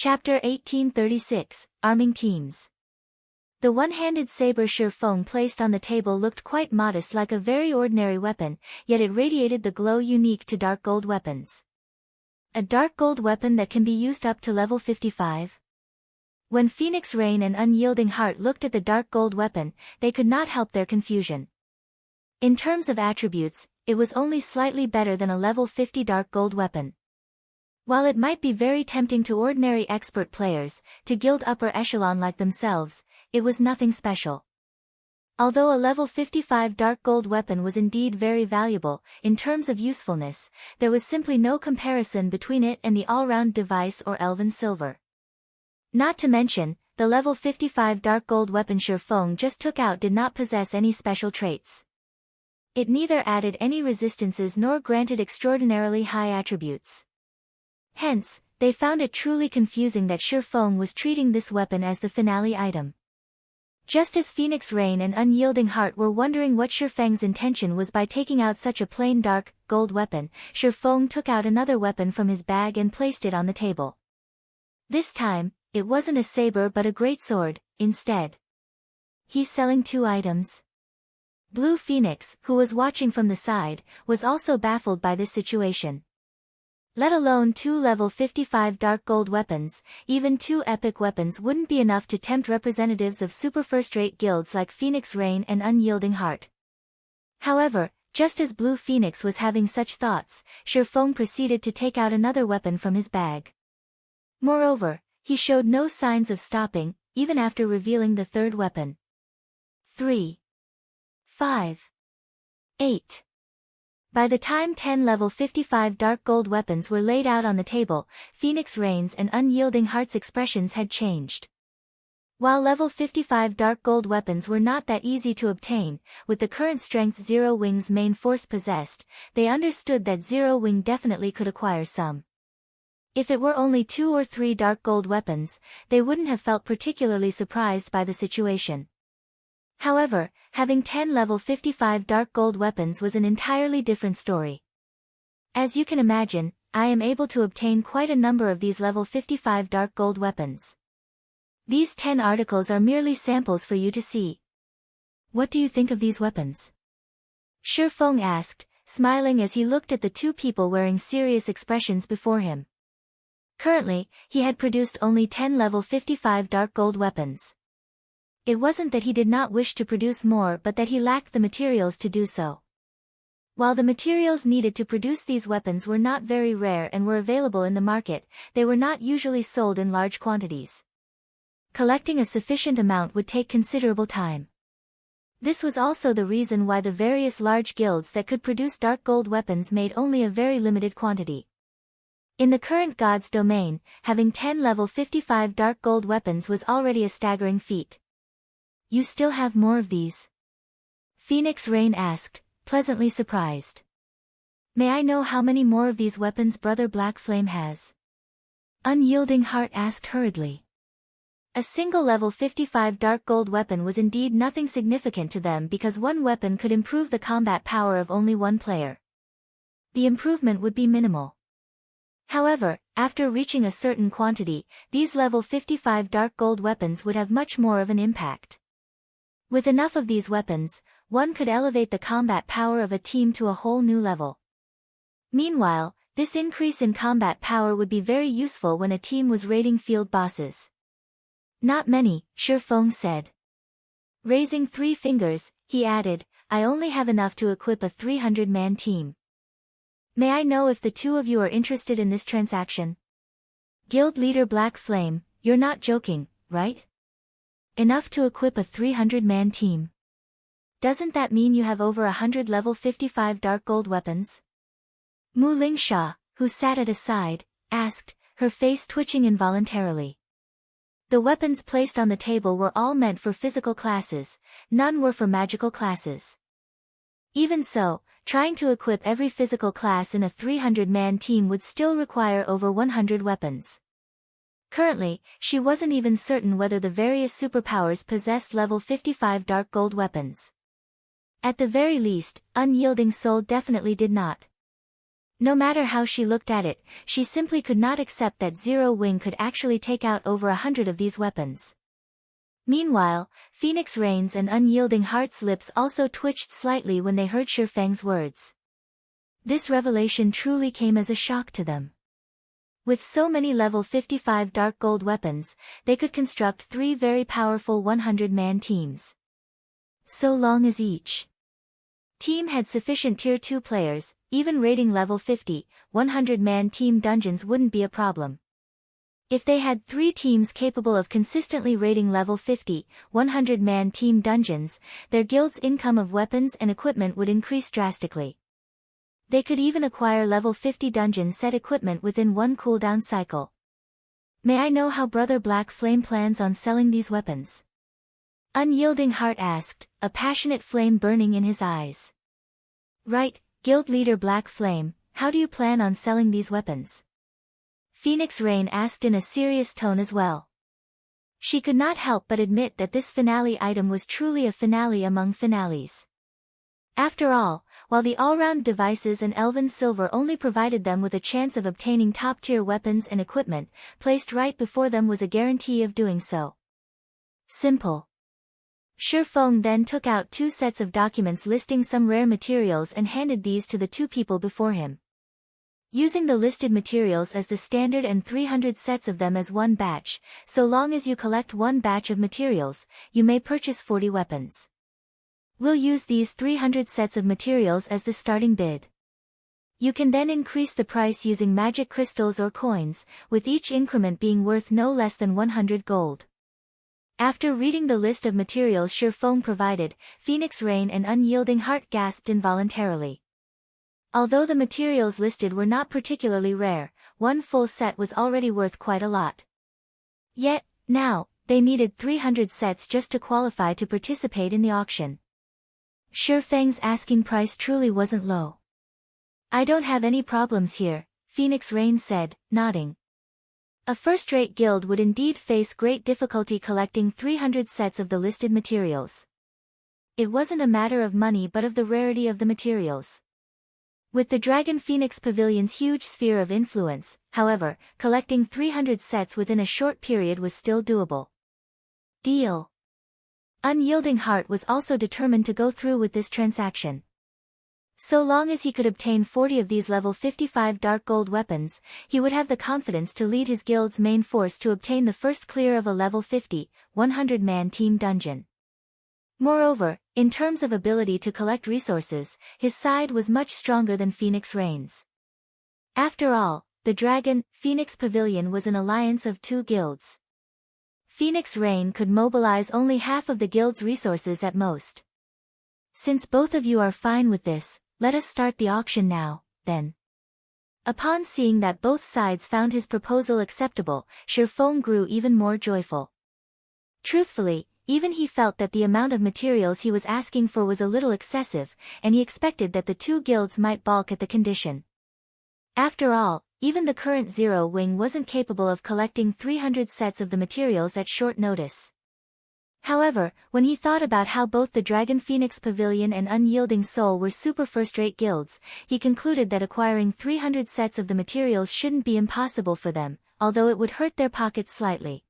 Chapter 1836, Arming Teams. The one-handed saber Feng placed on the table looked quite modest, like a very ordinary weapon, yet it radiated the glow unique to dark gold weapons. A dark gold weapon that can be used up to level 55? When Phoenix Rain and Unyielding Heart looked at the dark gold weapon, they could not help their confusion. In terms of attributes, it was only slightly better than a level 50 dark gold weapon. While it might be very tempting to ordinary expert players, to gild upper echelon like themselves, it was nothing special. Although a level 55 dark gold weapon was indeed very valuable, in terms of usefulness, there was simply no comparison between it and the all-round device or elven silver. Not to mention, the level 55 dark gold weapon Feng just took out did not possess any special traits. It neither added any resistances nor granted extraordinarily high attributes. Hence, they found it truly confusing that Feng was treating this weapon as the finale item. Just as Phoenix Rain and Unyielding Heart were wondering what Feng's intention was by taking out such a plain dark, gold weapon, Feng took out another weapon from his bag and placed it on the table. This time, it wasn't a saber but a greatsword, instead. He's selling two items? Blue Phoenix, who was watching from the side, was also baffled by this situation. Let alone two level 55 dark gold weapons, even two epic weapons wouldn't be enough to tempt representatives of super first-rate guilds like Phoenix Rain and Unyielding Heart. However, just as Blue Phoenix was having such thoughts, Feng proceeded to take out another weapon from his bag. Moreover, he showed no signs of stopping, even after revealing the third weapon. 3. 5. 8. By the time 10 level 55 dark gold weapons were laid out on the table, Phoenix Rain's and Unyielding Heart's expressions had changed. While level 55 dark gold weapons were not that easy to obtain, with the current strength Zero Wing's main force possessed, they understood that Zero Wing definitely could acquire some. If it were only 2 or 3 dark gold weapons, they wouldn't have felt particularly surprised by the situation. However, having 10 level 55 dark gold weapons was an entirely different story. As you can imagine, I am able to obtain quite a number of these level 55 dark gold weapons. These 10 articles are merely samples for you to see. What do you think of these weapons? Feng asked, smiling as he looked at the two people wearing serious expressions before him. Currently, he had produced only 10 level 55 dark gold weapons. It wasn't that he did not wish to produce more but that he lacked the materials to do so. While the materials needed to produce these weapons were not very rare and were available in the market, they were not usually sold in large quantities. Collecting a sufficient amount would take considerable time. This was also the reason why the various large guilds that could produce dark gold weapons made only a very limited quantity. In the current God's domain, having 10 level 55 dark gold weapons was already a staggering feat. You still have more of these? Phoenix Rain asked, pleasantly surprised. May I know how many more of these weapons Brother Black Flame has? Unyielding Heart asked hurriedly. A single level 55 dark gold weapon was indeed nothing significant to them because one weapon could improve the combat power of only one player. The improvement would be minimal. However, after reaching a certain quantity, these level 55 dark gold weapons would have much more of an impact. With enough of these weapons, one could elevate the combat power of a team to a whole new level. Meanwhile, this increase in combat power would be very useful when a team was raiding field bosses. Not many, Feng said. Raising 3 fingers, he added, I only have enough to equip a 300-man team. May I know if the two of you are interested in this transaction? Guild leader Black Flame, you're not joking, right? Enough to equip a 300-man team. Doesn't that mean you have over 100 level 55 dark gold weapons? Mu Lingsha, who sat at a side, asked, her face twitching involuntarily. The weapons placed on the table were all meant for physical classes, none were for magical classes. Even so, trying to equip every physical class in a 300-man team would still require over 100 weapons. Currently, she wasn't even certain whether the various superpowers possessed level 55 dark gold weapons. At the very least, Unyielding Soul definitely did not. No matter how she looked at it, she simply could not accept that Zero Wing could actually take out over 100 of these weapons. Meanwhile, Phoenix Rain's and Unyielding Heart's lips also twitched slightly when they heard Shifeng's words. This revelation truly came as a shock to them. With so many level 55 dark gold weapons, they could construct 3 very powerful 100-man teams. So long as each team had sufficient Tier 2 players, even raiding level 50, 100-man team dungeons wouldn't be a problem. If they had 3 teams capable of consistently raiding level 50, 100-man team dungeons, their guild's income of weapons and equipment would increase drastically. They could even acquire level 50 dungeon set equipment within one cooldown cycle. May I know how Brother Black Flame plans on selling these weapons? Unyielding Heart asked, a passionate flame burning in his eyes. Right, Guild Leader Black Flame, how do you plan on selling these weapons? Phoenix Rain asked in a serious tone as well. She could not help but admit that this finale item was truly a finale among finales. After all, while the all-round devices and Elven Silver only provided them with a chance of obtaining top-tier weapons and equipment, placed right before them was a guarantee of doing so. Simple. Shifeng then took out 2 sets of documents listing some rare materials and handed these to the 2 people before him. Using the listed materials as the standard and 300 sets of them as one batch, so long as you collect one batch of materials, you may purchase 40 weapons. We'll use these 300 sets of materials as the starting bid. You can then increase the price using magic crystals or coins, with each increment being worth no less than 100 gold. After reading the list of materials Shifeng provided, Phoenix Rain and Unyielding Heart gasped involuntarily. Although the materials listed were not particularly rare, one full set was already worth quite a lot. Yet, now, they needed 300 sets just to qualify to participate in the auction. Shifeng's asking price truly wasn't low. I don't have any problems here, Phoenix Rain said, nodding. A first-rate guild would indeed face great difficulty collecting 300 sets of the listed materials. It wasn't a matter of money but of the rarity of the materials. With the Dragon Phoenix Pavilion's huge sphere of influence, however, collecting 300 sets within a short period was still doable. Deal. Unyielding Heart was also determined to go through with this transaction. So long as he could obtain 40 of these level 55 dark gold weapons, he would have the confidence to lead his guild's main force to obtain the first clear of a level 50, 100-man team dungeon. Moreover, in terms of ability to collect resources, his side was much stronger than Phoenix Rain's. After all, the Dragon Phoenix Pavilion was an alliance of 2 guilds. Phoenix Rain could mobilize only half of the guild's resources at most. Since both of you are fine with this, let us start the auction now, then. Upon seeing that both sides found his proposal acceptable, Shifeng grew even more joyful. Truthfully, even he felt that the amount of materials he was asking for was a little excessive, and he expected that the 2 guilds might balk at the condition. After all, even the current Zero Wing wasn't capable of collecting 300 sets of the materials at short notice. However, when he thought about how both the Dragon Phoenix Pavilion and Unyielding Soul were super first-rate guilds, he concluded that acquiring 300 sets of the materials shouldn't be impossible for them, although it would hurt their pockets slightly.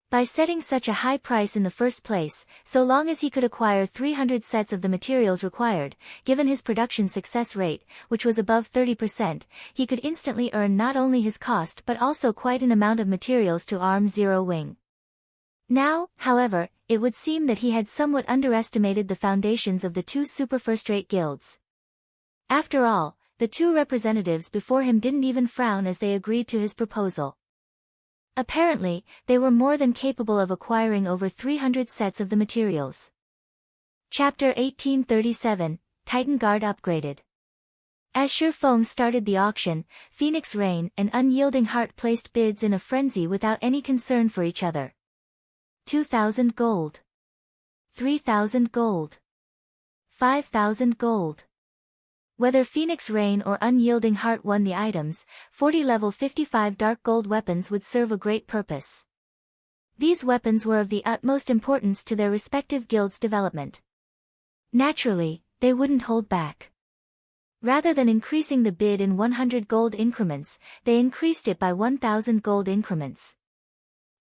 By setting such a high price in the first place, so long as he could acquire 300 sets of the materials required, given his production success rate, which was above 30%, he could instantly earn not only his cost but also quite an amount of materials to arm Zero Wing. Now, however, it would seem that he had somewhat underestimated the foundations of the 2 super first-rate guilds. After all, the 2 representatives before him didn't even frown as they agreed to his proposal. Apparently, they were more than capable of acquiring over 300 sets of the materials. Chapter 1837, Titan Guard Upgraded. As Shifeng started the auction, Phoenix Rain and Unyielding Heart placed bids in a frenzy without any concern for each other. 2,000 gold. 3,000 gold. 5,000 gold. Whether Phoenix Rain or Unyielding Heart won the items, 40 level 55 dark gold weapons would serve a great purpose. These weapons were of the utmost importance to their respective guilds' development. Naturally, they wouldn't hold back. Rather than increasing the bid in 100 gold increments, they increased it by 1,000 gold increments.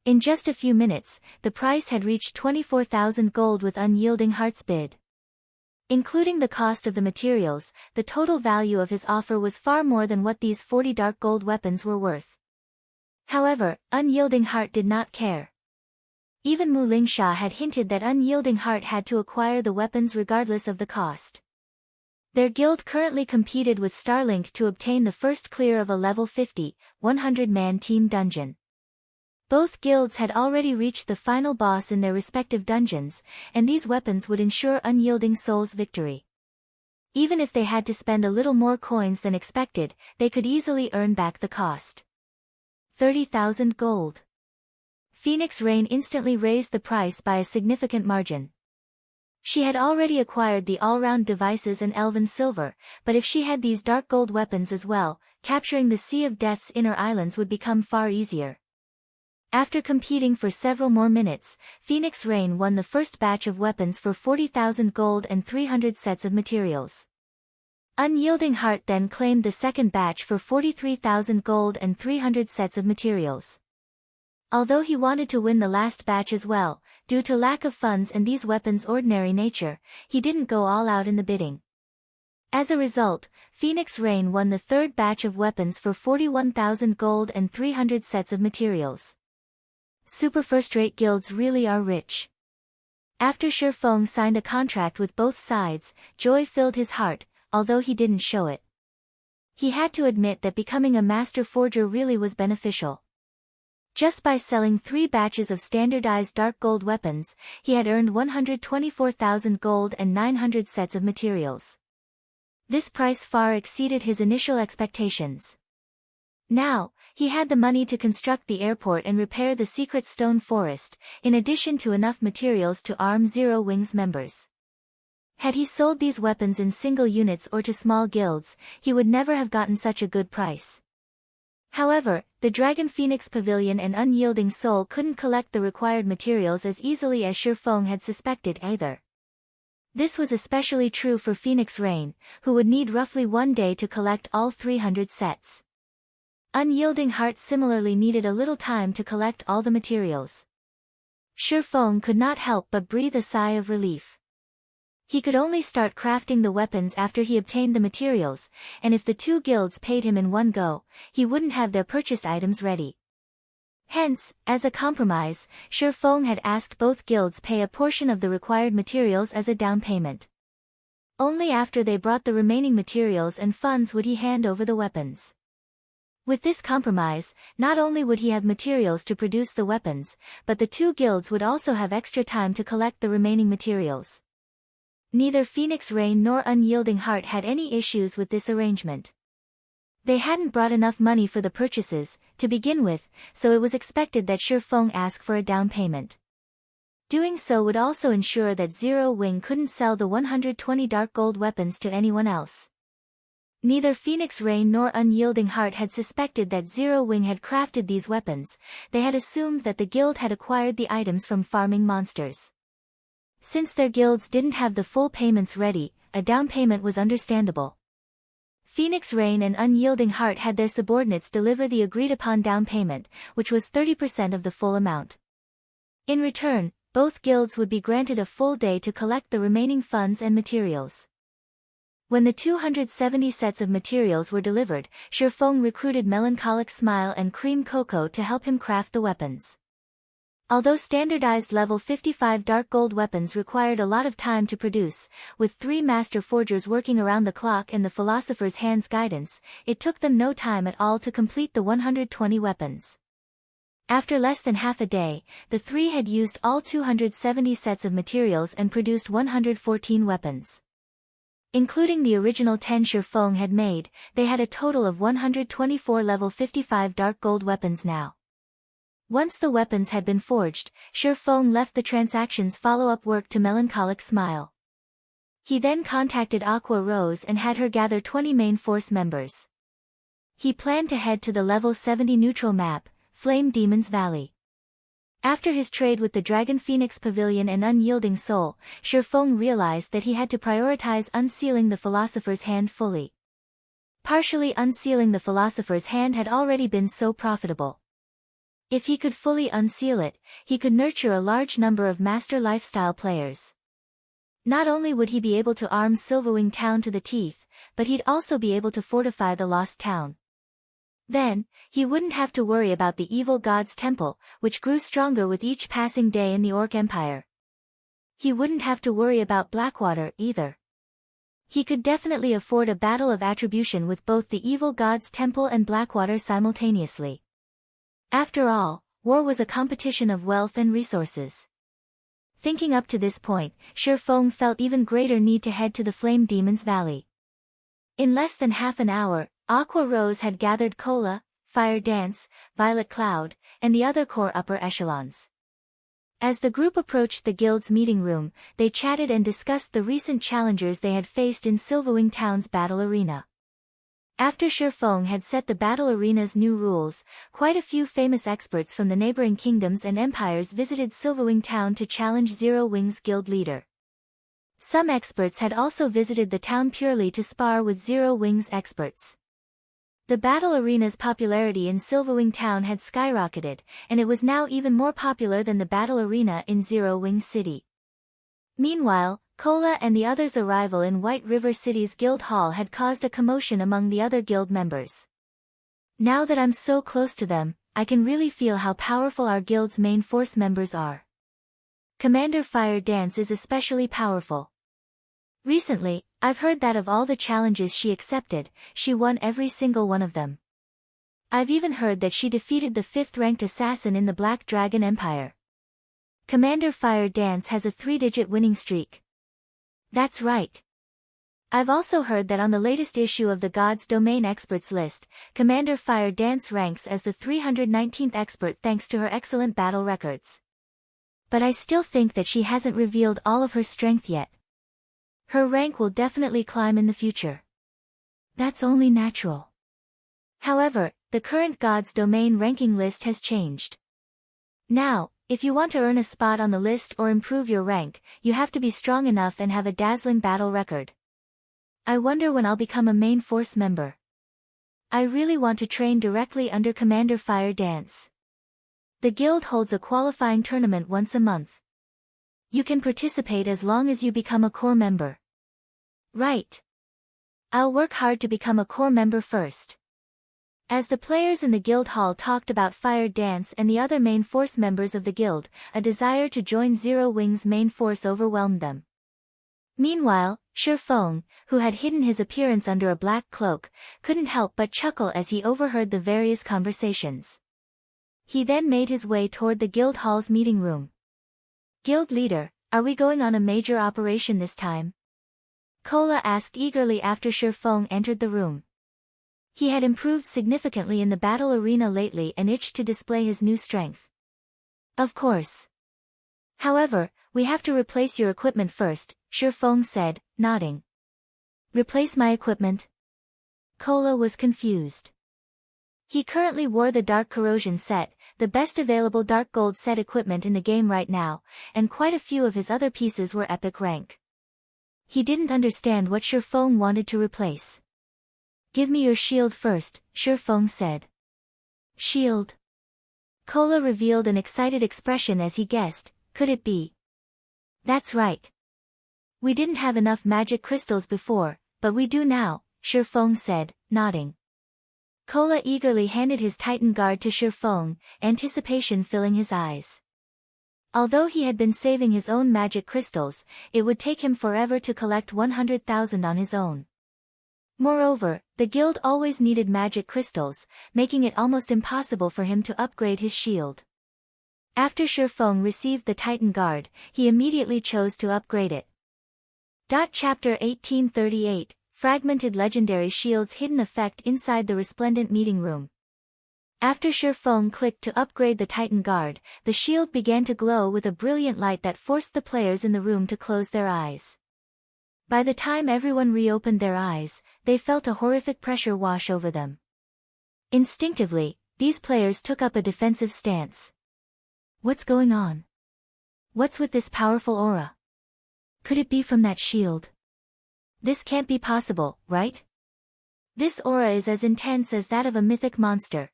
In just a few minutes, the price had reached 24,000 gold with Unyielding Heart's bid. Including the cost of the materials, the total value of his offer was far more than what these 40 dark gold weapons were worth. However, Unyielding Heart did not care. Even Mu Lingsha had hinted that Unyielding Heart had to acquire the weapons regardless of the cost. Their guild currently competed with Starlink to obtain the first clear of a level 50, 100-man team dungeon. Both guilds had already reached the final boss in their respective dungeons, and these weapons would ensure Unyielding Soul's victory. Even if they had to spend a little more coins than expected, they could easily earn back the cost. 30,000 gold. Phoenix Rain instantly raised the price by a significant margin. She had already acquired the all-round devices and Elven Silver, but if she had these dark gold weapons as well, capturing the Sea of Death's inner islands would become far easier. After competing for several more minutes, Phoenix Rain won the first batch of weapons for 40,000 gold and 300 sets of materials. Unyielding Heart then claimed the second batch for 43,000 gold and 300 sets of materials. Although he wanted to win the last batch as well, due to lack of funds and these weapons' ordinary nature, he didn't go all out in the bidding. As a result, Phoenix Rain won the third batch of weapons for 41,000 gold and 300 sets of materials. Super first-rate guilds really are rich. After Shifeng signed a contract with both sides, joy filled his heart, although he didn't show it. He had to admit that becoming a master forger really was beneficial. Just by selling 3 batches of standardized dark gold weapons, he had earned 124,000 gold and 900 sets of materials. This price far exceeded his initial expectations. Now, he had the money to construct the airport and repair the secret stone forest, in addition to enough materials to arm Zero Wings members. Had he sold these weapons in single units or to small guilds, he would never have gotten such a good price. However, the Dragon Phoenix Pavilion and Unyielding Soul couldn't collect the required materials as easily as Shifeng had suspected either. This was especially true for Phoenix Rain, who would need roughly 1 day to collect all 300 sets. Unyielding Heart similarly needed a little time to collect all the materials. Shifeng could not help but breathe a sigh of relief. He could only start crafting the weapons after he obtained the materials, and if the 2 guilds paid him in one go, he wouldn't have their purchased items ready. Hence, as a compromise, Shifeng had asked both guilds pay a portion of the required materials as a down payment. Only after they brought the remaining materials and funds would he hand over the weapons. With this compromise, not only would he have materials to produce the weapons, but the 2 guilds would also have extra time to collect the remaining materials. Neither Phoenix Rain nor Unyielding Heart had any issues with this arrangement. They hadn't brought enough money for the purchases, to begin with, so it was expected that Shifeng ask for a down payment. Doing so would also ensure that Zero Wing couldn't sell the 120 dark gold weapons to anyone else. Neither Phoenix Rain nor Unyielding Heart had suspected that Zero Wing had crafted these weapons, they had assumed that the guild had acquired the items from farming monsters. Since their guilds didn't have the full payments ready, a down payment was understandable. Phoenix Rain and Unyielding Heart had their subordinates deliver the agreed-upon down payment, which was 30% of the full amount. In return, both guilds would be granted a full day to collect the remaining funds and materials. When the 270 sets of materials were delivered, Shifeng recruited Melancholic Smile and Cream Cocoa to help him craft the weapons. Although standardized level 55 dark gold weapons required a lot of time to produce, with 3 master forgers working around the clock and the Philosopher's hand's guidance, it took them no time at all to complete the 120 weapons. After less than half a day, the 3 had used all 270 sets of materials and produced 114 weapons. Including the original 10 Shifeng had made, they had a total of 124 level 55 dark gold weapons now. Once the weapons had been forged, Shifeng left the transactions follow-up work to Melancholic Smile. He then contacted Aqua Rose and had her gather 20 main force members. He planned to head to the level 70 neutral map, Flame Demon's Valley. After his trade with the Dragon Phoenix Pavilion and Unyielding Soul, Shifeng realized that he had to prioritize unsealing the Philosopher's hand fully. Partially unsealing the Philosopher's hand had already been so profitable. If he could fully unseal it, he could nurture a large number of master lifestyle players. Not only would he be able to arm Silverwing Town to the teeth, but he'd also be able to fortify the lost town. Then, he wouldn't have to worry about the evil god's temple, which grew stronger with each passing day in the Orc Empire. He wouldn't have to worry about Blackwater, either. He could definitely afford a battle of attribution with both the evil god's temple and Blackwater simultaneously. After all, war was a competition of wealth and resources. Thinking up to this point, Shifeng felt even greater need to head to the Flame Demon's Valley. In less than half an hour, Aqua Rose had gathered Cola, Fire Dance, Violet Cloud, and the other core upper echelons. As the group approached the guild's meeting room, they chatted and discussed the recent challengers they had faced in Silverwing Town's battle arena. After Shifeng had set the battle arena's new rules, quite a few famous experts from the neighboring kingdoms and empires visited Silverwing Town to challenge Zero Wing's guild leader. Some experts had also visited the town purely to spar with Zero Wing's experts. The battle arena's popularity in Silverwing Town had skyrocketed, and it was now even more popular than the battle arena in Zero Wing City. Meanwhile, Cola and the others' arrival in White River City's guild hall had caused a commotion among the other guild members. Now that I'm so close to them, I can really feel how powerful our guild's main force members are. Commander Fire Dance is especially powerful. Recently, I've heard that of all the challenges she accepted, she won every single one of them. I've even heard that she defeated the 5th-ranked assassin in the Black Dragon Empire. Commander Fire Dance has a 3-digit winning streak. That's right. I've also heard that on the latest issue of the God's Domain Experts list, Commander Fire Dance ranks as the 319th expert thanks to her excellent battle records. But I still think that she hasn't revealed all of her strength yet. Her rank will definitely climb in the future. That's only natural. However, the current God's Domain ranking list has changed. Now, if you want to earn a spot on the list or improve your rank, you have to be strong enough and have a dazzling battle record. I wonder when I'll become a main force member. I really want to train directly under Commander Fire Dance. The guild holds a qualifying tournament once a month. You can participate as long as you become a core member. Right. I'll work hard to become a core member first. As the players in the guild hall talked about Fire Dance and the other main force members of the guild, a desire to join Zero Wing's main force overwhelmed them. Meanwhile, Shifeng, who had hidden his appearance under a black cloak, couldn't help but chuckle as he overheard the various conversations. He then made his way toward the guild hall's meeting room. Guild leader, are we going on a major operation this time? Cola asked eagerly after Shifeng entered the room. He had improved significantly in the battle arena lately and itched to display his new strength. Of course. However, we have to replace your equipment first, Shifeng said, nodding. Replace my equipment? Cola was confused. He currently wore the Dark Corrosion set, the best available Dark Gold set equipment in the game right now, and quite a few of his other pieces were epic rank. He didn't understand what Shifeng wanted to replace. Give me your shield first, Shifeng said. Shield? Cola revealed an excited expression as he guessed, could it be? That's right. We didn't have enough magic crystals before, but we do now, Shifeng said, nodding. Cola eagerly handed his Titan Guard to Shifeng, anticipation filling his eyes. Although he had been saving his own magic crystals, it would take him forever to collect 100,000 on his own. Moreover, the guild always needed magic crystals, making it almost impossible for him to upgrade his shield. After Shifeng received the Titan Guard, he immediately chose to upgrade it. Chapter 1838, Fragmented Legendary Shield's Hidden Effect inside the Resplendent Meeting Room. After Shifeng clicked to upgrade the Titan Guard, the shield began to glow with a brilliant light that forced the players in the room to close their eyes. By the time everyone reopened their eyes, they felt a horrific pressure wash over them. Instinctively, these players took up a defensive stance. What's going on? What's with this powerful aura? Could it be from that shield? This can't be possible, right? This aura is as intense as that of a mythic monster.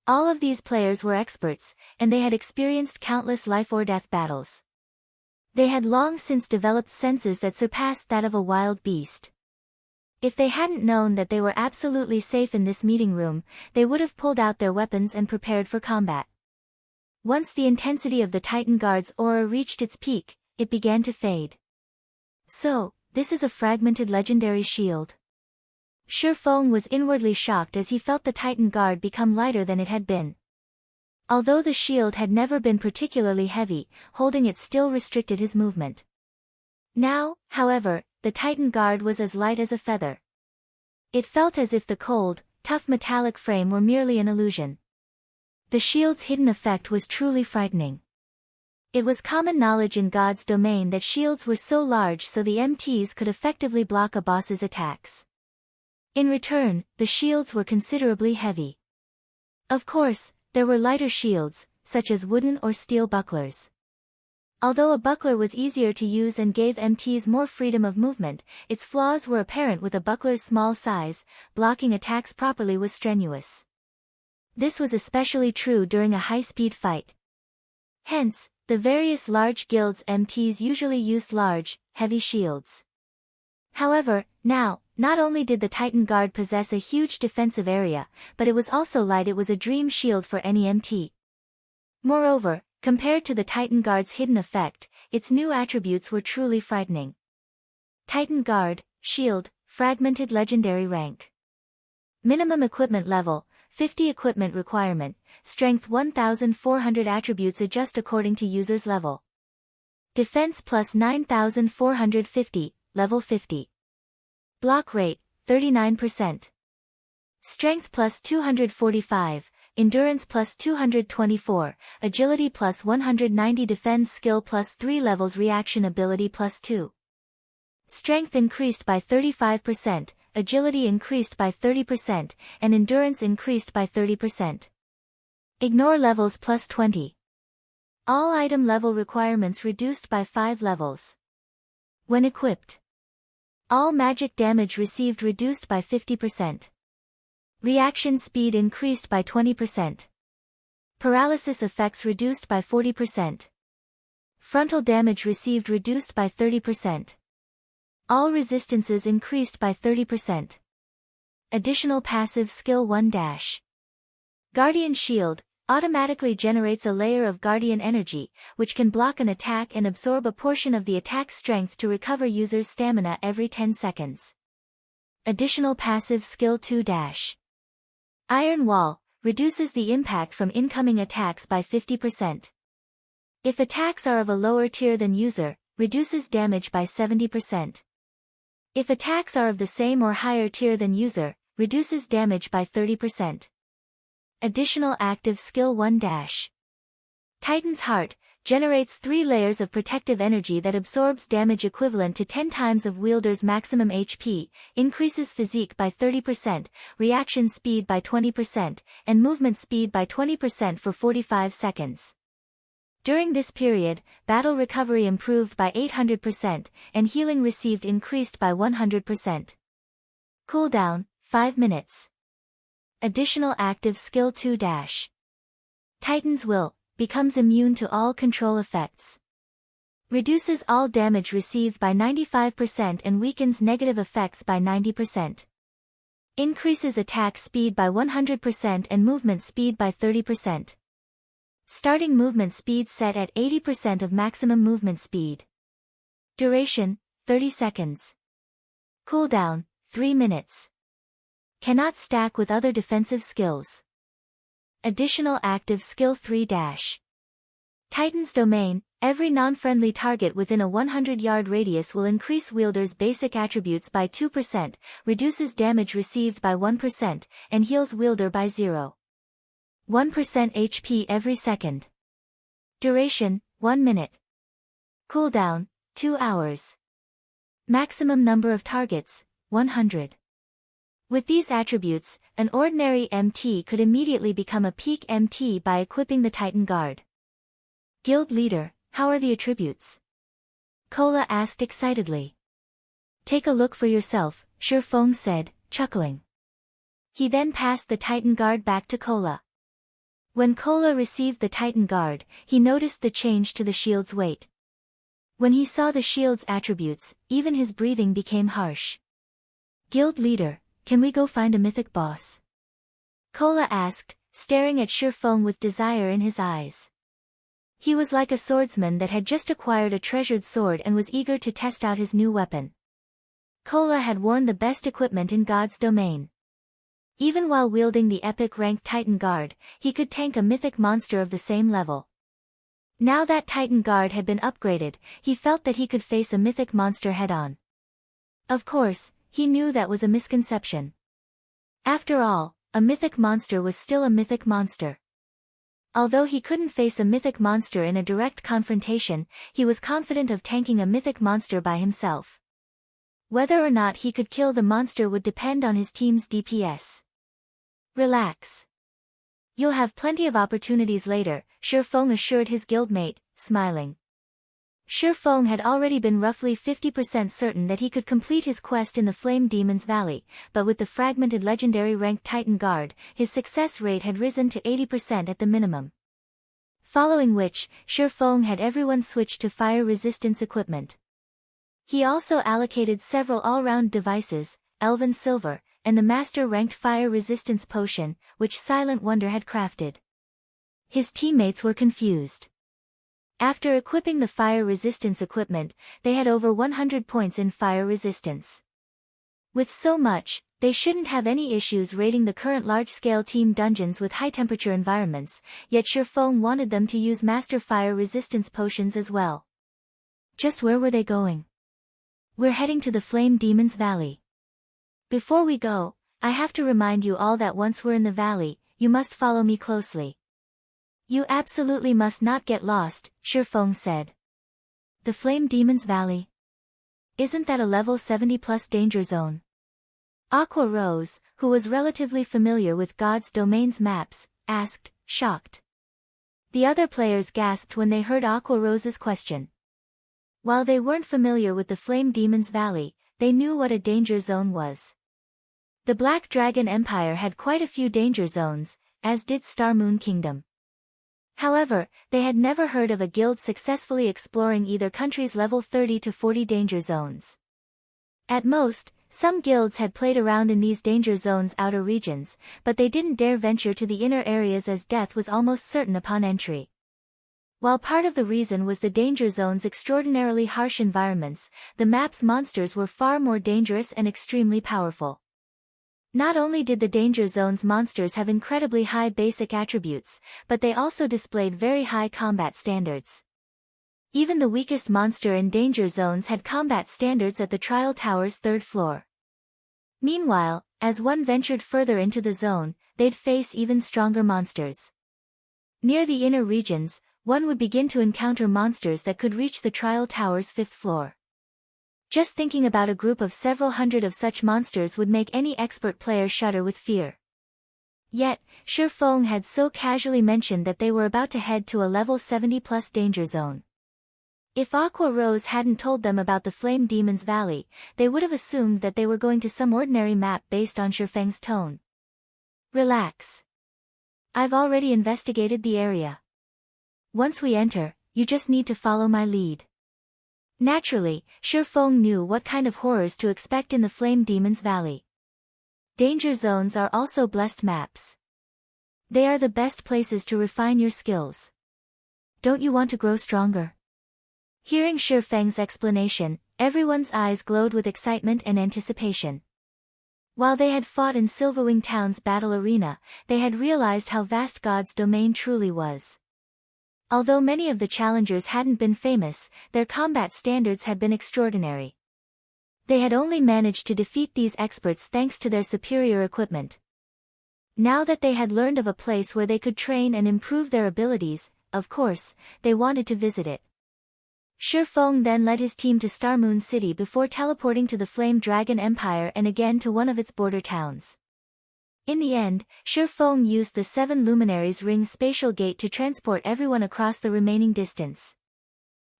All of these players were experts, and they had experienced countless life-or-death battles. They had long since developed senses that surpassed that of a wild beast. If they hadn't known that they were absolutely safe in this meeting room, they would have pulled out their weapons and prepared for combat. Once the intensity of the Titan Guard's aura reached its peak, it began to fade. So, this is a fragmented legendary shield. Shi Feng was inwardly shocked as he felt the Titan Guard become lighter than it had been. Although the shield had never been particularly heavy, holding it still restricted his movement. Now, however, the Titan Guard was as light as a feather. It felt as if the cold, tough metallic frame were merely an illusion. The shield's hidden effect was truly frightening. It was common knowledge in God's domain that shields were so large so the MTs could effectively block a boss's attacks. In return, the shields were considerably heavy. Of course, there were lighter shields, such as wooden or steel bucklers. Although a buckler was easier to use and gave MTs more freedom of movement, its flaws were apparent with a buckler's small size. Blocking attacks properly was strenuous. This was especially true during a high-speed fight. Hence, the various large guilds' MTs usually used large, heavy shields. However, now, not only did the Titan Guard possess a huge defensive area, but it was also light. It was a dream shield for any MT. Moreover, compared to the Titan Guard's hidden effect, its new attributes were truly frightening. Titan Guard, Shield, Fragmented Legendary Rank. Minimum Equipment Level, 50 Equipment Requirement, Strength 1400. Attributes adjust according to user's level. Defense plus 9450, Level 50. Block Rate, 39%. Strength plus 245, Endurance plus 224, Agility plus 190. Defense Skill plus 3 levels. Reaction Ability plus 2. Strength increased by 35%, Agility increased by 30%, and Endurance increased by 30%. Ignore levels plus 20. All item level requirements reduced by 5 levels. When equipped. All magic damage received reduced by 50%. Reaction speed increased by 20%. Paralysis effects reduced by 40%. Frontal damage received reduced by 30%. All resistances increased by 30%. Additional passive skill 1-. Guardian Shield automatically generates a layer of guardian energy, which can block an attack and absorb a portion of the attack's strength to recover user's stamina every 10 seconds. Additional passive skill 2-. Iron Wall reduces the impact from incoming attacks by 50%. If attacks are of a lower tier than user, reduces damage by 70%. If attacks are of the same or higher tier than user, reduces damage by 30%. Additional active skill 1-. Titan's Heart generates 3 layers of protective energy that absorbs damage equivalent to 10 times of wielder's maximum HP, increases physique by 30%, reaction speed by 20%, and movement speed by 20% for 45 seconds. During this period, battle recovery improved by 800%, and healing received increased by 100%. Cooldown, 5 minutes. Additional active skill 2-. Titan's Will becomes immune to all control effects. Reduces all damage received by 95% and weakens negative effects by 90%. Increases attack speed by 100% and movement speed by 30%. Starting movement speed set at 80% of maximum movement speed. Duration, 30 seconds. Cooldown, 3 minutes. Cannot stack with other defensive skills. Additional active skill 3-. Titan's Domain, every non-friendly target within a 100-yard radius will increase wielder's basic attributes by 2%, reduces damage received by 1%, and heals wielder by 0.1% HP every second. Duration, 1 minute. Cooldown, 2 hours. Maximum number of targets, 100. With these attributes, an ordinary MT could immediately become a peak MT by equipping the Titan Guard. Guild Leader, how are the attributes? Kola asked excitedly. Take a look for yourself, Shi Feng said, chuckling. He then passed the Titan Guard back to Kola. When Kola received the Titan Guard, he noticed the change to the shield's weight. When he saw the shield's attributes, even his breathing became harsh. Guild leader, can we go find a mythic boss? Kola asked, staring at Shifeng with desire in his eyes. He was like a swordsman that had just acquired a treasured sword and was eager to test out his new weapon. Kola had worn the best equipment in God's domain. Even while wielding the epic-ranked Titan Guard, he could tank a mythic monster of the same level. Now that Titan Guard had been upgraded, he felt that he could face a mythic monster head-on. Of course, he knew that was a misconception. After all, a mythic monster was still a mythic monster. Although he couldn't face a mythic monster in a direct confrontation, he was confident of tanking a mythic monster by himself. Whether or not he could kill the monster would depend on his team's DPS. Relax. You'll have plenty of opportunities later, Shifeng assured his guildmate, smiling. Shifeng had already been roughly 50% certain that he could complete his quest in the Flame Demon's Valley, but with the fragmented legendary ranked Titan Guard, his success rate had risen to 80% at the minimum. Following which, Shifeng had everyone switch to fire resistance equipment. He also allocated several all-round devices, Elven Silver, and the master-ranked fire resistance potion, which Silent Wonder had crafted. His teammates were confused. After equipping the fire resistance equipment, they had over 100 points in fire resistance. With so much, they shouldn't have any issues raiding the current large-scale team dungeons with high-temperature environments, yet Shifeng wanted them to use master fire resistance potions as well. Just where were they going? We're heading to the Flame Demon's Valley. Before we go, I have to remind you all that once we're in the valley, you must follow me closely. You absolutely must not get lost, Shifeng said. The Flame Demon's Valley? Isn't that a level 70+ danger zone? Aqua Rose, who was relatively familiar with God's domain's maps, asked, shocked. The other players gasped when they heard Aqua Rose's question. While they weren't familiar with the Flame Demon's Valley, they knew what a danger zone was. The Black Dragon Empire had quite a few danger zones, as did Star Moon Kingdom. However, they had never heard of a guild successfully exploring either country's level 30 to 40 danger zones. At most, some guilds had played around in these danger zones' outer regions, but they didn't dare venture to the inner areas as death was almost certain upon entry. While part of the reason was the danger zone's extraordinarily harsh environments, the map's monsters were far more dangerous and extremely powerful. Not only did the danger zone's monsters have incredibly high basic attributes, but they also displayed very high combat standards. Even the weakest monster in danger zones had combat standards at the Trial Tower's 3rd floor. Meanwhile, as one ventured further into the zone, they'd face even stronger monsters. Near the inner regions, one would begin to encounter monsters that could reach the Trial Tower's 5th floor. Just thinking about a group of several hundred of such monsters would make any expert player shudder with fear. Yet, Shifeng had so casually mentioned that they were about to head to a level 70+ danger zone. If Aqua Rose hadn't told them about the Flame Demon's Valley, they would have assumed that they were going to some ordinary map based on Shifeng's tone. Relax. I've already investigated the area. Once we enter, you just need to follow my lead. Naturally, Shifeng knew what kind of horrors to expect in the Flame Demon's Valley. Danger zones are also blessed maps. They are the best places to refine your skills. Don't you want to grow stronger? Hearing Shifeng's explanation, everyone's eyes glowed with excitement and anticipation. While they had fought in Silverwing Town's battle arena, they had realized how vast God's domain truly was. Although many of the challengers hadn't been famous, their combat standards had been extraordinary. They had only managed to defeat these experts thanks to their superior equipment. Now that they had learned of a place where they could train and improve their abilities, of course, they wanted to visit it. Shifeng then led his team to Starmoon City before teleporting to the Flame Dragon Empire and again to one of its border towns. In the end, Shifeng used the 7 Luminaries Ring spatial gate to transport everyone across the remaining distance.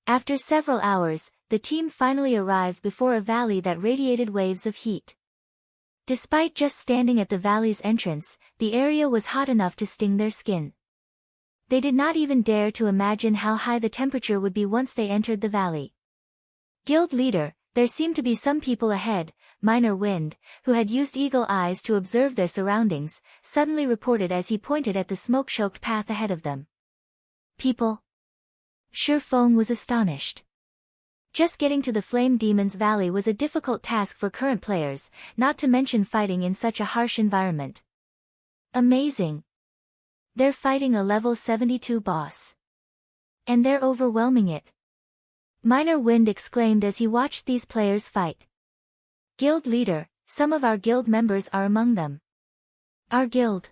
After several hours, the team finally arrived before a valley that radiated waves of heat. Despite just standing at the valley's entrance, the area was hot enough to sting their skin. They did not even dare to imagine how high the temperature would be once they entered the valley. Guild leader, there seemed to be some people ahead. Minor Wind, who had used eagle eyes to observe their surroundings, suddenly reported as he pointed at the smoke-choked path ahead of them. People? Shifeng was astonished. Just getting to the Flame Demon's Valley was a difficult task for current players, not to mention fighting in such a harsh environment. Amazing. They're fighting a level 72 boss. And they're overwhelming it. Minor Wind exclaimed as he watched these players fight. Guild leader, some of our guild members are among them. Our guild?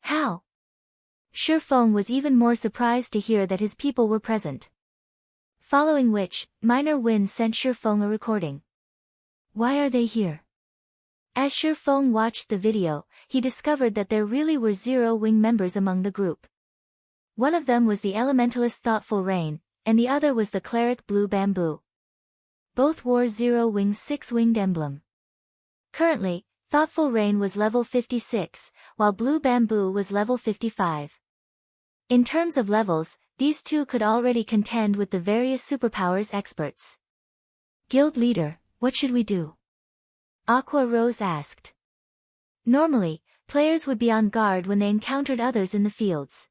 How? Shifeng was even more surprised to hear that his people were present. Following which, Minor Wind sent Shifeng a recording. Why are they here? As Shifeng watched the video, he discovered that there really were 0 wing members among the group. One of them was the elementalist Thoughtful Rain, and the other was the cleric Blue Bamboo. Both wore 0 wing's 6-winged emblem. Currently, Thoughtful Rain was level 56, while Blue Bamboo was level 55. In terms of levels, these two could already contend with the various superpowers experts. Guild leader, what should we do? Aqua Rose asked. Normally, players would be on guard when they encountered others in the fields.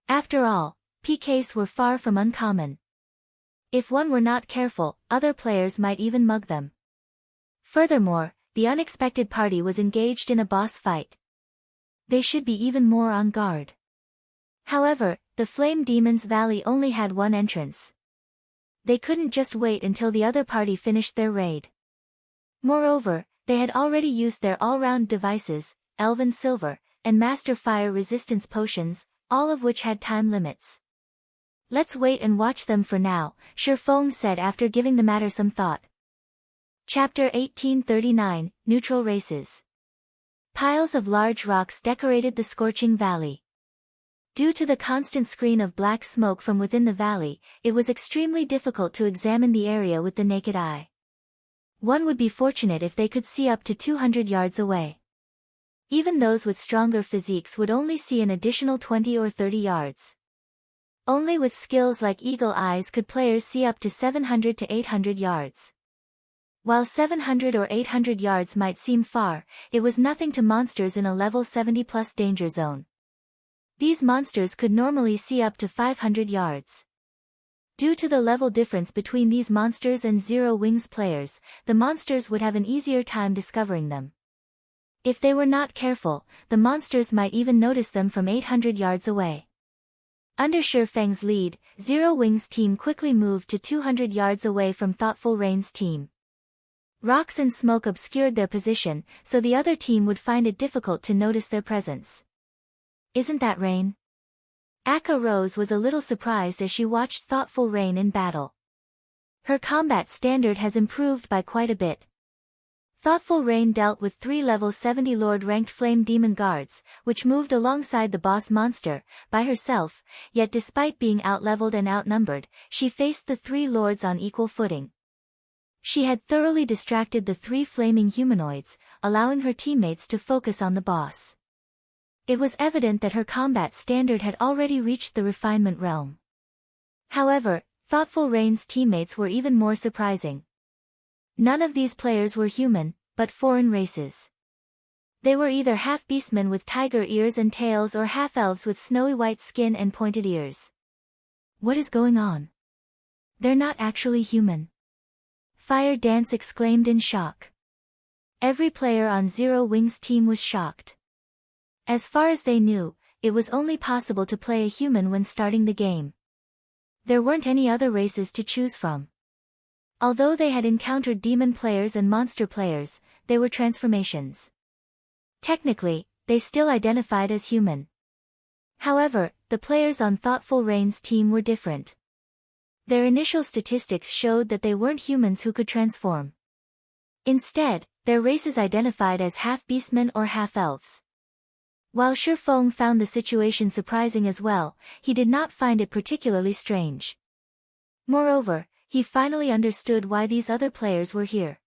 After all, PKs were far from uncommon. If one were not careful, other players might even mug them. Furthermore, the unexpected party was engaged in a boss fight. They should be even more on guard. However, the Flame Demon's Valley only had one entrance. They couldn't just wait until the other party finished their raid. Moreover, they had already used their all-round devices, Elven Silver, and Master Fire resistance potions, all of which had time limits. Let's wait and watch them for now, Shifeng said after giving the matter some thought. Chapter 1839, Neutral Races. Piles of large rocks decorated the scorching valley. Due to the constant screen of black smoke from within the valley, it was extremely difficult to examine the area with the naked eye. One would be fortunate if they could see up to 200 yards away. Even those with stronger physiques would only see an additional 20 or 30 yards. Only with skills like Eagle Eyes could players see up to 700 to 800 yards. While 700 or 800 yards might seem far, it was nothing to monsters in a level 70+ danger zone. These monsters could normally see up to 500 yards. Due to the level difference between these monsters and 0 wings players, the monsters would have an easier time discovering them. If they were not careful, the monsters might even notice them from 800 yards away. Under Shifeng's lead, 0 Wings team quickly moved to 200 yards away from Thoughtful Rain's team. Rocks and smoke obscured their position, so the other team would find it difficult to notice their presence. Isn't that Rain? Aqua Rose was a little surprised as she watched Thoughtful Rain in battle. Her combat standard has improved by quite a bit. Thoughtful Rain dealt with 3 level 70 Lord-ranked Flame Demon guards, which moved alongside the boss monster, by herself, yet despite being outleveled and outnumbered, she faced the 3 lords on equal footing. She had thoroughly distracted the 3 flaming humanoids, allowing her teammates to focus on the boss. It was evident that her combat standard had already reached the refinement realm. However, Thoughtful Rain's teammates were even more surprising. None of these players were human, but foreign races. They were either half-beastmen with tiger ears and tails or half-elves with snowy white skin and pointed ears. What is going on? They're not actually human. Fire Dance exclaimed in shock. Every player on 0 Wings team was shocked. As far as they knew, it was only possible to play a human when starting the game. There weren't any other races to choose from. Although they had encountered demon players and monster players, they were transformations. Technically, they still identified as human. However, the players on Thoughtful Rain's team were different. Their initial statistics showed that they weren't humans who could transform. Instead, their races identified as half-beastmen or half-elves. While Shifeng found the situation surprising as well, he did not find it particularly strange. Moreover, he finally understood why these other players were here.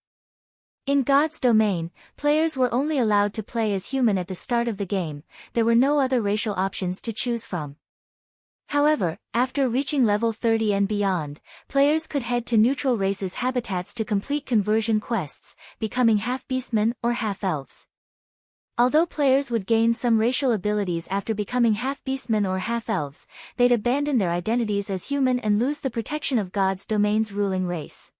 In God's domain, players were only allowed to play as human at the start of the game. There were no other racial options to choose from. However, after reaching level 30 and beyond, players could head to neutral races' habitats to complete conversion quests, becoming half-beastmen or half-elves. Although players would gain some racial abilities after becoming half-beastmen or half-elves, they'd abandon their identities as human and lose the protection of God's domain's ruling race.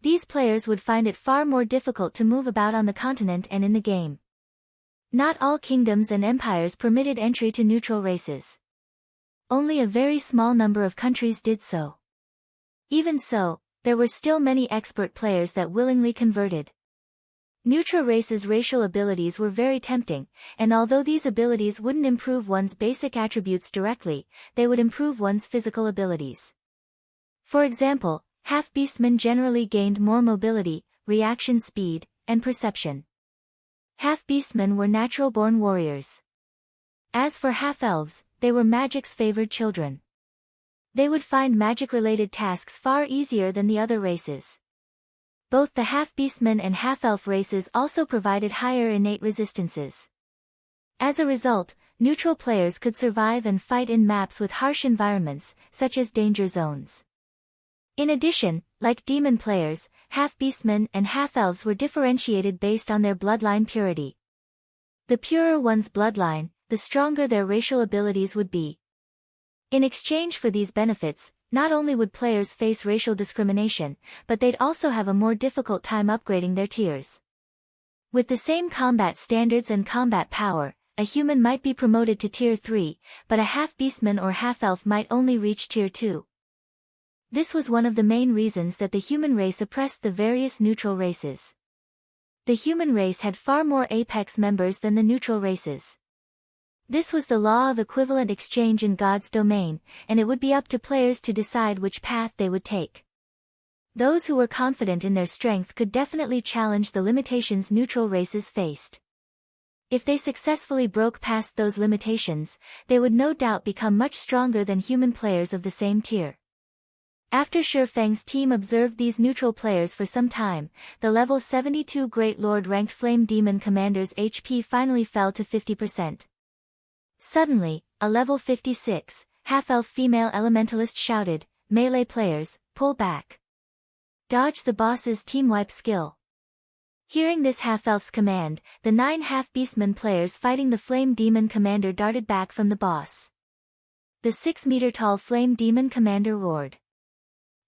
These players would find it far more difficult to move about on the continent and in the game. Not all kingdoms and empires permitted entry to neutral races. Only a very small number of countries did so. Even so, there were still many expert players that willingly converted. Neutral races' racial abilities were very tempting, and although these abilities wouldn't improve one's basic attributes directly, they would improve one's physical abilities. For example, half-beastmen generally gained more mobility, reaction speed, and perception. Half-beastmen were natural-born warriors. As for half-elves, they were magic's favored children. They would find magic-related tasks far easier than the other races. Both the half-beastmen and half-elf races also provided higher innate resistances. As a result, neutral players could survive and fight in maps with harsh environments, such as danger zones. In addition, like demon players, half-beastmen and half-elves were differentiated based on their bloodline purity. The purer one's bloodline, the stronger their racial abilities would be. In exchange for these benefits, not only would players face racial discrimination, but they'd also have a more difficult time upgrading their tiers. With the same combat standards and combat power, a human might be promoted to Tier 3, but a half-beastman or half-elf might only reach Tier 2. This was one of the main reasons that the human race oppressed the various neutral races. The human race had far more apex members than the neutral races. This was the law of equivalent exchange in God's domain, and it would be up to players to decide which path they would take. Those who were confident in their strength could definitely challenge the limitations neutral races faced. If they successfully broke past those limitations, they would no doubt become much stronger than human players of the same tier. After Shifang's team observed these neutral players for some time, the level 72 Great Lord ranked Flame Demon Commander's HP finally fell to 50%. Suddenly, a level 56, half-elf female elementalist shouted, "Melee players, pull back. Dodge the boss's team wipe skill." Hearing this half-elf's command, the 9 half-beastman players fighting the Flame Demon Commander darted back from the boss. The 6-meter-tall Flame Demon Commander roared.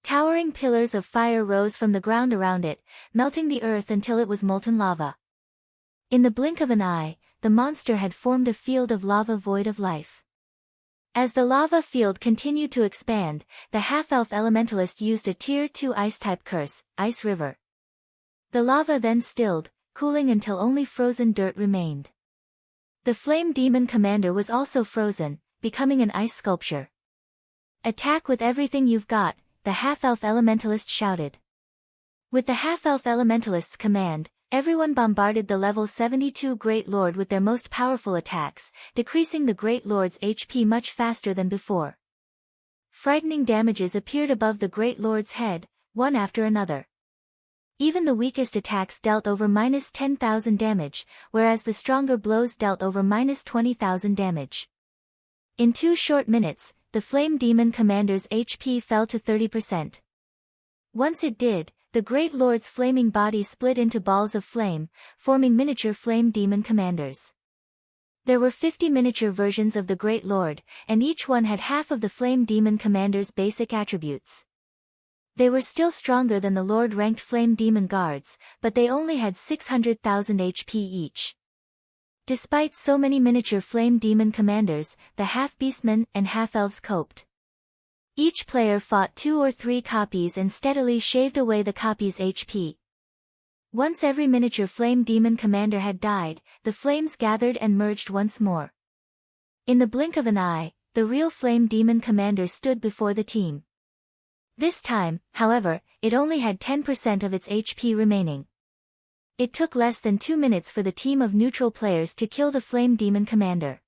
Towering pillars of fire rose from the ground around it, melting the earth until it was molten lava. In the blink of an eye, the monster had formed a field of lava void of life. As the lava field continued to expand, the half-elf elementalist used a Tier 2 ice-type curse, Ice River. The lava then stilled, cooling until only frozen dirt remained. The Flame Demon Commander was also frozen, becoming an ice sculpture. "Attack with everything you've got," the half-elf elementalist shouted. With the half-elf elementalist's command, everyone bombarded the level 72 Great Lord with their most powerful attacks, decreasing the Great Lord's HP much faster than before. Frightening damages appeared above the Great Lord's head, one after another. Even the weakest attacks dealt over -10,000 damage, whereas the stronger blows dealt over -20,000 damage. In 2 short minutes, the Flame Demon Commander's HP fell to 30%. Once it did, the Great Lord's flaming body split into balls of flame, forming miniature Flame Demon Commanders. There were 50 miniature versions of the Great Lord, and each one had half of the Flame Demon Commander's basic attributes. They were still stronger than the Lord-ranked Flame Demon Guards, but they only had 600,000 HP each. Despite so many miniature Flame Demon Commanders, the half-beastmen and half-elves coped. Each player fought 2 or 3 copies and steadily shaved away the copy's HP. Once every miniature Flame Demon Commander had died, the flames gathered and merged once more. In the blink of an eye, the real Flame Demon Commander stood before the team. This time, however, it only had 10% of its HP remaining. It took less than 2 minutes for the team of neutral players to kill the Flame Demon Commander.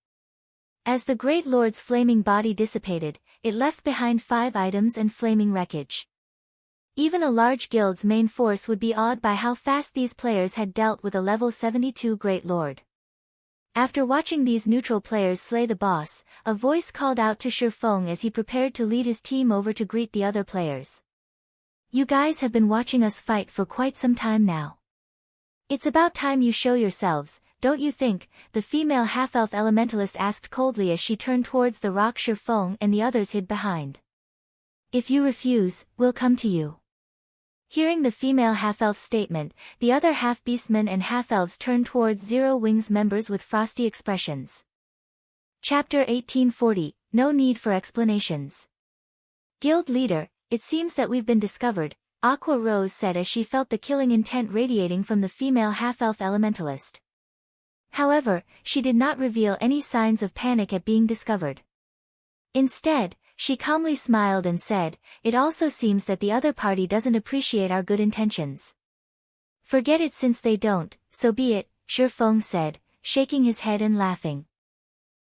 As the Great Lord's flaming body dissipated, it left behind 5 items and flaming wreckage. Even a large guild's main force would be awed by how fast these players had dealt with a level 72 Great Lord. After watching these neutral players slay the boss, a voice called out to Shifeng as he prepared to lead his team over to greet the other players. "You guys have been watching us fight for quite some time now. It's about time you show yourselves, don't you think?" the female half-elf elementalist asked coldly as she turned towards the rock Shifeng and the others hid behind. "If you refuse, we'll come to you." Hearing the female half-elf's statement, the other half-beastmen and half-elves turned towards Zero Wings members with frosty expressions. Chapter 1840, No Need for Explanations. "Guild leader, it seems that we've been discovered," Aqua Rose said as she felt the killing intent radiating from the female half-elf elementalist. However, she did not reveal any signs of panic at being discovered. Instead, she calmly smiled and said, "It also seems that the other party doesn't appreciate our good intentions." "Forget it, since they don't, so be it," Shifeng said, shaking his head and laughing.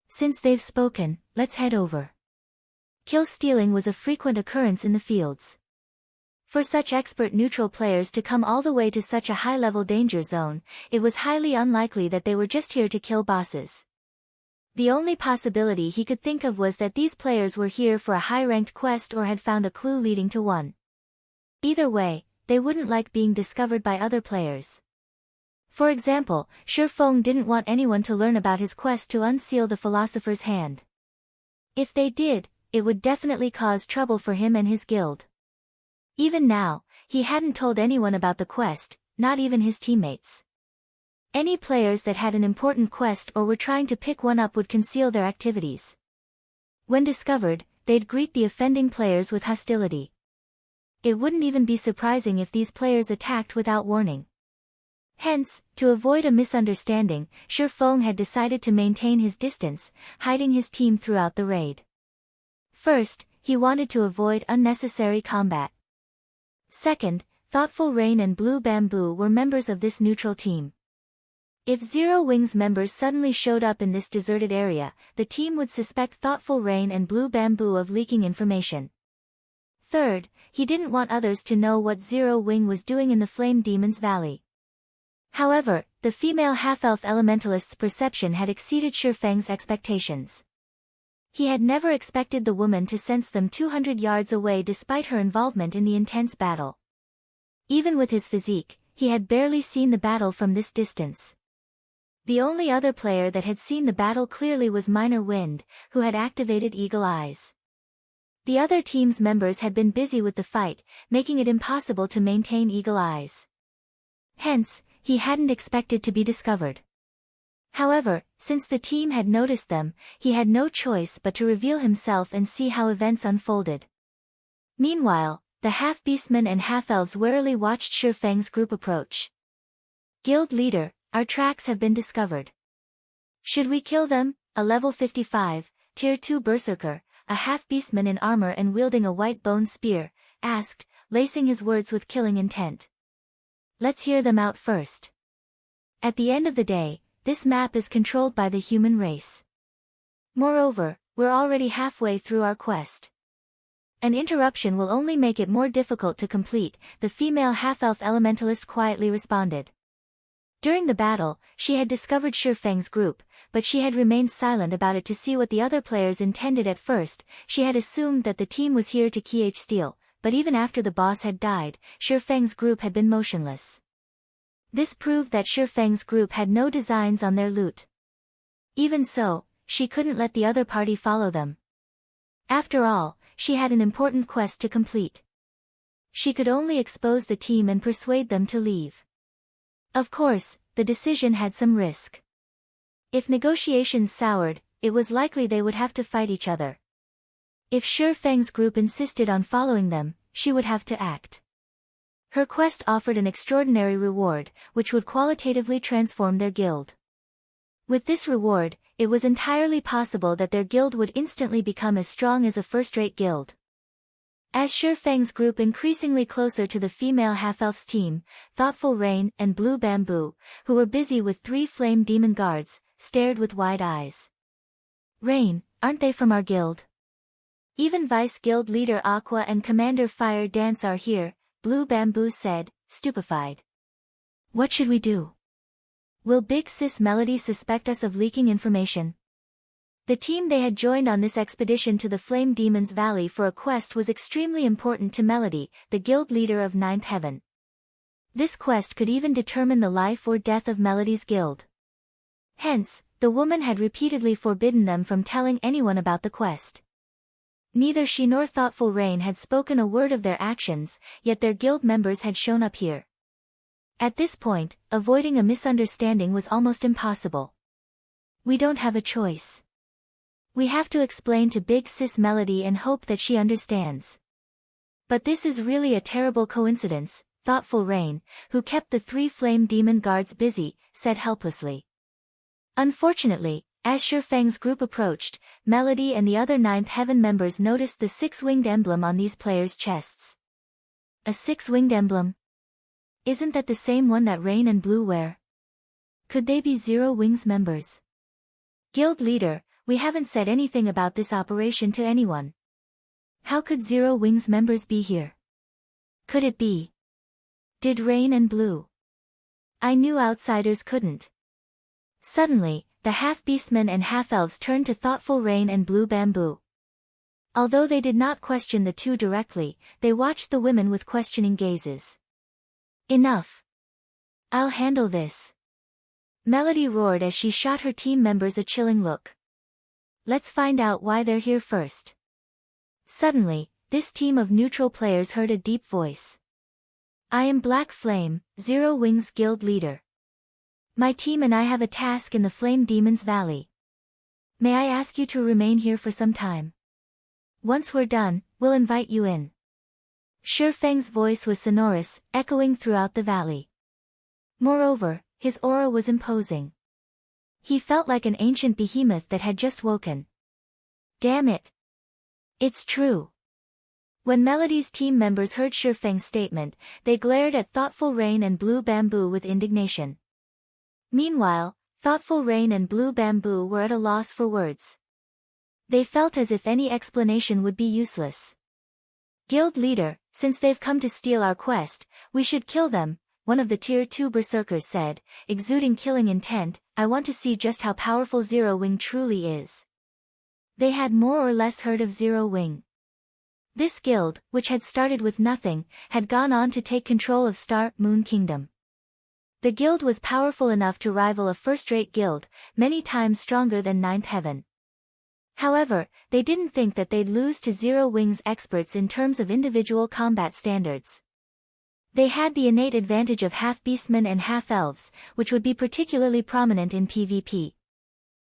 "Since they've spoken, let's head over." Kill stealing was a frequent occurrence in the fields. For such expert neutral players to come all the way to such a high-level danger zone, it was highly unlikely that they were just here to kill bosses. The only possibility he could think of was that these players were here for a high-ranked quest or had found a clue leading to one. Either way, they wouldn't like being discovered by other players. For example, Shifeng didn't want anyone to learn about his quest to unseal the Philosopher's hand. If they did, it would definitely cause trouble for him and his guild. Even now, he hadn't told anyone about the quest, not even his teammates. Any players that had an important quest or were trying to pick one up would conceal their activities. When discovered, they'd greet the offending players with hostility. It wouldn't even be surprising if these players attacked without warning. Hence, to avoid a misunderstanding, Shifeng had decided to maintain his distance, hiding his team throughout the raid. First, he wanted to avoid unnecessary combat. Second, Thoughtful Rain and Blue Bamboo were members of this neutral team. If Zero Wings members suddenly showed up in this deserted area, the team would suspect Thoughtful Rain and Blue Bamboo of leaking information. Third, he didn't want others to know what Zero Wing was doing in the Flame Demon's Valley. However, the female half-elf elementalist's perception had exceeded Shifeng's expectations. He had never expected the woman to sense them 200 yards away despite her involvement in the intense battle. Even with his physique, he had barely seen the battle from this distance. The only other player that had seen the battle clearly was Minor Wind, who had activated Eagle Eyes. The other team's members had been busy with the fight, making it impossible to maintain Eagle Eyes. Hence, he hadn't expected to be discovered. However, since the team had noticed them, he had no choice but to reveal himself and see how events unfolded. Meanwhile, the half-beastmen and half-elves warily watched Shifeng's group approach. "Guild leader, our tracks have been discovered. Should we kill them?" A level 55, tier 2 berserker, a half-beastman in armor and wielding a white bone spear, asked, lacing his words with killing intent. "Let's hear them out first. At the end of the day, this map is controlled by the human race. Moreover, we're already halfway through our quest. An interruption will only make it more difficult to complete," the female half-elf elementalist quietly responded. During the battle, she had discovered Shifeng's group, but she had remained silent about it to see what the other players intended at first. She had assumed that the team was here to steal, but even after the boss had died, Shifeng's group had been motionless. This proved that Shifeng's group had no designs on their loot. Even so, she couldn't let the other party follow them. After all, she had an important quest to complete. She could only expose the team and persuade them to leave. Of course, the decision had some risk. If negotiations soured, it was likely they would have to fight each other. If Shifeng's group insisted on following them, she would have to act. Her quest offered an extraordinary reward, which would qualitatively transform their guild. With this reward, it was entirely possible that their guild would instantly become as strong as a first-rate guild. As Shifeng's group increasingly closer to the female half-elf's team, Thoughtful Rain and Blue Bamboo, who were busy with 3 flame demon guards, stared with wide eyes. "Rain, aren't they from our guild? Even Vice Guild leader Aqua and Commander Fire Dance are here," Blue Bamboo said, stupefied. What should we do? Will Big Sis Melody suspect us of leaking information? The team they had joined on this expedition to the Flame Demon's Valley for a quest was extremely important to Melody, the guild leader of Ninth Heaven. This quest could even determine the life or death of Melody's guild. Hence, the woman had repeatedly forbidden them from telling anyone about the quest. Neither she nor Thoughtful Rain had spoken a word of their actions, yet their guild members had shown up here. At this point, avoiding a misunderstanding was almost impossible. We don't have a choice. We have to explain to Big Sis Melody and hope that she understands. But this is really a terrible coincidence, Thoughtful Rain, who kept the 3 flame demon guards busy, said helplessly. Unfortunately, as Shifeng's group approached, Melody and the other Ninth Heaven members noticed the 6-winged emblem on these players' chests. A 6-winged emblem? Isn't that the same one that Rain and Blue wear? Could they be Zero Wings members? Guild leader, we haven't said anything about this operation to anyone. How could Zero Wings members be here? Could it be? Did Rain and Blue? I knew outsiders couldn't. Suddenly, the half-beastmen and half-elves turned to Thoughtful Rain and Blue Bamboo. Although they did not question the two directly, they watched the women with questioning gazes. Enough. I'll handle this. Melody roared as she shot her team members a chilling look. Let's find out why they're here first. Suddenly, this team of neutral players heard a deep voice. I am Black Flame, Zero Wings Guild leader. My team and I have a task in the Flame Demon's Valley. May I ask you to remain here for some time? Once we're done, we'll invite you in. Shifeng's voice was sonorous, echoing throughout the valley. Moreover, his aura was imposing. He felt like an ancient behemoth that had just woken. Damn it. It's true. When Melody's team members heard Shifeng's statement, they glared at Thoughtful Rain and Blue Bamboo with indignation. Meanwhile, Thoughtful Rain and Blue Bamboo were at a loss for words. They felt as if any explanation would be useless. Guild leader, since they've come to steal our quest, we should kill them, one of the Tier 2 berserkers said, exuding killing intent. I want to see just how powerful Zero Wing truly is. They had more or less heard of Zero Wing. This guild, which had started with nothing, had gone on to take control of Star Moon Kingdom. The guild was powerful enough to rival a first-rate guild, many times stronger than Ninth Heaven. However, they didn't think that they'd lose to Zero Wing's experts in terms of individual combat standards. They had the innate advantage of half-beastmen and half-elves, which would be particularly prominent in PvP.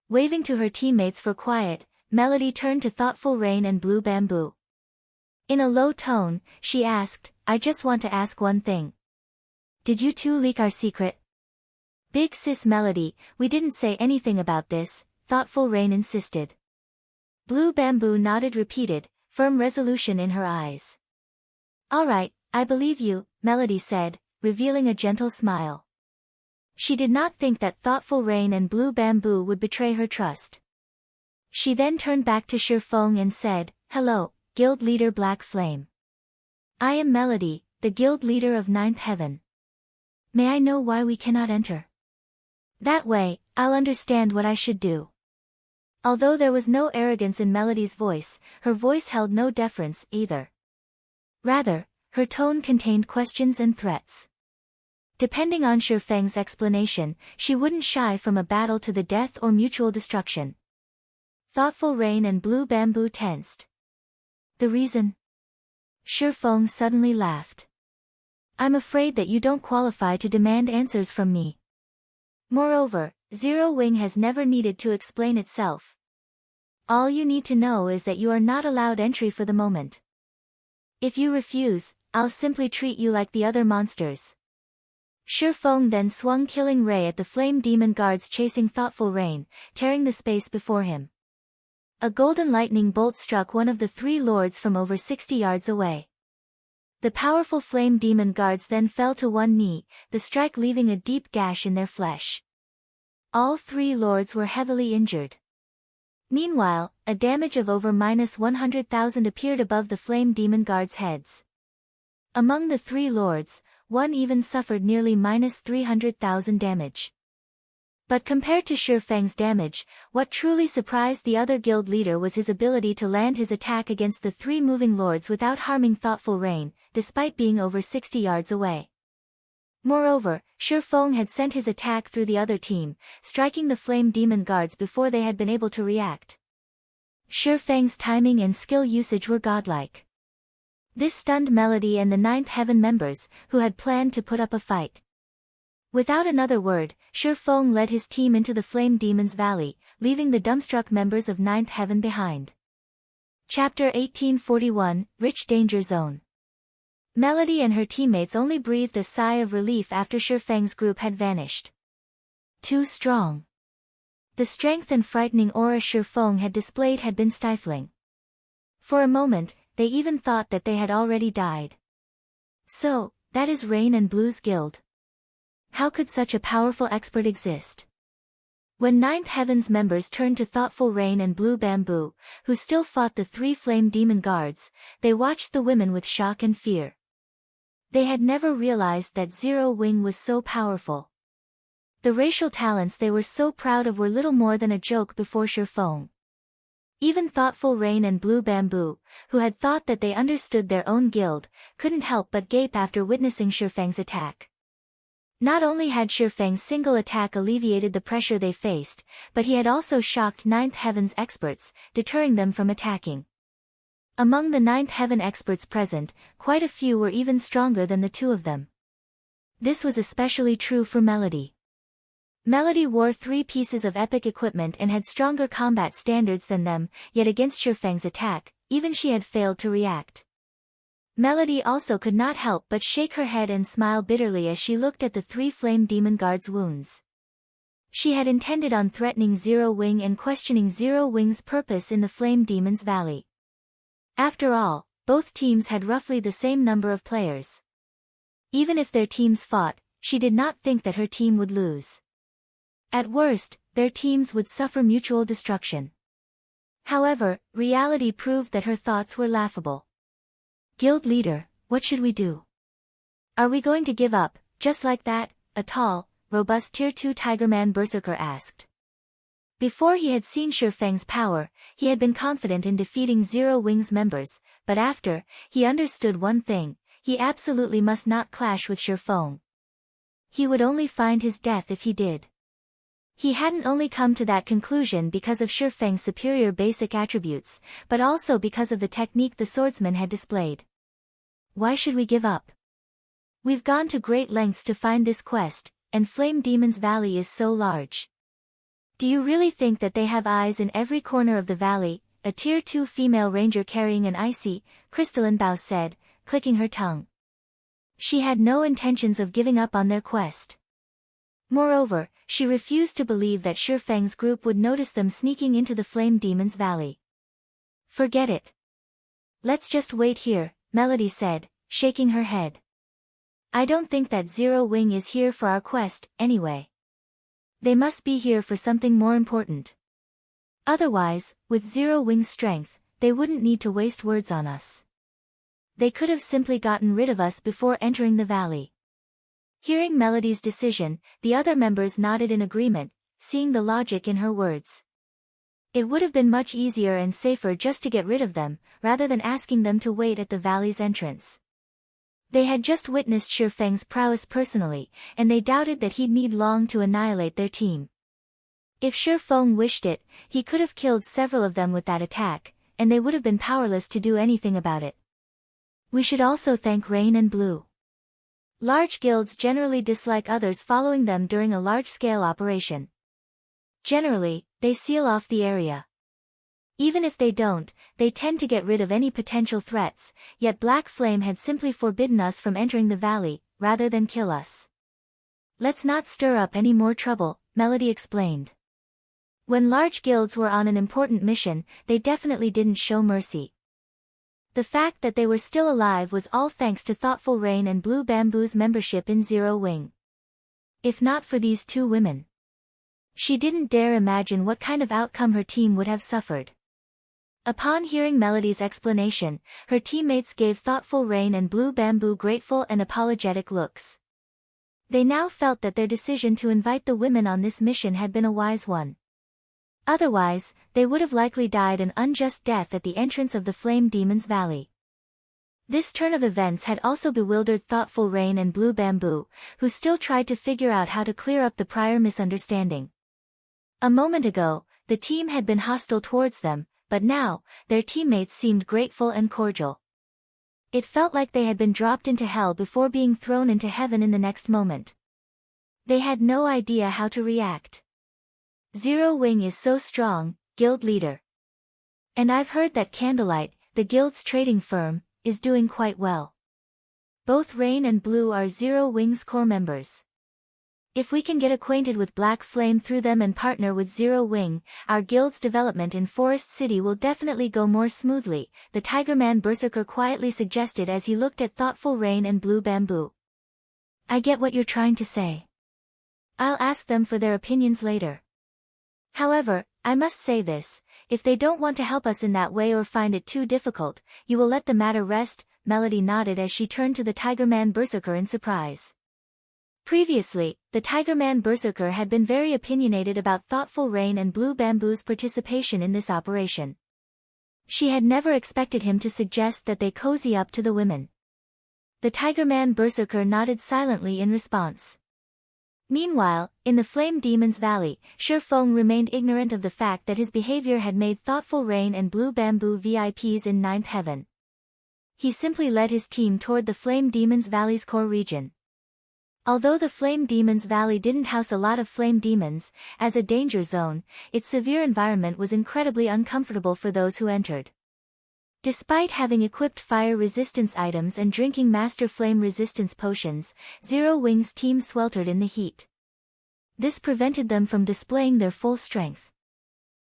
Waving to her teammates for quiet, Melody turned to Thoughtful Rain and Blue Bamboo. In a low tone, she asked, I just want to ask one thing. Did you two leak our secret? Big Sis Melody, we didn't say anything about this, Thoughtful Rain insisted. Blue Bamboo nodded, repeated, firm resolution in her eyes. All right, I believe you, Melody said, revealing a gentle smile. She did not think that Thoughtful Rain and Blue Bamboo would betray her trust. She then turned back to Shifeng and said, Hello, Guild Leader Black Flame. I am Melody, the Guild Leader of Ninth Heaven. May I know why we cannot enter? That way, I'll understand what I should do. Although there was no arrogance in Melody's voice, her voice held no deference either. Rather, her tone contained questions and threats. Depending on Shifeng's explanation, she wouldn't shy from a battle to the death or mutual destruction. Thoughtful Rain and Blue Bamboo tensed. The reason? Shifeng suddenly laughed. I'm afraid that you don't qualify to demand answers from me. Moreover, Zero Wing has never needed to explain itself. All you need to know is that you are not allowed entry for the moment. If you refuse, I'll simply treat you like the other monsters. Shifeng then swung Killing Ray at the flame demon guards chasing Thoughtful Rain, tearing the space before him. A golden lightning bolt struck one of the 3 lords from over 60 yards away. The powerful flame demon guards then fell to one knee, the strike leaving a deep gash in their flesh. All 3 lords were heavily injured. Meanwhile, a damage of over -100,000 appeared above the flame demon guards' heads. Among the three lords, one even suffered nearly -300,000 damage. But compared to Shifeng's damage, what truly surprised the other guild leader was his ability to land his attack against the three moving lords without harming Thoughtful Rain, despite being over 60 yards away. Moreover, Shifeng had sent his attack through the other team, striking the flame demon guards before they had been able to react. Shifeng's timing and skill usage were godlike. This stunned Melody and the Ninth Heaven members, who had planned to put up a fight. Without another word, Shifeng led his team into the Flame Demon's Valley, leaving the dumbstruck members of Ninth Heaven behind. Chapter 1841, Rich Danger Zone. Melody and her teammates only breathed a sigh of relief after Shifeng's group had vanished. Too strong. The strength and frightening aura Shifeng had displayed had been stifling. For a moment, they even thought that they had already died. So, that is Rain and Blue's guild. How could such a powerful expert exist? When Ninth Heaven's members turned to Thoughtful Rain and Blue Bamboo, who still fought the three flame demon guards, they watched the women with shock and fear. They had never realized that Zero Wing was so powerful. The racial talents they were so proud of were little more than a joke before Shifeng. Even Thoughtful Rain and Blue Bamboo, who had thought that they understood their own guild, couldn't help but gape after witnessing Shifeng's attack. Not only had Shifeng's single attack alleviated the pressure they faced, but he had also shocked Ninth Heaven's experts, deterring them from attacking. Among the Ninth Heaven experts present, quite a few were even stronger than the two of them. This was especially true for Melody. Melody wore 3 pieces of epic equipment and had stronger combat standards than them, yet against Shifeng's attack, even she had failed to react. Melody also could not help but shake her head and smile bitterly as she looked at the 3 flame demon guards' wounds. She had intended on threatening Zero Wing and questioning Zero Wing's purpose in the Flame Demon's Valley. After all, both teams had roughly the same number of players. Even if their teams fought, she did not think that her team would lose. At worst, their teams would suffer mutual destruction. However, reality proved that her thoughts were laughable. Guild leader, what should we do? Are we going to give up, just like that? A tall, robust Tier 2 Tigerman Berserker asked. Before he had seen Shifeng's power, he had been confident in defeating Zero Wing's members, but after, he understood one thing: he absolutely must not clash with Shifeng. He would only find his death if he did. He hadn't only come to that conclusion because of Shifeng's superior basic attributes, but also because of the technique the swordsman had displayed. Why should we give up? We've gone to great lengths to find this quest, and Flame Demon's Valley is so large. Do you really think that they have eyes in every corner of the valley? A Tier 2 female ranger carrying an icy, crystalline bow said, clicking her tongue. She had no intentions of giving up on their quest. Moreover, she refused to believe that Shifeng's group would notice them sneaking into the Flame Demon's Valley. Forget it. Let's just wait here, Melody said, shaking her head. I don't think that Zero Wing is here for our quest, anyway. They must be here for something more important. Otherwise, with Zero Wing's strength, they wouldn't need to waste words on us. They could have simply gotten rid of us before entering the valley. Hearing Melody's decision, the other members nodded in agreement, seeing the logic in her words. It would have been much easier and safer just to get rid of them, rather than asking them to wait at the valley's entrance. They had just witnessed Shifeng's prowess personally, and they doubted that he'd need long to annihilate their team. If Shifeng wished it, he could have killed several of them with that attack, and they would have been powerless to do anything about it. We should also thank Rain and Blue. Large guilds generally dislike others following them during a large-scale operation. Generally, they seal off the area. Even if they don't, they tend to get rid of any potential threats, yet Black Flame had simply forbidden us from entering the valley, rather than kill us. Let's not stir up any more trouble, Melody explained. When large guilds were on an important mission, they definitely didn't show mercy. The fact that they were still alive was all thanks to Thoughtful Rain and Blue Bamboo's membership in Zero Wing. If not for these 2 women, she didn't dare imagine what kind of outcome her team would have suffered. Upon hearing Melody's explanation, her teammates gave Thoughtful Rain and Blue Bamboo grateful and apologetic looks. They now felt that their decision to invite the women on this mission had been a wise one. Otherwise, they would have likely died an unjust death at the entrance of the Flame Demon's Valley. This turn of events had also bewildered Thoughtful Rain and Blue Bamboo, who still tried to figure out how to clear up the prior misunderstanding. A moment ago, the team had been hostile towards them, but now, their teammates seemed grateful and cordial. It felt like they had been dropped into hell before being thrown into heaven in the next moment. They had no idea how to react. Zero Wing is so strong, guild leader. And I've heard that Candlelight, the guild's trading firm, is doing quite well. Both Rain and Blue are Zero Wing's core members. If we can get acquainted with Black Flame through them and partner with Zero Wing, our guild's development in Forest City will definitely go more smoothly, the Tigerman Berserker quietly suggested as he looked at Thoughtful Rain and Blue Bamboo. I get what you're trying to say. I'll ask them for their opinions later. However, I must say this, if they don't want to help us in that way or find it too difficult, you will let the matter rest. Melody nodded as she turned to the Tigerman Berserker in surprise. Previously, the Tigerman Berserker had been very opinionated about Thoughtful Rain and Blue Bamboo's participation in this operation. She had never expected him to suggest that they cozy up to the women. The Tigerman Berserker nodded silently in response. Meanwhile, in the Flame Demon's Valley, Shifeng remained ignorant of the fact that his behavior had made Thoughtful Rain and Blue Bamboo VIPs in Ninth Heaven. He simply led his team toward the Flame Demon's Valley's core region. Although the Flame Demon's Valley didn't house a lot of flame demons, as a danger zone, its severe environment was incredibly uncomfortable for those who entered. Despite having equipped fire resistance items and drinking master flame resistance potions, Zero Wing's team sweltered in the heat. This prevented them from displaying their full strength.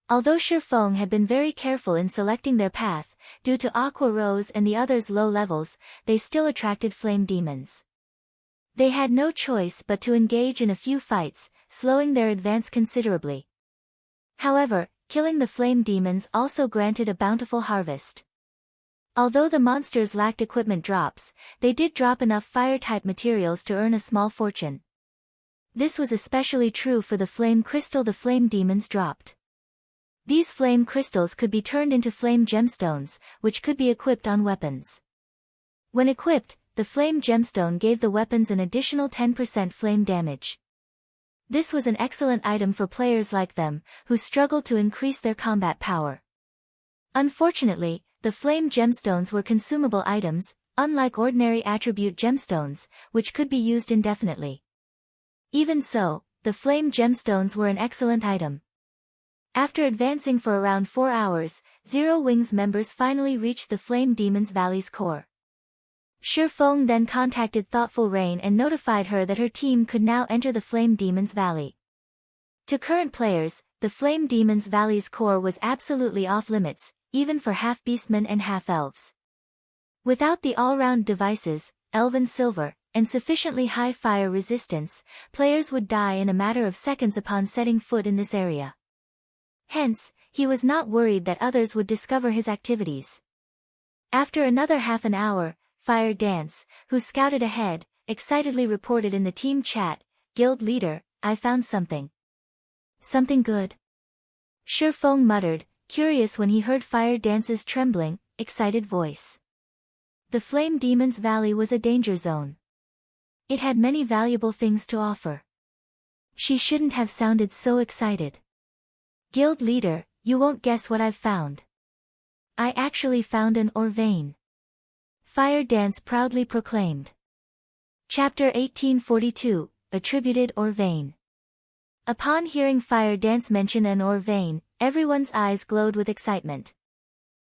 Although Shifeng had been very careful in selecting their path, due to Aqua Rose and the others' low levels, they still attracted flame demons. They had no choice but to engage in a few fights, slowing their advance considerably. However, killing the flame demons also granted a bountiful harvest. Although the monsters lacked equipment drops, they did drop enough fire-type materials to earn a small fortune. This was especially true for the flame crystal the flame demons dropped. These flame crystals could be turned into flame gemstones, which could be equipped on weapons. When equipped, the flame gemstone gave the weapons an additional 10% flame damage. This was an excellent item for players like them, who struggled to increase their combat power. Unfortunately, the flame gemstones were consumable items, unlike ordinary attribute gemstones, which could be used indefinitely. Even so, the flame gemstones were an excellent item. After advancing for around 4 hours, Zero Wing's members finally reached the Flame Demon's Valley's core. Shifeng then contacted Thoughtful Rain and notified her that her team could now enter the Flame Demon's Valley. To current players, the Flame Demon's Valley's core was absolutely off-limits, even for half-beastmen and half-elves. Without the all-round devices, Elven Silver, and sufficiently high fire resistance, players would die in a matter of seconds upon setting foot in this area. Hence, he was not worried that others would discover his activities. After another half an hour, Fire Dance, who scouted ahead, excitedly reported in the team chat, "Guild leader, I found something." "Something good?" Shifeng muttered, curious when he heard Fire Dance's trembling, excited voice. The Flame Demon's Valley was a danger zone. It had many valuable things to offer. She shouldn't have sounded so excited. "Guild leader, you won't guess what I've found. I actually found an ore vein," Fire Dance proudly proclaimed. Chapter 1842, Attributed Ore Vein. Upon hearing Fire Dance mention an ore vein, everyone's eyes glowed with excitement.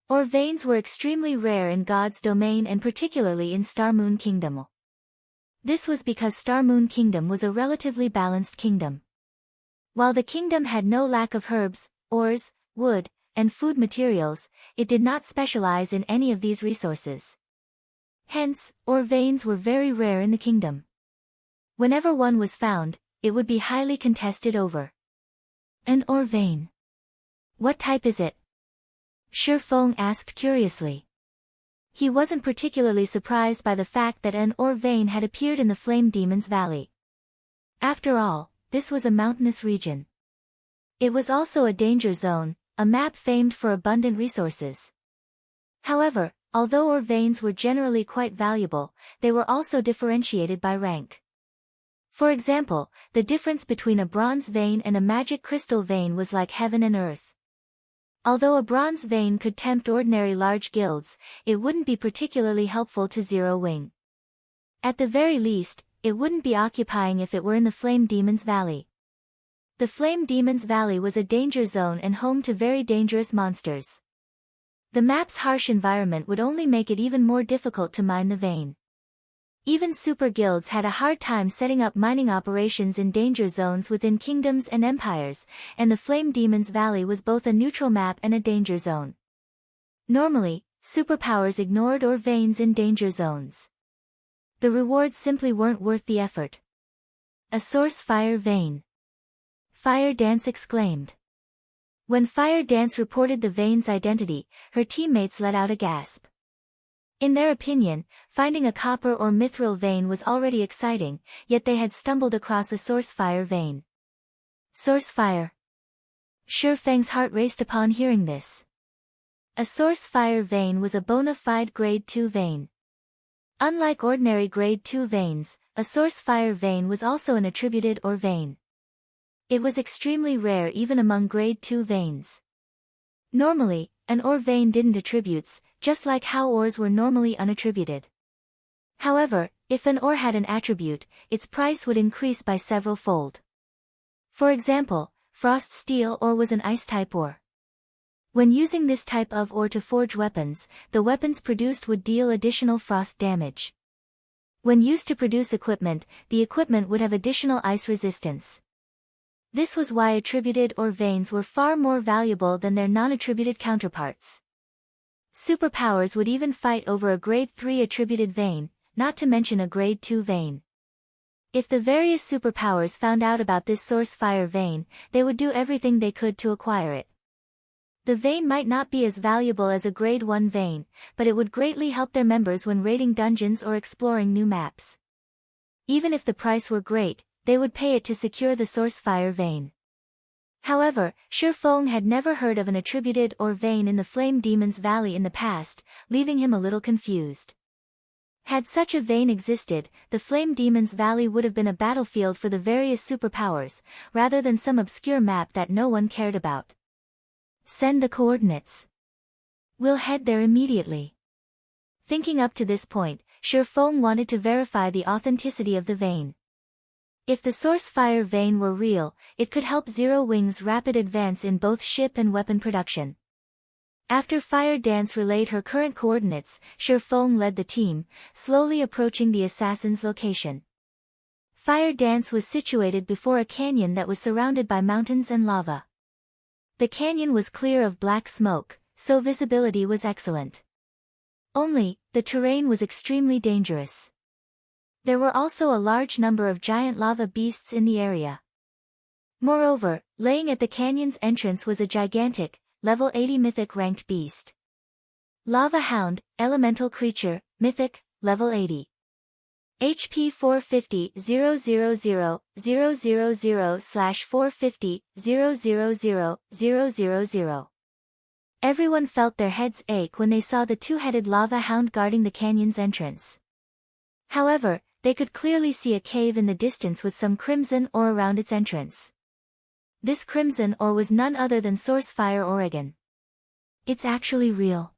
Ore veins were extremely rare in God's domain and particularly in Star Moon Kingdom. This was because Star Moon Kingdom was a relatively balanced kingdom. While the kingdom had no lack of herbs, ores, wood, and food materials, it did not specialize in any of these resources. Hence, ore veins were very rare in the kingdom. Whenever one was found, it would be highly contested over. An ore vein. What type is it? Feng asked curiously. He wasn't particularly surprised by the fact that an ore vein had appeared in the Flame Demon's Valley. After all, this was a mountainous region. It was also a danger zone, a map famed for abundant resources. However, although ore veins were generally quite valuable, they were also differentiated by rank. For example, the difference between a bronze vein and a magic crystal vein was like heaven and earth. Although a bronze vein could tempt ordinary large guilds, it wouldn't be particularly helpful to Zero Wing. At the very least, it wouldn't be occupying if it were in the Flame Demon's Valley. The Flame Demon's Valley was a danger zone and home to very dangerous monsters. The map's harsh environment would only make it even more difficult to mine the vein. Even super guilds had a hard time setting up mining operations in danger zones within kingdoms and empires, and the Flame Demon's Valley was both a neutral map and a danger zone. Normally, superpowers ignored ore veins in danger zones. The rewards simply weren't worth the effort. A source fire vein. Fire Dance exclaimed. When Fire Dance reported the vein's identity, her teammates let out a gasp. In their opinion, finding a copper or mithril vein was already exciting, yet they had stumbled across a source fire vein. Source fire. Feng's heart raced upon hearing this. A source fire vein was a bona fide grade 2 vein. Unlike ordinary grade 2 veins, a source fire vein was also an attributed ore vein. It was extremely rare even among grade 2 veins. Normally, an ore vein didn't attributes, just like how ores were normally unattributed. However, if an ore had an attribute, its price would increase by several fold. For example, frost steel ore was an ice-type ore. When using this type of ore to forge weapons, the weapons produced would deal additional frost damage. When used to produce equipment, the equipment would have additional ice resistance. This was why attributed ore veins were far more valuable than their non-attributed counterparts. Superpowers would even fight over a grade 3 attributed vein, not to mention a grade 2 vein. If the various superpowers found out about this source fire vein, they would do everything they could to acquire it. The vein might not be as valuable as a grade 1 vein, but it would greatly help their members when raiding dungeons or exploring new maps. Even if the price were great, they would pay it to secure the source fire vein. However, Feng had never heard of an attributed ore vein in the Flame Demon's Valley in the past, leaving him a little confused. Had such a vein existed, the Flame Demon's Valley would have been a battlefield for the various superpowers, rather than some obscure map that no one cared about. Send the coordinates. We'll head there immediately. Thinking up to this point, Feng wanted to verify the authenticity of the vein. If the source fire vein were real, it could help Zero Wing's rapid advance in both ship and weapon production. After Fire Dance relayed her current coordinates, Feng led the team, slowly approaching the assassin's location. Fire Dance was situated before a canyon that was surrounded by mountains and lava. The canyon was clear of black smoke, so visibility was excellent. Only, the terrain was extremely dangerous. There were also a large number of giant lava beasts in the area. Moreover, laying at the canyon's entrance was a gigantic, level 80 mythic ranked beast. Lava Hound, elemental creature, mythic, level 80. HP 450,000/450,000,000. Everyone felt their heads ache when they saw the two-headed lava hound guarding the canyon's entrance. However, they could clearly see a cave in the distance with some crimson ore around its entrance. This crimson ore was none other than Source Fire Oregon. It's actually real.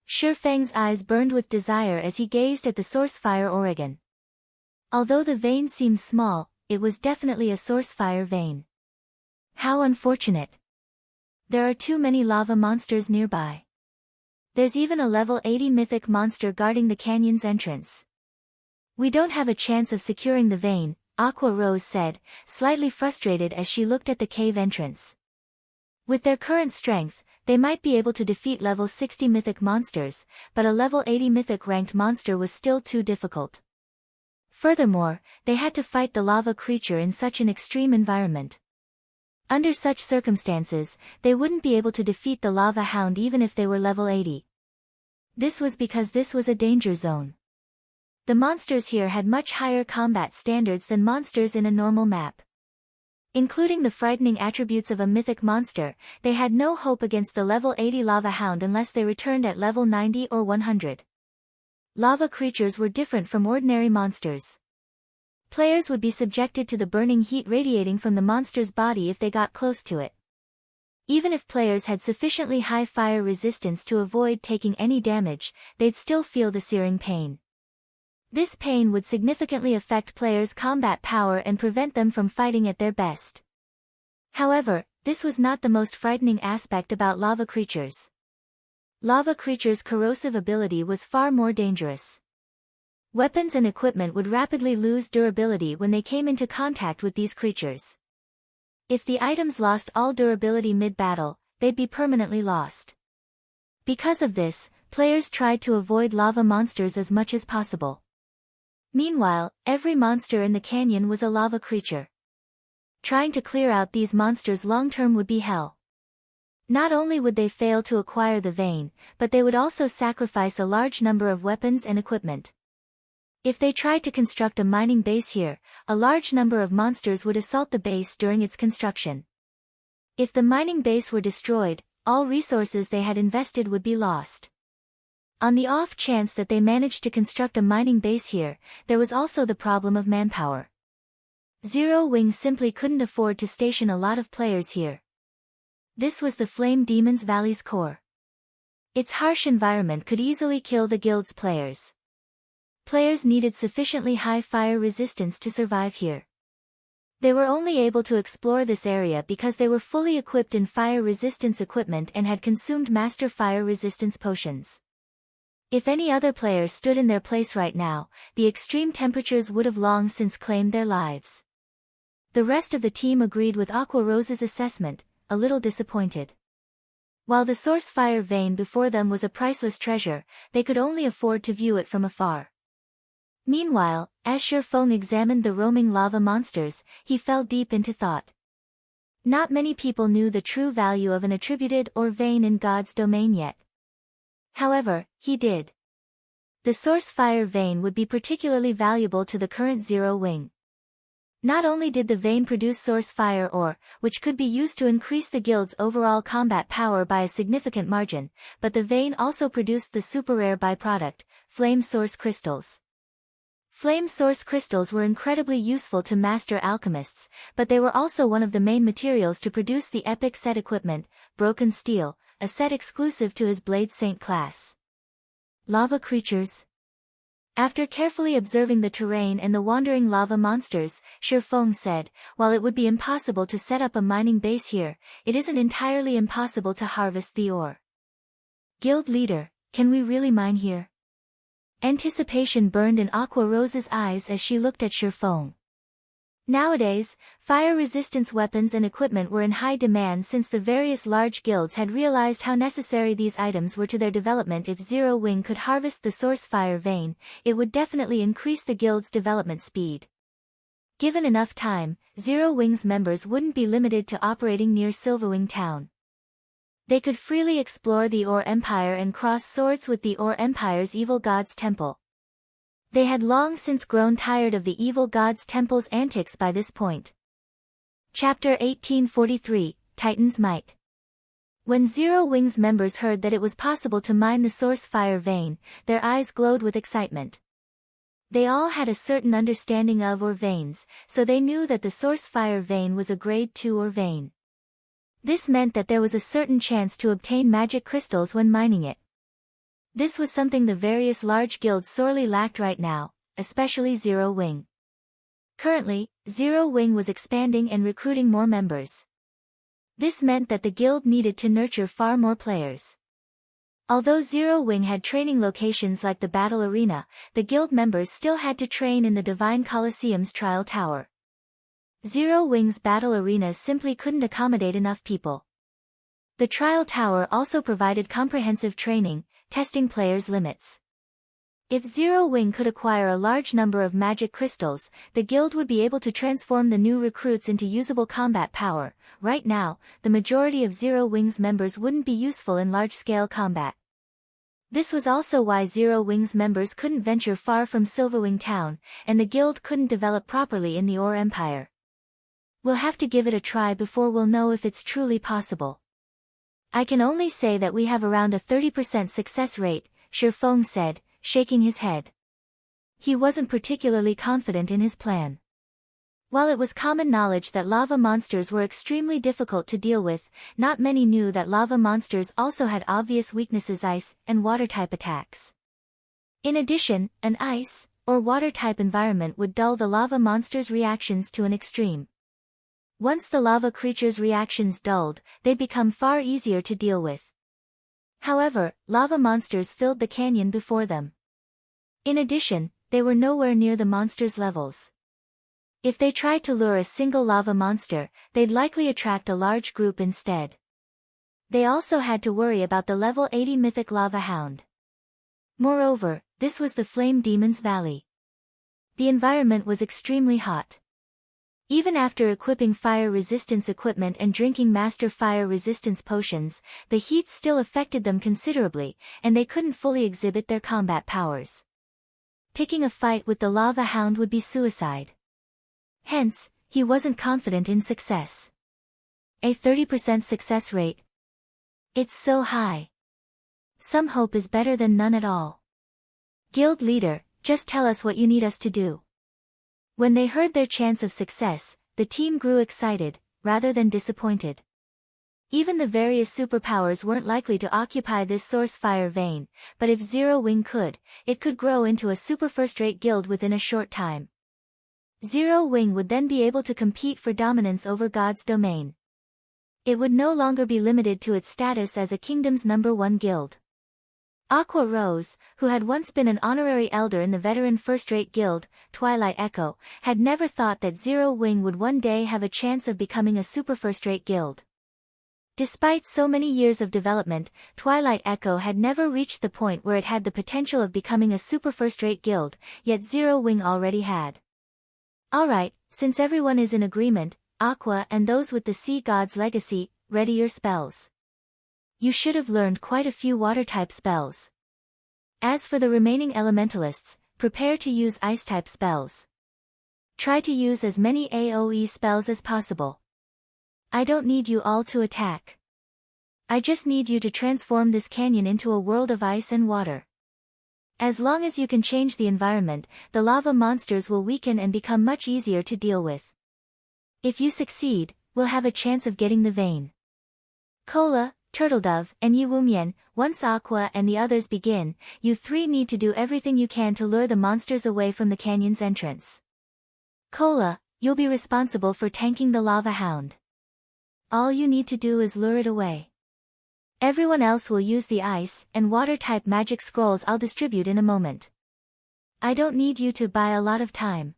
Feng's eyes burned with desire as he gazed at the Source Fire Oregon. Although the vein seemed small, it was definitely a source fire vein. How unfortunate. There are too many lava monsters nearby. There's even a level 80 mythic monster guarding the canyon's entrance. We don't have a chance of securing the vein, Aqua Rose said, slightly frustrated as she looked at the cave entrance. With their current strength, they might be able to defeat level 60 mythic monsters, but a level 80 mythic ranked monster was still too difficult. Furthermore, they had to fight the lava creature in such an extreme environment. Under such circumstances, they wouldn't be able to defeat the lava hound even if they were level 80. This was because this was a danger zone. The monsters here had much higher combat standards than monsters in a normal map. Including the frightening attributes of a mythic monster, they had no hope against the level 80 lava hound unless they returned at level 90 or 100. Lava creatures were different from ordinary monsters. Players would be subjected to the burning heat radiating from the monster's body if they got close to it. Even if players had sufficiently high fire resistance to avoid taking any damage, they'd still feel the searing pain. This pain would significantly affect players' combat power and prevent them from fighting at their best. However, this was not the most frightening aspect about lava creatures. Lava creatures' corrosive ability was far more dangerous. Weapons and equipment would rapidly lose durability when they came into contact with these creatures. If the items lost all durability mid-battle, they'd be permanently lost. Because of this, players tried to avoid lava monsters as much as possible. Meanwhile, every monster in the canyon was a lava creature. Trying to clear out these monsters long-term would be hell. Not only would they fail to acquire the vein, but they would also sacrifice a large number of weapons and equipment. If they tried to construct a mining base here, a large number of monsters would assault the base during its construction. If the mining base were destroyed, all resources they had invested would be lost. On the off chance that they managed to construct a mining base here, there was also the problem of manpower. Zero Wing simply couldn't afford to station a lot of players here. This was the Flame Demon's Valley's core. Its harsh environment could easily kill the guild's players. Players needed sufficiently high fire resistance to survive here. They were only able to explore this area because they were fully equipped in fire resistance equipment and had consumed master fire resistance potions. If any other players stood in their place right now, the extreme temperatures would have long since claimed their lives. The rest of the team agreed with Aqua Rose's assessment, a little disappointed. While the source fire vein before them was a priceless treasure, they could only afford to view it from afar. Meanwhile, as Shurfeng examined the roaming lava monsters, he fell deep into thought. Not many people knew the true value of an attributed or vein in God's domain yet. However, he did. The source fire vein would be particularly valuable to the current Zero Wing. Not only did the vein produce source fire ore, which could be used to increase the guild's overall combat power by a significant margin, but the vein also produced the super rare byproduct, flame source crystals. Flame source crystals were incredibly useful to master alchemists, but they were also one of the main materials to produce the epic set equipment, Broken Steel, a set exclusive to his Blade Saint class. Lava creatures. After carefully observing the terrain and the wandering lava monsters, Shurfeng said, while it would be impossible to set up a mining base here, it isn't entirely impossible to harvest the ore. Guild leader, can we really mine here? Anticipation burned in Aqua Rose's eyes as she looked at Shurfeng. Nowadays, fire-resistance weapons and equipment were in high demand since the various large guilds had realized how necessary these items were to their development. If Zero Wing could harvest the source fire vein, it would definitely increase the guild's development speed. Given enough time, Zero Wing's members wouldn't be limited to operating near Silverwing Town. They could freely explore the Ore Empire and cross swords with the Ore Empire's evil god's temple. They had long since grown tired of the evil god's temple's antics by this point. Chapter 1843, Titan's Might. When Zero Wing's members heard that it was possible to mine the source fire vein, their eyes glowed with excitement. They all had a certain understanding of ore veins, so they knew that the source fire vein was a grade 2 ore vein. This meant that there was a certain chance to obtain magic crystals when mining it. This was something the various large guilds sorely lacked right now, especially Zero Wing. Currently, Zero Wing was expanding and recruiting more members. This meant that the guild needed to nurture far more players. Although Zero Wing had training locations like the Battle Arena, the guild members still had to train in the Divine Colosseum's Trial Tower. Zero Wing's battle arenas simply couldn't accommodate enough people. The Trial Tower also provided comprehensive training, testing players' limits. If Zero Wing could acquire a large number of magic crystals, the guild would be able to transform the new recruits into usable combat power. Right now, the majority of Zero Wing's members wouldn't be useful in large-scale combat. This was also why Zero Wing's members couldn't venture far from Silverwing Town, and the guild couldn't develop properly in the Ore Empire. We'll have to give it a try before we'll know if it's truly possible. I can only say that we have around a 30% success rate, Shifeng said, shaking his head. He wasn't particularly confident in his plan. While it was common knowledge that lava monsters were extremely difficult to deal with, not many knew that lava monsters also had obvious weaknesses: ice and water-type attacks. In addition, an ice or water-type environment would dull the lava monster's reactions to an extreme. Once the lava creature's reactions dulled, they'd become far easier to deal with. However, lava monsters filled the canyon before them. In addition, they were nowhere near the monster's levels. If they tried to lure a single lava monster, they'd likely attract a large group instead. They also had to worry about the level 80 mythic lava hound. Moreover, this was the Flame Demon's Valley. The environment was extremely hot. Even after equipping fire resistance equipment and drinking master fire resistance potions, the heat still affected them considerably, and they couldn't fully exhibit their combat powers. Picking a fight with the lava hound would be suicide. Hence, he wasn't confident in success. A 30% success rate. It's so high. Some hope is better than none at all. Guild leader, just tell us what you need us to do. When they heard their chance of success, the team grew excited, rather than disappointed. Even the various superpowers weren't likely to occupy this source fire vein, but if Zero Wing could, it could grow into a super first-rate guild within a short time. Zero Wing would then be able to compete for dominance over God's domain. It would no longer be limited to its status as a kingdom's #1 guild. Aqua Rose, who had once been an honorary elder in the veteran first-rate guild, Twilight Echo, had never thought that Zero Wing would one day have a chance of becoming a super first-rate guild. Despite so many years of development, Twilight Echo had never reached the point where it had the potential of becoming a super first-rate guild, yet Zero Wing already had. Alright, since everyone is in agreement, Aqua and those with the Sea God's legacy, ready your spells. You should have learned quite a few water-type spells. As for the remaining elementalists, prepare to use ice-type spells. Try to use as many AoE spells as possible. I don't need you all to attack. I just need you to transform this canyon into a world of ice and water. As long as you can change the environment, the lava monsters will weaken and become much easier to deal with. If you succeed, we'll have a chance of getting the vein. Cola, Turtledove, and Yiwumian, once Aqua and the others begin, you three need to do everything you can to lure the monsters away from the canyon's entrance. Cola, you'll be responsible for tanking the lava hound. All you need to do is lure it away. Everyone else will use the ice and water-type magic scrolls I'll distribute in a moment. I don't need you to buy a lot of time.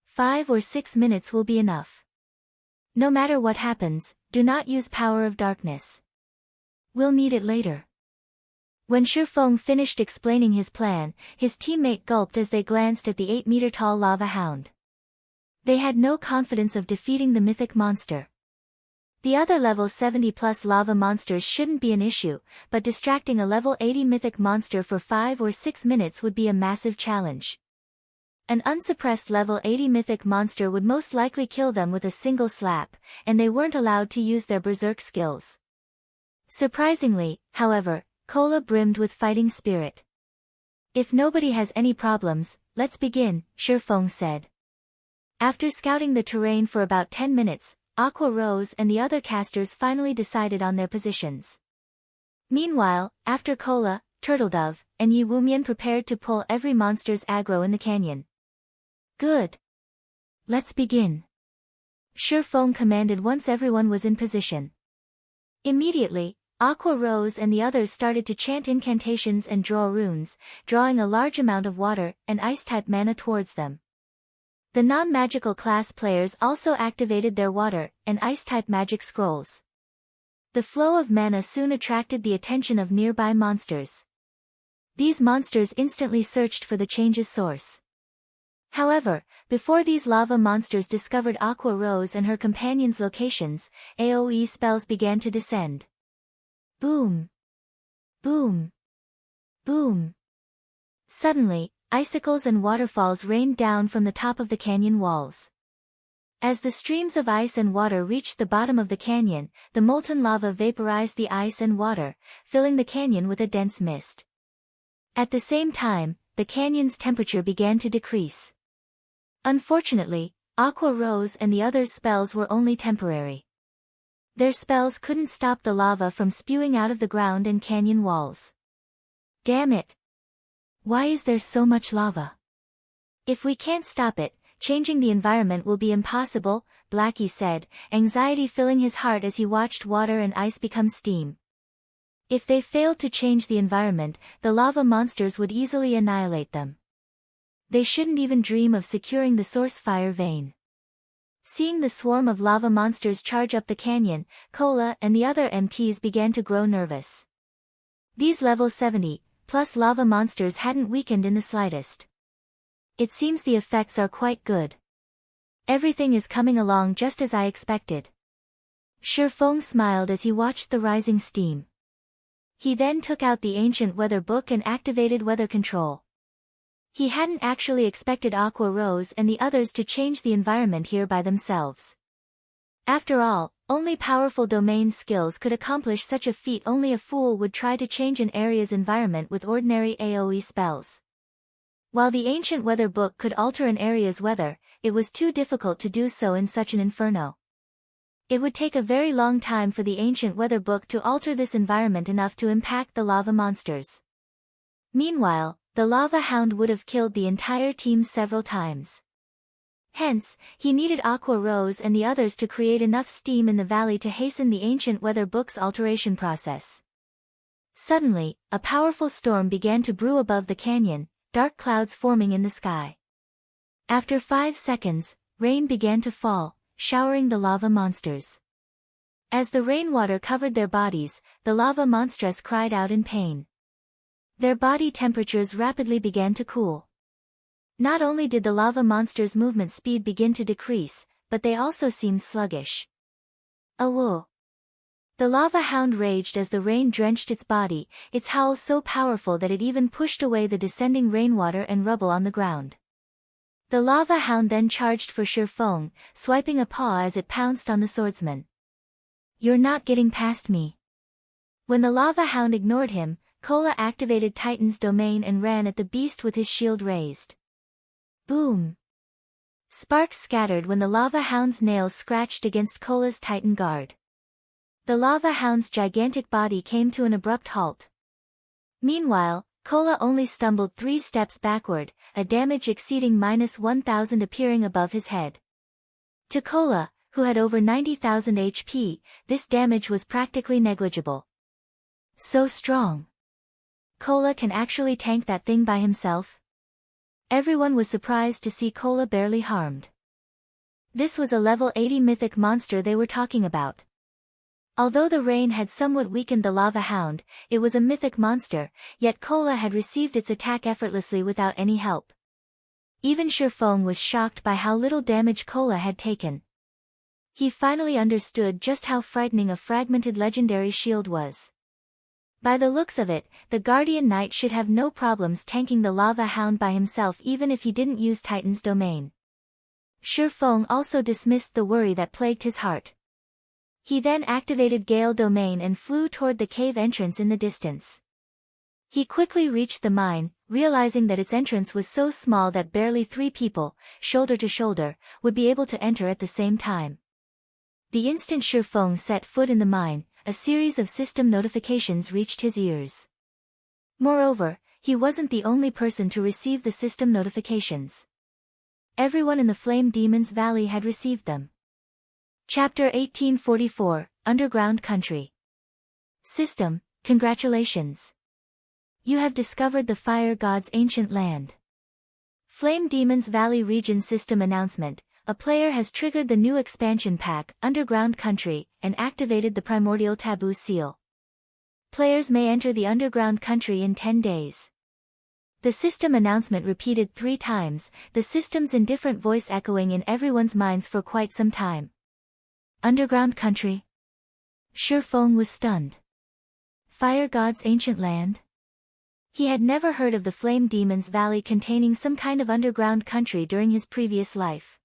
5 or 6 minutes will be enough. No matter what happens, do not use power of darkness. We'll need it later. When Shifeng finished explaining his plan, his teammate gulped as they glanced at the 8-meter-tall lava hound. They had no confidence of defeating the mythic monster. The other level 70+ lava monsters shouldn't be an issue, but distracting a level 80 mythic monster for 5 or 6 minutes would be a massive challenge. An unsuppressed level 80 mythic monster would most likely kill them with a single slap, and they weren't allowed to use their berserk skills. Surprisingly, however, Cola brimmed with fighting spirit. If nobody has any problems, let's begin, Shifeng said. After scouting the terrain for about 10 minutes, Aqua Rose and the other casters finally decided on their positions. Meanwhile, after Cola, Turtledove, and Yiwumian prepared to pull every monster's aggro in the canyon. Good. Let's begin. Shifeng commanded once everyone was in position. Immediately, Aqua Rose and the others started to chant incantations and draw runes, drawing a large amount of water and ice-type mana towards them. The non-magical class players also activated their water and ice-type magic scrolls. The flow of mana soon attracted the attention of nearby monsters. These monsters instantly searched for the change's source. However, before these lava monsters discovered Aqua Rose and her companions' locations, AoE spells began to descend. Boom! Boom! Boom! Suddenly, icicles and waterfalls rained down from the top of the canyon walls. As the streams of ice and water reached the bottom of the canyon, the molten lava vaporized the ice and water, filling the canyon with a dense mist. At the same time, the canyon's temperature began to decrease. Unfortunately, Aqua Rose and the others' spells were only temporary. Their spells couldn't stop the lava from spewing out of the ground and canyon walls. Damn it! Why is there so much lava? If we can't stop it, changing the environment will be impossible, Blackie said, anxiety filling his heart as he watched water and ice become steam. If they failed to change the environment, the lava monsters would easily annihilate them. They shouldn't even dream of securing the source fire vein. Seeing the swarm of lava monsters charge up the canyon, Cola and the other MTs began to grow nervous. These level 70+ lava monsters hadn't weakened in the slightest. It seems the effects are quite good. Everything is coming along just as I expected. Shifeng smiled as he watched the rising steam. He then took out the ancient weather book and activated weather control. He hadn't actually expected Aqua Rose and the others to change the environment here by themselves. After all, only powerful domain skills could accomplish such a feat. Only a fool would try to change an area's environment with ordinary AoE spells. While the ancient weather book could alter an area's weather, it was too difficult to do so in such an inferno. It would take a very long time for the ancient weather book to alter this environment enough to impact the lava monsters. Meanwhile, the lava hound would have killed the entire team several times. Hence, he needed Aqua Rose and the others to create enough steam in the valley to hasten the ancient weather book's alteration process. Suddenly, a powerful storm began to brew above the canyon, dark clouds forming in the sky. After 5 seconds, rain began to fall, showering the lava monsters. As the rainwater covered their bodies, the lava monstress cried out in pain. Their body temperatures rapidly began to cool. Not only did the lava monsters' movement speed begin to decrease, but they also seemed sluggish. Awoo! The lava hound raged as the rain drenched its body, its howl so powerful that it even pushed away the descending rainwater and rubble on the ground. The lava hound then charged for Shifeng, swiping a paw as it pounced on the swordsman. "You're not getting past me." When the lava hound ignored him, Cola activated Titan's domain and ran at the beast with his shield raised. Boom! Sparks scattered when the lava hound's nails scratched against Cola's Titan guard. The lava hound's gigantic body came to an abrupt halt. Meanwhile, Cola only stumbled 3 steps backward, a damage exceeding -1000 appearing above his head. To Cola, who had over 90,000 HP, this damage was practically negligible. So strong. Cola can actually tank that thing by himself? Everyone was surprised to see Cola barely harmed. This was a level 80 mythic monster they were talking about. Although the rain had somewhat weakened the lava hound, it was a mythic monster, yet Cola had received its attack effortlessly without any help. Even Shifeng was shocked by how little damage Cola had taken. He finally understood just how frightening a fragmented legendary shield was. By the looks of it, the Guardian Knight should have no problems tanking the lava hound by himself even if he didn't use Titan's domain. Shifeng also dismissed the worry that plagued his heart. He then activated Gale domain and flew toward the cave entrance in the distance. He quickly reached the mine, realizing that its entrance was so small that barely 3 people, shoulder to shoulder, would be able to enter at the same time. The instant Shifeng set foot in the mine, a series of system notifications reached his ears. Moreover, he wasn't the only person to receive the system notifications. Everyone in the Flame Demon's Valley had received them. Chapter 1844, Underground Country. System, congratulations. You have discovered the Fire God's ancient land. Flame Demon's Valley Region System Announcement. A player has triggered the new expansion pack, Underground Country, and activated the Primordial Taboo Seal. Players may enter the Underground Country in 10 days. The system announcement repeated 3 times, the systems in different voice echoing in everyone's minds for quite some time. Underground country? Shifeng was stunned. Fire God's ancient land? He had never heard of the Flame Demon's Valley containing some kind of underground country during his previous life.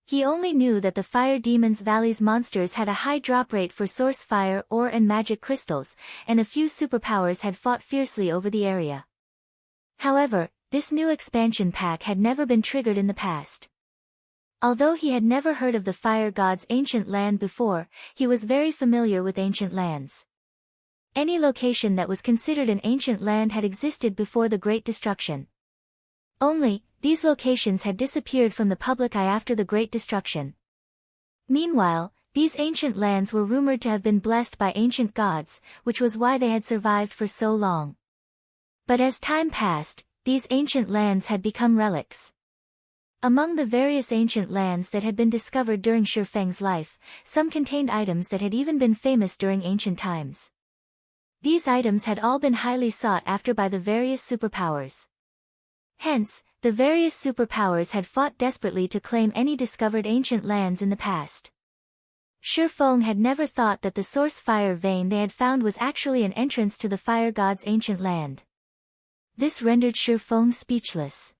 He only knew that the Fire Demon's Valley's monsters had a high drop rate for source fire, ore and magic crystals, and a few superpowers had fought fiercely over the area. However, this new expansion pack had never been triggered in the past. Although he had never heard of the Fire God's ancient land before, he was very familiar with ancient lands. Any location that was considered an ancient land had existed before the Great Destruction. Only, these locations had disappeared from the public eye after the Great Destruction. Meanwhile, these ancient lands were rumored to have been blessed by ancient gods, which was why they had survived for so long. But as time passed, these ancient lands had become relics. Among the various ancient lands that had been discovered during Shifeng's life, some contained items that had even been famous during ancient times. These items had all been highly sought after by the various superpowers. Hence, the various superpowers had fought desperately to claim any discovered ancient lands in the past. Shifeng had never thought that the source fire vein they had found was actually an entrance to the Fire God's ancient land. This rendered Shifeng speechless.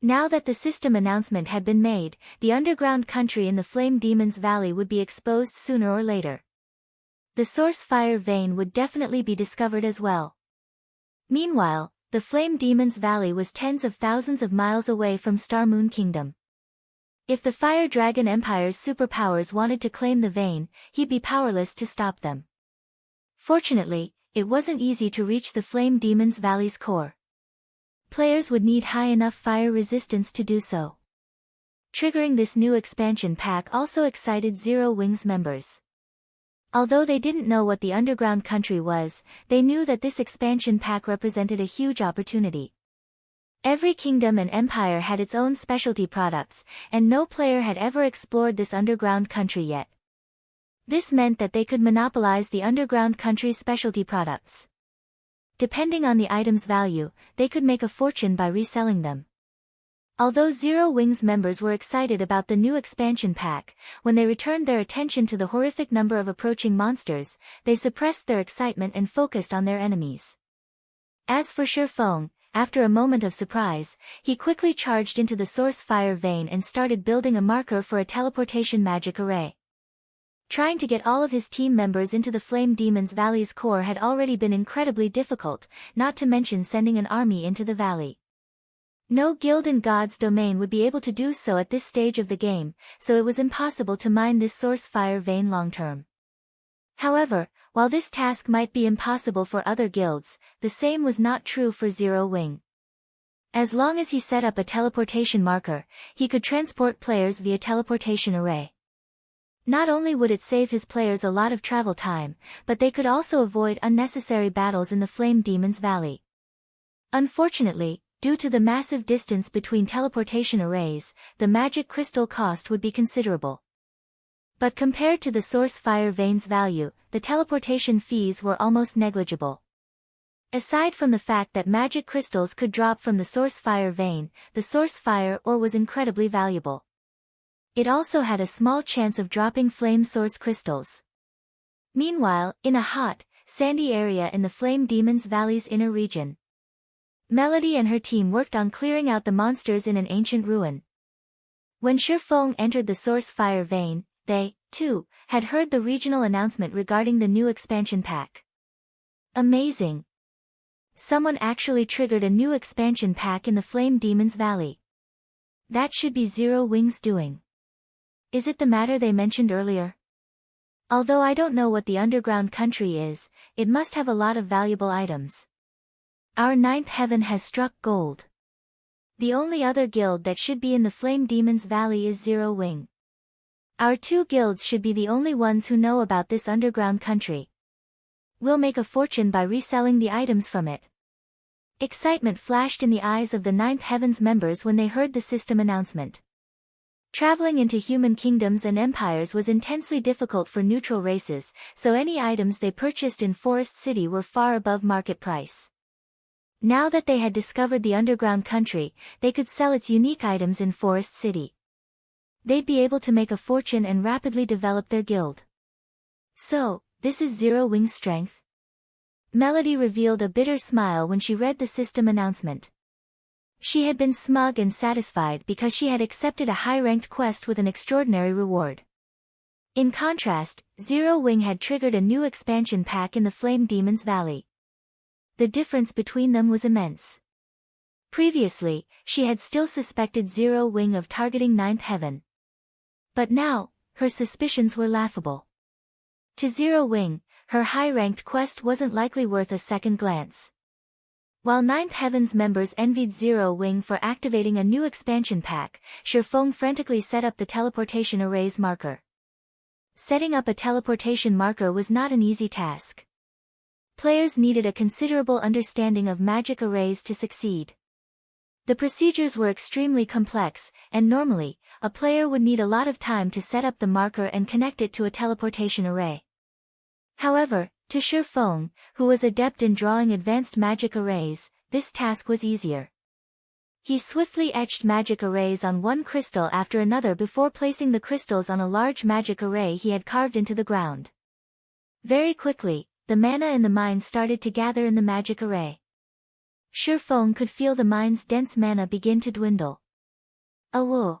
Now that the system announcement had been made, the underground country in the Flame Demon's Valley would be exposed sooner or later. The source fire vein would definitely be discovered as well. Meanwhile, the Flame Demon's Valley was tens of thousands of miles away from Star Moon Kingdom. If the Fire Dragon Empire's superpowers wanted to claim the vein, he'd be powerless to stop them. Fortunately, it wasn't easy to reach the Flame Demon's Valley's core. Players would need high enough fire resistance to do so. Triggering this new expansion pack also excited Zero Wings members. Although they didn't know what the underground country was, they knew that this expansion pack represented a huge opportunity. Every kingdom and empire had its own specialty products, and no player had ever explored this underground country yet. This meant that they could monopolize the underground country's specialty products. Depending on the item's value, they could make a fortune by reselling them. Although Zero Wings members were excited about the new expansion pack, when they returned their attention to the horrific number of approaching monsters, they suppressed their excitement and focused on their enemies. As for Shifeng, after a moment of surprise, he quickly charged into the source fire vein and started building a marker for a teleportation magic array. Trying to get all of his team members into the Flame Demon's Valley's core had already been incredibly difficult, not to mention sending an army into the valley. No guild in God's domain would be able to do so at this stage of the game, so it was impossible to mine this source fire vein long-term. However, while this task might be impossible for other guilds, the same was not true for Zero Wing. As long as he set up a teleportation marker, he could transport players via teleportation array. Not only would it save his players a lot of travel time, but they could also avoid unnecessary battles in the Flame Demon's Valley. Unfortunately, due to the massive distance between teleportation arrays, the magic crystal cost would be considerable. But compared to the source fire vein's value, the teleportation fees were almost negligible. Aside from the fact that magic crystals could drop from the source fire vein, the source fire ore was incredibly valuable. It also had a small chance of dropping flame source crystals. Meanwhile, in a hot, sandy area in the Flame Demon's Valley's inner region, Melody and her team worked on clearing out the monsters in an ancient ruin. When Shifeng entered the source fire vein, they, too, had heard the regional announcement regarding the new expansion pack. Amazing! Someone actually triggered a new expansion pack in the Flame Demon's Valley. That should be Zero Wings doing. Is it the matter they mentioned earlier? Although I don't know what the underground country is, it must have a lot of valuable items. Our 9th heaven has struck gold. The only other guild that should be in the Flame Demon's Valley is Zero Wing. Our 2 guilds should be the only ones who know about this underground country. We'll make a fortune by reselling the items from it. Excitement flashed in the eyes of the 9th heaven's members when they heard the system announcement. Traveling into human kingdoms and empires was intensely difficult for neutral races, so any items they purchased in Forest City were far above market price. Now that they had discovered the underground country, they could sell its unique items in Forest City. They'd be able to make a fortune and rapidly develop their guild. So, this is Zero Wing's strength? Melody revealed a bitter smile when she read the system announcement. She had been smug and satisfied because she had accepted a high-ranked quest with an extraordinary reward. In contrast, Zero Wing had triggered a new expansion pack in the Flame Demon's Valley. The difference between them was immense. Previously, she had still suspected Zero Wing of targeting Ninth Heaven. But now, her suspicions were laughable. To Zero Wing, her high-ranked quest wasn't likely worth a second glance. While Ninth Heaven's members envied Zero Wing for activating a new expansion pack, Shifeng frantically set up the teleportation array's marker. Setting up a teleportation marker was not an easy task. Players needed a considerable understanding of magic arrays to succeed. The procedures were extremely complex, and normally, a player would need a lot of time to set up the marker and connect it to a teleportation array. However, to Shifeng, who was adept in drawing advanced magic arrays, this task was easier. He swiftly etched magic arrays on one crystal after another before placing the crystals on a large magic array he had carved into the ground. Very quickly, the mana in the mine started to gather in the magic array. Shifeng could feel the mine's dense mana begin to dwindle. Awoo!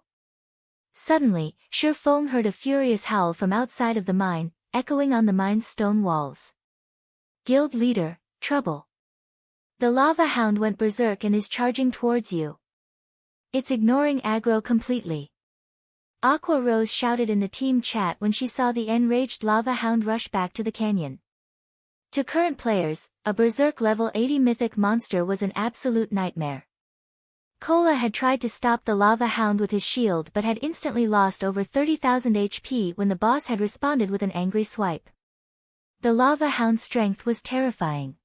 Suddenly, Shifeng heard a furious howl from outside of the mine, echoing on the mine's stone walls. Guild leader, trouble. The lava hound went berserk and is charging towards you. It's ignoring aggro completely. Aqua Rose shouted in the team chat when she saw the enraged lava hound rush back to the canyon. To current players, a berserk level 80 mythic monster was an absolute nightmare. Kola had tried to stop the lava hound with his shield but had instantly lost over 30,000 HP when the boss had responded with an angry swipe. The lava hound's strength was terrifying.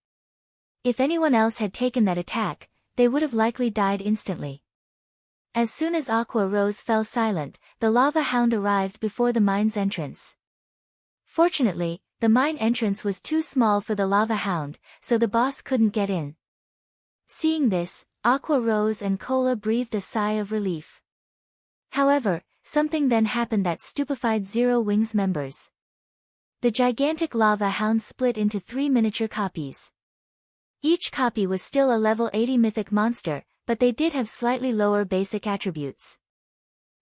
If anyone else had taken that attack, they would have likely died instantly. As soon as Aqua Rose fell silent, the lava hound arrived before the mine's entrance. Fortunately, the mine entrance was too small for the lava hound, so the boss couldn't get in. Seeing this, Aqua Rose and Kola breathed a sigh of relief. However, something then happened that stupefied Zero Wing's members. The gigantic lava hound split into 3 miniature copies. Each copy was still a level 80 mythic monster, but they did have slightly lower basic attributes.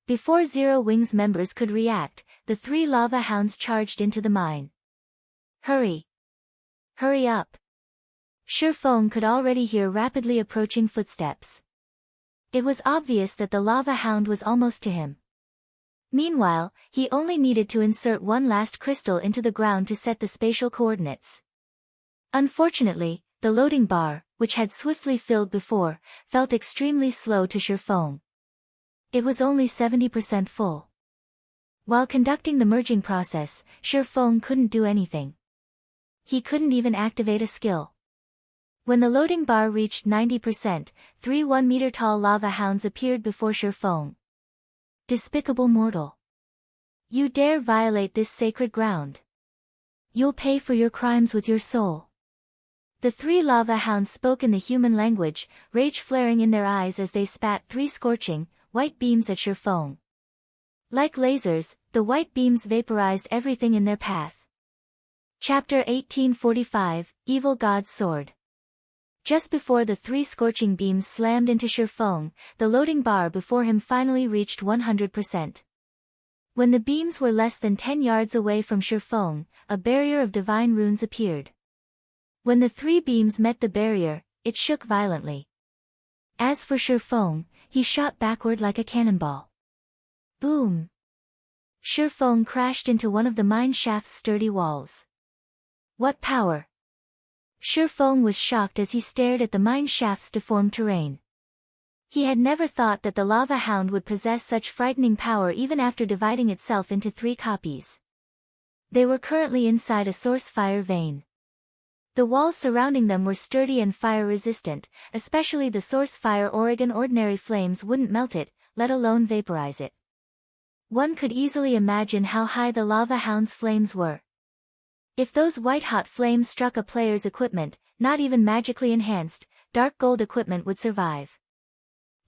Before Zero Wing's members could react, the 3 lava hounds charged into the mine. Hurry! Hurry up! Shifeng could already hear rapidly approaching footsteps. It was obvious that the lava hound was almost to him. Meanwhile, he only needed to insert one last crystal into the ground to set the spatial coordinates. Unfortunately, the loading bar, which had swiftly filled before, felt extremely slow to Shifeng. It was only 70% full. While conducting the merging process, Shifeng couldn't do anything. He couldn't even activate a skill. When the loading bar reached 90%, 3 1-meter-tall lava hounds appeared before Shifeng. Despicable mortal! You dare violate this sacred ground. You'll pay for your crimes with your soul. The 3 lava hounds spoke in the human language, rage flaring in their eyes as they spat 3 scorching, white beams at Shifeng. Like lasers, the white beams vaporized everything in their path. Chapter 1845, Evil God's Sword. Just before the 3 scorching beams slammed into Shifeng, the loading bar before him finally reached 100%. When the beams were less than 10 yards away from Shifeng, a barrier of divine runes appeared. When the 3 beams met the barrier, it shook violently. As for Shifeng, he shot backward like a cannonball. Boom! Shifeng crashed into one of the mine shaft's sturdy walls. What power! Shifeng was shocked as he stared at the mine shaft's deformed terrain. He had never thought that the lava hound would possess such frightening power even after dividing itself into 3 copies. They were currently inside a source fire vein. The walls surrounding them were sturdy and fire-resistant, especially the source fire. Ordinary flames wouldn't melt it, let alone vaporize it. One could easily imagine how high the lava hound's flames were. If those white-hot flames struck a player's equipment, not even magically enhanced, dark gold equipment would survive.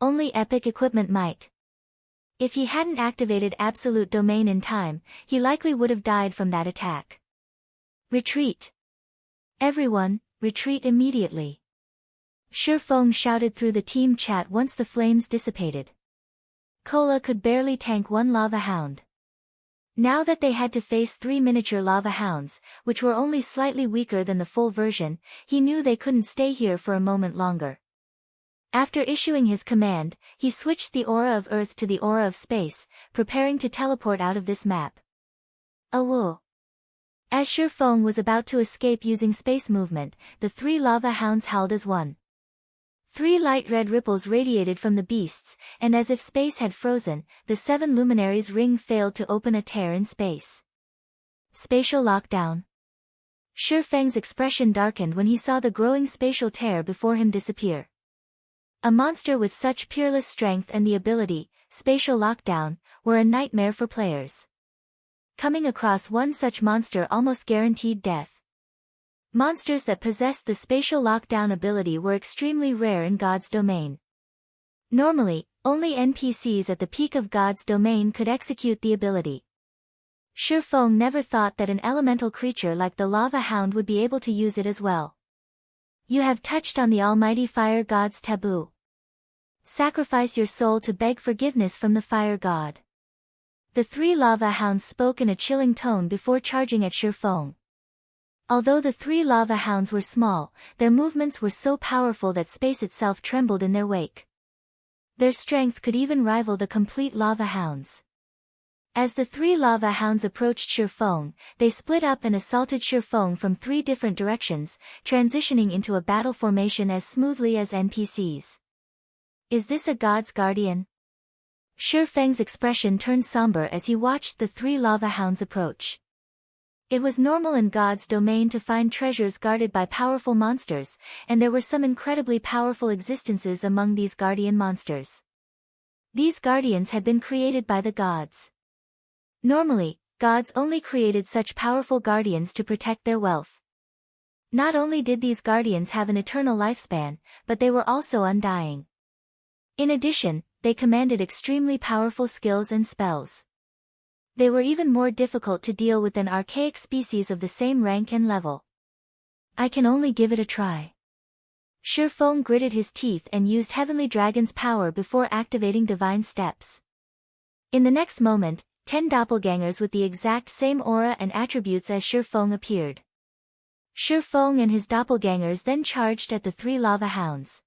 Only epic equipment might. If he hadn't activated Absolute Domain in time, he likely would have died from that attack. Retreat. Everyone, retreat immediately. Shifeng shouted through the team chat once the flames dissipated. Cola could barely tank one lava hound. Now that they had to face 3 miniature lava hounds, which were only slightly weaker than the full version, he knew they couldn't stay here for a moment longer. After issuing his command, he switched the aura of Earth to the aura of space, preparing to teleport out of this map. Awoo. As Shifeng was about to escape using space movement, the 3 lava hounds howled as one. 3 light red ripples radiated from the beasts, and as if space had frozen, the 7 luminaries' ring failed to open a tear in space. Spatial lockdown. Shifeng's expression darkened when he saw the growing spatial tear before him disappear. A monster with such peerless strength and the ability, spatial lockdown, were a nightmare for players. Coming across one such monster almost guaranteed death. Monsters that possessed the spatial lockdown ability were extremely rare in God's domain. Normally, only NPCs at the peak of God's domain could execute the ability. Shifeng never thought that an elemental creature like the lava hound would be able to use it as well. You have touched on the almighty fire god's taboo. Sacrifice your soul to beg forgiveness from the fire god. The 3 lava hounds spoke in a chilling tone before charging at Shifeng. Although the 3 lava hounds were small, their movements were so powerful that space itself trembled in their wake. Their strength could even rival the complete lava hounds. As the 3 lava hounds approached Shifeng, they split up and assaulted Shifeng from 3 different directions, transitioning into a battle formation as smoothly as NPCs. Is this a god's guardian? Shifeng's expression turned somber as he watched the 3 lava hounds approach. It was normal in God's domain to find treasures guarded by powerful monsters, and there were some incredibly powerful existences among these guardian monsters. These guardians had been created by the gods. Normally, gods only created such powerful guardians to protect their wealth. Not only did these guardians have an eternal lifespan, but they were also undying. In addition, they commanded extremely powerful skills and spells. They were even more difficult to deal with than archaic species of the same rank and level. I can only give it a try. Shifeng gritted his teeth and used Heavenly Dragon's power before activating Divine Steps. In the next moment, 10 doppelgangers with the exact same aura and attributes as Shifeng appeared. Shifeng and his doppelgangers then charged at the 3 lava hounds.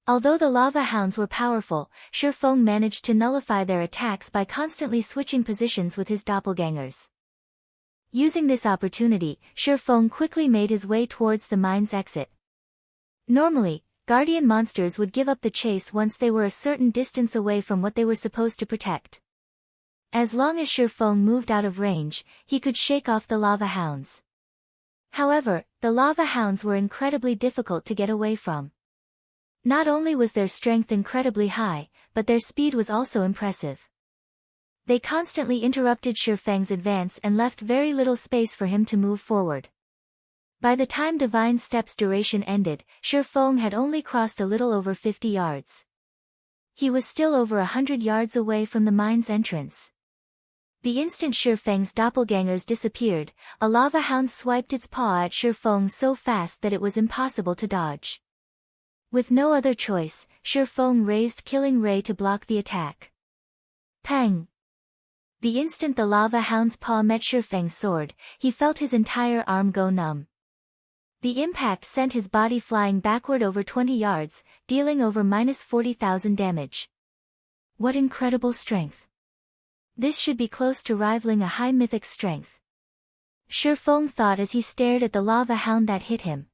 Although the lava hounds were powerful, Shifeng managed to nullify their attacks by constantly switching positions with his doppelgangers. Using this opportunity, Shifeng quickly made his way towards the mine's exit. Normally, guardian monsters would give up the chase once they were a certain distance away from what they were supposed to protect. As long as Shifeng moved out of range, he could shake off the lava hounds. However, the lava hounds were incredibly difficult to get away from. Not only was their strength incredibly high, but their speed was also impressive. They constantly interrupted Shifeng's advance and left very little space for him to move forward. By the time Divine Steps' duration ended, Shifeng had only crossed a little over 50 yards. He was still over 100 yards away from the mine's entrance. The instant Shifeng's doppelgangers disappeared, a lava hound swiped its paw at Shifeng so fast that it was impossible to dodge. With no other choice, Shifeng raised Killing Ray to block the attack. Pang! The instant the lava hound's paw met Shifeng's sword, he felt his entire arm go numb. The impact sent his body flying backward over 20 yards, dealing over -40,000 damage. What incredible strength! This should be close to rivaling a high mythic strength. Shifeng thought as he stared at the lava hound that hit him.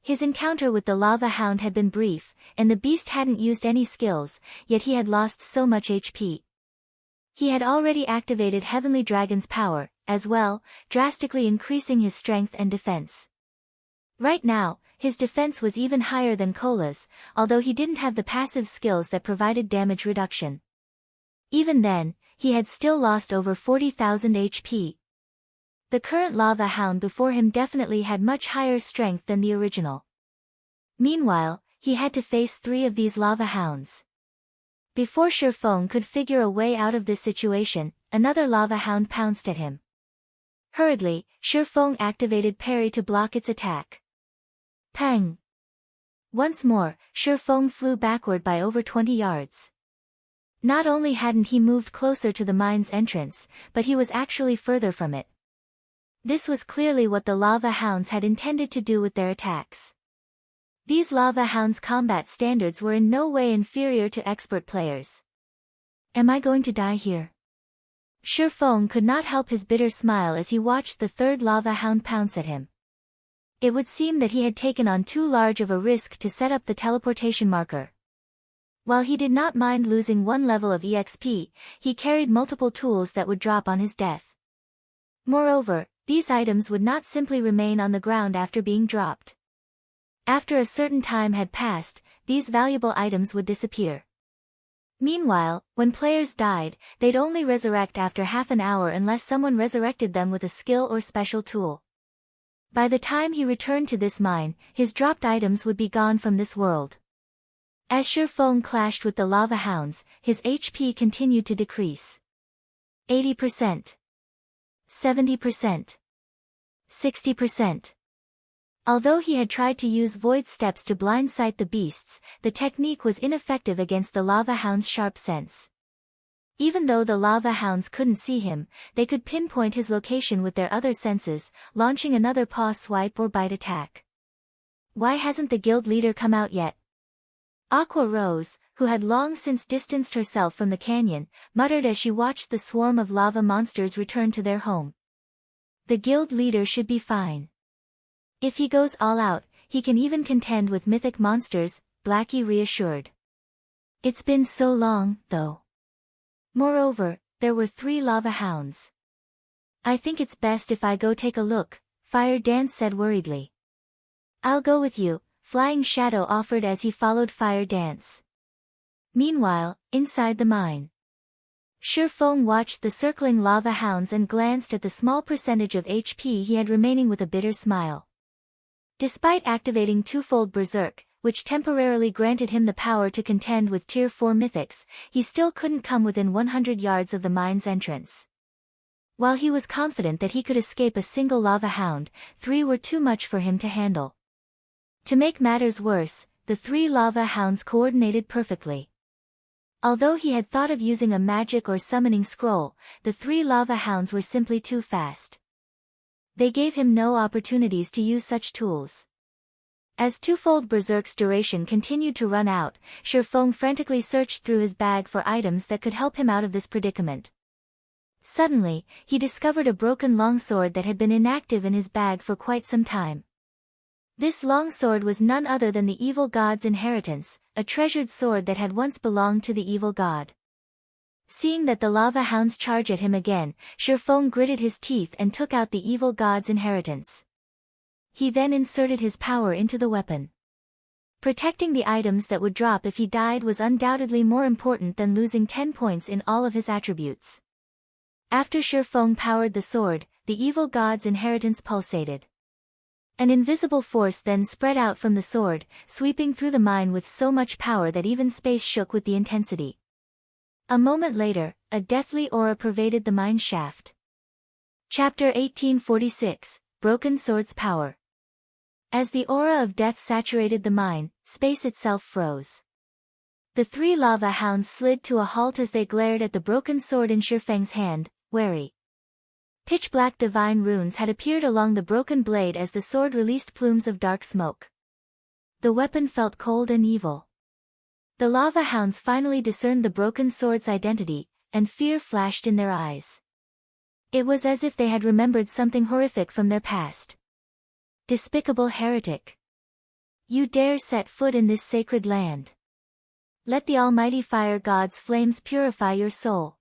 His encounter with the lava hound had been brief, and the beast hadn't used any skills, yet he had lost so much HP. He had already activated Heavenly Dragon's power, as well, drastically increasing his strength and defense. Right now, his defense was even higher than Cola's, although he didn't have the passive skills that provided damage reduction. Even then, he had still lost over 40,000 HP. The current lava hound before him definitely had much higher strength than the original. Meanwhile, he had to face 3 of these lava hounds. Before Shifeng could figure a way out of this situation, another lava hound pounced at him. Hurriedly, Shifeng activated parry to block its attack. Pang! Once more, Shifeng flew backward by over 20 yards. Not only hadn't he moved closer to the mine's entrance, but he was actually further from it. This was clearly what the lava hounds had intended to do with their attacks. These lava hounds' combat standards were in no way inferior to expert players. Am I going to die here? Shifeng could not help his bitter smile as he watched the 3rd lava hound pounce at him. It would seem that he had taken on too large of a risk to set up the teleportation marker. While he did not mind losing 1 level of EXP, he carried multiple tools that would drop on his death. Moreover, these items would not simply remain on the ground after being dropped. After a certain time had passed, these valuable items would disappear. Meanwhile, when players died, they'd only resurrect after half an hour unless someone resurrected them with a skill or special tool. By the time he returned to this mine, his dropped items would be gone from this world. As Shifeng clashed with the lava hounds, his HP continued to decrease. 80%. 70%. 60%. Although he had tried to use void steps to blindsight the beasts, the technique was ineffective against the lava hound's sharp sense. Even though the lava hounds couldn't see him, they could pinpoint his location with their other senses, launching another paw swipe or bite attack. Why hasn't the guild leader come out yet? Aqua Rose, who had long since distanced herself from the canyon, muttered as she watched the swarm of lava monsters return to their home. The guild leader should be fine. If he goes all out, he can even contend with mythic monsters, Blackie reassured. It's been so long, though. Moreover, there were 3 lava hounds. I think it's best if I go take a look, Fire Dance said worriedly. I'll go with you, Flying Shadow offered as he followed Fire Dance. Meanwhile, inside the mine, Shifeng watched the circling lava hounds and glanced at the small percentage of HP he had remaining with a bitter smile. Despite activating twofold Berserk, which temporarily granted him the power to contend with Tier 4 mythics, he still couldn't come within 100 yards of the mine's entrance. While he was confident that he could escape a single lava hound, 3 were too much for him to handle. To make matters worse, the 3 lava hounds coordinated perfectly. Although he had thought of using a magic or summoning scroll, the 3 lava hounds were simply too fast. They gave him no opportunities to use such tools. As twofold Berserk's duration continued to run out, Shifeng frantically searched through his bag for items that could help him out of this predicament. Suddenly, he discovered a broken longsword that had been inactive in his bag for quite some time. This longsword was none other than the evil god's inheritance, a treasured sword that had once belonged to the evil god. Seeing that the lava hounds charged at him again, Shifeng gritted his teeth and took out the evil god's inheritance. He then inserted his power into the weapon. Protecting the items that would drop if he died was undoubtedly more important than losing 10 points in all of his attributes. After Shifeng powered the sword, the evil god's inheritance pulsated. An invisible force then spread out from the sword, sweeping through the mine with so much power that even space shook with the intensity. A moment later, a deathly aura pervaded the mine shaft. Chapter 1846, Broken Sword's Power. As the aura of death saturated the mine, space itself froze. The 3 lava hounds slid to a halt as they glared at the broken sword in Shifeng's hand, wary. Pitch-black divine runes had appeared along the broken blade as the sword released plumes of dark smoke. The weapon felt cold and evil. The lava hounds finally discerned the broken sword's identity, and fear flashed in their eyes. It was as if they had remembered something horrific from their past. Despicable heretic! You dare set foot in this sacred land. Let the almighty fire god's flames purify your soul.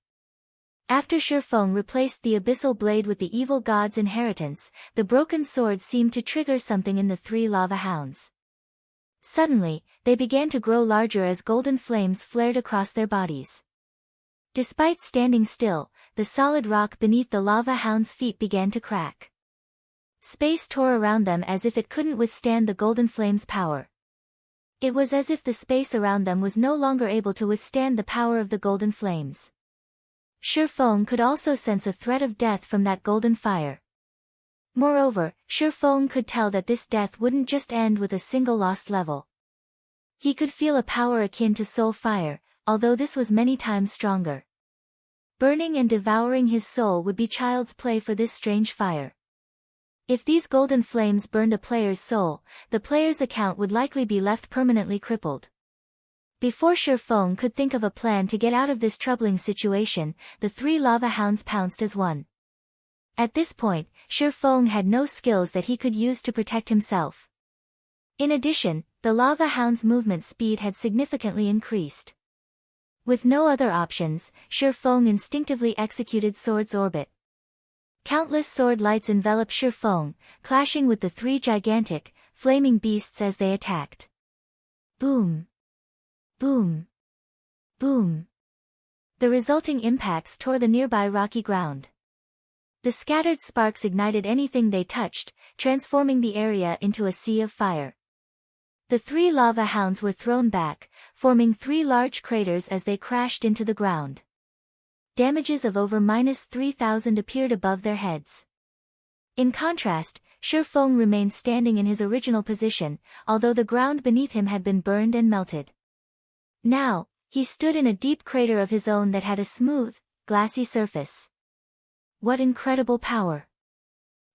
After Shifeng replaced the abyssal blade with the evil god's inheritance, the broken sword seemed to trigger something in the 3 lava hounds. Suddenly, they began to grow larger as golden flames flared across their bodies. Despite standing still, the solid rock beneath the lava hounds' feet began to crack. Space tore around them as if it couldn't withstand the golden flame's power. It was as if the space around them was no longer able to withstand the power of the golden flames. Shifeng could also sense a threat of death from that golden fire. Moreover, Shifeng could tell that this death wouldn't just end with a single lost level. He could feel a power akin to soul fire, although this was many times stronger. Burning and devouring his soul would be child's play for this strange fire. If these golden flames burned a player's soul, the player's account would likely be left permanently crippled. Before Shifeng could think of a plan to get out of this troubling situation, the three lava hounds pounced as one. At this point, Shifeng had no skills that he could use to protect himself. In addition, the lava hound's movement speed had significantly increased. With no other options, Shifeng instinctively executed Sword's Orbit. Countless sword lights enveloped Shifeng, clashing with the three gigantic, flaming beasts as they attacked. Boom! Boom! Boom! The resulting impacts tore the nearby rocky ground. The scattered sparks ignited anything they touched, transforming the area into a sea of fire. The three lava hounds were thrown back, forming three large craters as they crashed into the ground. Damages of over -3,000 appeared above their heads. In contrast, Shifeng remained standing in his original position, although the ground beneath him had been burned and melted. Now, he stood in a deep crater of his own that had a smooth, glassy surface. What incredible power!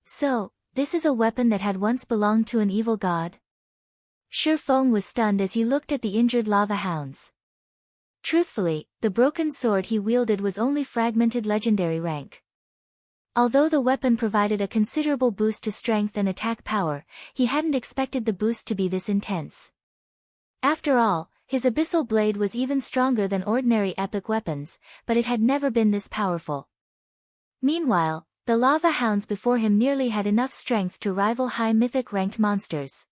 So, this is a weapon that had once belonged to an evil god? Shifeng was stunned as he looked at the injured lava hounds. Truthfully, the broken sword he wielded was only fragmented legendary rank. Although the weapon provided a considerable boost to strength and attack power, he hadn't expected the boost to be this intense. After all, his abyssal blade was even stronger than ordinary epic weapons, but it had never been this powerful. Meanwhile, the lava hounds before him nearly had enough strength to rival high mythic ranked monsters.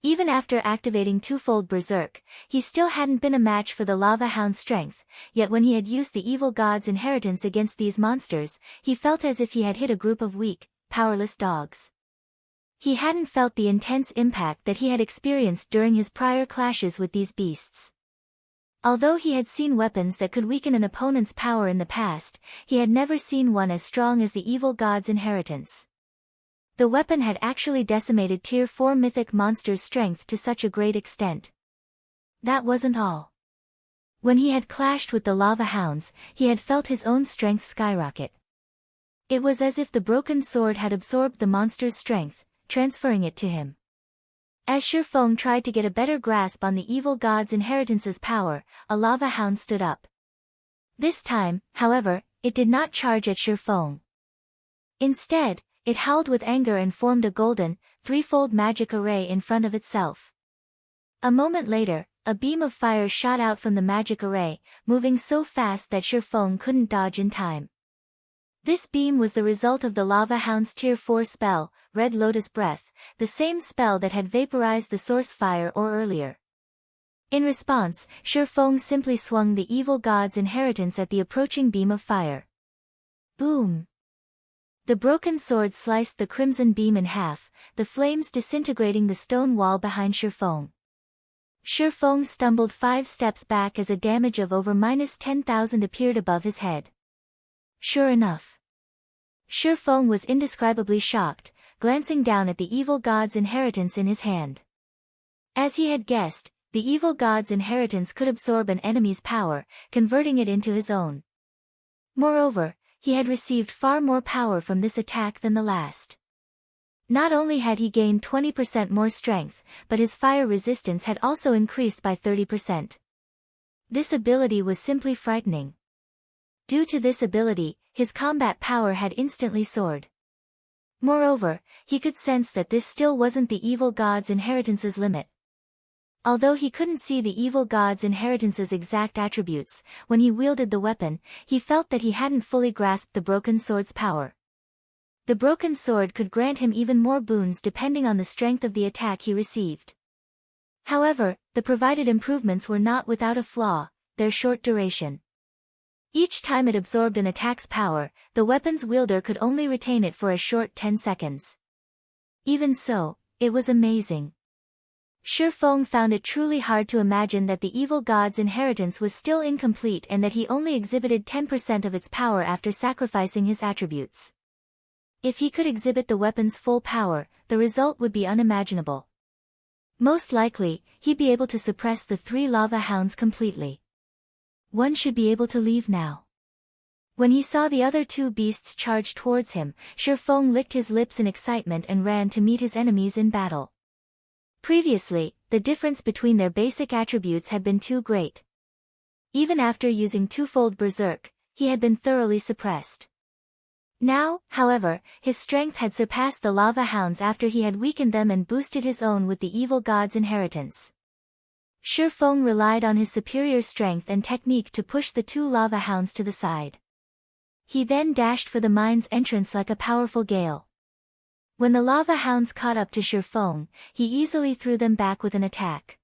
Even after activating twofold Berserk, he still hadn't been a match for the lava hound's strength, yet when he had used the evil god's inheritance against these monsters, he felt as if he had hit a group of weak, powerless dogs. He hadn't felt the intense impact that he had experienced during his prior clashes with these beasts. Although he had seen weapons that could weaken an opponent's power in the past, he had never seen one as strong as the evil god's inheritance. The weapon had actually decimated Tier 4 mythic monsters' strength to such a great extent. That wasn't all. When he had clashed with the lava hounds, he had felt his own strength skyrocket. It was as if the broken sword had absorbed the monster's strength, transferring it to him. As Shifeng tried to get a better grasp on the evil god's inheritance's power, a lava hound stood up. This time, however, it did not charge at Shifeng. Instead, it howled with anger and formed a golden, threefold magic array in front of itself. A moment later, a beam of fire shot out from the magic array, moving so fast that Shifeng couldn't dodge in time. This beam was the result of the lava hound's Tier 4 spell, Red Lotus Breath, the same spell that had vaporized the source fire earlier. In response, Shifeng simply swung the evil god's inheritance at the approaching beam of fire. Boom! The broken sword sliced the crimson beam in half, the flames disintegrating the stone wall behind Shifeng. Shifeng stumbled 5 steps back as a damage of over -10,000 appeared above his head. Sure enough. Shifeng was indescribably shocked, glancing down at the evil god's inheritance in his hand. As he had guessed, the evil god's inheritance could absorb an enemy's power, converting it into his own. Moreover, he had received far more power from this attack than the last. Not only had he gained 20% more strength, but his fire resistance had also increased by 30%. This ability was simply frightening. Due to this ability, his combat power had instantly soared. Moreover, he could sense that this still wasn't the evil god's inheritance's limit. Although he couldn't see the evil god's inheritance's exact attributes, when he wielded the weapon, he felt that he hadn't fully grasped the broken sword's power. The broken sword could grant him even more boons depending on the strength of the attack he received. However, the provided improvements were not without a flaw: their short duration. Each time it absorbed an attack's power, the weapon's wielder could only retain it for a short 10 seconds. Even so, it was amazing. Feng found it truly hard to imagine that the evil god's inheritance was still incomplete and that he only exhibited 10% of its power after sacrificing his attributes. If he could exhibit the weapon's full power, the result would be unimaginable. Most likely, he'd be able to suppress the 3 lava hounds completely. One should be able to leave now. When he saw the other 2 beasts charge towards him, Feng licked his lips in excitement and ran to meet his enemies in battle. Previously, the difference between their basic attributes had been too great. Even after using twofold berserk, he had been thoroughly suppressed. Now, however, his strength had surpassed the lava hounds after he had weakened them and boosted his own with the evil god's inheritance. Feng relied on his superior strength and technique to push the 2 lava hounds to the side. He then dashed for the mine's entrance like a powerful gale. When the lava hounds caught up to Feng, he easily threw them back with an attack.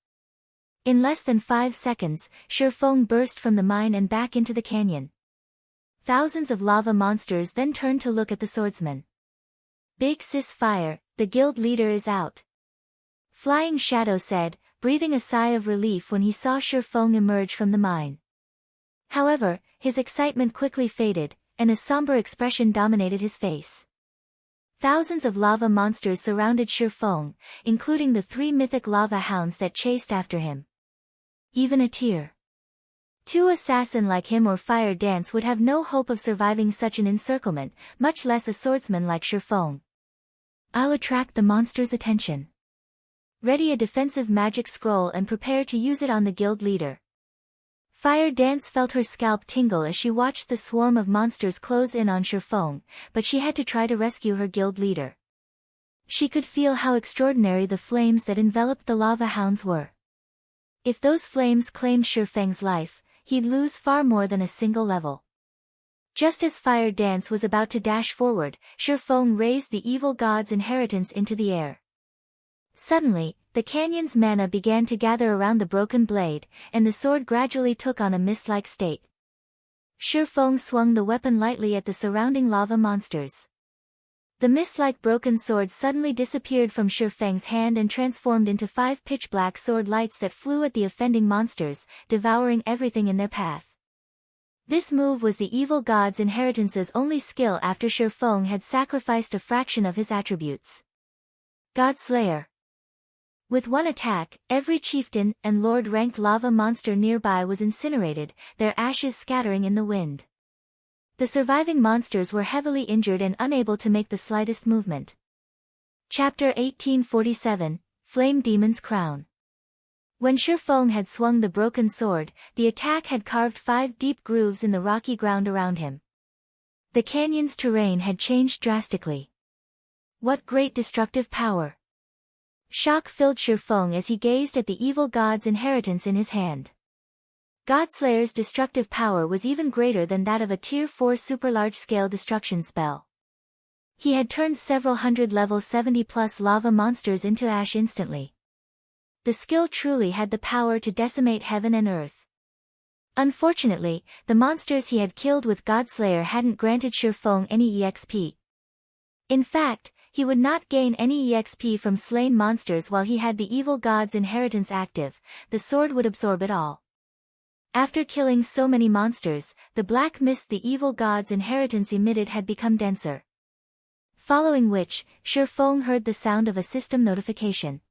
In less than 5 seconds, Feng burst from the mine and back into the canyon. Thousands of lava monsters then turned to look at the swordsman. Big Sis Fire, the guild leader is out. Flying Shadow said, breathing a sigh of relief when he saw Feng emerge from the mine. However, his excitement quickly faded, and a somber expression dominated his face. Thousands of lava monsters surrounded Feng, including the 3 mythic lava hounds that chased after him. Even a tier 2 assassin like him or Fire Dance would have no hope of surviving such an encirclement, much less a swordsman like Feng. I'll attract the monster's attention. Ready a defensive magic scroll and prepare to use it on the guild leader. Fire Dance felt her scalp tingle as she watched the swarm of monsters close in on Feng, but she had to try to rescue her guild leader. She could feel how extraordinary the flames that enveloped the lava hounds were. If those flames claimed Feng's life, he'd lose far more than a single level. Just as Fire Dance was about to dash forward, Feng raised the evil god's inheritance into the air. Suddenly, the canyon's mana began to gather around the broken blade, and the sword gradually took on a mist-like state. Feng swung the weapon lightly at the surrounding lava monsters. The mist-like broken sword suddenly disappeared from Feng's hand and transformed into 5 pitch-black sword lights that flew at the offending monsters, devouring everything in their path. This move was the evil god's inheritance's only skill after Feng had sacrificed a fraction of his attributes. God Slayer. With one attack, every chieftain and lord-ranked lava monster nearby was incinerated, their ashes scattering in the wind. The surviving monsters were heavily injured and unable to make the slightest movement. Chapter 1847, Flame Demon's Crown. When Feng had swung the broken sword, the attack had carved 5 deep grooves in the rocky ground around him. The canyon's terrain had changed drastically. What great destructive power! Shock filled Feng as he gazed at the evil god's inheritance in his hand. Godslayer's destructive power was even greater than that of a Tier 4 super large-scale destruction spell. He had turned several hundred level 70+ lava monsters into ash instantly. The skill truly had the power to decimate heaven and earth. Unfortunately, the monsters he had killed with Godslayer hadn't granted Feng any EXP. In fact, he would not gain any EXP from slain monsters while he had the evil god's inheritance active. The sword would absorb it all. After killing so many monsters, the black mist the evil god's inheritance emitted had become denser. Following which, Feng heard the sound of a system notification.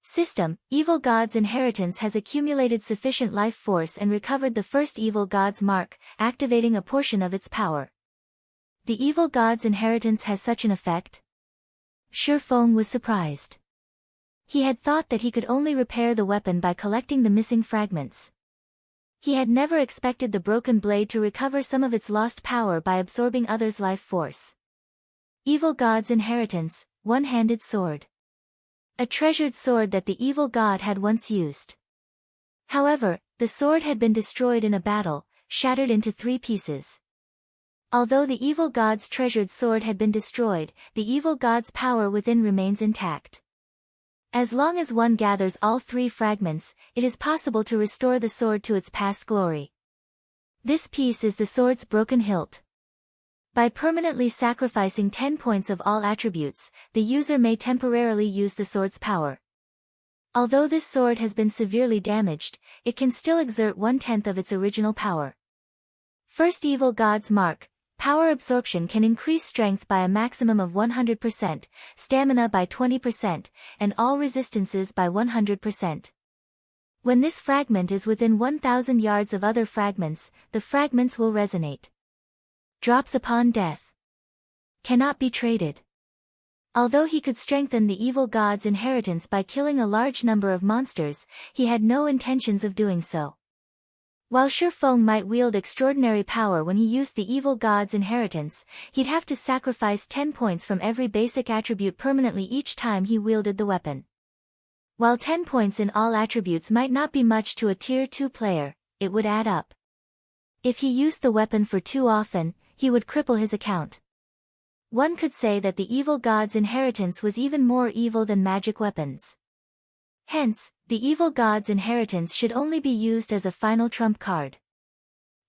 System, evil god's inheritance has accumulated sufficient life force and recovered the first evil god's mark, activating a portion of its power. The evil god's inheritance has such an effect? Feng was surprised. He had thought that he could only repair the weapon by collecting the missing fragments. He had never expected the broken blade to recover some of its lost power by absorbing others' life force. Evil god's inheritance, one-handed sword. A treasured sword that the evil god had once used. However, the sword had been destroyed in a battle, shattered into 3 pieces. Although the evil god's treasured sword had been destroyed, the evil god's power within remains intact. As long as one gathers all 3 fragments, it is possible to restore the sword to its past glory. This piece is the sword's broken hilt. By permanently sacrificing 10 points of all attributes, the user may temporarily use the sword's power. Although this sword has been severely damaged, it can still exert 1/10 of its original power. First Evil God's Mark. Power absorption can increase strength by a maximum of 100%, stamina by 20%, and all resistances by 100%. When this fragment is within 1,000 yards of other fragments, the fragments will resonate. Drops upon death. Cannot be traded. Although he could strengthen the evil god's inheritance by killing a large number of monsters, he had no intentions of doing so. While Shifeng might wield extraordinary power when he used the evil god's inheritance, he'd have to sacrifice 10 points from every basic attribute permanently each time he wielded the weapon. While 10 points in all attributes might not be much to a Tier 2 player, it would add up. If he used the weapon for too often, he would cripple his account. One could say that the evil god's inheritance was even more evil than magic weapons. Hence, the evil god's inheritance should only be used as a final trump card.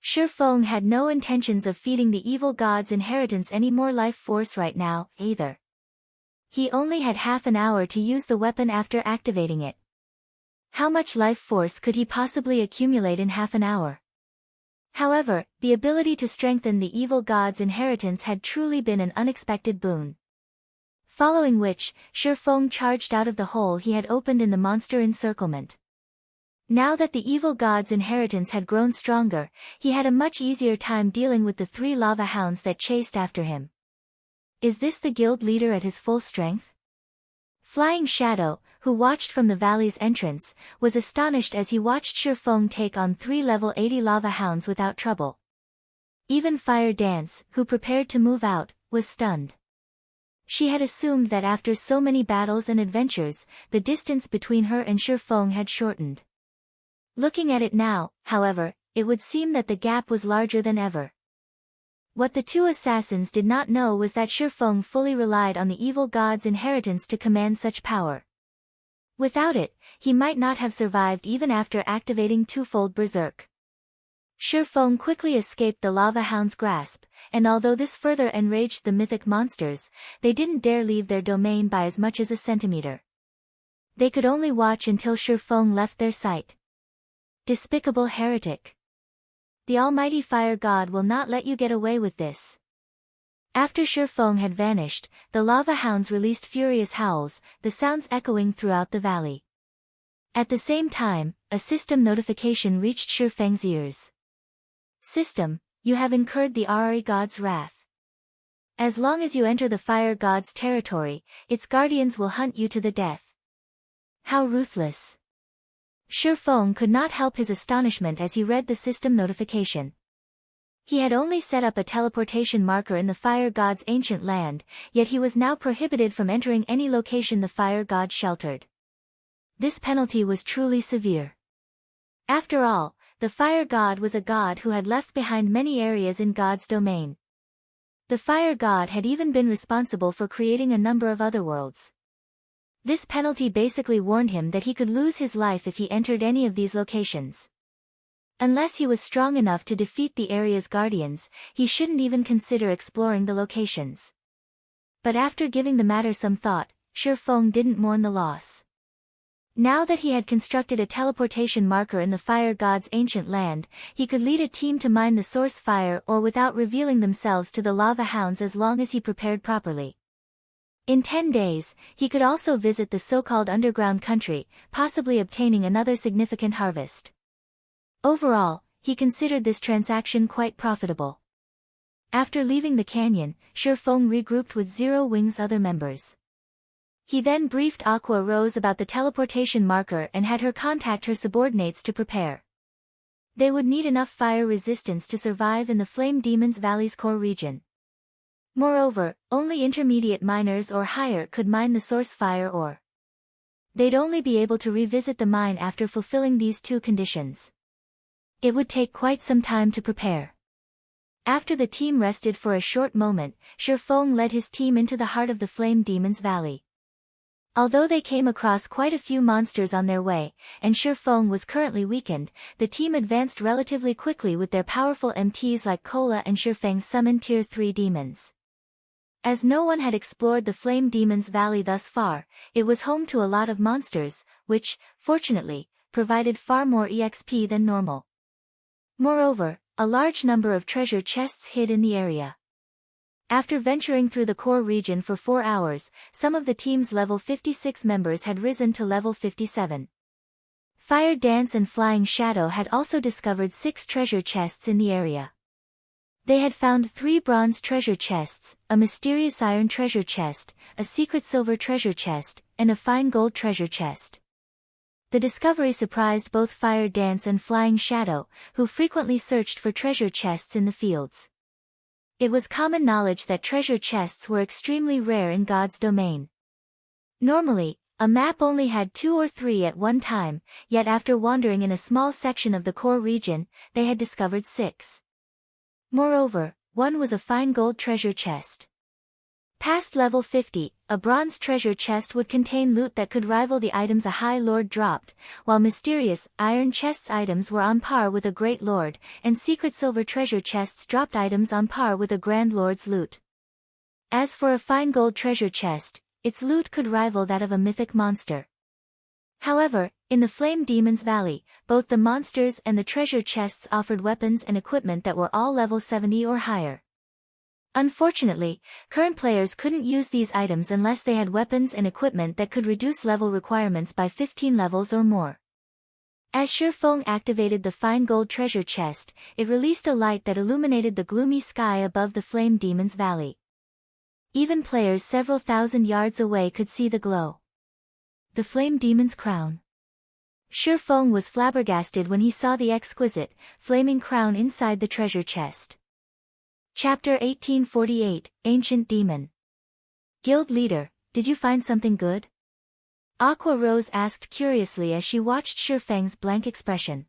Shifeng had no intentions of feeding the evil god's inheritance any more life force right now, either. He only had half an hour to use the weapon after activating it. How much life force could he possibly accumulate in half an hour? However, the ability to strengthen the evil god's inheritance had truly been an unexpected boon. Following which, Shifeng charged out of the hole he had opened in the monster encirclement. Now that the evil god's inheritance had grown stronger, he had a much easier time dealing with the 3 lava hounds that chased after him. Is this the guild leader at his full strength? Flying Shadow, who watched from the valley's entrance, was astonished as he watched Shifeng take on 3 level 80 lava hounds without trouble. Even Fire Dance, who prepared to move out, was stunned. She had assumed that after so many battles and adventures, the distance between her and Shifeng had shortened. Looking at it now, however, it would seem that the gap was larger than ever. What the 2 assassins did not know was that Shifeng fully relied on the evil god's inheritance to command such power. Without it, he might not have survived even after activating twofold Berserk. Shifeng quickly escaped the lava hound's grasp, and although this further enraged the mythic monsters, they didn't dare leave their domain by as much as a centimeter. They could only watch until Shifeng left their sight. Despicable heretic. The almighty fire god will not let you get away with this. After Shifeng had vanished, the lava hounds released furious howls, the sounds echoing throughout the valley. At the same time, a system notification reached Shifeng's ears. System, you have incurred the Arari god's wrath. As long as you enter the fire god's territory, its guardians will hunt you to the death. How ruthless. Shifeng could not help his astonishment as he read the system notification. He had only set up a teleportation marker in the fire god's ancient land, yet he was now prohibited from entering any location the fire god sheltered. This penalty was truly severe. After all, the fire god was a god who had left behind many areas in God's domain. The fire god had even been responsible for creating a number of other worlds. This penalty basically warned him that he could lose his life if he entered any of these locations. Unless he was strong enough to defeat the area's guardians, he shouldn't even consider exploring the locations. But after giving the matter some thought, Shifeng didn't mourn the loss. Now that he had constructed a teleportation marker in the fire god's ancient land, he could lead a team to mine the source fire or without revealing themselves to the lava hounds as long as he prepared properly. In 10 days, he could also visit the so-called underground country, possibly obtaining another significant harvest. Overall, he considered this transaction quite profitable. After leaving the canyon, Shifeng regrouped with Zero Wing's other members. He then briefed Aqua Rose about the teleportation marker and had her contact her subordinates to prepare. They would need enough fire resistance to survive in the Flame Demon's Valley's core region. Moreover, only intermediate miners or higher could mine the source fire ore. They'd only be able to revisit the mine after fulfilling these 2 conditions. It would take quite some time to prepare. After the team rested for a short moment, Shifeng led his team into the heart of the Flame Demon's Valley. Although they came across quite a few monsters on their way, and Shifeng was currently weakened, the team advanced relatively quickly with their powerful MTs like Kola and Shifeng summoned Tier 3 demons. As no one had explored the Flame Demon's Valley thus far, it was home to a lot of monsters, which, fortunately, provided far more EXP than normal. Moreover, a large number of treasure chests hid in the area. After venturing through the core region for 4 hours, some of the team's level 56 members had risen to level 57. Fire Dance and Flying Shadow had also discovered 6 treasure chests in the area. They had found 3 bronze treasure chests, a mysterious iron treasure chest, a secret silver treasure chest, and a fine gold treasure chest. The discovery surprised both Fire Dance and Flying Shadow, who frequently searched for treasure chests in the fields. It was common knowledge that treasure chests were extremely rare in God's domain. Normally, a map only had 2 or 3 at one time, yet after wandering in a small section of the core region, they had discovered 6. Moreover, one was a fine gold treasure chest. Past level 50, a bronze treasure chest would contain loot that could rival the items a High Lord dropped, while mysterious, iron chests items were on par with a Great Lord, and secret silver treasure chests dropped items on par with a Grand Lord's loot. As for a fine gold treasure chest, its loot could rival that of a mythic monster. However, in the Flame Demon's Valley, both the monsters and the treasure chests offered weapons and equipment that were all level 70 or higher. Unfortunately, current players couldn't use these items unless they had weapons and equipment that could reduce level requirements by 15 levels or more. As Shifeng activated the fine gold treasure chest, it released a light that illuminated the gloomy sky above the Flame Demon's Valley. Even players several thousand yards away could see the glow. The Flame Demon's Crown. Shifeng was flabbergasted when he saw the exquisite, flaming crown inside the treasure chest. Chapter 1848, Ancient Demon. Guild Leader, did you find something good? Aqua Rose asked curiously as she watched Shifeng's blank expression.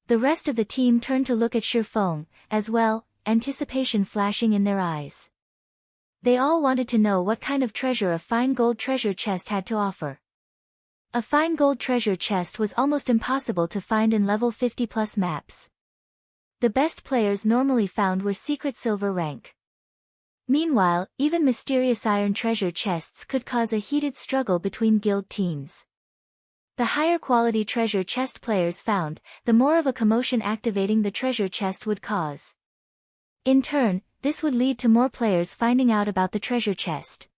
The rest of the team turned to look at Shifeng, as well, anticipation flashing in their eyes. They all wanted to know what kind of treasure a fine gold treasure chest had to offer. A fine gold treasure chest was almost impossible to find in level 50+ maps. The best players normally found were secret silver rank. Meanwhile, even mysterious iron treasure chests could cause a heated struggle between guild teams. The higher quality treasure chest players found, the more of a commotion activating the treasure chest would cause. In turn, this would lead to more players finding out about the treasure chest.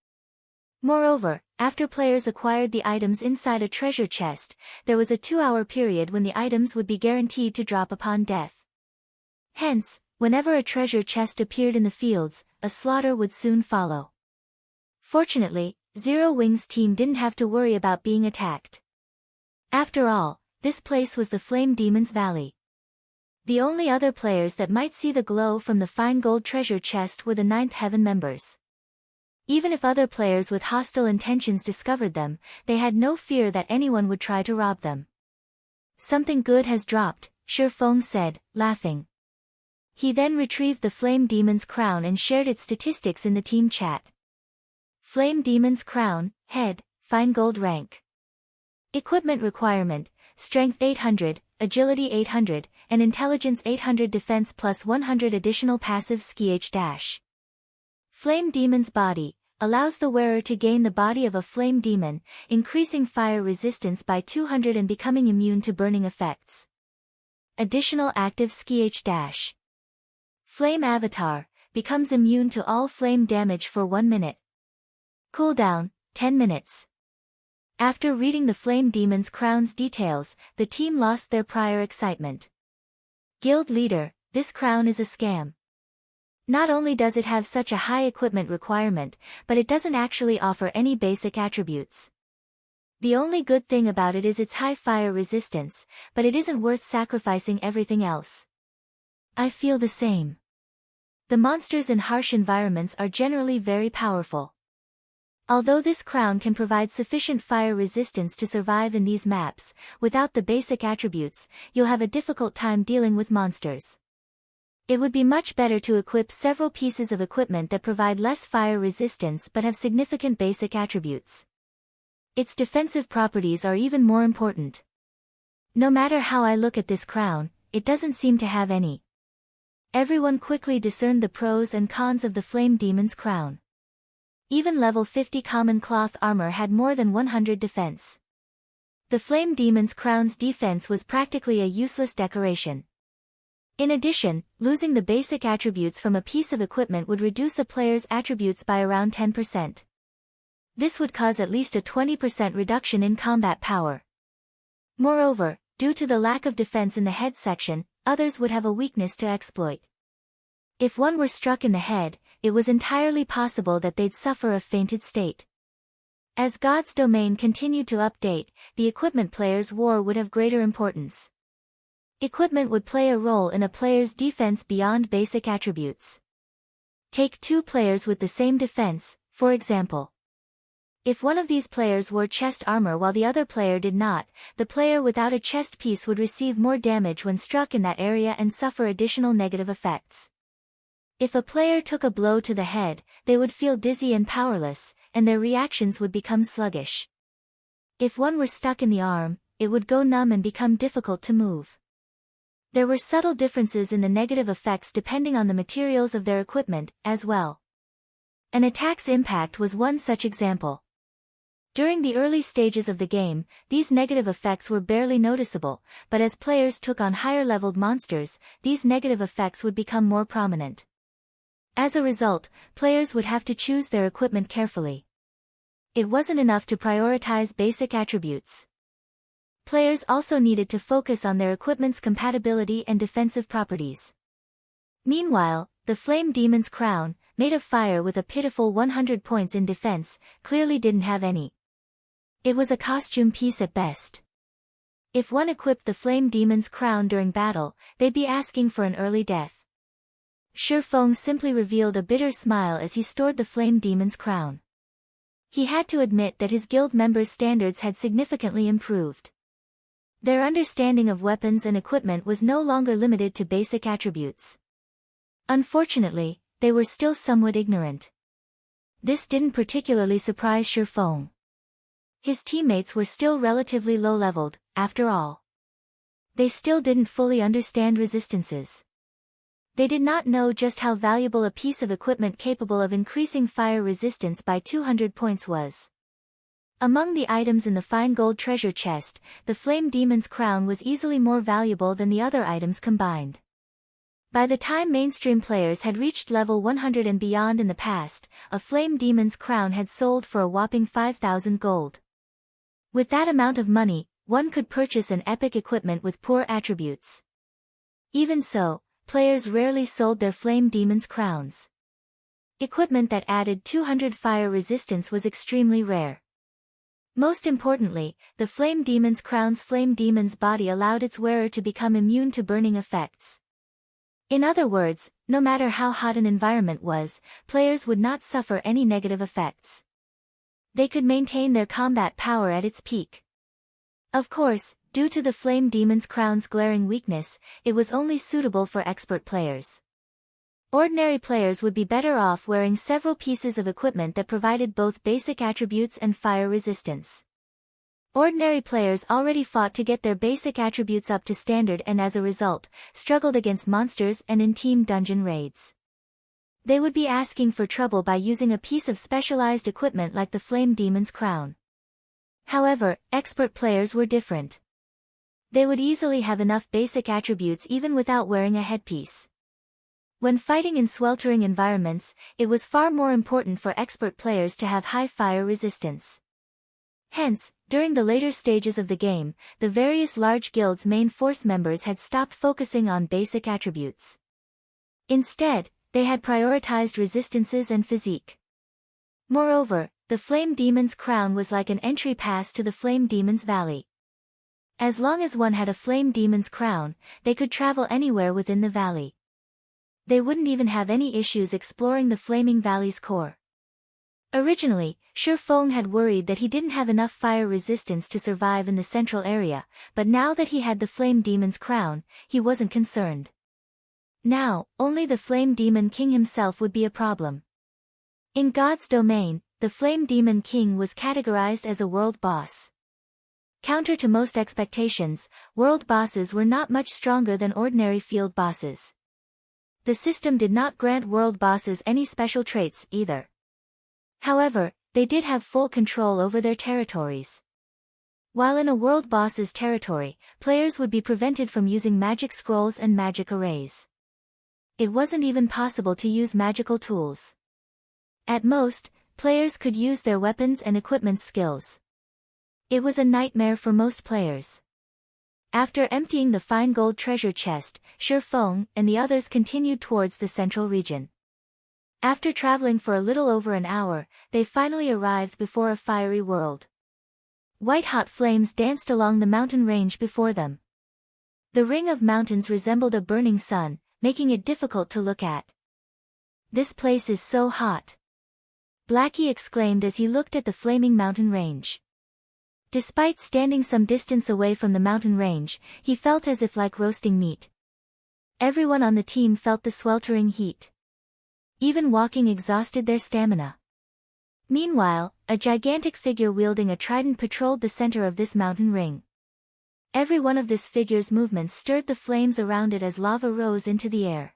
Moreover, after players acquired the items inside a treasure chest, there was a 2-hour period when the items would be guaranteed to drop upon death. Hence, whenever a treasure chest appeared in the fields, a slaughter would soon follow. Fortunately, Zero Wings' team didn't have to worry about being attacked. After all, this place was the Flame Demon's Valley. The only other players that might see the glow from the fine gold treasure chest were the 9th Heaven members. Even if other players with hostile intentions discovered them, they had no fear that anyone would try to rob them. Something good has dropped, Shifeng said, laughing. He then retrieved the Flame Demon's crown and shared its statistics in the team chat. Flame Demon's crown, head, fine gold rank. Equipment requirement, strength 800, agility 800, and intelligence 800 defense plus 100 additional passive ski-. Flame Demon's body, allows the wearer to gain the body of a flame demon, increasing fire resistance by 200 and becoming immune to burning effects. Additional active ski-. Flame Avatar, becomes immune to all flame damage for 1 minute. Cooldown, 10 minutes. After reading the Flame Demon's crown's details, the team lost their prior excitement. Guild Leader, this crown is a scam. Not only does it have such a high equipment requirement, but it doesn't actually offer any basic attributes. The only good thing about it is its high fire resistance, but it isn't worth sacrificing everything else. I feel the same. The monsters in harsh environments are generally very powerful. Although this crown can provide sufficient fire resistance to survive in these maps, without the basic attributes, you'll have a difficult time dealing with monsters. It would be much better to equip several pieces of equipment that provide less fire resistance but have significant basic attributes. Its defensive properties are even more important. No matter how I look at this crown, it doesn't seem to have any. Everyone quickly discerned the pros and cons of the Flame Demon's crown. Even level 50 common cloth armor had more than 100 defense. The Flame Demon's crown's defense was practically a useless decoration. In addition, losing the basic attributes from a piece of equipment would reduce a player's attributes by around 10%. This would cause at least a 20% reduction in combat power. Moreover, due to the lack of defense in the head section, others would have a weakness to exploit. If one were struck in the head, it was entirely possible that they'd suffer a fainted state. As God's domain continued to update, the equipment player's war would have greater importance. Equipment would play a role in a player's defense beyond basic attributes. Take two players with the same defense, for example. If one of these players wore chest armor while the other player did not, the player without a chest piece would receive more damage when struck in that area and suffer additional negative effects. If a player took a blow to the head, they would feel dizzy and powerless, and their reactions would become sluggish. If one were stuck in the arm, it would go numb and become difficult to move. There were subtle differences in the negative effects depending on the materials of their equipment, as well. An attack's impact was one such example. During the early stages of the game, these negative effects were barely noticeable, but as players took on higher-leveled monsters, these negative effects would become more prominent. As a result, players would have to choose their equipment carefully. It wasn't enough to prioritize basic attributes. Players also needed to focus on their equipment's compatibility and defensive properties. Meanwhile, the Flame Demon's crown, made of fire with a pitiful 100 points in defense, clearly didn't have any. It was a costume piece at best. If one equipped the Flame Demon's crown during battle, they'd be asking for an early death. Shifeng simply revealed a bitter smile as he stored the Flame Demon's crown. He had to admit that his guild members' standards had significantly improved. Their understanding of weapons and equipment was no longer limited to basic attributes. Unfortunately, they were still somewhat ignorant. This didn't particularly surprise Shifeng. His teammates were still relatively low-leveled, after all. They still didn't fully understand resistances. They did not know just how valuable a piece of equipment capable of increasing fire resistance by 200 points was. Among the items in the fine gold treasure chest, the Flame Demon's crown was easily more valuable than the other items combined. By the time mainstream players had reached level 100 and beyond in the past, a Flame Demon's crown had sold for a whopping 5,000 gold. With that amount of money, one could purchase an epic equipment with poor attributes. Even so, players rarely sold their Flame Demon's crowns. Equipment that added 200 fire resistance was extremely rare. Most importantly, the Flame Demon's crown's Flame Demon's body allowed its wearer to become immune to burning effects. In other words, no matter how hot an environment was, players would not suffer any negative effects. They could maintain their combat power at its peak. Of course, due to the Flame Demon's crown's glaring weakness, it was only suitable for expert players. Ordinary players would be better off wearing several pieces of equipment that provided both basic attributes and fire resistance. Ordinary players already fought to get their basic attributes up to standard and as a result, struggled against monsters and in team dungeon raids. They would be asking for trouble by using a piece of specialized equipment like the Flame Demon's crown. However, expert players were different. They would easily have enough basic attributes even without wearing a headpiece. When fighting in sweltering environments, it was far more important for expert players to have high fire resistance. Hence, during the later stages of the game, the various large guilds' main force members had stopped focusing on basic attributes. Instead, they had prioritized resistances and physique. Moreover, the Flame Demon's crown was like an entry pass to the Flame Demon's Valley. As long as one had a Flame Demon's crown, they could travel anywhere within the valley. They wouldn't even have any issues exploring the Flaming Valley's core. Originally, Shifeng had worried that he didn't have enough fire resistance to survive in the central area, but now that he had the Flame Demon's crown, he wasn't concerned. Now, only the Flame Demon King himself would be a problem. In God's domain, the Flame Demon King was categorized as a world boss. Counter to most expectations, world bosses were not much stronger than ordinary field bosses. The system did not grant world bosses any special traits, either. However, they did have full control over their territories. While in a world boss's territory, players would be prevented from using magic scrolls and magic arrays. It wasn't even possible to use magical tools. At most, players could use their weapons and equipment skills. It was a nightmare for most players. After emptying the fine gold treasure chest, Feng and the others continued towards the central region. After traveling for a little over an hour, they finally arrived before a fiery world. White-hot flames danced along the mountain range before them. The ring of mountains resembled a burning sun, making it difficult to look at. "This place is so hot," Blackie exclaimed as he looked at the flaming mountain range. Despite standing some distance away from the mountain range, he felt as if like roasting meat. Everyone on the team felt the sweltering heat. Even walking exhausted their stamina. Meanwhile, a gigantic figure wielding a trident patrolled the center of this mountain ring. Every one of this figure's movements stirred the flames around it as lava rose into the air.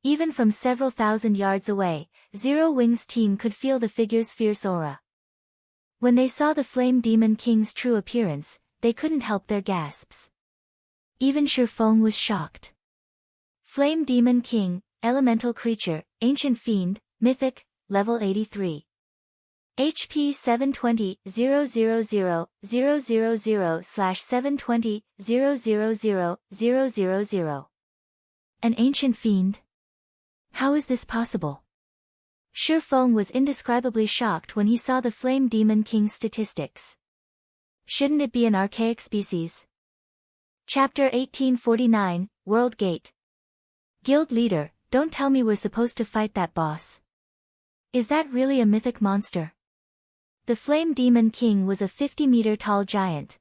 Even from several thousand yards away, Zero Wings' team could feel the figure's fierce aura. When they saw the Flame Demon King's true appearance, they couldn't help their gasps. Even Feng was shocked. Flame Demon King, Elemental Creature, Ancient Fiend, Mythic, Level 83. HP 720,000/720,000,000. An Ancient Fiend? How is this possible? Feng was indescribably shocked when he saw the Flame Demon King's statistics. Shouldn't it be an archaic species? Chapter 1849, World Gate. Guild Leader, don't tell me we're supposed to fight that boss. Is that really a mythic monster? The Flame Demon King was a 50-meter-tall giant.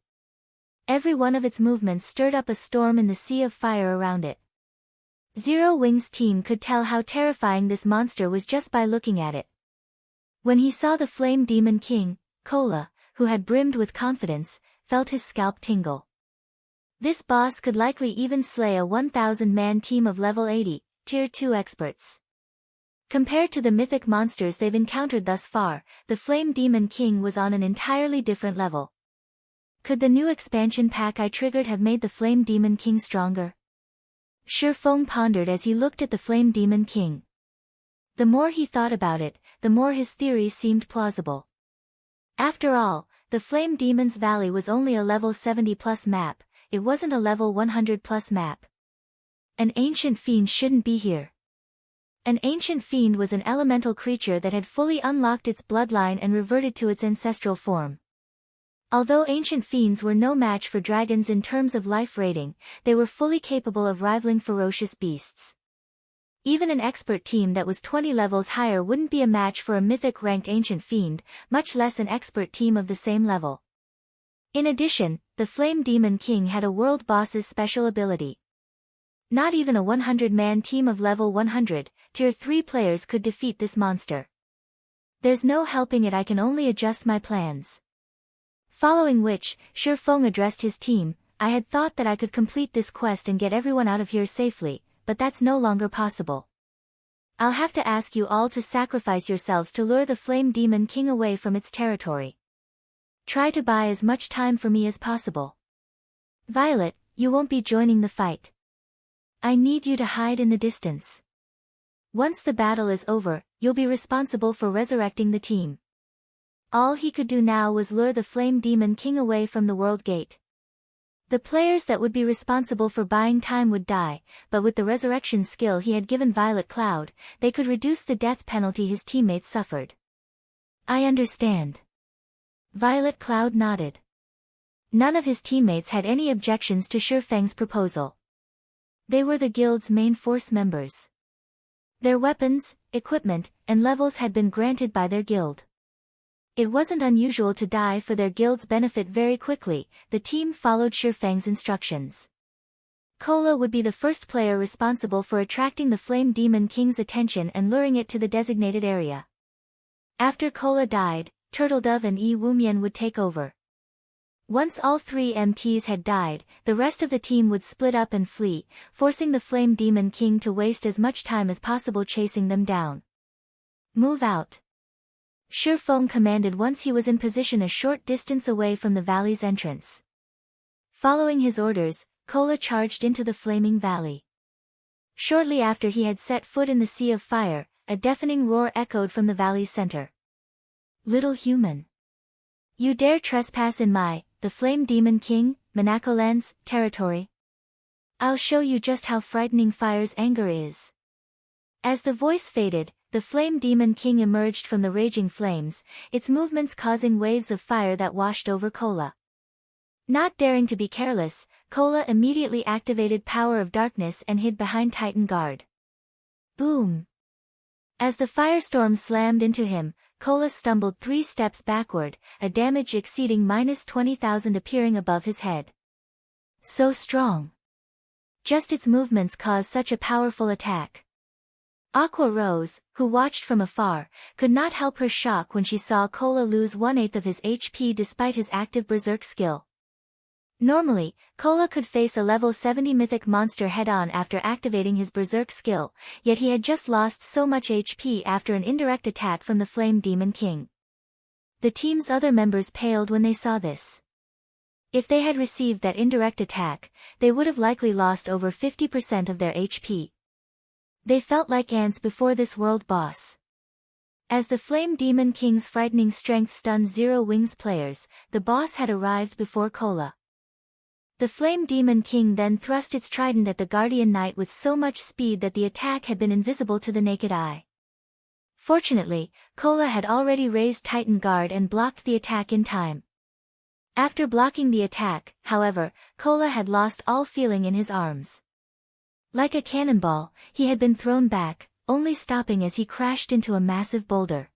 Every one of its movements stirred up a storm in the sea of fire around it. Zero Wings' team could tell how terrifying this monster was just by looking at it. When he saw the Flame Demon King, Cola, who had brimmed with confidence, felt his scalp tingle. This boss could likely even slay a 1,000-man team of level 80, Tier 2 experts. Compared to the mythic monsters they've encountered thus far, the Flame Demon King was on an entirely different level. Could the new expansion pack I triggered have made the Flame Demon King stronger? Feng pondered as he looked at the Flame Demon King. The more he thought about it, the more his theory seemed plausible. After all, the Flame Demon's Valley was only a level 70+ map, it wasn't a level 100+ map. An Ancient Fiend shouldn't be here. An Ancient Fiend was an elemental creature that had fully unlocked its bloodline and reverted to its ancestral form. Although Ancient Fiends were no match for dragons in terms of life rating, they were fully capable of rivaling ferocious beasts. Even an expert team that was 20 levels higher wouldn't be a match for a mythic-ranked Ancient Fiend, much less an expert team of the same level. In addition, the Flame Demon King had a world boss's special ability. Not even a 100-man team of level 100, Tier 3 players could defeat this monster. There's no helping it, I can only adjust my plans. Following which, Feng addressed his team, I had thought that I could complete this quest and get everyone out of here safely, but that's no longer possible. I'll have to ask you all to sacrifice yourselves to lure the Flame Demon King away from its territory. Try to buy as much time for me as possible. Violet, you won't be joining the fight. I need you to hide in the distance. Once the battle is over, you'll be responsible for resurrecting the team. All he could do now was lure the Flame Demon King away from the World Gate. The players that would be responsible for buying time would die, but with the resurrection skill he had given Violet Cloud, they could reduce the death penalty his teammates suffered. I understand. Violet Cloud nodded. None of his teammates had any objections to Feng's proposal. They were the guild's main force members. Their weapons, equipment, and levels had been granted by their guild. It wasn't unusual to die for their guild's benefit very quickly, the team followed Feng's instructions. Cola would be the first player responsible for attracting the Flame Demon King's attention and luring it to the designated area. After Cola died, Turtledove and Yi Wumian would take over. Once all three MTs had died, the rest of the team would split up and flee, forcing the Flame Demon King to waste as much time as possible chasing them down. Move out. Feng commanded once he was in position a short distance away from the valley's entrance. Following his orders, Kola charged into the flaming valley. Shortly after he had set foot in the sea of fire, a deafening roar echoed from the valley's center. "Little human! You dare trespass in my, the Flame Demon King, Manakolan's, territory? I'll show you just how frightening fire's anger is." As the voice faded, the Flame Demon King emerged from the raging flames, its movements causing waves of fire that washed over Kola. Not daring to be careless, Kola immediately activated Power of Darkness and hid behind Titan Guard. Boom! As the firestorm slammed into him, Kola stumbled 3 steps backward, a damage exceeding -20,000 appearing above his head. So strong! Just its movements caused such a powerful attack. Aqua Rose, who watched from afar, could not help her shock when she saw Kola lose 1/8 of his HP despite his active berserk skill. Normally, Kola could face a level 70 mythic monster head-on after activating his berserk skill, yet he had just lost so much HP after an indirect attack from the Flame Demon King. The team's other members paled when they saw this. If they had received that indirect attack, they would have likely lost over 50% of their HP. They felt like ants before this world boss. As the Flame Demon King's frightening strength stunned Zero Wings players, the boss had arrived before Kola. The Flame Demon King then thrust its trident at the Guardian Knight with so much speed that the attack had been invisible to the naked eye. Fortunately, Kola had already raised Titan Guard and blocked the attack in time. After blocking the attack, however, Kola had lost all feeling in his arms. Like a cannonball, he had been thrown back, only stopping as he crashed into a massive boulder.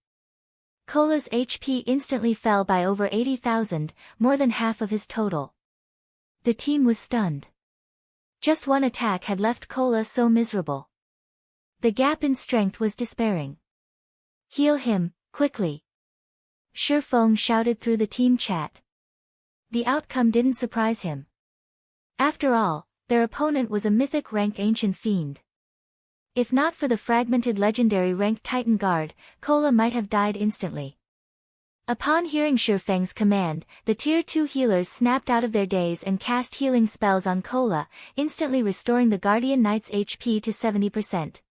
Kola's HP instantly fell by over 80,000, more than half of his total. The team was stunned. Just one attack had left Kola so miserable. The gap in strength was despairing. "Heal him, quickly!" Feng shouted through the team chat. The outcome didn't surprise him. After all, their opponent was a mythic rank ancient fiend. If not for the fragmented legendary rank Titan Guard, Kola might have died instantly. Upon hearing Feng's command, the Tier 2 healers snapped out of their daze and cast healing spells on Kola, instantly restoring the Guardian Knight's HP to 70%.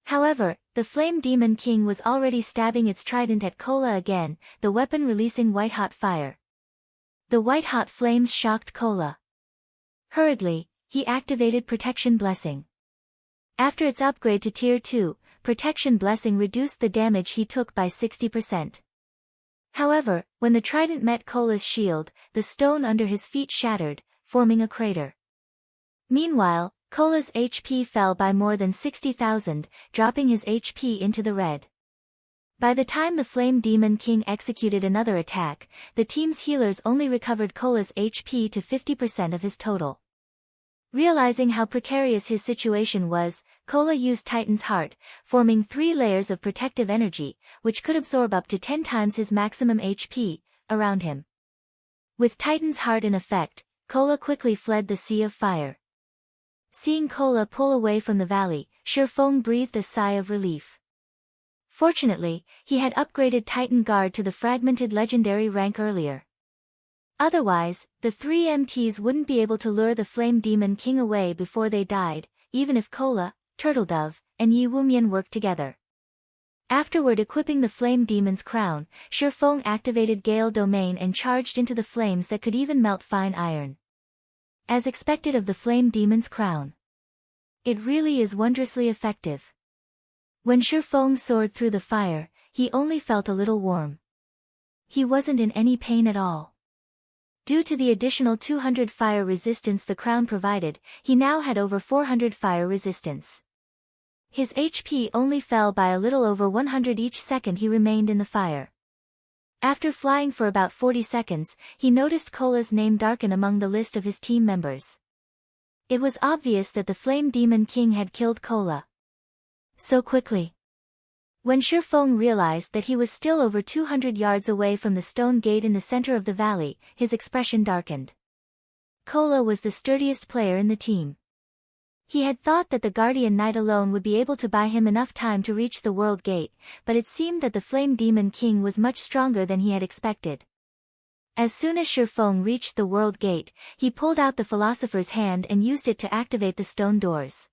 However, the Flame Demon King was already stabbing its trident at Kola again, the weapon releasing white-hot fire. The white-hot flames shocked Kola. Hurriedly, he activated Protection Blessing. After its upgrade to Tier 2, Protection Blessing reduced the damage he took by 60%. However, when the trident met Kola's shield, the stone under his feet shattered, forming a crater. Meanwhile, Kola's HP fell by more than 60,000, dropping his HP into the red. By the time the Flame Demon King executed another attack, the team's healers only recovered Kola's HP to 50% of his total. Realizing how precarious his situation was, Kola used Titan's Heart, forming 3 layers of protective energy, which could absorb up to 10 times his maximum HP, around him. With Titan's Heart in effect, Kola quickly fled the Sea of Fire. Seeing Kola pull away from the valley, Feng breathed a sigh of relief. Fortunately, he had upgraded Titan Guard to the fragmented legendary rank earlier. Otherwise, the 3 MTs wouldn't be able to lure the Flame Demon King away before they died, even if Kola, Turtledove, and Yi Wumian worked together. Afterward, equipping the Flame Demon's crown, Feng activated Gale Domain and charged into the flames that could even melt fine iron. As expected of the Flame Demon's crown, it really is wondrously effective. When Feng soared through the fire, he only felt a little warm. He wasn't in any pain at all. Due to the additional 200 fire resistance the crown provided, he now had over 400 fire resistance. His HP only fell by a little over 100 each second he remained in the fire. After flying for about 40 seconds, he noticed Kola's name darken among the list of his team members. It was obvious that the Flame Demon King had killed Kola so quickly. When Feng realized that he was still over 200 yards away from the stone gate in the center of the valley, his expression darkened. Kola was the sturdiest player in the team. He had thought that the Guardian Knight alone would be able to buy him enough time to reach the World Gate, but it seemed that the Flame Demon King was much stronger than he had expected. As soon as Shifeng reached the World Gate, he pulled out the Philosopher's hand and used it to activate the stone doors.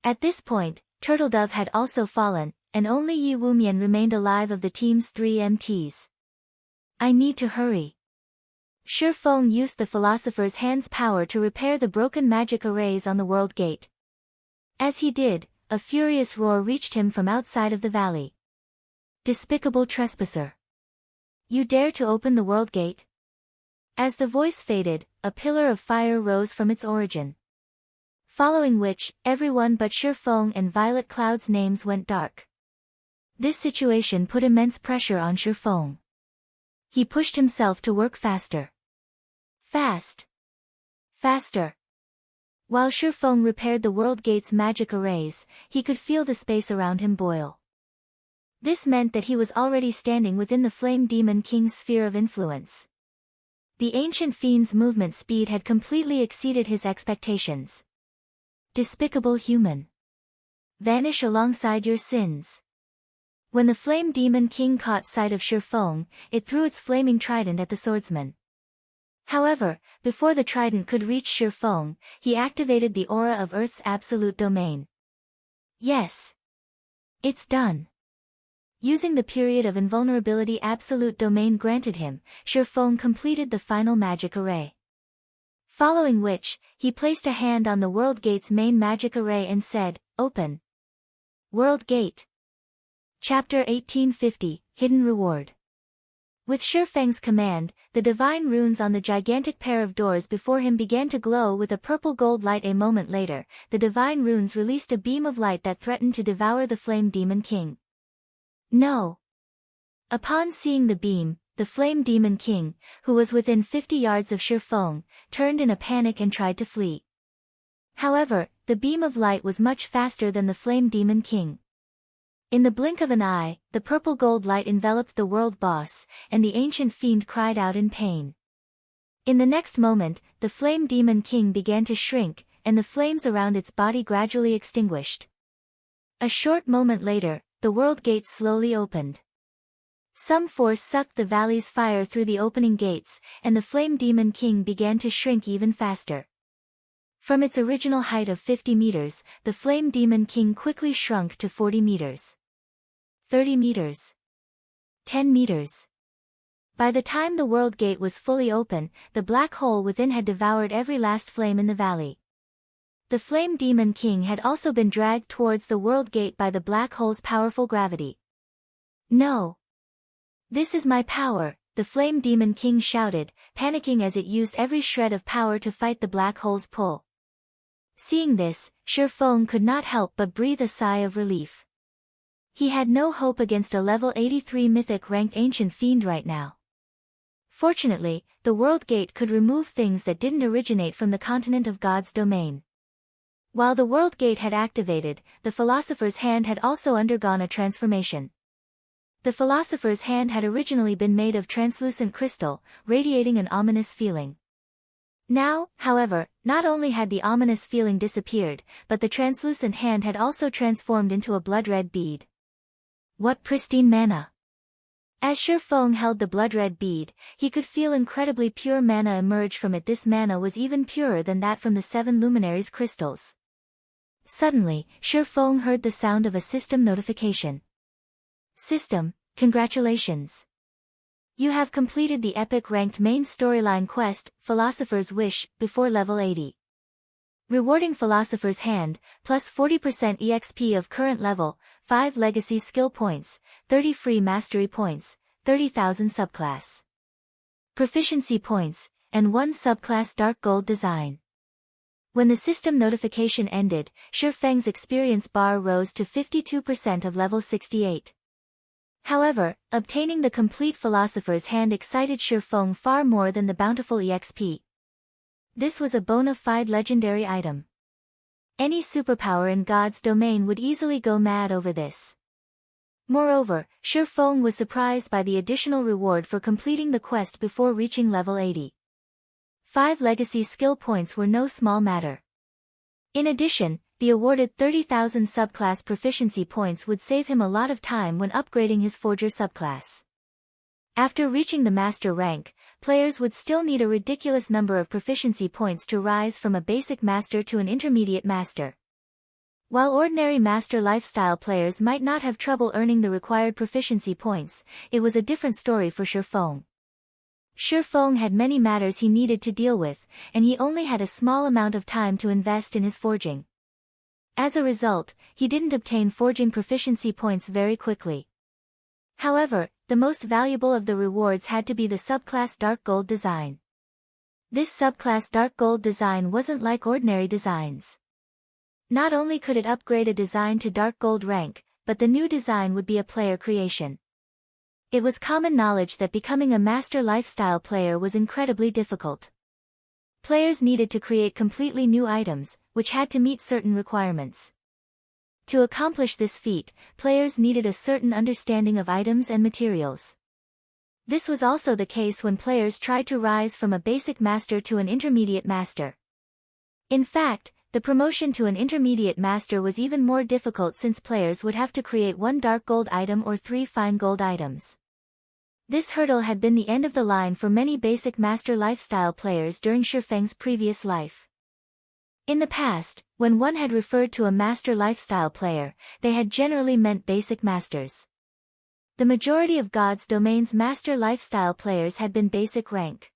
At this point, Turtledove had also fallen, and only Yi Wumian remained alive of the team's 3 MTs. I need to hurry. Shifeng used the Philosopher's hand's power to repair the broken magic arrays on the World Gate. As he did, a furious roar reached him from outside of the valley. Despicable trespasser! You dare to open the World Gate? As the voice faded, a pillar of fire rose from its origin. Following which, everyone but Shifeng and Violet Cloud's names went dark. This situation put immense pressure on Shifeng. He pushed himself to work faster. Faster. While Shifeng repaired the World Gate's magic arrays, he could feel the space around him boil. This meant that he was already standing within the Flame Demon King's sphere of influence. The ancient fiend's movement speed had completely exceeded his expectations. Despicable human! Vanish alongside your sins. When the Flame Demon King caught sight of Shifeng, it threw its flaming trident at the swordsman. However, before the trident could reach Shifeng, he activated the aura of Earth's absolute domain. Yes! It's done! Using the period of invulnerability absolute domain granted him, Shifeng completed the final magic array. Following which, he placed a hand on the World Gate's main magic array and said, "Open." World Gate. Chapter 1850, Hidden Reward. With Shifeng's command, the divine runes on the gigantic pair of doors before him began to glow with a purple-gold light. A moment later, the divine runes released a beam of light that threatened to devour the Flame Demon King. No! Upon seeing the beam, the Flame Demon King, who was within 50 yards of Shifeng, turned in a panic and tried to flee. However, the beam of light was much faster than the Flame Demon King. In the blink of an eye, the purple gold light enveloped the world boss, and the ancient fiend cried out in pain. In the next moment, the Flame Demon King began to shrink, and the flames around its body gradually extinguished. A short moment later, the World Gate slowly opened. Some force sucked the valley's fire through the opening gates, and the Flame Demon King began to shrink even faster. From its original height of 50 meters, the Flame Demon King quickly shrunk to 40 meters. 30 meters. 10 meters. By the time the World Gate was fully open, the black hole within had devoured every last flame in the valley. The Flame Demon King had also been dragged towards the World Gate by the black hole's powerful gravity. No! This is my power, the Flame Demon King shouted, panicking as it used every shred of power to fight the black hole's pull. Seeing this, Shifeng could not help but breathe a sigh of relief. He had no hope against a level 83 mythic-ranked ancient fiend right now. Fortunately, the World Gate could remove things that didn't originate from the continent of God's domain. While the World Gate had activated, the Philosopher's hand had also undergone a transformation. The Philosopher's hand had originally been made of translucent crystal, radiating an ominous feeling. Now, however, not only had the ominous feeling disappeared, but the translucent hand had also transformed into a blood-red bead. What pristine mana! As Shifeng held the blood-red bead, he could feel incredibly pure mana emerge from it. This mana was even purer than that from the 7 luminaries' crystals. Suddenly, Shifeng heard the sound of a system notification. System, congratulations! You have completed the epic-ranked main storyline quest, Philosopher's Wish, before level 80. Rewarding Philosopher's Hand, plus 40% EXP of current level, 5 legacy skill points, 30 free mastery points, 30,000 subclass proficiency points, and 1 subclass dark gold design. When the system notification ended, Shifeng's experience bar rose to 52% of level 68. However, obtaining the complete Philosopher's Hand excited Shifeng far more than the bountiful EXP. This was a bona fide legendary item. Any superpower in God's domain would easily go mad over this. Moreover, Shifeng was surprised by the additional reward for completing the quest before reaching level 80. 5 legacy skill points were no small matter. In addition, the awarded 30,000 subclass proficiency points would save him a lot of time when upgrading his Forger subclass. After reaching the master rank, players would still need a ridiculous number of proficiency points to rise from a basic master to an intermediate master. While ordinary master lifestyle players might not have trouble earning the required proficiency points, it was a different story for Shifeng. Shifeng had many matters he needed to deal with, and he only had a small amount of time to invest in his forging. As a result, he didn't obtain forging proficiency points very quickly. However, the most valuable of the rewards had to be the subclass Dark Gold design. This subclass Dark Gold design wasn't like ordinary designs. Not only could it upgrade a design to Dark Gold rank, but the new design would be a player creation. It was common knowledge that becoming a master lifestyle player was incredibly difficult. Players needed to create completely new items, which had to meet certain requirements. To accomplish this feat, players needed a certain understanding of items and materials. This was also the case when players tried to rise from a basic master to an intermediate master. In fact, the promotion to an intermediate master was even more difficult since players would have to create 1 dark gold item or 3 fine gold items. This hurdle had been the end of the line for many basic master lifestyle players during Shifeng's previous life. In the past, when one had referred to a master lifestyle player, they had generally meant basic masters. The majority of God's Domain's master lifestyle players had been basic rank.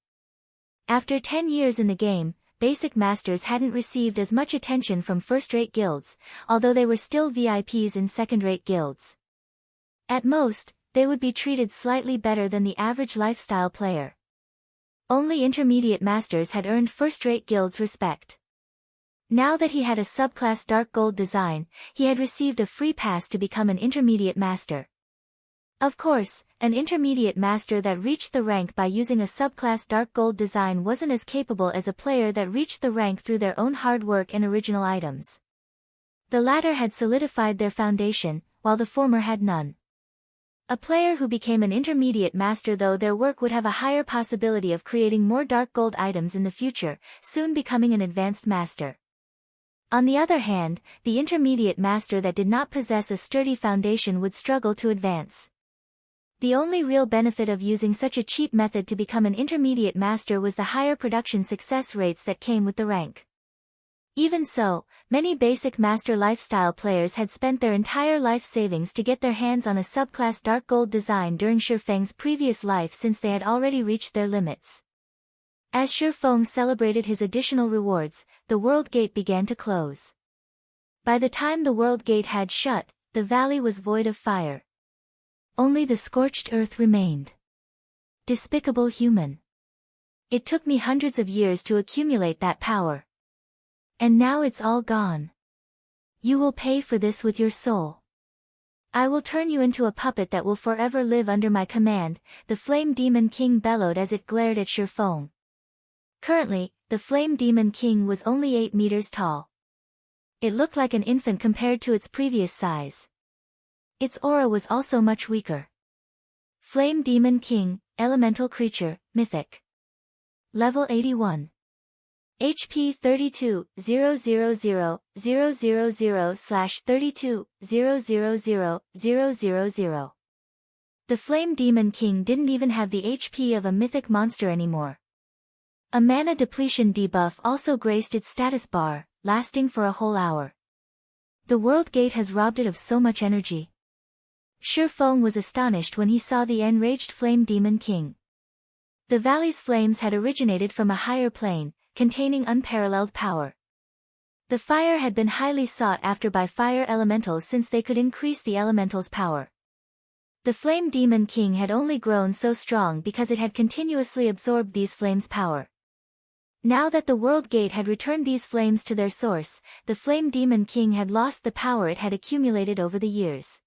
After 10 years in the game, basic masters hadn't received as much attention from first-rate guilds, although they were still VIPs in second-rate guilds. At most, they would be treated slightly better than the average lifestyle player. Only intermediate masters had earned first-rate guilds' respect. Now that he had a subclass Dark Gold design, he had received a free pass to become an intermediate master. Of course, an intermediate master that reached the rank by using a subclass Dark Gold design wasn't as capable as a player that reached the rank through their own hard work and original items. The latter had solidified their foundation, while the former had none. A player who became an intermediate master, though their work would have a higher possibility of creating more Dark Gold items in the future, soon becoming an advanced master. On the other hand, the intermediate master that did not possess a sturdy foundation would struggle to advance. The only real benefit of using such a cheap method to become an intermediate master was the higher production success rates that came with the rank. Even so, many basic master lifestyle players had spent their entire life savings to get their hands on a subclass Dark Gold design during Shifeng's previous life, since they had already reached their limits. As Shifeng celebrated his additional rewards, the world gate began to close. By the time the world gate had shut, the valley was void of fire. Only the scorched earth remained. Despicable human. It took me hundreds of years to accumulate that power. And now it's all gone. You will pay for this with your soul. I will turn you into a puppet that will forever live under my command, the Flame Demon King bellowed as it glared at Shifeng. Currently, the Flame Demon King was only 8 meters tall. It looked like an infant compared to its previous size. Its aura was also much weaker. Flame Demon King, Elemental Creature, Mythic. Level 81. HP 32,000/32,000,000. The Flame Demon King didn't even have the HP of a mythic monster anymore. A mana depletion debuff also graced its status bar, lasting for a whole hour. The world gate has robbed it of so much energy. Shifeng was astonished when he saw the enraged Flame Demon King. The valley's flames had originated from a higher plane, containing unparalleled power. The fire had been highly sought after by fire elementals since they could increase the elemental's power. The Flame Demon King had only grown so strong because it had continuously absorbed these flames' power. Now that the world gate had returned these flames to their source, the Flame Demon King had lost the power it had accumulated over the years.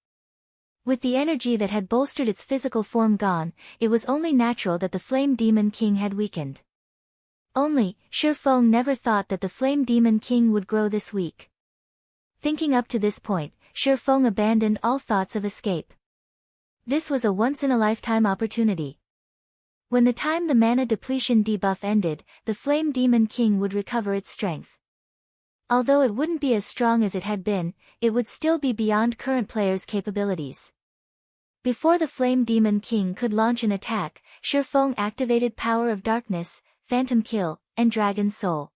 With the energy that had bolstered its physical form gone, it was only natural that the Flame Demon King had weakened. Only, Shifeng never thought that the Flame Demon King would grow this weak. Thinking up to this point, Shifeng abandoned all thoughts of escape. This was a once-in-a-lifetime opportunity. When the time the mana depletion debuff ended, the Flame Demon King would recover its strength. Although it wouldn't be as strong as it had been, it would still be beyond current players' capabilities. Before the Flame Demon King could launch an attack, Shifeng activated Power of Darkness, Phantom Kill, and Dragon Soul.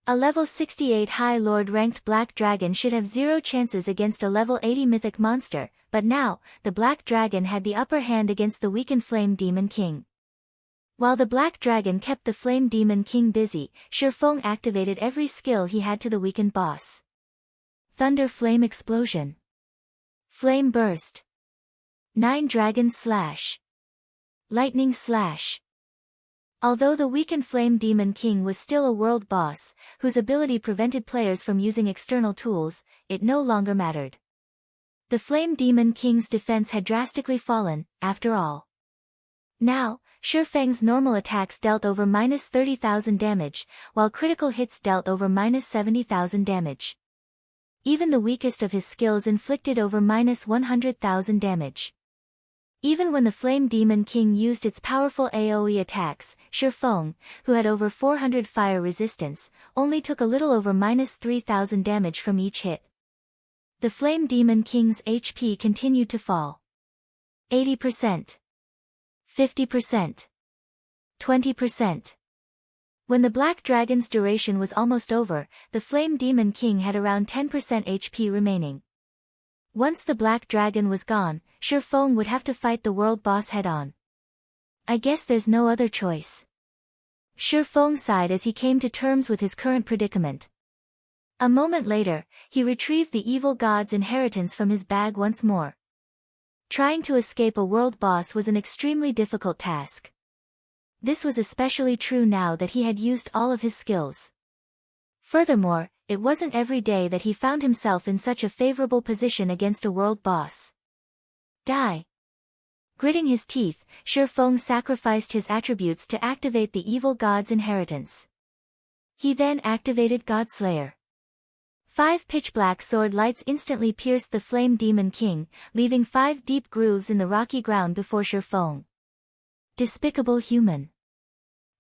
A level 68 High Lord ranked Black Dragon should have zero chances against a level 80 Mythic monster, but now, the Black Dragon had the upper hand against the weakened Flame Demon King. While the Black Dragon kept the Flame Demon King busy, Shifeng activated every skill he had to the weakened boss. Thunder Flame Explosion. Flame Burst. 9 Dragon Slash. Lightning Slash. Although the weakened Flame Demon King was still a world boss, whose ability prevented players from using external tools, it no longer mattered. The Flame Demon King's defense had drastically fallen, after all. Now, Shifeng's normal attacks dealt over -30,000 damage, while critical hits dealt over -70,000 damage. Even the weakest of his skills inflicted over -100,000 damage. Even when the Flame Demon King used its powerful AoE attacks, Shifeng, who had over 400 fire resistance, only took a little over -3,000 damage from each hit. The Flame Demon King's HP continued to fall. 80%. 50%. 20%. When the Black Dragon's duration was almost over, the Flame Demon King had around 10% HP remaining. Once the Black Dragon was gone, Shifeng would have to fight the world boss head-on. I guess there's no other choice. Shifeng sighed as he came to terms with his current predicament. A moment later, he retrieved the evil god's inheritance from his bag once more. Trying to escape a world boss was an extremely difficult task. This was especially true now that he had used all of his skills. Furthermore, it wasn't every day that he found himself in such a favorable position against a world boss. Die. Gritting his teeth, Shifeng sacrificed his attributes to activate the evil god's inheritance. He then activated Godslayer. 5 pitch-black sword lights instantly pierced the Flame Demon King, leaving 5 deep grooves in the rocky ground before Shifeng. Despicable human.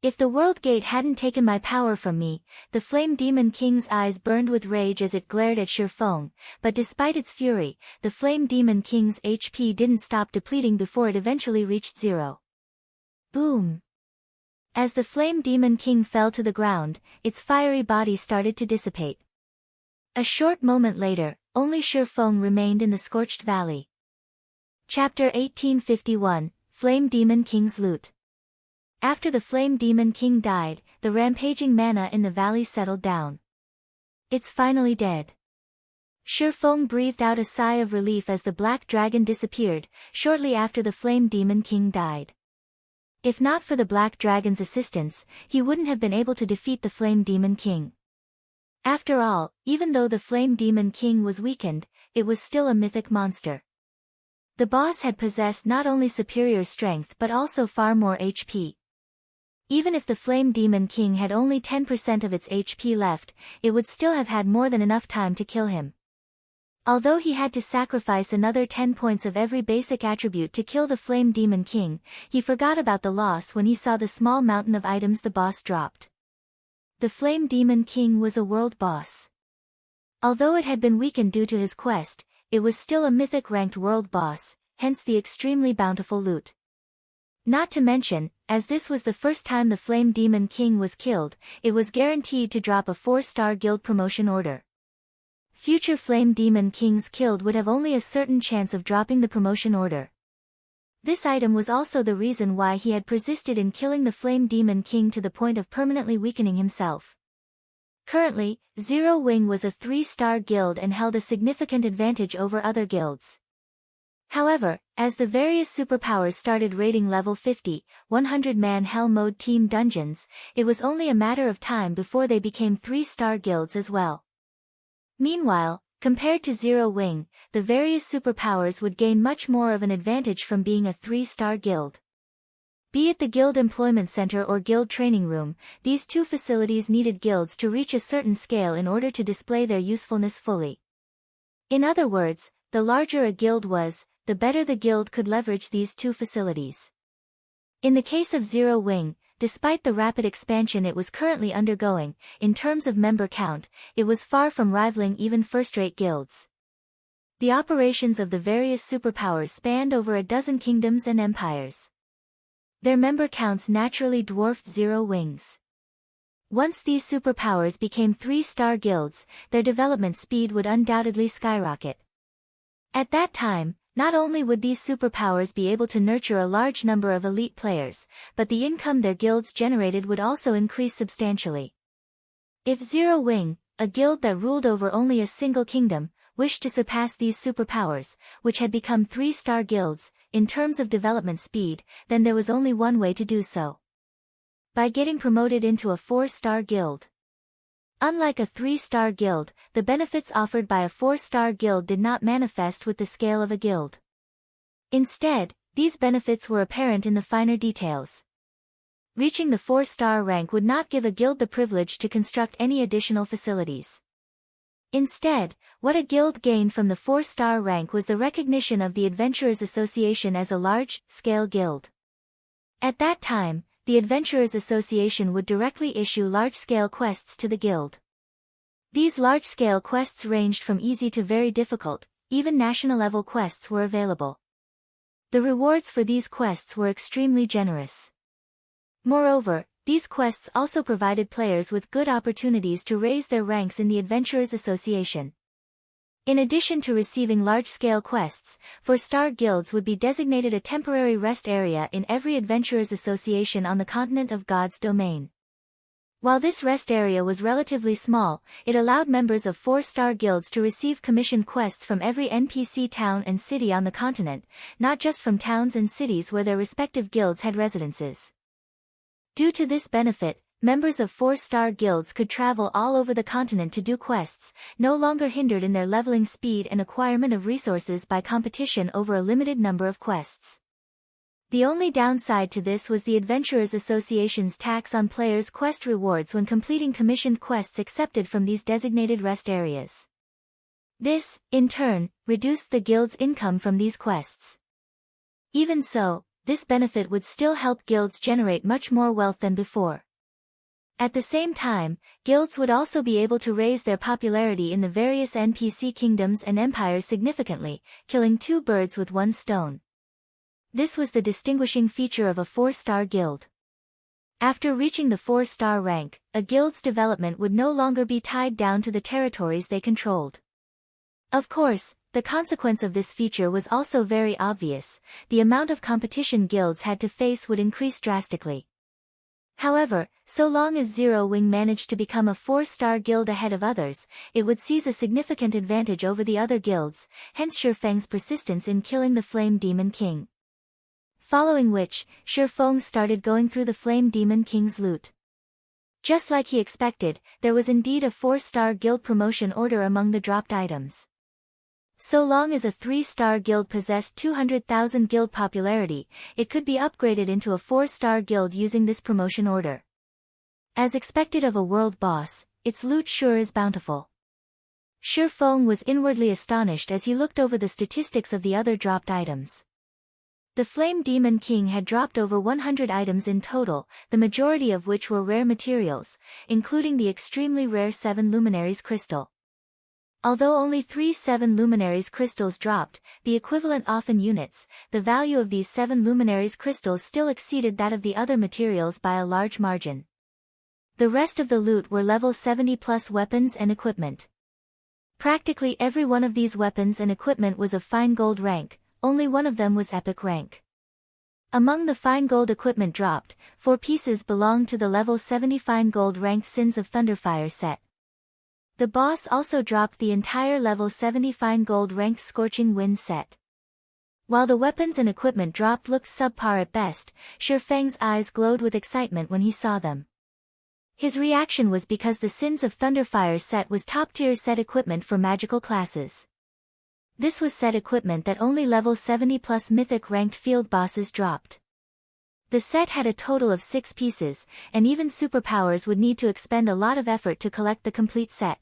If the World Gate hadn't taken my power from me, the Flame Demon King's eyes burned with rage as it glared at Shifeng, but despite its fury, the Flame Demon King's HP didn't stop depleting before it eventually reached zero. Boom! As the Flame Demon King fell to the ground, its fiery body started to dissipate. A short moment later, only Shifeng remained in the scorched valley. Chapter 1851, Flame Demon King's Loot. After the Flame Demon King died, the rampaging mana in the valley settled down. It's finally dead. Shifeng breathed out a sigh of relief as the Black Dragon disappeared, shortly after the Flame Demon King died. If not for the Black Dragon's assistance, he wouldn't have been able to defeat the Flame Demon King. After all, even though the Flame Demon King was weakened, it was still a mythic monster. The boss had possessed not only superior strength but also far more HP. Even if the Flame Demon King had only 10% of its HP left, it would still have had more than enough time to kill him. Although he had to sacrifice another 10 points of every basic attribute to kill the Flame Demon King, he forgot about the loss when he saw the small mountain of items the boss dropped. The Flame Demon King was a world boss. Although it had been weakened due to his quest, it was still a mythic-ranked world boss, hence the extremely bountiful loot. Not to mention, as this was the first time the Flame Demon King was killed, it was guaranteed to drop a 4-star guild promotion order. Future Flame Demon Kings killed would have only a certain chance of dropping the promotion order. This item was also the reason why he had persisted in killing the Flame Demon King to the point of permanently weakening himself. Currently, Zero Wing was a 3-star guild and held a significant advantage over other guilds. However, as the various superpowers started raiding level 50, 100-man Hell Mode team dungeons, it was only a matter of time before they became 3-star guilds as well. Meanwhile, compared to Zero Wing, the various superpowers would gain much more of an advantage from being a 3-star guild. Be it the Guild Employment Center or Guild Training Room, these two facilities needed guilds to reach a certain scale in order to display their usefulness fully. In other words, the larger a guild was, the better the guild could leverage these two facilities. In the case of Zero Wing, despite the rapid expansion it was currently undergoing, in terms of member count, it was far from rivaling even first-rate guilds. The operations of the various superpowers spanned over a dozen kingdoms and empires. Their member counts naturally dwarfed Zero Wing's. Once these superpowers became 3-star guilds, their development speed would undoubtedly skyrocket. At that time, not only would these superpowers be able to nurture a large number of elite players, but the income their guilds generated would also increase substantially. If Zero Wing, a guild that ruled over only a single kingdom, wished to surpass these superpowers, which had become 3-star guilds, in terms of development speed, then there was only one way to do so. By getting promoted into a 4-star guild. Unlike a 3-star guild, the benefits offered by a 4-star guild did not manifest with the scale of a guild. Instead, these benefits were apparent in the finer details. Reaching the 4-star rank would not give a guild the privilege to construct any additional facilities. Instead, what a guild gained from the 4-star rank was the recognition of the Adventurers Association as a large-scale guild. At that time, the Adventurers Association would directly issue large-scale quests to the guild. These large-scale quests ranged from easy to very difficult, even national-level quests were available. The rewards for these quests were extremely generous. Moreover, these quests also provided players with good opportunities to raise their ranks in the Adventurers Association. In addition to receiving large-scale quests, 4-star guilds would be designated a temporary rest area in every Adventurers Association on the continent of God's domain. While this rest area was relatively small, it allowed members of 4-star guilds to receive commissioned quests from every NPC town and city on the continent, not just from towns and cities where their respective guilds had residences. Due to this benefit, members of 4-star guilds could travel all over the continent to do quests, no longer hindered in their leveling speed and acquirement of resources by competition over a limited number of quests. The only downside to this was the Adventurers Association's tax on players' quest rewards when completing commissioned quests accepted from these designated rest areas. This, in turn, reduced the guild's income from these quests. Even so, this benefit would still help guilds generate much more wealth than before. At the same time, guilds would also be able to raise their popularity in the various NPC kingdoms and empires significantly, killing 2 birds with 1 stone. This was the distinguishing feature of a 4-star guild. After reaching the 4-star rank, a guild's development would no longer be tied down to the territories they controlled. Of course, the consequence of this feature was also very obvious: the amount of competition guilds had to face would increase drastically. However, so long as Zero Wing managed to become a 4-star guild ahead of others, it would seize a significant advantage over the other guilds, hence Shifeng's persistence in killing the Flame Demon King. Following which, Shifeng started going through the Flame Demon King's loot. Just like he expected, there was indeed a 4-star guild promotion order among the dropped items. So long as a 3-star guild possessed 200,000 guild popularity, it could be upgraded into a 4-star guild using this promotion order. As expected of a world boss, its loot sure is bountiful. Shifeng was inwardly astonished as he looked over the statistics of the other dropped items. The Flame Demon King had dropped over 100 items in total, the majority of which were rare materials, including the extremely rare 7 Luminaries crystal. Although only 3 7 Luminaries crystals dropped, the equivalent often units, the value of these 7 Luminaries crystals still exceeded that of the other materials by a large margin. The rest of the loot were level 70 plus weapons and equipment. Practically every one of these weapons and equipment was of fine gold rank, only one of them was epic rank. Among the fine gold equipment dropped, 4 pieces belonged to the level 70 fine gold ranked Sins of Thunderfire set. The boss also dropped the entire level 70 fine gold ranked Scorching Wind set. While the weapons and equipment dropped looked subpar at best, Shifeng's eyes glowed with excitement when he saw them. His reaction was because the Sins of Thunderfire set was top-tier set equipment for magical classes. This was set equipment that only level 70 plus mythic ranked field bosses dropped. The set had a total of 6 pieces, and even superpowers would need to expend a lot of effort to collect the complete set.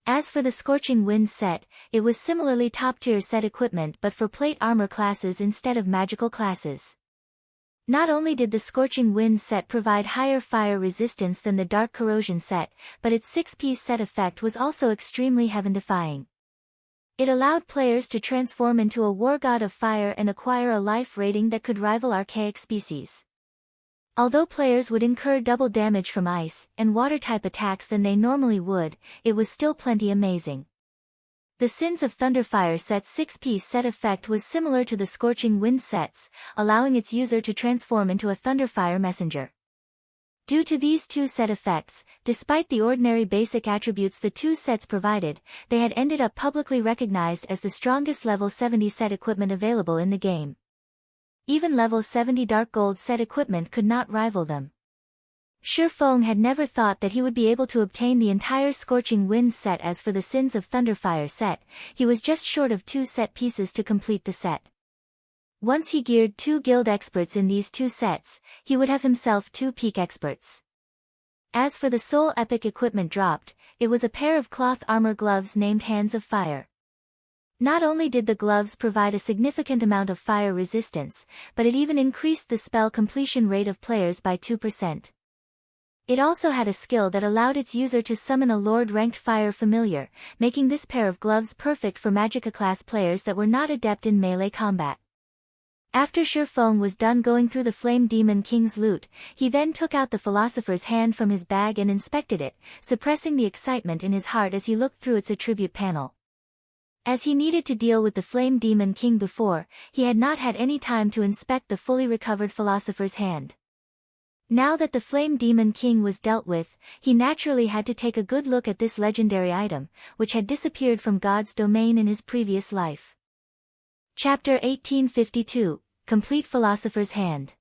As for the Scorching Wind set, it was similarly top-tier set equipment but for plate armor classes instead of magical classes. Not only did the Scorching Wind set provide higher fire resistance than the Dark Corrosion set, but its 6-piece set effect was also extremely heaven-defying. It allowed players to transform into a war god of fire and acquire a life rating that could rival archaic species. Although players would incur double damage from ice and water-type attacks than they normally would, it was still plenty amazing. The Sins of Thunderfire set's 6-piece set effect was similar to the Scorching Wind set's, allowing its user to transform into a Thunderfire messenger. Due to these two set effects, despite the ordinary basic attributes the two sets provided, they had ended up publicly recognized as the strongest level 70 set equipment available in the game. Even level 70 Dark Gold set equipment could not rival them. Shifeng had never thought that he would be able to obtain the entire Scorching Wind set. As for the Sins of Thunderfire set, he was just short of 2 set pieces to complete the set. Once he geared 2 guild experts in these 2 sets, he would have himself 2 peak experts. As for the Soul Epic equipment dropped, it was a pair of cloth armor gloves named Hands of Fire. Not only did the gloves provide a significant amount of fire resistance, but it even increased the spell completion rate of players by 2%. It also had a skill that allowed its user to summon a Lord-ranked fire familiar, making this pair of gloves perfect for Magicka-class players that were not adept in melee combat. After Shifeng was done going through the Flame Demon King's loot, he then took out the Philosopher's Hand from his bag and inspected it, suppressing the excitement in his heart as he looked through its attribute panel. As he needed to deal with the Flame Demon King before, he had not had any time to inspect the fully recovered Philosopher's Hand. Now that the Flame Demon King was dealt with, he naturally had to take a good look at this legendary item, which had disappeared from God's domain in his previous life. Chapter 1852, Complete Philosopher's Hand.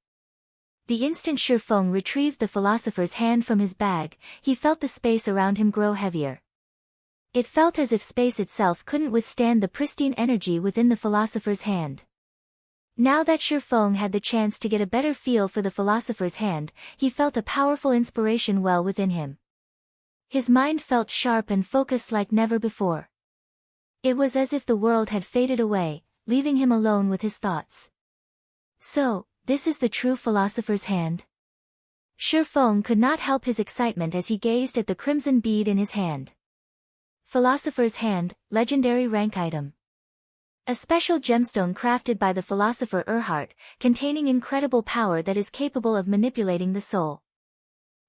The instant Shifeng retrieved the Philosopher's Hand from his bag, he felt the space around him grow heavier. It felt as if space itself couldn't withstand the pristine energy within the Philosopher's Hand. Now that Shifeng had the chance to get a better feel for the Philosopher's Hand, he felt a powerful inspiration well within him. His mind felt sharp and focused like never before. It was as if the world had faded away, leaving him alone with his thoughts. So, this is the true Philosopher's Hand? Shifeng could not help his excitement as he gazed at the crimson bead in his hand. Philosopher's Hand, legendary rank item. A special gemstone crafted by the philosopher Erhard, containing incredible power that is capable of manipulating the soul.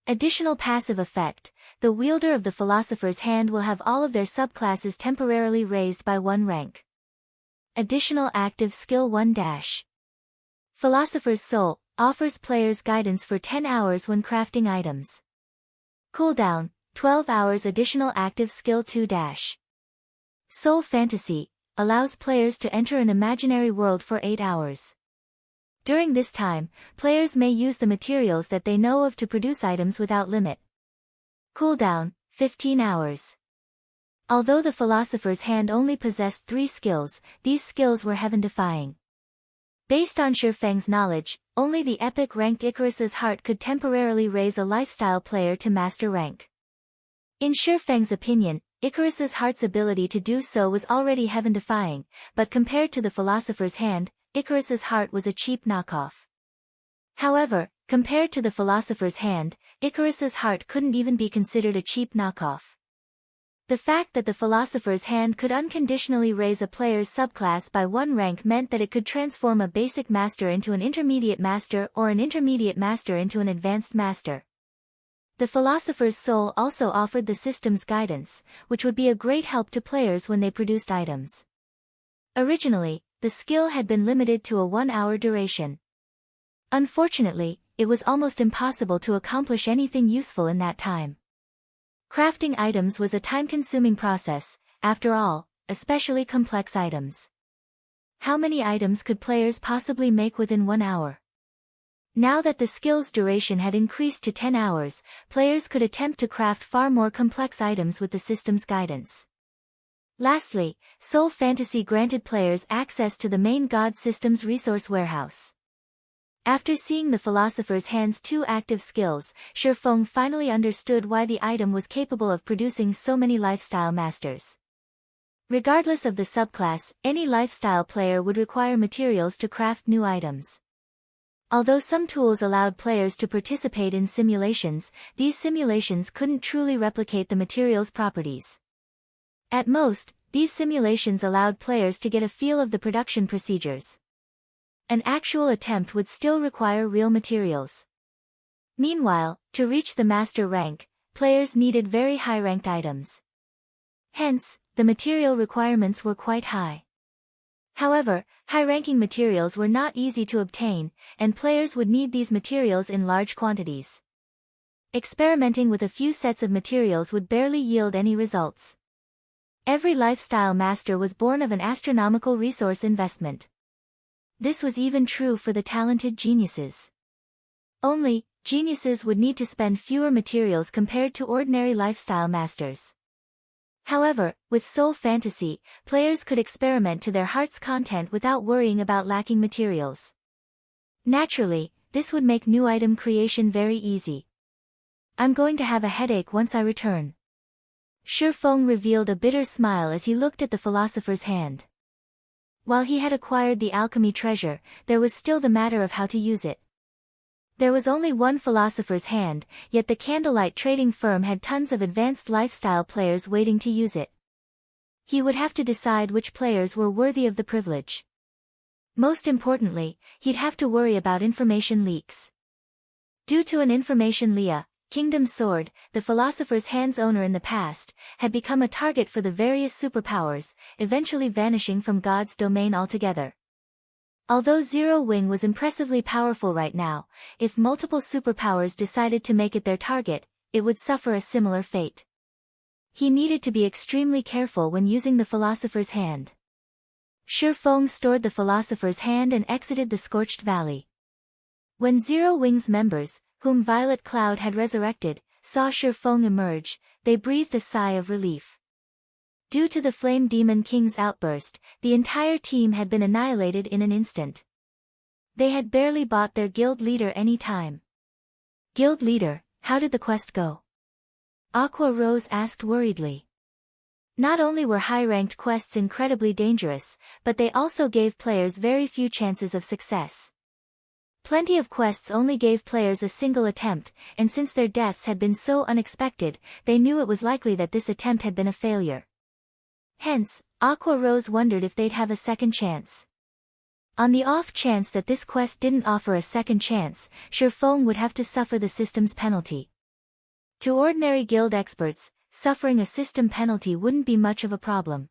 Additional passive effect, the wielder of the Philosopher's Hand will have all of their subclasses temporarily raised by 1 rank. Additional active skill 1-. Philosopher's Soul, offers players guidance for 10 hours when crafting items. Cooldown, 12 hours. Additional active skill 2-. Soul Fantasy, allows players to enter an imaginary world for 8 hours. During this time, players may use the materials that they know of to produce items without limit. Cooldown, 15 hours. Although the Philosopher's Hand only possessed 3 skills, these skills were heaven-defying. Based on Shifeng's knowledge, only the epic-ranked Icarus's Heart could temporarily raise a lifestyle player to master rank. In Shifeng's opinion, Icarus's Heart's ability to do so was already heaven-defying, but compared to the Philosopher's Hand, Icarus's Heart was a cheap knockoff. However, compared to the Philosopher's Hand, Icarus's Heart couldn't even be considered a cheap knockoff. The fact that the Philosopher's Hand could unconditionally raise a player's subclass by 1 rank meant that it could transform a basic master into an intermediate master or an intermediate master into an advanced master. The Philosopher's Soul also offered the system's guidance, which would be a great help to players when they produced items. Originally, the skill had been limited to a 1-hour duration. Unfortunately, it was almost impossible to accomplish anything useful in that time. Crafting items was a time-consuming process, after all, especially complex items. How many items could players possibly make within 1 hour? Now that the skill's duration had increased to 10 hours, players could attempt to craft far more complex items with the system's guidance. Lastly, Soul Fantasy granted players access to the main God system's resource warehouse. After seeing the Philosopher's Hand's 2 active skills, Shifeng finally understood why the item was capable of producing so many lifestyle masters. Regardless of the subclass, any lifestyle player would require materials to craft new items. Although some tools allowed players to participate in simulations, these simulations couldn't truly replicate the material's properties. At most, these simulations allowed players to get a feel of the production procedures. An actual attempt would still require real materials. Meanwhile, to reach the master rank, players needed very high-ranked items. Hence, the material requirements were quite high. However, high-ranking materials were not easy to obtain, and players would need these materials in large quantities. Experimenting with a few sets of materials would barely yield any results. Every lifestyle master was born of an astronomical resource investment. This was even true for the talented geniuses. Only, geniuses would need to spend fewer materials compared to ordinary lifestyle masters. However, with Soul Fantasy, players could experiment to their heart's content without worrying about lacking materials. Naturally, this would make new item creation very easy. I'm going to have a headache once I return. Shifeng revealed a bitter smile as he looked at the philosopher's hand. While he had acquired the alchemy treasure, there was still the matter of how to use it. There was only one philosopher's hand, yet the candlelight trading firm had tons of advanced lifestyle players waiting to use it. He would have to decide which players were worthy of the privilege. Most importantly, he'd have to worry about information leaks. Due to an information leak, Kingdom Sword, the philosopher's hand's owner in the past, had become a target for the various superpowers, eventually vanishing from God's domain altogether. Although Zero Wing was impressively powerful right now, if multiple superpowers decided to make it their target, it would suffer a similar fate. He needed to be extremely careful when using the Philosopher's Hand. Shifeng stored the Philosopher's Hand and exited the Scorched Valley. When Zero Wing's members, whom Violet Cloud had resurrected, saw Shifeng emerge, they breathed a sigh of relief. Due to the Flame Demon King's outburst, the entire team had been annihilated in an instant. They had barely bought their guild leader any time. Guild leader, how did the quest go? Aqua Rose asked worriedly. Not only were high-ranked quests incredibly dangerous, but they also gave players very few chances of success. Plenty of quests only gave players a single attempt, and since their deaths had been so unexpected, they knew it was likely that this attempt had been a failure. Hence, Aqua Rose wondered if they'd have a second chance. On the off chance that this quest didn't offer a second chance, Shifeng would have to suffer the system's penalty. To ordinary guild experts, suffering a system penalty wouldn't be much of a problem.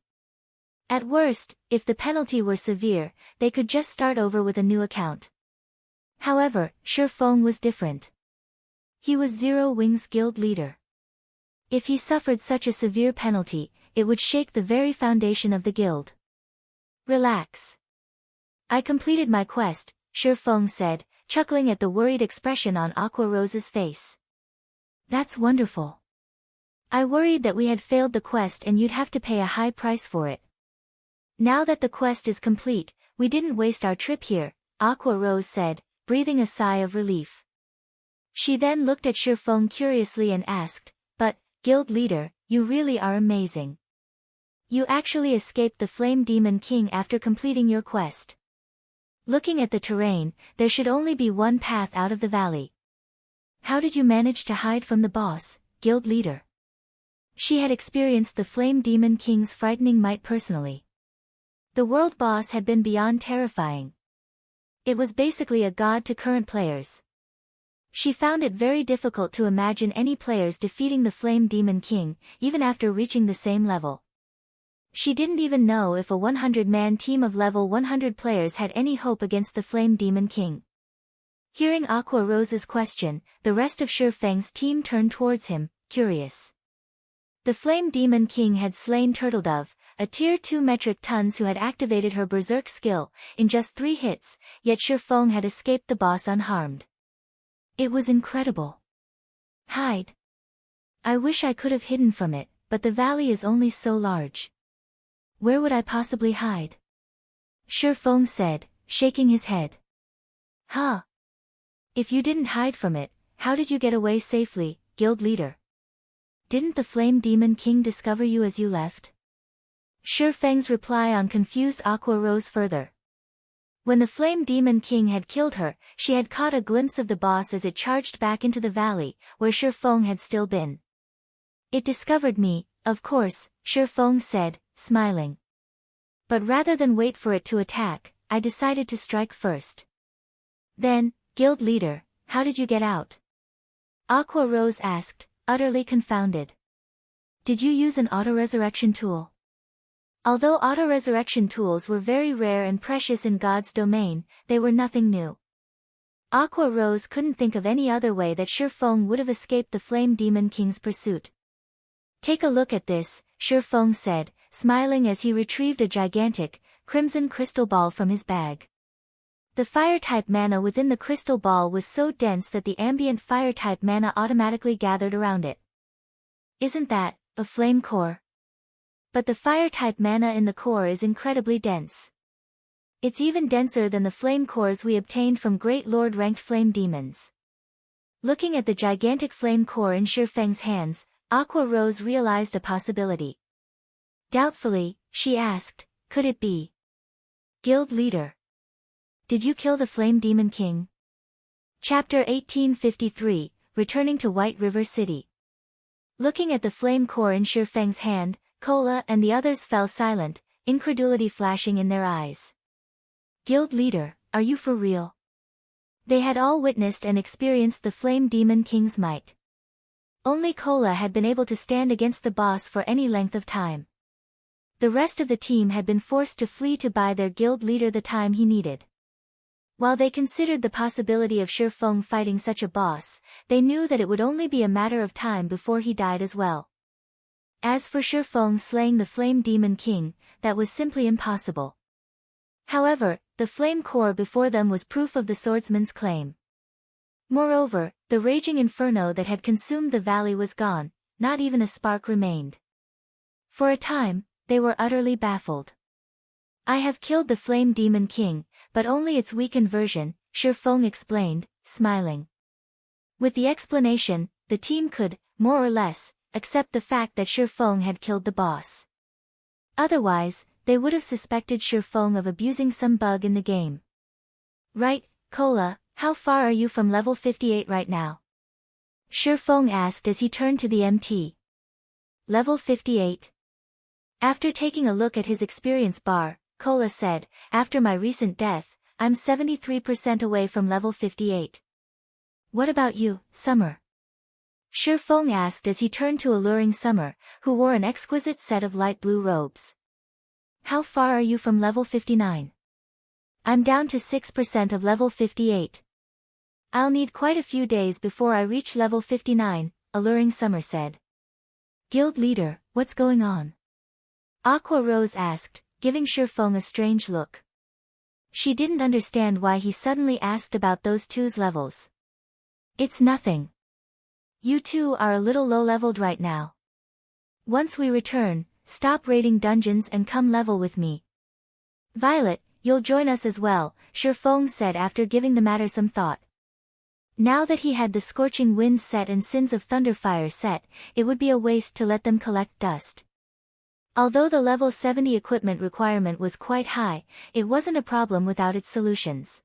At worst, if the penalty were severe, they could just start over with a new account. However, Shifeng was different. He was Zero Wing's guild leader. If he suffered such a severe penalty, it would shake the very foundation of the guild. Relax. I completed my quest, Shifeng said, chuckling at the worried expression on Aqua Rose's face. That's wonderful. I worried that we had failed the quest and you'd have to pay a high price for it. Now that the quest is complete, we didn't waste our trip here, Aqua Rose said, breathing a sigh of relief. She then looked at Shifeng curiously and asked, but, guild leader, you really are amazing. You actually escaped the Flame Demon King after completing your quest. Looking at the terrain, there should only be one path out of the valley. How did you manage to hide from the boss, guild leader? She had experienced the Flame Demon King's frightening might personally. The world boss had been beyond terrifying. It was basically a god to current players. She found it very difficult to imagine any players defeating the Flame Demon King, even after reaching the same level. She didn't even know if a 100-man team of level 100 players had any hope against the Flame Demon King. Hearing Aqua Rose's question, the rest of Shifeng's team turned towards him, curious. The Flame Demon King had slain Turtledove, a tier 2 metric tons who had activated her berserk skill, in just 3 hits, yet Shifeng had escaped the boss unharmed. It was incredible. Hide. I wish I could have hidden from it, but the valley is only so large. Where would I possibly hide? Shifeng said, shaking his head. Huh? If you didn't hide from it, how did you get away safely, guild leader? Didn't the Flame Demon King discover you as you left? Shifeng's reply on confused Aqua Rose further. When the Flame Demon King had killed her, she had caught a glimpse of the boss as it charged back into the valley, where Shifeng had still been. It discovered me, of course, Shifeng said, smiling. But rather than wait for it to attack, I decided to strike first. Then, guild leader, how did you get out? Aqua Rose asked, utterly confounded. Did you use an auto-resurrection tool? Although auto-resurrection tools were very rare and precious in God's domain, they were nothing new. Aqua Rose couldn't think of any other way that Shifeng would have escaped the Flame Demon King's pursuit. Take a look at this, Shifeng said, smiling as he retrieved a gigantic, crimson crystal ball from his bag. The fire-type mana within the crystal ball was so dense that the ambient fire-type mana automatically gathered around it. Isn't that a flame core? But the fire-type mana in the core is incredibly dense. It's even denser than the flame cores we obtained from Great Lord-ranked flame demons. Looking at the gigantic flame core in Shifeng's hands, Aqua Rose realized a possibility. Doubtfully, she asked, could it be? Guild leader. Did you kill the Flame Demon King? Chapter 1853, Returning to White River City. Looking at the flame core in Shifeng's hand, Kola and the others fell silent, incredulity flashing in their eyes. Guild leader, are you for real? They had all witnessed and experienced the Flame Demon King's might. Only Kola had been able to stand against the boss for any length of time. The rest of the team had been forced to flee to buy their guild leader the time he needed. While they considered the possibility of Shifeng fighting such a boss, they knew that it would only be a matter of time before he died as well. As for Shifeng slaying the Flame Demon King, that was simply impossible. However, the flame core before them was proof of the swordsman's claim. Moreover, the raging inferno that had consumed the valley was gone, not even a spark remained. For a time, they were utterly baffled. I have killed the Flame Demon King, but only its weakened version, Shifeng explained, smiling. With the explanation, the team could, more or less, accept the fact that Shifeng had killed the boss. Otherwise, they would have suspected Shifeng of abusing some bug in the game. Right, Kola, how far are you from level 58 right now? Shifeng asked as he turned to the MT. Level 58. After taking a look at his experience bar, Kola said, after my recent death, I'm 73% away from level 58. What about you, Summer? Shifeng asked as he turned to alluring Summer, who wore an exquisite set of light blue robes. How far are you from level 59? I'm down to 6% of level 58. I'll need quite a few days before I reach level 59, alluring Summer said. Guild leader, what's going on? Aqua Rose asked, giving Shifeng a strange look. She didn't understand why he suddenly asked about those two's levels. It's nothing. You two are a little low-leveled right now. Once we return, stop raiding dungeons and come level with me. Violet, you'll join us as well, Shifeng said after giving the matter some thought. Now that he had the Scorching Winds set and Sins of Thunderfire set, it would be a waste to let them collect dust. Although the level 70 equipment requirement was quite high, it wasn't a problem without its solutions.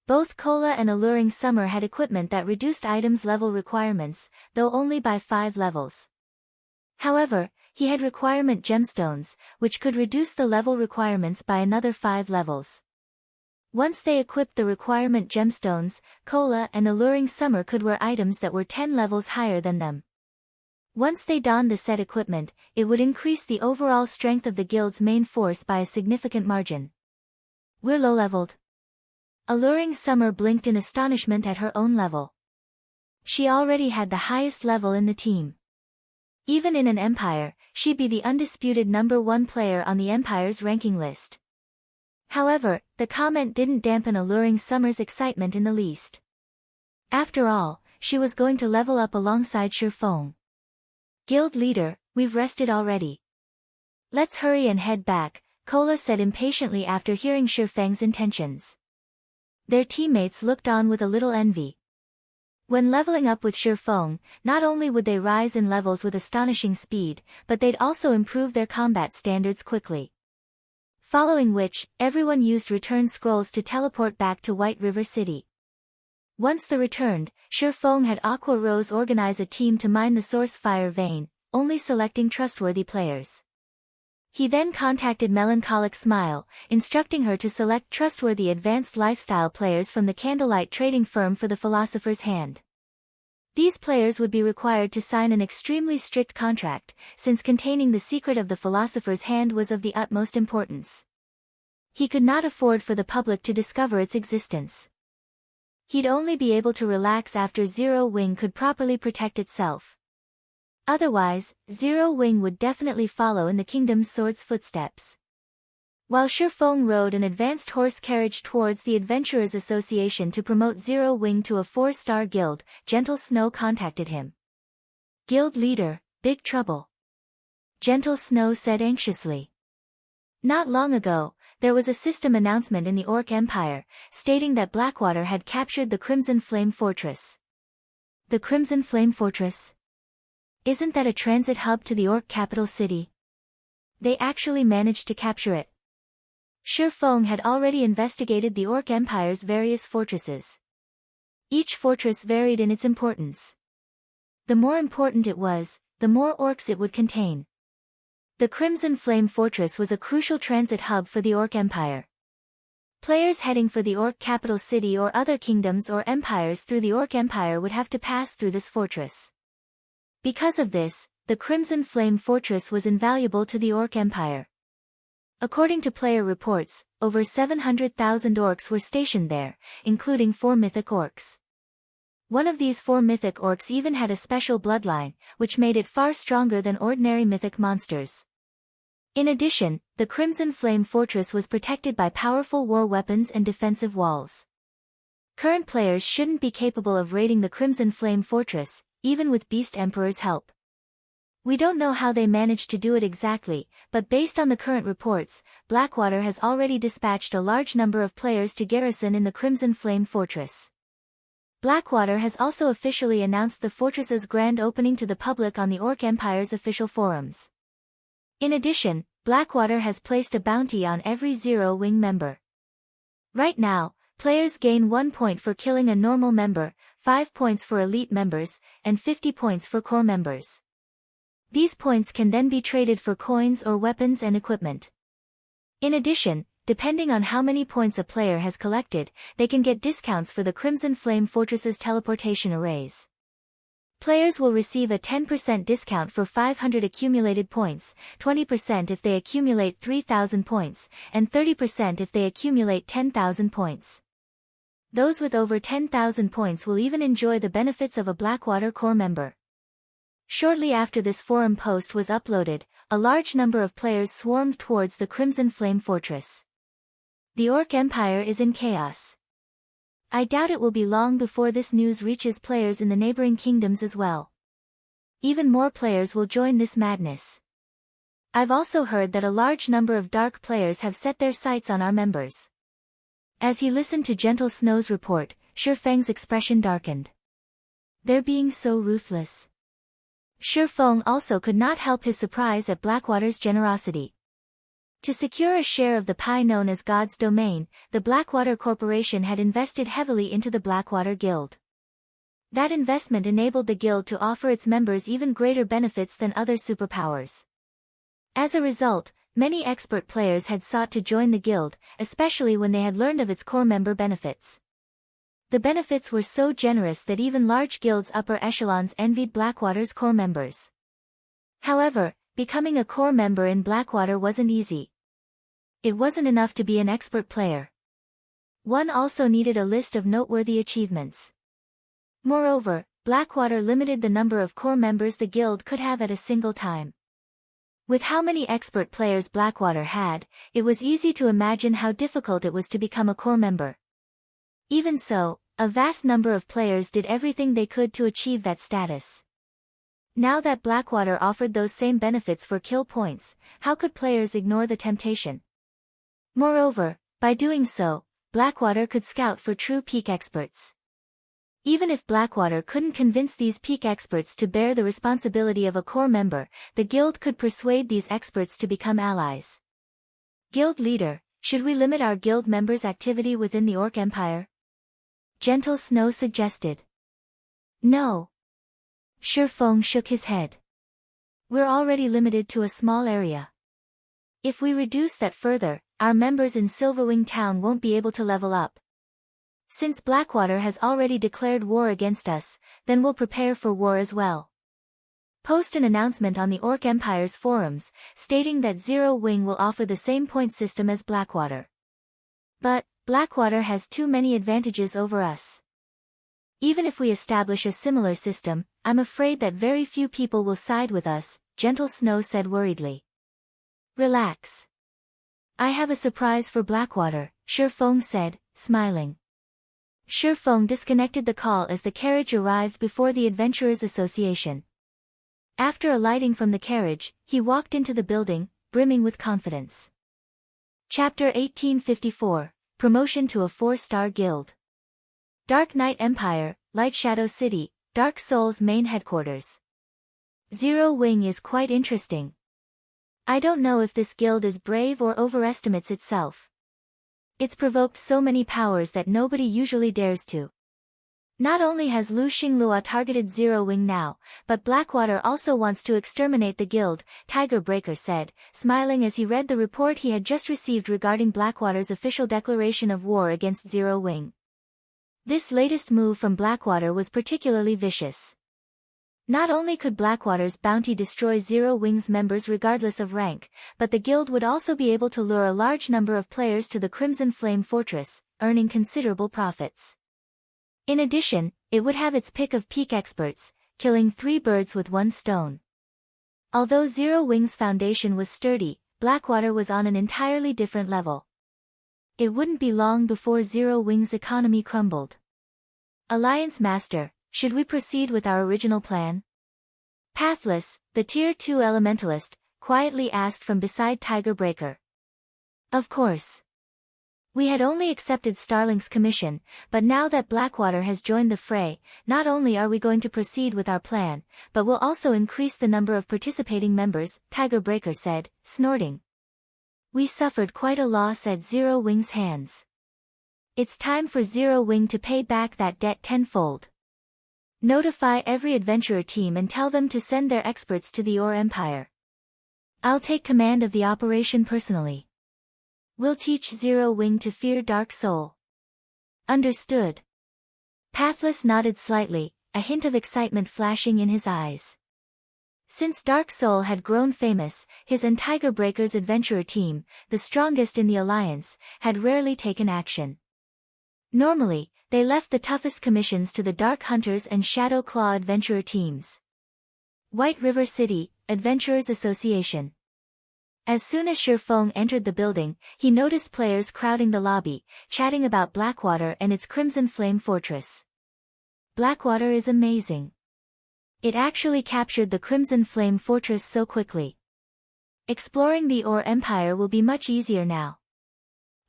Both Kola and Alluring Summer had equipment that reduced items' level requirements, though only by 5 levels. However, he had requirement gemstones, which could reduce the level requirements by another 5 levels. Once they equipped the requirement gemstones, Kola and Alluring Summer could wear items that were 10 levels higher than them. Once they donned the set equipment, it would increase the overall strength of the guild's main force by a significant margin. We're low-leveled. Alluring Summer blinked in astonishment at her own level. She already had the highest level in the team. Even in an empire, she'd be the undisputed #1 player on the empire's ranking list. However, the comment didn't dampen Alluring Summer's excitement in the least. After all, she was going to level up alongside Shifeng. Guild leader, we've rested already. Let's hurry and head back, Kola said impatiently after hearing Shifeng's intentions. Their teammates looked on with a little envy. When leveling up with Shifeng, not only would they rise in levels with astonishing speed, but they'd also improve their combat standards quickly. Following which, everyone used return scrolls to teleport back to White River City. Once they returned, Shifeng had Aqua Rose organize a team to mine the source fire vein, only selecting trustworthy players. He then contacted Melancholic Smile, instructing her to select trustworthy advanced lifestyle players from the Candlelight trading firm for the Philosopher's Hand. These players would be required to sign an extremely strict contract, since containing the secret of the Philosopher's Hand was of the utmost importance. He could not afford for the public to discover its existence. He'd only be able to relax after Zero Wing could properly protect itself. Otherwise, Zero Wing would definitely follow in the Kingdom's Sword's footsteps. While Shifeng rode an advanced horse carriage towards the Adventurers Association to promote Zero Wing to a 4-star guild, Gentle Snow contacted him. Guild leader, big trouble. Gentle Snow said anxiously. Not long ago, there was a system announcement in the Orc Empire, stating that Blackwater had captured the Crimson Flame Fortress. The Crimson Flame Fortress? Isn't that a transit hub to the Orc capital city? They actually managed to capture it. Shifeng had already investigated the Orc Empire's various fortresses. Each fortress varied in its importance. The more important it was, the more orcs it would contain. The Crimson Flame Fortress was a crucial transit hub for the Orc Empire. Players heading for the Orc capital city or other kingdoms or empires through the Orc Empire would have to pass through this fortress. Because of this, the Crimson Flame Fortress was invaluable to the Orc Empire. According to player reports, over 700,000 orcs were stationed there, including 4 mythic orcs. One of these 4 mythic orcs even had a special bloodline, which made it far stronger than ordinary mythic monsters. In addition, the Crimson Flame Fortress was protected by powerful war weapons and defensive walls. Current players shouldn't be capable of raiding the Crimson Flame Fortress, even with Beast Emperor's help. We don't know how they managed to do it exactly, but based on the current reports, Blackwater has already dispatched a large number of players to garrison in the Crimson Flame Fortress. Blackwater has also officially announced the fortress's grand opening to the public on the Orc Empire's official forums. In addition, Blackwater has placed a bounty on every Zero Wing member. Right now, players gain 1 point for killing a normal member, 5 points for elite members, and 50 points for core members. These points can then be traded for coins or weapons and equipment. In addition, depending on how many points a player has collected, they can get discounts for the Crimson Flame Fortress's teleportation arrays. Players will receive a 10% discount for 500 accumulated points, 20% if they accumulate 3,000 points, and 30% if they accumulate 10,000 points. Those with over 10,000 points will even enjoy the benefits of a Blackwater core member. Shortly after this forum post was uploaded, a large number of players swarmed towards the Crimson Flame Fortress. The Orc Empire is in chaos. I doubt it will be long before this news reaches players in the neighboring kingdoms as well. Even more players will join this madness. I've also heard that a large number of dark players have set their sights on our members. As he listened to Gentle Snow's report, Shifeng's expression darkened. They're being so ruthless. Shifeng also could not help his surprise at Blackwater's generosity. To secure a share of the pie known as God's Domain, the Blackwater Corporation had invested heavily into the Blackwater Guild. That investment enabled the guild to offer its members even greater benefits than other superpowers. As a result, many expert players had sought to join the guild, especially when they had learned of its core member benefits. The benefits were so generous that even large guilds' upper echelons envied Blackwater's core members. However, becoming a core member in Blackwater wasn't easy. It wasn't enough to be an expert player. One also needed a list of noteworthy achievements. Moreover, Blackwater limited the number of core members the guild could have at a single time. With how many expert players Blackwater had, it was easy to imagine how difficult it was to become a core member. Even so, a vast number of players did everything they could to achieve that status. Now that Blackwater offered those same benefits for kill points, how could players ignore the temptation? Moreover, by doing so, Blackwater could scout for true peak experts. Even if Blackwater couldn't convince these peak experts to bear the responsibility of a core member, the guild could persuade these experts to become allies. Guild leader, should we limit our guild members' activity within the Orc Empire? Gentle Snow suggested. No. Shifeng shook his head. We're already limited to a small area. If we reduce that further, our members in Silverwing Town won't be able to level up. Since Blackwater has already declared war against us, then we'll prepare for war as well. Post an announcement on the Orc Empire's forums, stating that Zero Wing will offer the same point system as Blackwater. But, Blackwater has too many advantages over us. Even if we establish a similar system, I'm afraid that very few people will side with us, Gentle Snow said worriedly. Relax. I have a surprise for Blackwater, Shifeng said, smiling. Shifeng disconnected the call as the carriage arrived before the Adventurers Association. After alighting from the carriage, he walked into the building, brimming with confidence. Chapter 1854, Promotion to a 4-star Guild. Dark Knight Empire, Light Shadow City, Dark Soul's main headquarters. Zero Wing is quite interesting. I don't know if this guild is brave or overestimates itself. It's provoked so many powers that nobody usually dares to. Not only has Lu Xinglua targeted Zero Wing now, but Blackwater also wants to exterminate the guild, Tiger Breaker said, smiling as he read the report he had just received regarding Blackwater's official declaration of war against Zero Wing. This latest move from Blackwater was particularly vicious. Not only could Blackwater's bounty destroy Zero Wing's members regardless of rank, but the guild would also be able to lure a large number of players to the Crimson Flame Fortress, earning considerable profits. In addition, it would have its pick of peak experts, killing 3 birds with 1 stone. Although Zero Wing's foundation was sturdy, Blackwater was on an entirely different level. It wouldn't be long before Zero Wing's economy crumbled. Alliance Master, should we proceed with our original plan? Pathless, the Tier 2 Elementalist, quietly asked from beside Tiger Breaker. Of course. We had only accepted Starlink's commission, but now that Blackwater has joined the fray, not only are we going to proceed with our plan, but we'll also increase the number of participating members, Tiger Breaker said, snorting. We suffered quite a loss at Zero Wing's hands. It's time for Zero Wing to pay back that debt tenfold. Notify every adventurer team and tell them to send their experts to the Ore Empire. I'll take command of the operation personally. We'll teach Zero Wing to fear Dark Soul. Understood. Pathless nodded slightly, a hint of excitement flashing in his eyes. Since Dark Soul had grown famous, his and Tiger Breaker's adventurer team, the strongest in the alliance, had rarely taken action. Normally, they left the toughest commissions to the Dark Hunters and Shadow Claw adventurer teams. White River City, Adventurers Association. As soon as Shifeng entered the building, he noticed players crowding the lobby, chatting about Blackwater and its Crimson Flame Fortress. Blackwater is amazing. It actually captured the Crimson Flame Fortress so quickly. Exploring the Ore Empire will be much easier now.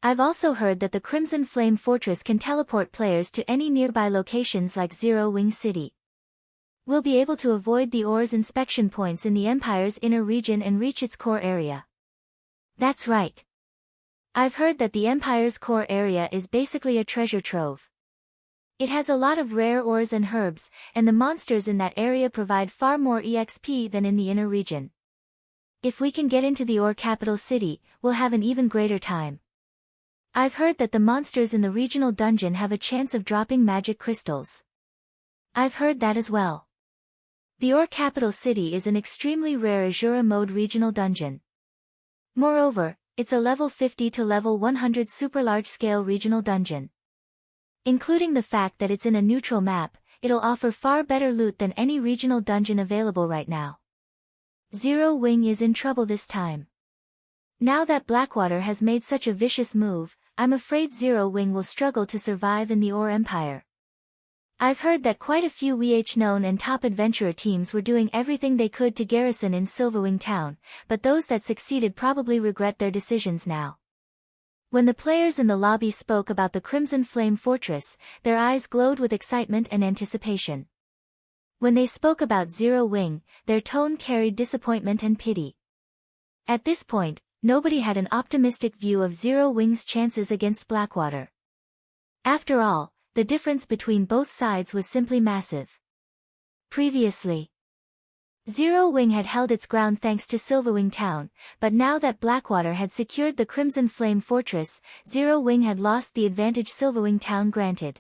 I've also heard that the Crimson Flame Fortress can teleport players to any nearby locations like Zero Wing City. We'll be able to avoid the Ore's inspection points in the Empire's inner region and reach its core area. That's right. I've heard that the Empire's core area is basically a treasure trove. It has a lot of rare ores and herbs, and the monsters in that area provide far more EXP than in the inner region. If we can get into the Ore capital city, we'll have an even greater time. I've heard that the monsters in the regional dungeon have a chance of dropping magic crystals. I've heard that as well. The Ore capital city is an extremely rare Azura mode regional dungeon. Moreover, it's a level 50 to level 100 super large-scale regional dungeon. Including the fact that it's in a neutral map, it'll offer far better loot than any regional dungeon available right now. Zero Wing is in trouble this time. Now that Blackwater has made such a vicious move, I'm afraid Zero Wing will struggle to survive in the Ore Empire. I've heard that quite a few known and top adventurer teams were doing everything they could to garrison in Silverwing Town, but those that succeeded probably regret their decisions now. When the players in the lobby spoke about the Crimson Flame Fortress, their eyes glowed with excitement and anticipation. When they spoke about Zero Wing, their tone carried disappointment and pity. At this point, nobody had an optimistic view of Zero Wing's chances against Blackwater. After all, the difference between both sides was simply massive. Previously, Zero Wing had held its ground thanks to Silverwing Town, but now that Blackwater had secured the Crimson Flame Fortress, Zero Wing had lost the advantage Silverwing Town granted.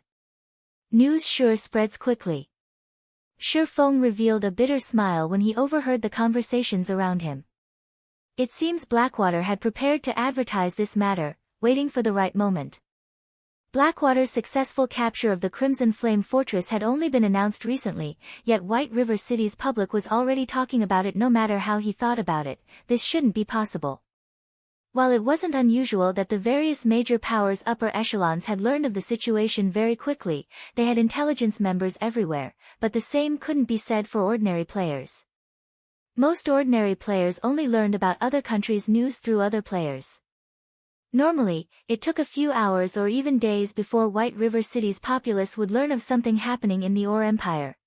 News sure spreads quickly. Shi Feng revealed a bitter smile when he overheard the conversations around him. It seems Blackwater had prepared to advertise this matter, waiting for the right moment. Blackwater's successful capture of the Crimson Flame Fortress had only been announced recently, yet White River City's public was already talking about it. No matter how he thought about it, this shouldn't be possible. While it wasn't unusual that the various major powers' upper echelons had learned of the situation very quickly, they had intelligence members everywhere, but the same couldn't be said for ordinary players. Most ordinary players only learned about other countries' news through other players. Normally, it took a few hours or even days before White River City's populace would learn of something happening in the Ore Empire.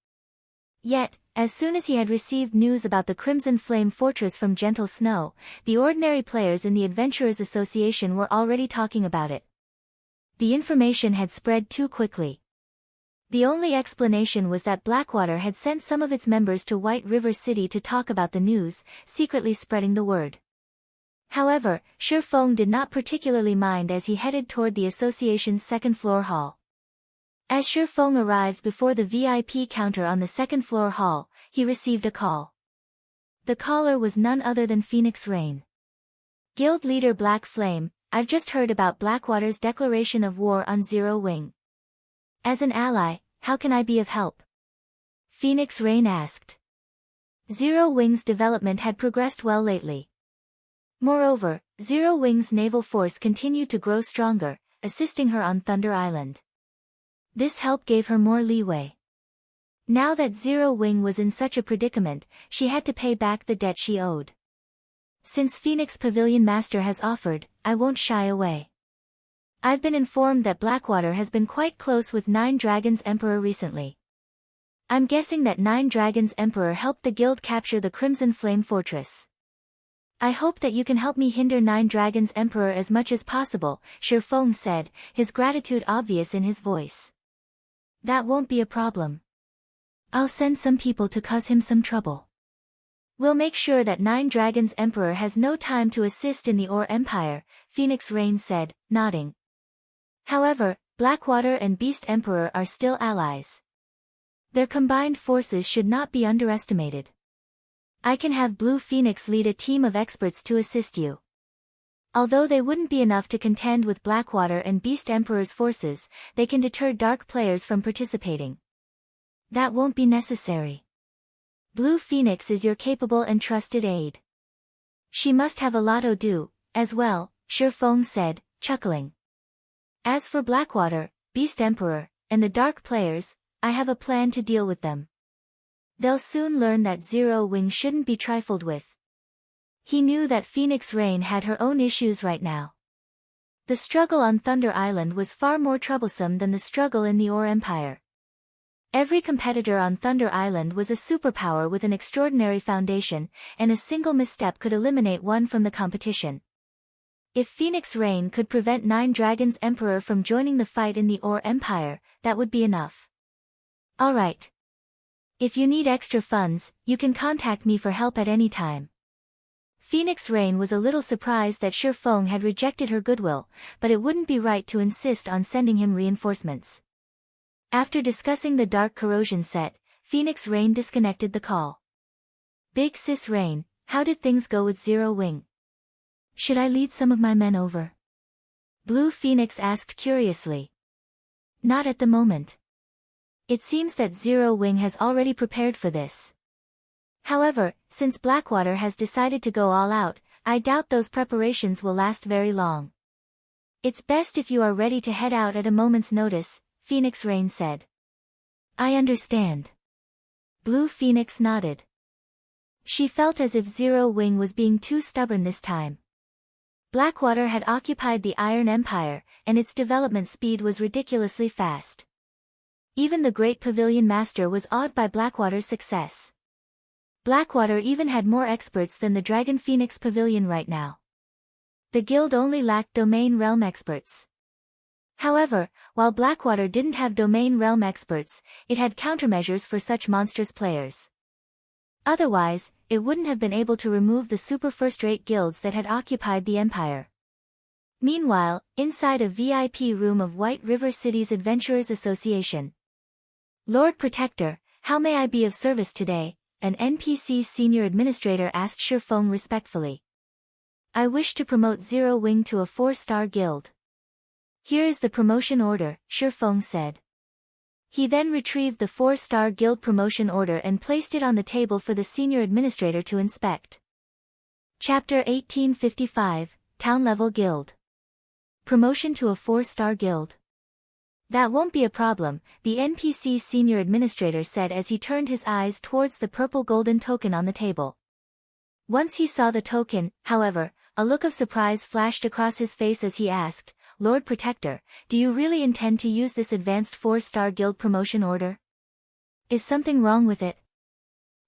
Yet, as soon as he had received news about the Crimson Flame Fortress from Gentle Snow, the ordinary players in the Adventurers Association were already talking about it. The information had spread too quickly. The only explanation was that Blackwater had sent some of its members to White River City to talk about the news, secretly spreading the word. However, Shi Feng did not particularly mind as he headed toward the association's second-floor hall. As Shi Feng arrived before the VIP counter on the second-floor hall, he received a call. The caller was none other than Phoenix Rain. Guild leader Black Flame, I've just heard about Blackwater's declaration of war on Zero Wing. As an ally, how can I be of help? Phoenix Rain asked. Zero Wing's development had progressed well lately. Moreover, Zero Wing's naval force continued to grow stronger, assisting her on Thunder Island. This help gave her more leeway. Now that Zero Wing was in such a predicament, she had to pay back the debt she owed. Since Phoenix Pavilion Master has offered, I won't shy away. I've been informed that Blackwater has been quite close with Nine Dragons Emperor recently. I'm guessing that Nine Dragons Emperor helped the guild capture the Crimson Flame Fortress. I hope that you can help me hinder Nine Dragons Emperor as much as possible, Shi Feng said, his gratitude obvious in his voice. That won't be a problem. I'll send some people to cause him some trouble. We'll make sure that Nine Dragons Emperor has no time to assist in the Ore Empire, Phoenix Rain said, nodding. However, Blackwater and Beast Emperor are still allies. Their combined forces should not be underestimated. I can have Blue Phoenix lead a team of experts to assist you. Although they wouldn't be enough to contend with Blackwater and Beast Emperor's forces, they can deter dark players from participating. That won't be necessary. Blue Phoenix is your capable and trusted aide. She must have a lot to do, as well, Shi Feng said, chuckling. As for Blackwater, Beast Emperor, and the dark players, I have a plan to deal with them. They'll soon learn that Zero Wing shouldn't be trifled with. He knew that Phoenix Rain had her own issues right now. The struggle on Thunder Island was far more troublesome than the struggle in the Ore Empire. Every competitor on Thunder Island was a superpower with an extraordinary foundation, and a single misstep could eliminate one from the competition. If Phoenix Rain could prevent Nine Dragons Emperor from joining the fight in the Ore Empire, that would be enough. Alright. If you need extra funds, you can contact me for help at any time. Phoenix Rain was a little surprised that Shi Feng had rejected her goodwill, but it wouldn't be right to insist on sending him reinforcements. After discussing the Dark Corrosion set, Phoenix Rain disconnected the call. Big Sis Rain, how did things go with Zero Wing? Should I lead some of my men over? Blue Phoenix asked curiously. Not at the moment. It seems that Zero Wing has already prepared for this. However, since Blackwater has decided to go all out, I doubt those preparations will last very long. It's best if you are ready to head out at a moment's notice, Phoenix Rain said. I understand. Blue Phoenix nodded. She felt as if Zero Wing was being too stubborn this time. Blackwater had occupied the Iron Empire, and its development speed was ridiculously fast. Even the Great Pavilion Master was awed by Blackwater's success. Blackwater even had more experts than the Dragon Phoenix Pavilion right now. The guild only lacked domain realm experts. However, while Blackwater didn't have domain realm experts, it had countermeasures for such monstrous players. Otherwise, it wouldn't have been able to remove the super first-rate guilds that had occupied the Empire. Meanwhile, inside a VIP room of White River City's Adventurers Association. Lord Protector, how may I be of service today? An NPC's senior administrator asked Shifeng respectfully. I wish to promote Zero Wing to a 4-star guild. Here is the promotion order, Shifeng said. He then retrieved the 4-star guild promotion order and placed it on the table for the senior administrator to inspect. Chapter 1855, Town Level Guild. Promotion to a 4-star guild. That won't be a problem, the NPC senior administrator said as he turned his eyes towards the purple golden token on the table. Once he saw the token, however, a look of surprise flashed across his face as he asked, Lord Protector, do you really intend to use this advanced 4-star guild promotion order? Is something wrong with it?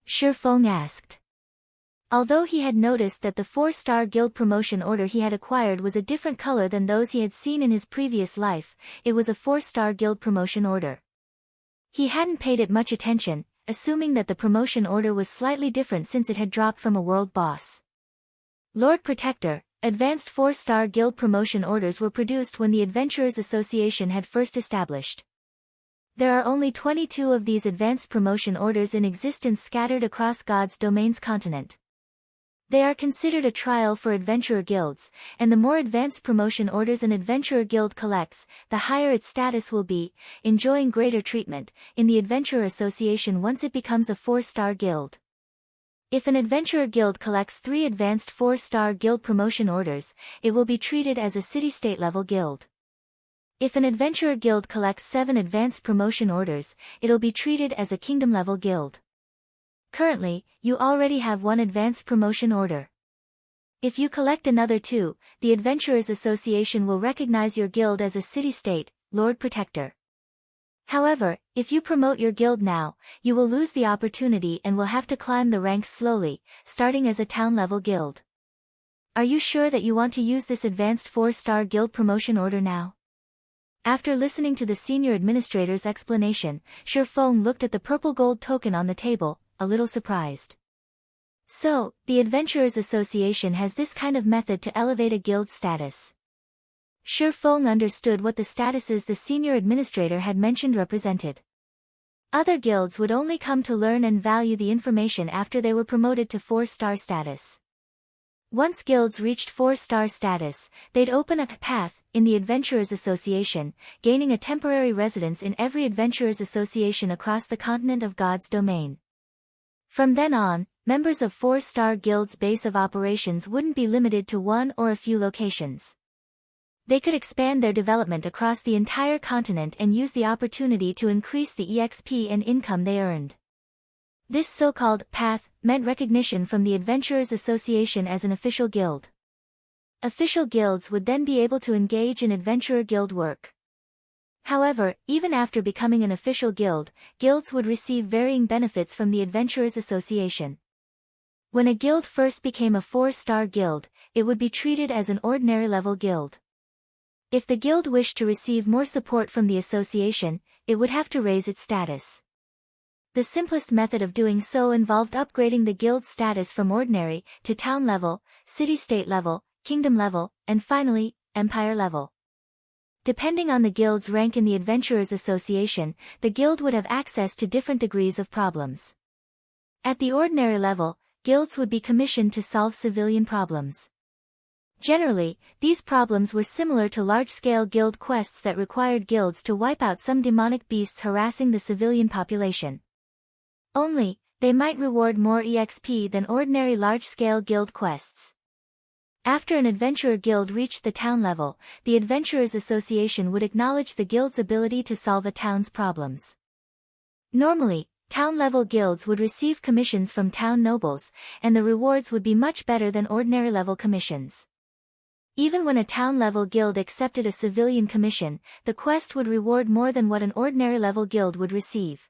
Shifeng asked. Although he had noticed that the 4-star guild promotion order he had acquired was a different color than those he had seen in his previous life, it was a 4-star guild promotion order. He hadn't paid it much attention, assuming that the promotion order was slightly different since it had dropped from a world boss. Lord Protector, advanced 4-star guild promotion orders were produced when the Adventurers Association had first established. There are only 22 of these advanced promotion orders in existence scattered across God's Domain's continent. They are considered a trial for adventurer guilds, and the more advanced promotion orders an adventurer guild collects, the higher its status will be, enjoying greater treatment in the Adventurer Association once it becomes a 4-star guild. If an adventurer guild collects 3 advanced 4-star guild promotion orders, it will be treated as a city-state level guild. If an adventurer guild collects 7 advanced promotion orders, it'll be treated as a kingdom level guild. Currently, you already have 1 advanced promotion order. If you collect another 2, the Adventurers Association will recognize your guild as a city-state, Lord Protector. However, if you promote your guild now, you will lose the opportunity and will have to climb the ranks slowly, starting as a town-level guild. Are you sure that you want to use this advanced 4-star guild promotion order now? After listening to the senior administrator's explanation, Shifeng looked at the purple gold token on the table, a little surprised. So, the Adventurers Association has this kind of method to elevate a guild's status. Shifeng understood what the statuses the senior administrator had mentioned represented. Other guilds would only come to learn and value the information after they were promoted to 4-star status. Once guilds reached 4-star status, they'd open a path in the Adventurers Association, gaining a temporary residence in every Adventurers Association across the continent of God's Domain. From then on, members of 4-star guilds' base of operations wouldn't be limited to 1 or a few locations. They could expand their development across the entire continent and use the opportunity to increase the EXP and income they earned. This so-called path meant recognition from the Adventurers Association as an official guild. Official guilds would then be able to engage in adventurer guild work. However, even after becoming an official guild, guilds would receive varying benefits from the Adventurers Association. When a guild first became a 4-star guild, it would be treated as an ordinary level guild. If the guild wished to receive more support from the association, it would have to raise its status. The simplest method of doing so involved upgrading the guild's status from ordinary to town level, city-state level, kingdom level, and finally, empire level. Depending on the guild's rank in the Adventurers Association, the guild would have access to different degrees of problems. At the ordinary level, guilds would be commissioned to solve civilian problems. Generally, these problems were similar to large-scale guild quests that required guilds to wipe out some demonic beasts harassing the civilian population. Only, they might reward more EXP than ordinary large-scale guild quests. After an adventurer guild reached the town level, the Adventurers Association would acknowledge the guild's ability to solve a town's problems. Normally, town-level guilds would receive commissions from town nobles, and the rewards would be much better than ordinary-level commissions. Even when a town-level guild accepted a civilian commission, the quest would reward more than what an ordinary-level guild would receive.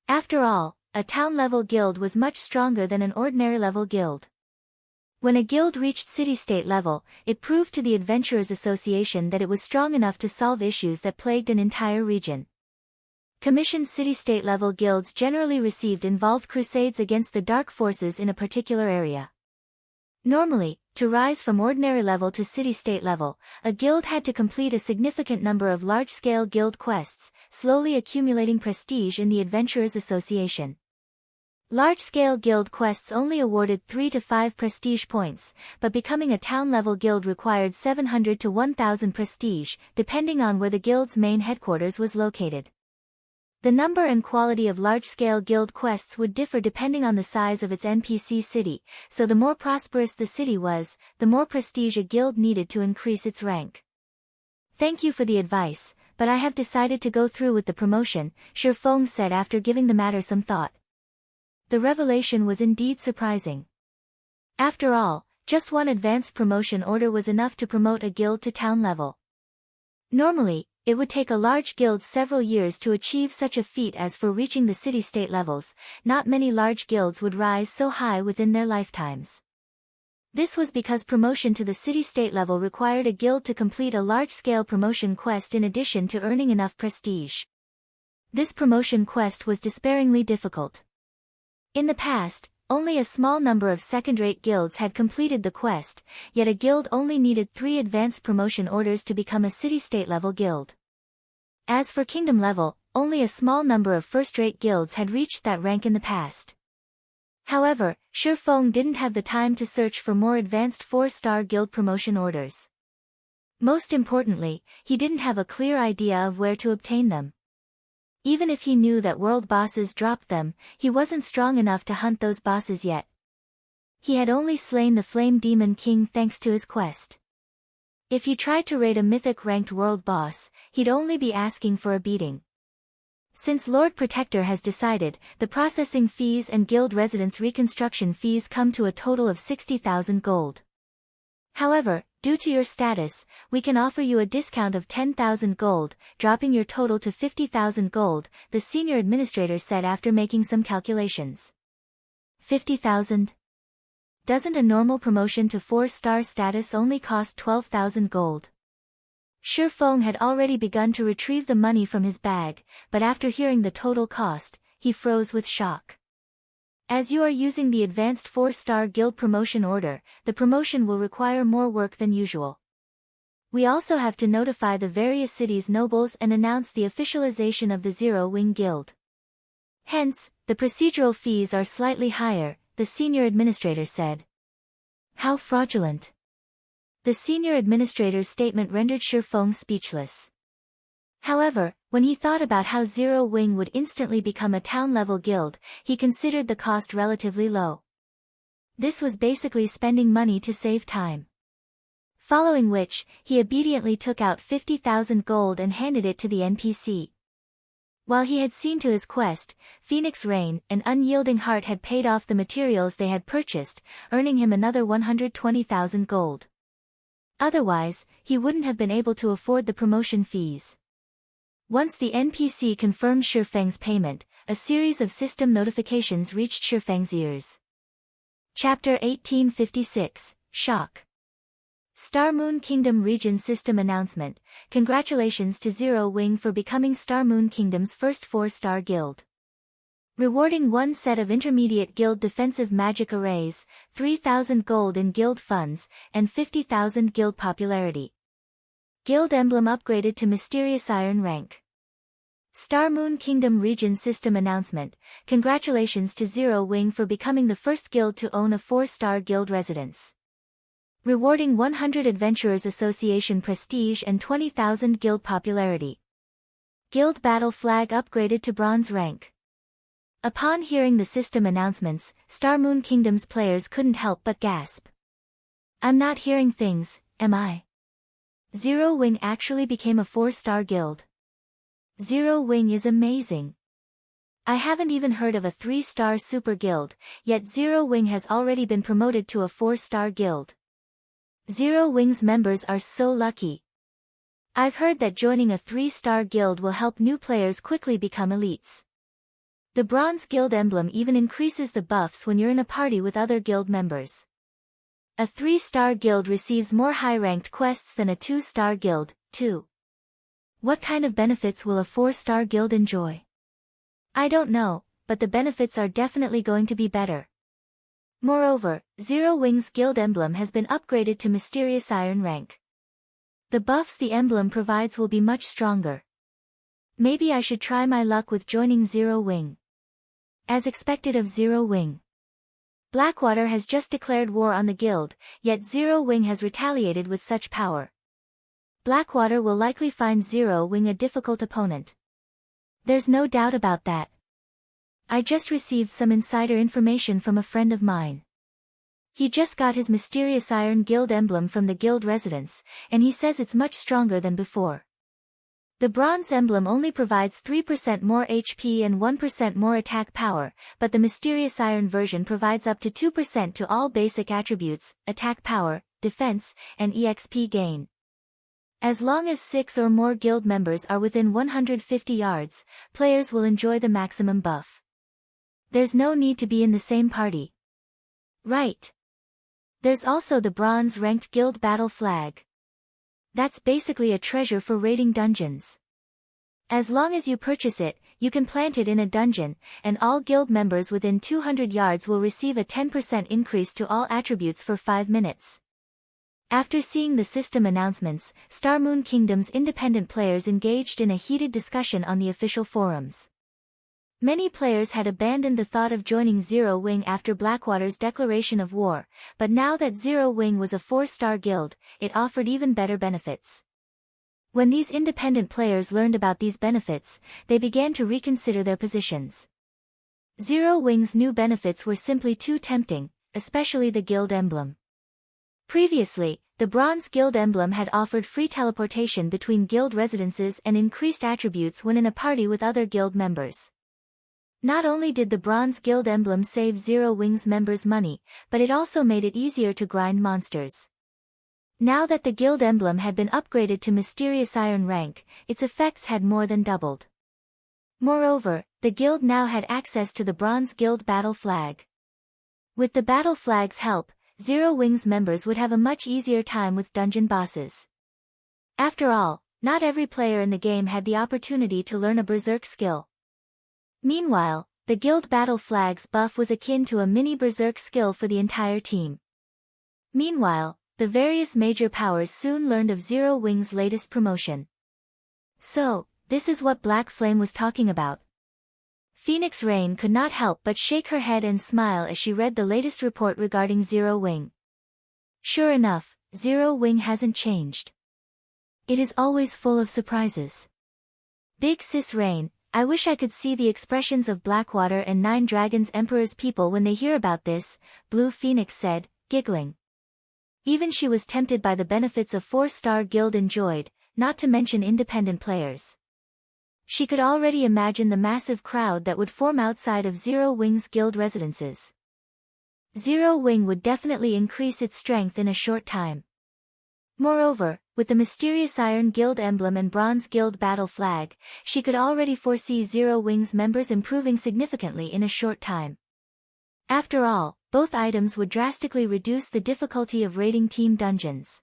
After all, a town-level guild was much stronger than an ordinary-level guild. When a guild reached city-state level, it proved to the Adventurers Association that it was strong enough to solve issues that plagued an entire region. Commissioned city-state level guilds generally received involved crusades against the dark forces in a particular area. Normally, to rise from ordinary level to city-state level, a guild had to complete a significant number of large-scale guild quests, slowly accumulating prestige in the Adventurers Association. Large-scale guild quests only awarded 3 to 5 prestige points, but becoming a town-level guild required 700 to 1,000 prestige, depending on where the guild's main headquarters was located. The number and quality of large-scale guild quests would differ depending on the size of its NPC city, so the more prosperous the city was, the more prestige a guild needed to increase its rank. "Thank you for the advice, but I have decided to go through with the promotion," Shi Feng said after giving the matter some thought. The revelation was indeed surprising. After all, just one advanced promotion order was enough to promote a guild to town level. Normally, it would take a large guild several years to achieve such a feat as for reaching the city-state levels. Not many large guilds would rise so high within their lifetimes. This was because promotion to the city-state level required a guild to complete a large-scale promotion quest in addition to earning enough prestige. This promotion quest was despairingly difficult. In the past, only a small number of second-rate guilds had completed the quest, yet a guild only needed 3 advanced promotion orders to become a city-state level guild. As for kingdom level, only a small number of first-rate guilds had reached that rank in the past. However, Shi Feng didn't have the time to search for more advanced 4-star guild promotion orders. Most importantly, he didn't have a clear idea of where to obtain them. Even if he knew that world bosses dropped them, he wasn't strong enough to hunt those bosses yet. He had only slain the Flame Demon King thanks to his quest. If he tried to raid a mythic-ranked world boss, he'd only be asking for a beating. Since Lord Protector has decided, the processing fees and guild residence reconstruction fees come to a total of 60,000 gold. However, due to your status, we can offer you a discount of 10,000 gold, dropping your total to 50,000 gold, the senior administrator said after making some calculations. 50,000? Doesn't a normal promotion to 4-star status only cost 12,000 gold? Shi Feng had already begun to retrieve the money from his bag, but after hearing the total cost, he froze with shock. As you are using the advanced 4-star guild promotion order, the promotion will require more work than usual. We also have to notify the various cities' nobles and announce the officialization of the Zero Wing Guild. Hence, the procedural fees are slightly higher, the senior administrator said. How fraudulent! The senior administrator's statement rendered Shi Feng speechless. However, when he thought about how Zero Wing would instantly become a town-level guild, he considered the cost relatively low. This was basically spending money to save time. Following which, he obediently took out 50,000 gold and handed it to the NPC. While he had seen to his quest, Phoenix Rain and Unyielding Heart had paid off the materials they had purchased, earning him another 120,000 gold. Otherwise, he wouldn't have been able to afford the promotion fees. Once the NPC confirmed Shi Feng's payment, a series of system notifications reached Shi Feng's ears. Chapter 1856, Shock. Star Moon Kingdom Region System Announcement. Congratulations to Zero Wing for becoming Star Moon Kingdom's first 4-star guild. Rewarding 1 set of intermediate guild defensive magic arrays, 3,000 gold in guild funds, and 50,000 guild popularity. Guild emblem upgraded to Mysterious Iron rank. Star Moon Kingdom Region System Announcement. Congratulations to Zero Wing for becoming the first guild to own a 4-star guild residence. Rewarding 100 Adventurers Association prestige and 20,000 guild popularity. Guild battle flag upgraded to bronze rank. Upon hearing the system announcements, Star Moon Kingdom's players couldn't help but gasp. I'm not hearing things, am I? Zero Wing actually became a 4-star guild. Zero Wing is amazing. I haven't even heard of a 3-star super guild, yet Zero Wing has already been promoted to a 4-star guild. Zero Wing's members are so lucky. I've heard that joining a 3-star guild will help new players quickly become elites. The Bronze Guild emblem even increases the buffs when you're in a party with other guild members. A 3-star guild receives more high-ranked quests than a 2-star guild, too. What kind of benefits will a 4-star guild enjoy? I don't know, but the benefits are definitely going to be better. Moreover, Zero Wing's guild emblem has been upgraded to Mysterious Iron rank. The buffs the emblem provides will be much stronger. Maybe I should try my luck with joining Zero Wing. As expected of Zero Wing, Blackwater has just declared war on the guild, yet Zero Wing has retaliated with such power. Blackwater will likely find Zero Wing a difficult opponent. There's no doubt about that. I just received some insider information from a friend of mine. He just got his Mysterious Iron guild emblem from the guild residence, and he says it's much stronger than before. The bronze emblem only provides 3% more HP and 1% more attack power, but the Mysterious Iron version provides up to 2% to all basic attributes, attack power, defense, and EXP gain. As long as 6 or more guild members are within 150 yards, players will enjoy the maximum buff. There's no need to be in the same party. Right. There's also the bronze-ranked guild battle flag. That's basically a treasure for raiding dungeons. As long as you purchase it, you can plant it in a dungeon, and all guild members within 200 yards will receive a 10% increase to all attributes for 5 minutes. After seeing the system announcements, Star Moon Kingdom's independent players engaged in a heated discussion on the official forums. Many players had abandoned the thought of joining Zero Wing after Blackwater's declaration of war, but now that Zero Wing was a 4-star guild, it offered even better benefits. When these independent players learned about these benefits, they began to reconsider their positions. Zero Wing's new benefits were simply too tempting, especially the guild emblem. Previously, the Bronze Guild emblem had offered free teleportation between guild residences and increased attributes when in a party with other guild members. Not only did the Bronze Guild emblem save Zero Wing's members money, but it also made it easier to grind monsters. Now that the guild emblem had been upgraded to Mysterious Iron rank, its effects had more than doubled. Moreover, the guild now had access to the Bronze Guild battle flag. With the battle flag's help, Zero Wing's members would have a much easier time with dungeon bosses. After all, not every player in the game had the opportunity to learn a berserk skill. Meanwhile, the guild battle flag's buff was akin to a mini berserk skill for the entire team. Meanwhile, the various major powers soon learned of Zero Wing's latest promotion. So, this is what Black Flame was talking about. Phoenix Rain could not help but shake her head and smile as she read the latest report regarding Zero Wing. Sure enough, Zero Wing hasn't changed. It is always full of surprises. Big Sis Rain, I wish I could see the expressions of Blackwater and Nine Dragons Emperor's people when they hear about this, Blue Phoenix said, giggling. Even she was tempted by the benefits a 4-star guild enjoyed, not to mention independent players. She could already imagine the massive crowd that would form outside of Zero Wing's guild residences. Zero Wing would definitely increase its strength in a short time. Moreover, with the Mysterious Iron Guild emblem and Bronze Guild battle flag, she could already foresee Zero Wing's members improving significantly in a short time. After all, both items would drastically reduce the difficulty of raiding team dungeons.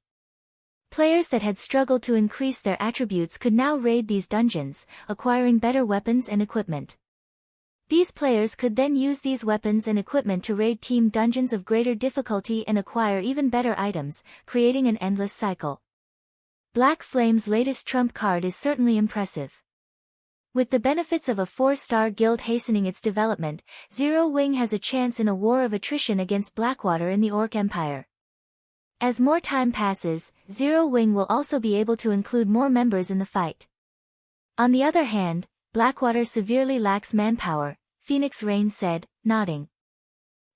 Players that had struggled to increase their attributes could now raid these dungeons, acquiring better weapons and equipment. These players could then use these weapons and equipment to raid team dungeons of greater difficulty and acquire even better items, creating an endless cycle. Black Flame's latest trump card is certainly impressive. With the benefits of a 4-star guild hastening its development, Zero Wing has a chance in a war of attrition against Blackwater in the Orc Empire. As more time passes, Zero Wing will also be able to include more members in the fight. On the other hand, Blackwater severely lacks manpower, Phoenix Rain said, nodding.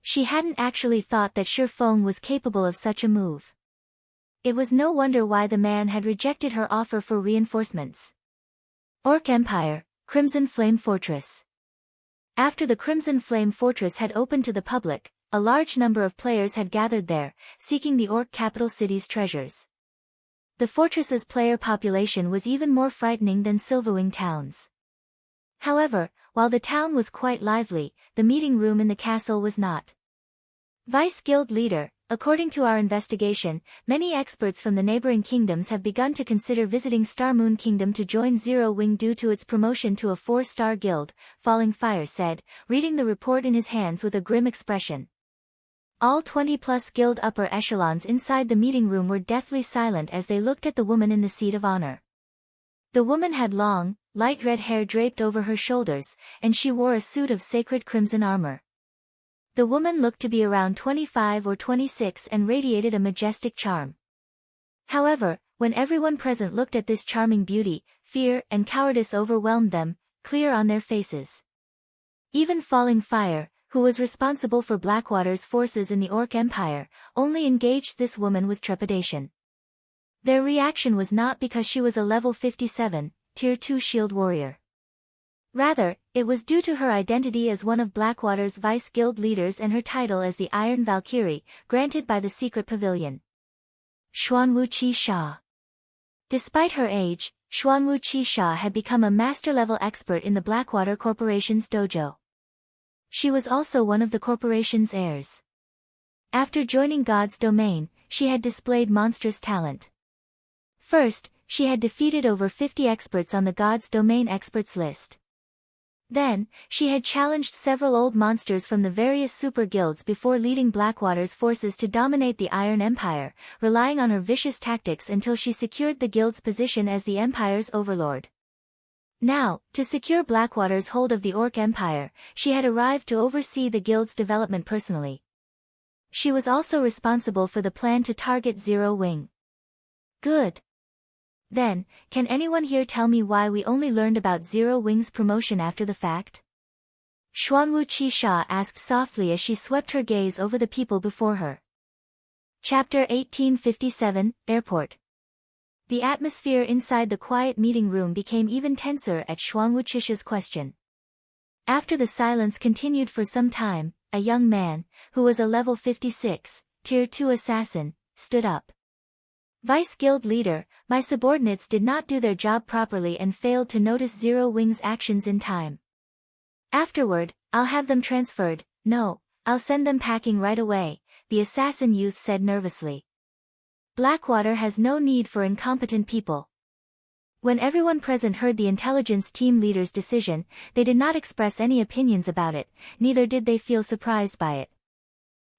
She hadn't actually thought that Shurfeng was capable of such a move. It was no wonder why the man had rejected her offer for reinforcements. Orc Empire, Crimson Flame Fortress. After the Crimson Flame Fortress had opened to the public, a large number of players had gathered there, seeking the Orc capital city's treasures. The fortress's player population was even more frightening than Silverwing Town's. However, while the town was quite lively, the meeting room in the castle was not. Vice Guild Leader, according to our investigation, many experts from the neighboring kingdoms have begun to consider visiting Star Moon Kingdom to join Zero Wing due to its promotion to a 4-star guild, Falling Fire said, reading the report in his hands with a grim expression. All 20-plus guild upper echelons inside the meeting room were deathly silent as they looked at the woman in the seat of honor. The woman had long, light red hair draped over her shoulders, and she wore a suit of sacred crimson armor. The woman looked to be around 25 or 26 and radiated a majestic charm. However, when everyone present looked at this charming beauty, fear and cowardice overwhelmed them, clear on their faces. Even Falling Fire, who was responsible for Blackwater's forces in the Orc Empire, only engaged this woman with trepidation. Their reaction was not because she was a level 57, Tier 2 shield warrior. Rather, it was due to her identity as one of Blackwater's vice guild leaders and her title as the Iron Valkyrie, granted by the secret pavilion. Xuanwu Qi Sha. Despite her age, Xuanwu Qi Sha had become a master-level expert in the Blackwater Corporation's dojo. She was also one of the corporation's heirs. After joining God's domain, she had displayed monstrous talent. First, she had defeated over 50 experts on the God's domain experts list. Then, she had challenged several old monsters from the various super guilds before leading Blackwater's forces to dominate the Iron Empire, relying on her vicious tactics until she secured the guild's position as the Empire's overlord. Now, to secure Blackwater's hold of the Orc Empire, she had arrived to oversee the guild's development personally. She was also responsible for the plan to target Zero Wing. Good. Then, can anyone here tell me why we only learned about Zero Wing's promotion after the fact? Xuanwu Qi Sha asked softly as she swept her gaze over the people before her. Chapter 1857, Airport. The atmosphere inside the quiet meeting room became even tenser at Xuanwu Qisha's question. After the silence continued for some time, a young man, who was a level 56, Tier 2 assassin, stood up. Vice Guild Leader, my subordinates did not do their job properly and failed to notice Zero Wing's actions in time. Afterward, I'll have them transferred. No, I'll send them packing right away, the assassin youth said nervously. Blackwater has no need for incompetent people. When everyone present heard the intelligence team leader's decision, they did not express any opinions about it, neither did they feel surprised by it.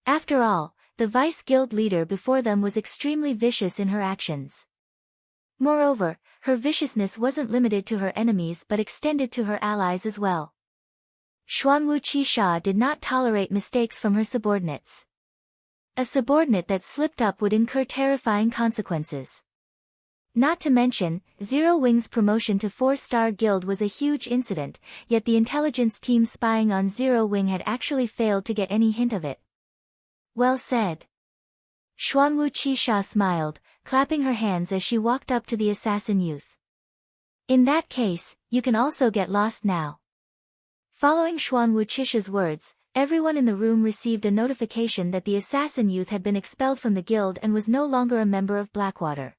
After all, the vice guild leader before them was extremely vicious in her actions. Moreover, her viciousness wasn't limited to her enemies but extended to her allies as well. Xuanwu Qi Sha did not tolerate mistakes from her subordinates. A subordinate that slipped up would incur terrifying consequences. Not to mention, Zero Wing's promotion to 4-star guild was a huge incident, yet the intelligence team spying on Zero Wing had actually failed to get any hint of it. Well said. Xuanwu Qi Sha smiled, clapping her hands as she walked up to the assassin youth. In that case, you can also get lost now. Following Xuanwu Qisha's words, everyone in the room received a notification that the assassin youth had been expelled from the guild and was no longer a member of Blackwater.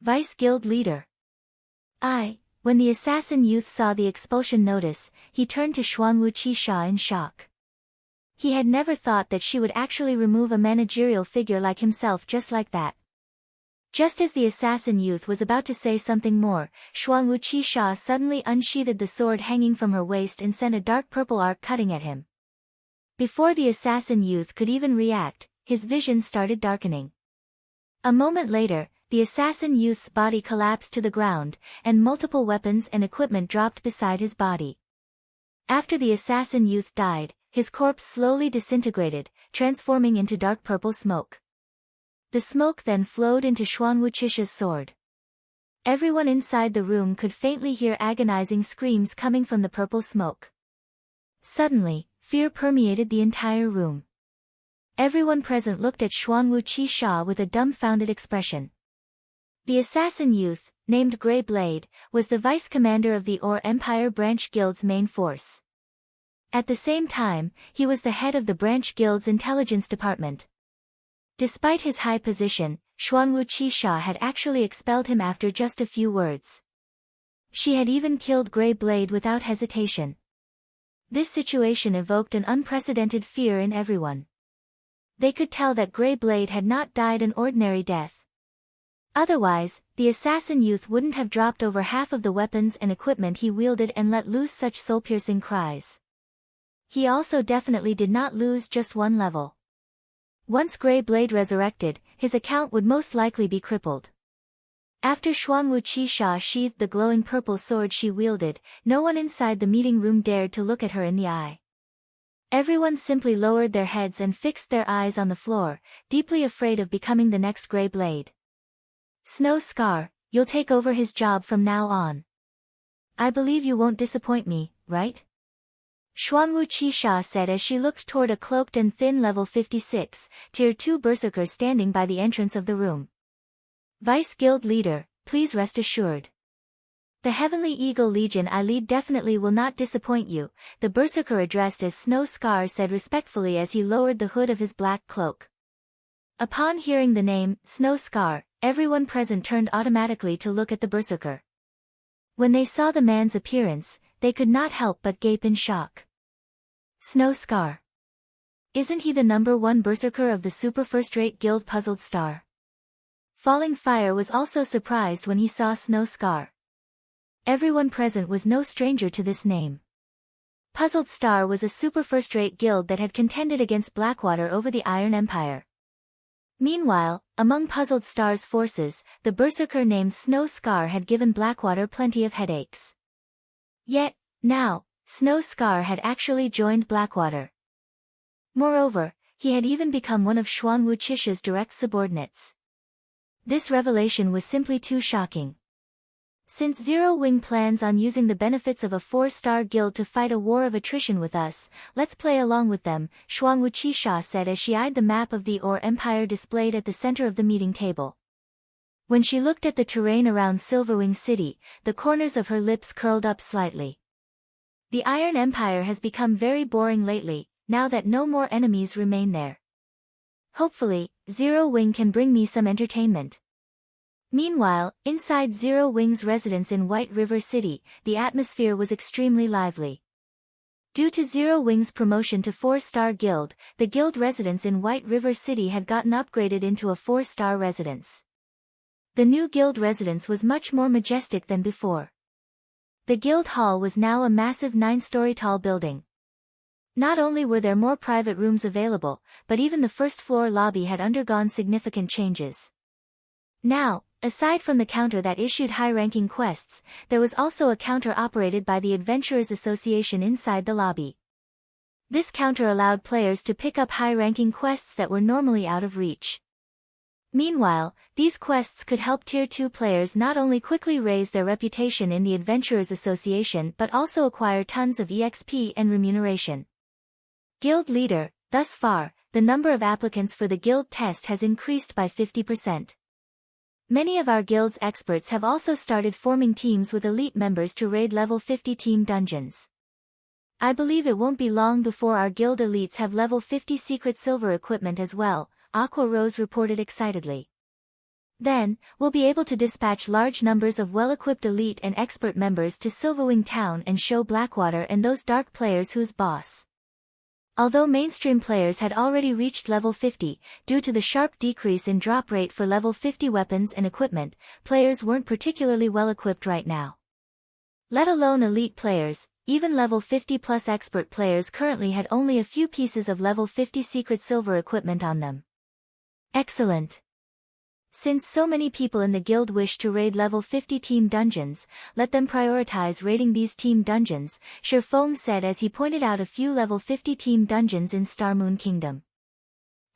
Vice Guild Leader. When the assassin youth saw the expulsion notice, he turned to Xuanwu Qi Sha in shock. He had never thought that she would actually remove a managerial figure like himself just like that. Just as the assassin youth was about to say something more, Xuanwu Qi Sha suddenly unsheathed the sword hanging from her waist and sent a dark purple arc cutting at him. Before the assassin youth could even react, his vision started darkening. A moment later, the assassin youth's body collapsed to the ground, and multiple weapons and equipment dropped beside his body. After the assassin youth died, his corpse slowly disintegrated, transforming into dark purple smoke. The smoke then flowed into Xuanwu Qisha's sword. Everyone inside the room could faintly hear agonizing screams coming from the purple smoke. Suddenly, fear permeated the entire room. Everyone present looked at Xuanwu Qi Sha with a dumbfounded expression. The assassin youth, named Grey Blade, was the vice commander of the Orc Empire Branch Guild's main force. At the same time, he was the head of the Branch Guild's intelligence department. Despite his high position, Xuanwu Qi Sha had actually expelled him after just a few words. She had even killed Grey Blade without hesitation. This situation evoked an unprecedented fear in everyone. They could tell that Grey Blade had not died an ordinary death. Otherwise, the assassin youth wouldn't have dropped over half of the weapons and equipment he wielded and let loose such soul-piercing cries. He also definitely did not lose just one level. Once Grey Blade resurrected, his account would most likely be crippled. After Xuanwu Qixia sheathed the glowing purple sword she wielded, no one inside the meeting room dared to look at her in the eye. Everyone simply lowered their heads and fixed their eyes on the floor, deeply afraid of becoming the next Grey Blade. Snow Scar, you'll take over his job from now on. I believe you won't disappoint me, right? Xuanwu Qixia said as she looked toward a cloaked and thin level 56, Tier 2 berserker standing by the entrance of the room. Vice Guild Leader, please rest assured. The Heavenly Eagle Legion I lead definitely will not disappoint you, the berserker addressed as Snow Scar said respectfully as he lowered the hood of his black cloak. Upon hearing the name, Snow Scar, everyone present turned automatically to look at the berserker. When they saw the man's appearance, they could not help but gape in shock. Snow Scar. Isn't he the #1 berserker of the super first-rate guild Puzzled Star? Falling Fire was also surprised when he saw Snow Scar. Everyone present was no stranger to this name. Puzzled Star was a super first-rate guild that had contended against Blackwater over the Iron Empire. Meanwhile, among Puzzled Star's forces, the berserker named Snow Scar had given Blackwater plenty of headaches. Yet, now, Snow Scar had actually joined Blackwater. Moreover, he had even become one of Xuanwu Qixia's direct subordinates. This revelation was simply too shocking. Since Zero Wing plans on using the benefits of a 4-star guild to fight a war of attrition with us, let's play along with them, Xuanwu Qixia said as she eyed the map of the Or Empire displayed at the center of the meeting table. When she looked at the terrain around Silverwing City, the corners of her lips curled up slightly. The Iron Empire has become very boring lately, now that no more enemies remain there. Hopefully, Zero Wing can bring me some entertainment. Meanwhile, inside Zero Wing's residence in White River City, the atmosphere was extremely lively. Due to Zero Wing's promotion to 4-star guild, the guild residence in White River City had gotten upgraded into a 4-star residence. The new guild residence was much more majestic than before. The guild hall was now a massive 9-story tall building. Not only were there more private rooms available, but even the first-floor lobby had undergone significant changes. Now, aside from the counter that issued high-ranking quests, there was also a counter operated by the Adventurers Association inside the lobby. This counter allowed players to pick up high-ranking quests that were normally out of reach. Meanwhile, these quests could help Tier 2 players not only quickly raise their reputation in the Adventurers Association but also acquire tons of EXP and remuneration. Guild Leader, thus far, the number of applicants for the guild test has increased by 50%. Many of our guild's experts have also started forming teams with elite members to raid level 50 team dungeons. I believe it won't be long before our guild elites have level 50 secret silver equipment as well, Aqua Rose reported excitedly. Then, we'll be able to dispatch large numbers of well-equipped elite and expert members to Silverwing Town and show Blackwater and those dark players who's boss. Although mainstream players had already reached level 50, due to the sharp decrease in drop rate for level 50 weapons and equipment, players weren't particularly well equipped right now. Let alone elite players, even level 50 plus expert players currently had only a few pieces of level 50 secret silver equipment on them. Excellent. Since so many people in the guild wish to raid level 50 team dungeons, let them prioritize raiding these team dungeons, Shifeng said as he pointed out a few level 50 team dungeons in Starmoon Kingdom.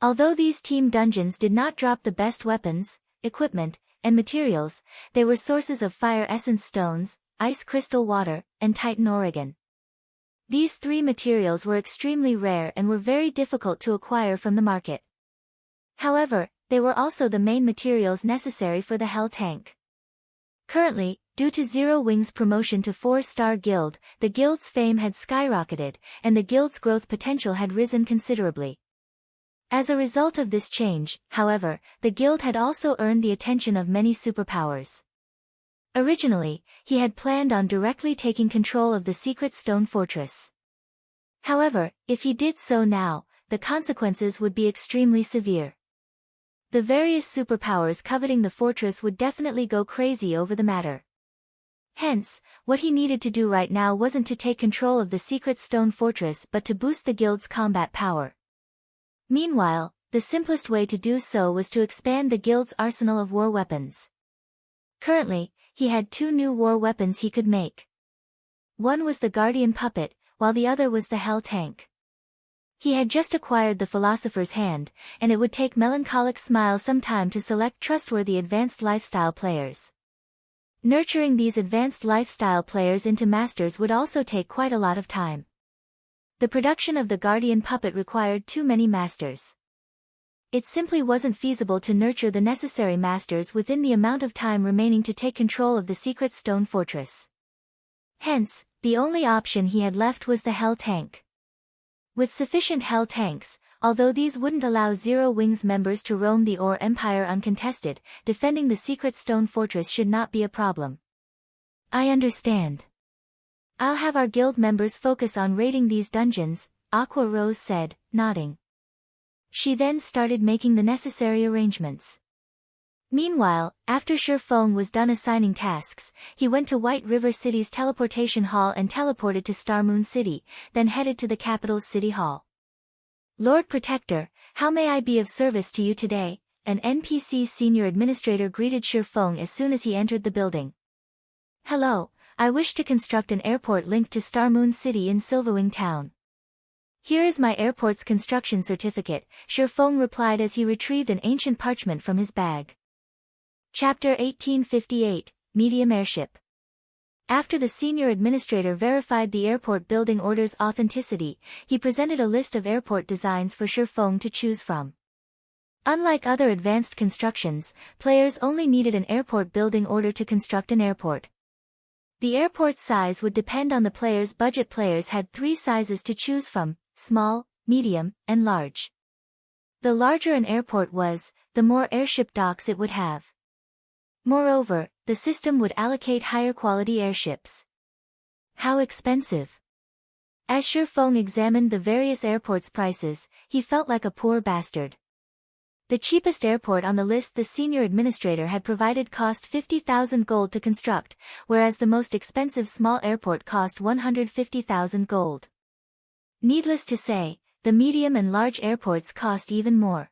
Although these team dungeons did not drop the best weapons, equipment, and materials, they were sources of fire essence stones, ice crystal water, and Titan Oregon. These 3 materials were extremely rare and were very difficult to acquire from the market. However, they were also the main materials necessary for the Hell Tank. Currently, due to Zero Wing's promotion to 4-star guild, the guild's fame had skyrocketed, and the guild's growth potential had risen considerably. As a result of this change, however, the guild had also earned the attention of many superpowers. Originally, he had planned on directly taking control of the secret stone fortress. However, if he did so now, the consequences would be extremely severe. The various superpowers coveting the fortress would definitely go crazy over the matter. Hence, what he needed to do right now wasn't to take control of the secret stone fortress but to boost the guild's combat power. Meanwhile, the simplest way to do so was to expand the guild's arsenal of war weapons. Currently, he had 2 new war weapons he could make. One was the Guardian Puppet, while the other was the Hell Tank. He had just acquired the Philosopher's Hand, and it would take Melancholic Smile some time to select trustworthy advanced lifestyle players. Nurturing these advanced lifestyle players into masters would also take quite a lot of time. The production of the Guardian Puppet required too many masters. It simply wasn't feasible to nurture the necessary masters within the amount of time remaining to take control of the secret stone fortress. Hence, the only option he had left was the Hell Tank. With sufficient Hell Tanks, although these wouldn't allow Zero Wings members to roam the Ore Empire uncontested, defending the secret stone fortress should not be a problem. I understand. I'll have our guild members focus on raiding these dungeons, Aqua Rose said, nodding. She then started making the necessary arrangements. Meanwhile, after Shifeng was done assigning tasks, he went to White River City's teleportation hall and teleported to Star Moon City, then headed to the capital's city hall. Lord Protector, how may I be of service to you today? An NPC senior administrator greeted Shifeng as soon as he entered the building. Hello, I wish to construct an airport linked to Star Moon City in Silverwing Town. Here is my airport's construction certificate, Shifeng replied as he retrieved an ancient parchment from his bag. Chapter 1858, Medium Airship. After the senior administrator verified the airport building order's authenticity, he presented a list of airport designs for Shifeng to choose from. Unlike other advanced constructions, players only needed an airport building order to construct an airport. The airport's size would depend on the player's budget. Players had 3 sizes to choose from: small, medium, and large. The larger an airport was, the more airship docks it would have. Moreover, the system would allocate higher quality airships. How expensive? As Shifeng examined the various airports' prices, he felt like a poor bastard. The cheapest airport on the list the senior administrator had provided cost 50,000 gold to construct, whereas the most expensive small airport cost 150,000 gold. Needless to say, the medium and large airports cost even more.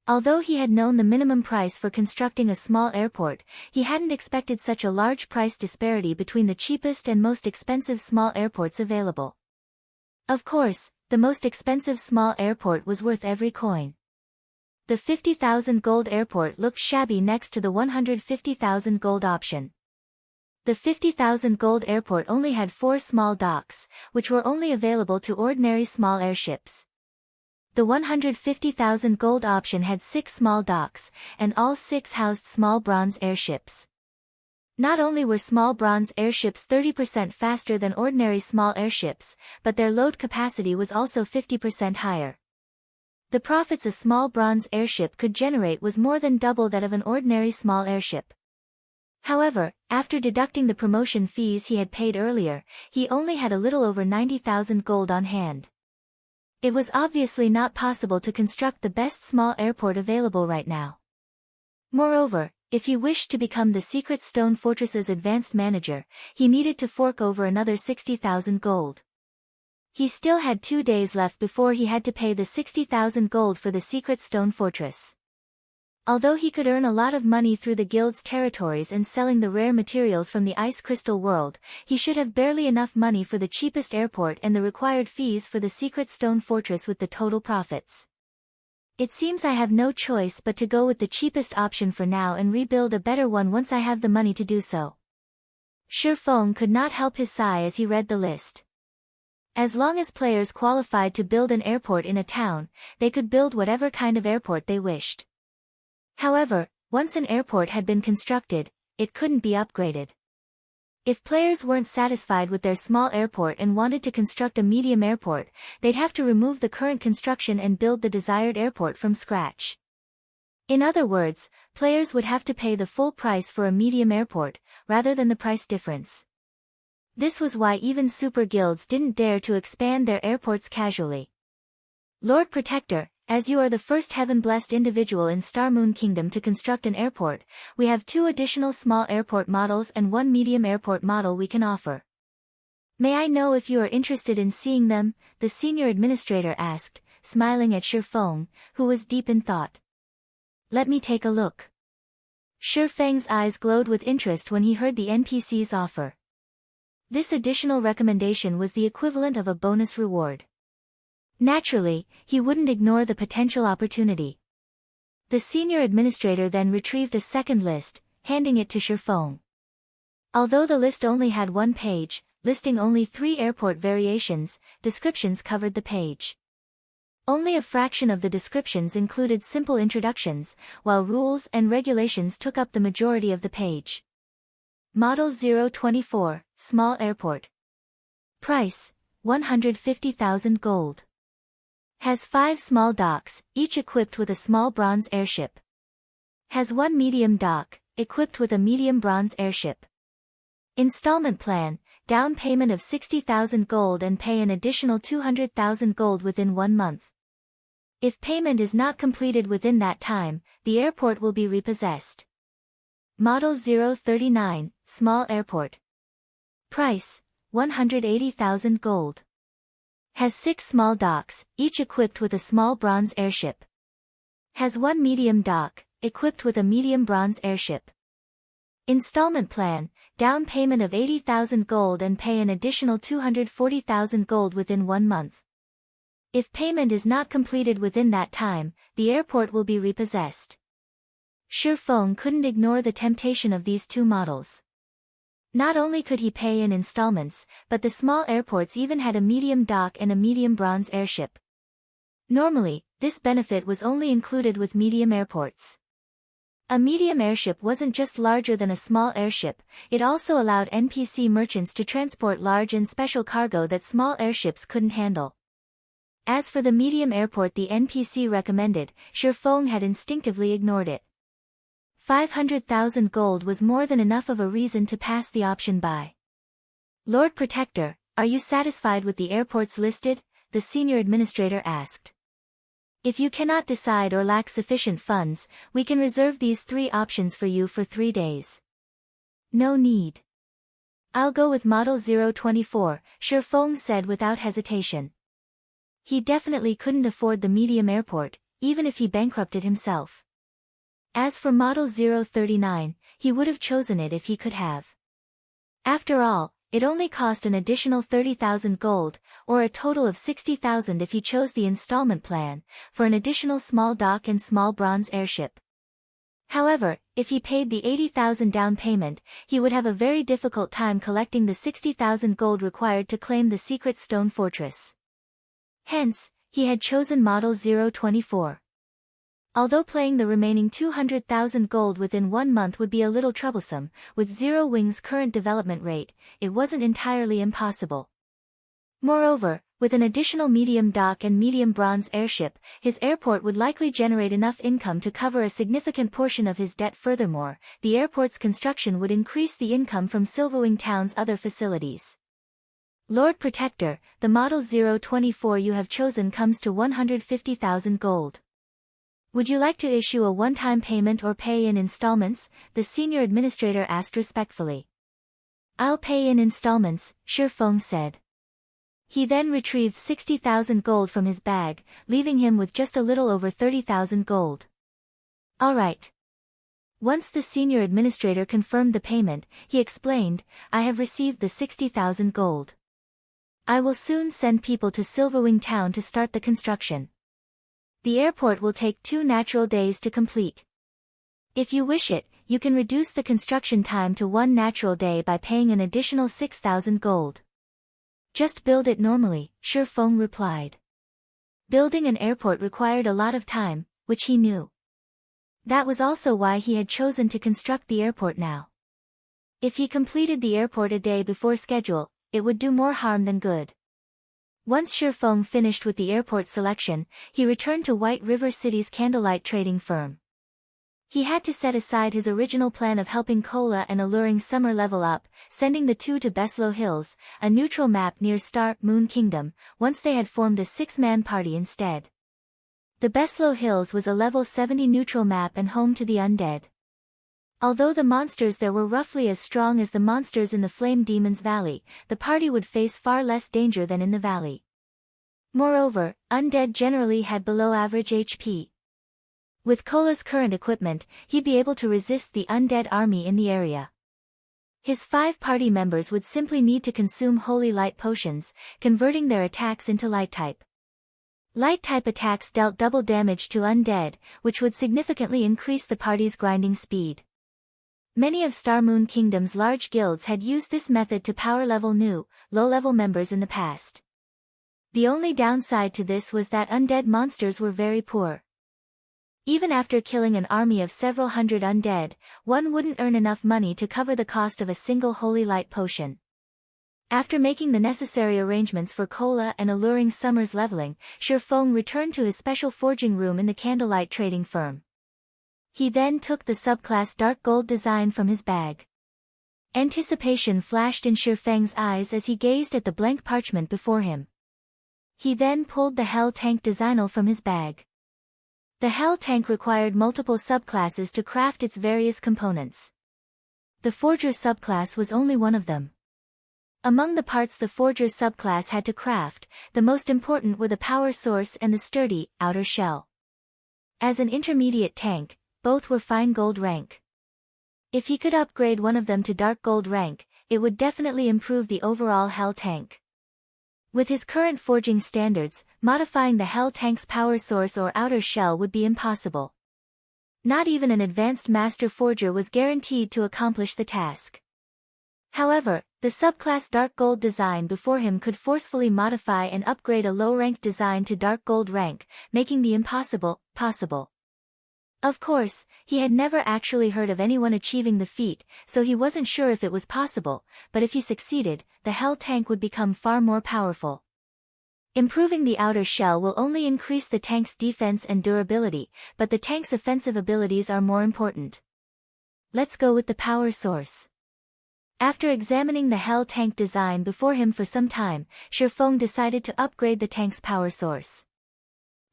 Although he had known the minimum price for constructing a small airport, he hadn't expected such a large price disparity between the cheapest and most expensive small airports available. Of course, the most expensive small airport was worth every coin. The 50,000 gold airport looked shabby next to the 150,000 gold option. The 50,000 gold airport only had 4 small docks, which were only available to ordinary small airships. The 150,000 gold option had 6 small docks, and all 6 housed small bronze airships. Not only were small bronze airships 30% faster than ordinary small airships, but their load capacity was also 50% higher. The profits a small bronze airship could generate was more than double that of an ordinary small airship. However, after deducting the promotion fees he had paid earlier, he only had a little over 90,000 gold on hand. It was obviously not possible to construct the best small airport available right now. Moreover, if he wished to become the Secret Stone Fortress's advanced manager, he needed to fork over another 60,000 gold. He still had 2 days left before he had to pay the 60,000 gold for the Secret Stone Fortress. Although he could earn a lot of money through the guild's territories and selling the rare materials from the Ice Crystal world, he should have barely enough money for the cheapest airport and the required fees for the Secret Stone Fortress with the total profits. It seems I have no choice but to go with the cheapest option for now and rebuild a better one once I have the money to do so. Shifeng could not help his sigh as he read the list. As long as players qualified to build an airport in a town, they could build whatever kind of airport they wished. However, once an airport had been constructed, it couldn't be upgraded. If players weren't satisfied with their small airport and wanted to construct a medium airport, they'd have to remove the current construction and build the desired airport from scratch. In other words, players would have to pay the full price for a medium airport, rather than the price difference. This was why even super guilds didn't dare to expand their airports casually. Lord Protector, as you are the first heaven-blessed individual in Star Moon Kingdom to construct an airport, we have 2 additional small airport models and 1 medium airport model we can offer. May I know if you are interested in seeing them? The senior administrator asked, smiling at Shifeng, who was deep in thought. Let me take a look. Shifeng's eyes glowed with interest when he heard the NPC's offer. This additional recommendation was the equivalent of a bonus reward. Naturally, he wouldn't ignore the potential opportunity. The senior administrator then retrieved a second list, handing it to Shifeng. Although the list only had 1 page, listing only 3 airport variations, descriptions covered the page. Only a fraction of the descriptions included simple introductions, while rules and regulations took up the majority of the page. Model 024, Small Airport. Price, 150,000 gold. Has 5 small docks, each equipped with a small bronze airship. Has 1 medium dock, equipped with a medium bronze airship. Installment plan, down payment of 60,000 gold and pay an additional 200,000 gold within 1 month. If payment is not completed within that time, the airport will be repossessed. Model 039, Small Airport. Price, 180,000 gold. Has 6 small docks, each equipped with a small bronze airship. Has 1 medium dock, equipped with a medium bronze airship. Installment plan, down payment of 80,000 gold and pay an additional 240,000 gold within 1 month. If payment is not completed within that time, the airport will be repossessed. Shifeng couldn't ignore the temptation of these 2 models. Not only could he pay in installments, but the small airports even had a medium dock and a medium bronze airship. Normally, this benefit was only included with medium airports. A medium airship wasn't just larger than a small airship, it also allowed NPC merchants to transport large and special cargo that small airships couldn't handle. As for the medium airport the NPC recommended, Shifeng had instinctively ignored it. 500,000 gold was more than enough of a reason to pass the option by. Lord Protector, are you satisfied with the airports listed? The senior administrator asked. If you cannot decide or lack sufficient funds, we can reserve these 3 options for you for 3 days. No need. I'll go with Model 024, Shifeng said without hesitation. He definitely couldn't afford the medium airport, even if he bankrupted himself. As for Model 039, he would have chosen it if he could have. After all, it only cost an additional 30,000 gold, or a total of 60,000 if he chose the installment plan, for an additional small dock and small bronze airship. However, if he paid the 80,000 down payment, he would have a very difficult time collecting the 60,000 gold required to claim the secret stone fortress. Hence, he had chosen Model 024. Although paying the remaining 200,000 gold within 1 month would be a little troublesome, with Zero Wing's current development rate, it wasn't entirely impossible. Moreover, with an additional medium dock and medium bronze airship, his airport would likely generate enough income to cover a significant portion of his debt. Furthermore, the airport's construction would increase the income from Silverwing Town's other facilities. Lord Protector, the Model 024 you have chosen comes to 150,000 gold. Would you like to issue a one-time payment or pay in installments? The senior administrator asked respectfully. I'll pay in installments, Shifeng said. He then retrieved 60,000 gold from his bag, leaving him with just a little over 30,000 gold. All right. Once the senior administrator confirmed the payment, he explained, I have received the 60,000 gold. I will soon send people to Silverwing Town to start the construction. The airport will take 2 natural days to complete. If you wish it, you can reduce the construction time to 1 natural day by paying an additional 6,000 gold. Just build it normally, Shifeng replied. Building an airport required a lot of time, which he knew. That was also why he had chosen to construct the airport now. If he completed the airport a day before schedule, it would do more harm than good. Once Shifeng finished with the airport selection, he returned to White River City's candlelight trading firm. He had to set aside his original plan of helping Cola and alluring Summer level up, sending the two to Blissful Hills, a neutral map near Star Moon Kingdom, once they had formed a 6-man party instead. The Blissful Hills was a level 70 neutral map and home to the undead. Although the monsters there were roughly as strong as the monsters in the Flame Demon's Valley, the party would face far less danger than in the valley. Moreover, undead generally had below average HP. With Cola's current equipment, he'd be able to resist the undead army in the area. His 5 party members would simply need to consume holy light potions, converting their attacks into light type. Light type attacks dealt double damage to undead, which would significantly increase the party's grinding speed. Many of Star Moon Kingdom's large guilds had used this method to power level new, low-level members in the past. The only downside to this was that undead monsters were very poor. Even after killing an army of several hundred undead, one wouldn't earn enough money to cover the cost of a single holy light potion. After making the necessary arrangements for Cola and alluring Summer's leveling, Shifeng returned to his special forging room in the candlelight trading firm. He then took the subclass dark gold design from his bag. Anticipation flashed in Shifeng's eyes as he gazed at the blank parchment before him. He then pulled the Hell Tank design from his bag. The Hell Tank required multiple subclasses to craft its various components. The Forger subclass was only one of them. Among the parts the Forger subclass had to craft, the most important were the power source and the sturdy, outer shell. As an intermediate tank, both were fine gold rank. If he could upgrade one of them to dark gold rank, it would definitely improve the overall Hell Tank. With his current forging standards, modifying the Hell Tank's power source or outer shell would be impossible. Not even an advanced master forger was guaranteed to accomplish the task. However, the subclass dark gold design before him could forcefully modify and upgrade a low-rank design to dark gold rank, making the impossible possible. Of course, he had never actually heard of anyone achieving the feat, so he wasn't sure if it was possible, but if he succeeded, the Hell Tank would become far more powerful. Improving the outer shell will only increase the tank's defense and durability, but the tank's offensive abilities are more important. Let's go with the power source. After examining the Hell Tank design before him for some time, Shifeng decided to upgrade the tank's power source.